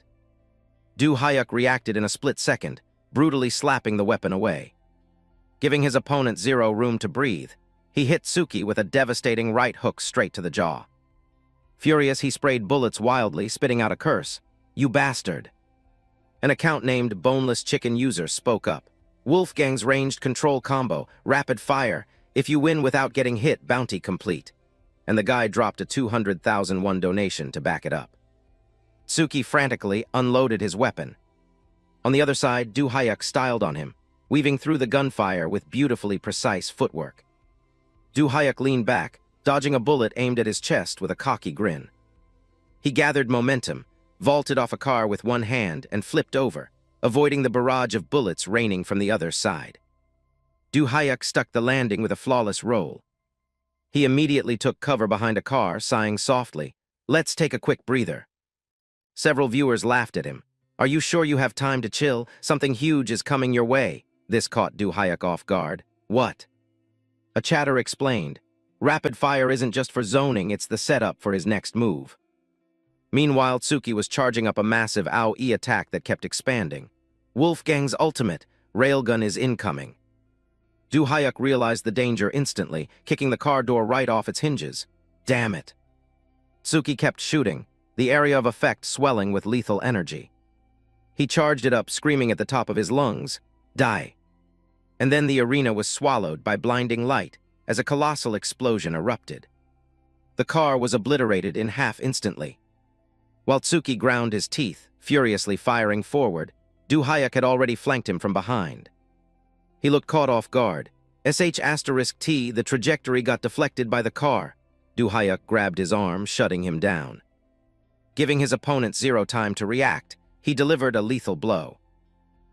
Du Hyuk reacted in a split second, brutally slapping the weapon away. Giving his opponent 0 room to breathe, he hit Suki with a devastating right hook straight to the jaw. Furious, he sprayed bullets wildly, spitting out a curse. You bastard. An account named Boneless Chicken User spoke up. Wolfgang's ranged control combo, rapid fire, If you win without getting hit, bounty complete. And the guy dropped a 200,000 won donation to back it up. Tsuki frantically unloaded his weapon. On the other side, Du Hyuk styled on him, weaving through the gunfire with beautifully precise footwork. Du Hyuk leaned back, dodging a bullet aimed at his chest with a cocky grin. He gathered momentum, vaulted off a car with one hand, and flipped over, avoiding the barrage of bullets raining from the other side. Du Hyuk stuck the landing with a flawless roll. He immediately took cover behind a car, sighing softly, "Let's take a quick breather." Several viewers laughed at him. "Are you sure you have time to chill? Something huge is coming your way." This caught Du Hyuk off guard. "What?" A chatter explained. Rapid fire isn't just for zoning, it's the setup for his next move. Meanwhile, Tsuki was charging up a massive AoE attack that kept expanding. Wolfgang's ultimate, railgun is incoming. Du Hyuk realized the danger instantly, kicking the car door right off its hinges. Damn it. Tsuki kept shooting, the area of effect swelling with lethal energy. He charged it up, screaming at the top of his lungs, "Die!" And then the arena was swallowed by blinding light as a colossal explosion erupted. The car was obliterated in half instantly. While Tsuki ground his teeth, furiously firing forward, Du Hyuk had already flanked him from behind. He looked caught off guard. *T, the trajectory got deflected by the car. Du Hyuk grabbed his arm, shutting him down. Giving his opponent zero time to react, he delivered a lethal blow.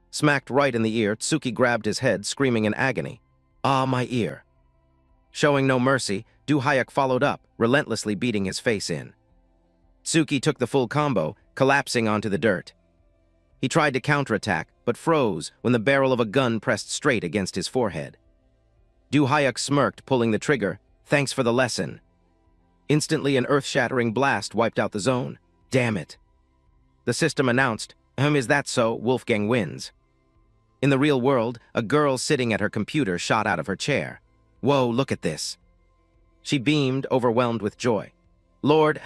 Smacked right in the ear, Tsuki grabbed his head, screaming in agony, "Ah, my ear." Showing no mercy, Du Hyuk followed up, relentlessly beating his face in. Tsuki took the full combo, collapsing onto the dirt. He tried to counterattack, but froze when the barrel of a gun pressed straight against his forehead. Du Hyuk smirked, pulling the trigger. "Thanks for the lesson." Instantly, an earth-shattering blast wiped out the zone. Damn it. The system announced, "Is that so? Wolfgang wins." In the real world, a girl sitting at her computer shot out of her chair. "Whoa, look at this." She beamed, overwhelmed with joy. Lord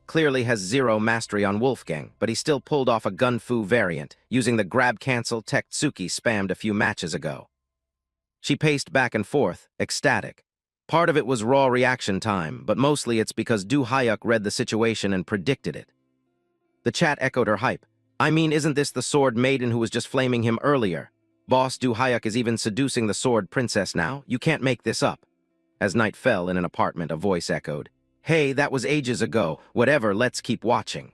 clearly has zero mastery on Wolfgang, but he still pulled off a gun-fu variant, using the grab-cancel tech Tsuki spammed a few matches ago. She paced back and forth, ecstatic. Part of it was raw reaction time, but mostly it's because Du Hyuk read the situation and predicted it. The chat echoed her hype. "I mean, isn't this the sword maiden who was just flaming him earlier? Boss, Du Hyuk is even seducing the sword princess now. You can't make this up." As night fell in an apartment, a voice echoed, "Hey, that was ages ago. Whatever, let's keep watching."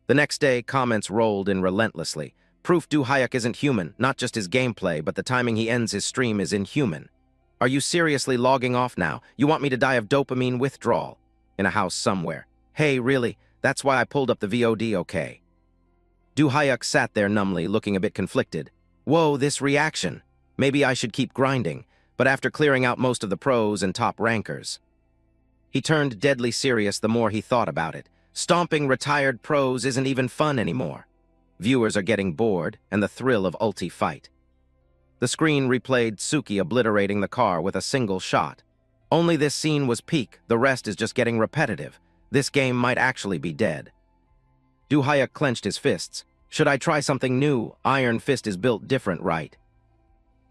The next day, comments rolled in relentlessly. Proof Du Hyuk isn't human, not just his gameplay, but the timing he ends his stream is inhuman. Are you seriously logging off now? You want me to die of dopamine withdrawal? In a house somewhere. Hey, really? That's why I pulled up the VOD, okay? Du Hyuk sat there numbly, looking a bit conflicted. Whoa, this reaction. Maybe I should keep grinding, but after clearing out most of the pros and top rankers. He turned deadly serious the more he thought about it. Stomping retired pros isn't even fun anymore. Viewers are getting bored, and the thrill of ulti fight. The screen replayed Tsuki obliterating the car with a single shot. Only this scene was peak, the rest is just getting repetitive. This game might actually be dead. Du Hyuk clenched his fists. Should I try something new? Iron Fist is built different, right?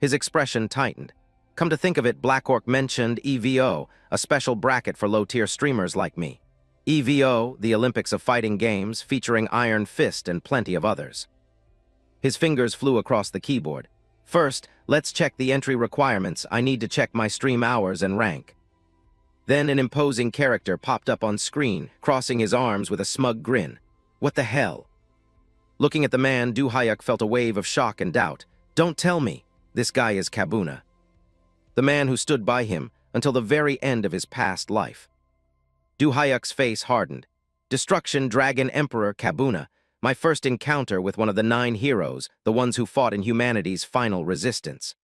His expression tightened. Come to think of it, Black Orc mentioned EVO, a special bracket for low-tier streamers like me. EVO, the Olympics of Fighting Games, featuring Iron Fist and plenty of others. His fingers flew across the keyboard. First, let's check the entry requirements. I need to check my stream hours and rank. Then an imposing character popped up on screen, crossing his arms with a smug grin. What the hell? Looking at the man, Du Hyuk felt a wave of shock and doubt. Don't tell me, this guy is Kabuna. The man who stood by him until the very end of his past life. Du Hyuk's face hardened. Destruction Dragon Emperor Kabuna, my first encounter with one of the 9 heroes, the ones who fought in humanity's final resistance.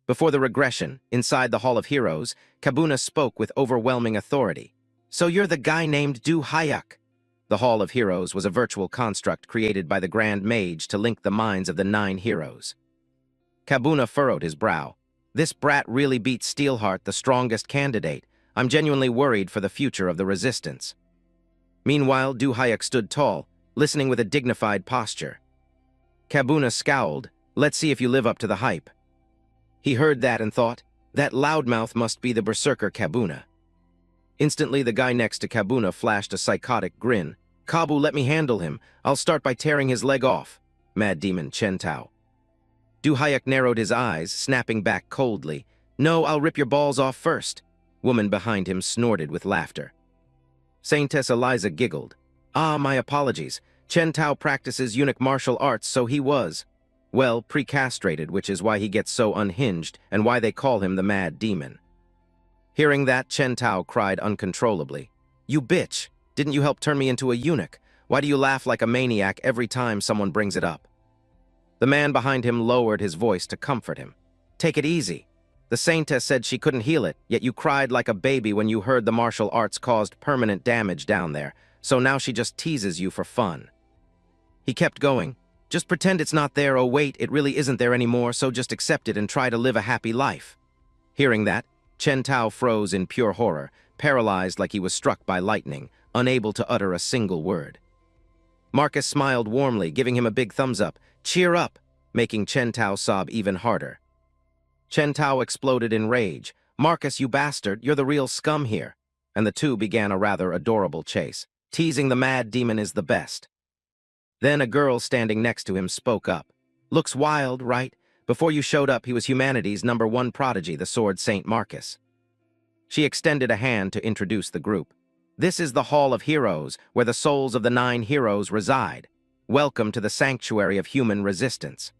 Before the regression, inside the Hall of Heroes, Kabuna spoke with overwhelming authority. So you're the guy named Du Hyuk. The Hall of Heroes was a virtual construct created by the Grand Mage to link the minds of the 9 heroes. Kabuna furrowed his brow. This brat really beat Steelheart, the strongest candidate. I'm genuinely worried for the future of the Resistance. Meanwhile, Du Hyuk stood tall, listening with a dignified posture. Kabuna scowled. Let's see if you live up to the hype. He heard that and thought, That loudmouth must be the berserker Kabuna. Instantly, the guy next to Kabuna flashed a psychotic grin. Kabu, let me handle him. I'll start by tearing his leg off. Mad Demon Chen Tao. Du Hayek narrowed his eyes, snapping back coldly. No, I'll rip your balls off first. Woman behind him snorted with laughter. Saintess Eliza giggled. Ah, my apologies. Chen Tao practices eunuch martial arts, so he was, well, pre-castrated, which is why he gets so unhinged and why they call him the Mad Demon. Hearing that, Chen Tao cried uncontrollably. You bitch! Didn't you help turn me into a eunuch? Why do you laugh like a maniac every time someone brings it up? The man behind him lowered his voice to comfort him. Take it easy. The Saintess said she couldn't heal it, yet you cried like a baby when you heard the martial arts caused permanent damage down there, so now she just teases you for fun. He kept going. Just pretend it's not there. Oh wait, it really isn't there anymore, so just accept it and try to live a happy life. Hearing that, Chen Tao froze in pure horror, paralyzed like he was struck by lightning, unable to utter a single word. Marcus smiled warmly, giving him a big thumbs up. Cheer up, making Chen Tao sob even harder. Chen Tao exploded in rage. Marcus, you bastard, you're the real scum here. And the two began a rather adorable chase. Teasing the Mad Demon is the best. Then a girl standing next to him spoke up. Looks wild, right? Before you showed up, he was humanity's #1 prodigy, the Sword Saint Marcus. She extended a hand to introduce the group. This is the Hall of Heroes, where the souls of the 9 heroes reside. Welcome to the sanctuary of human resistance.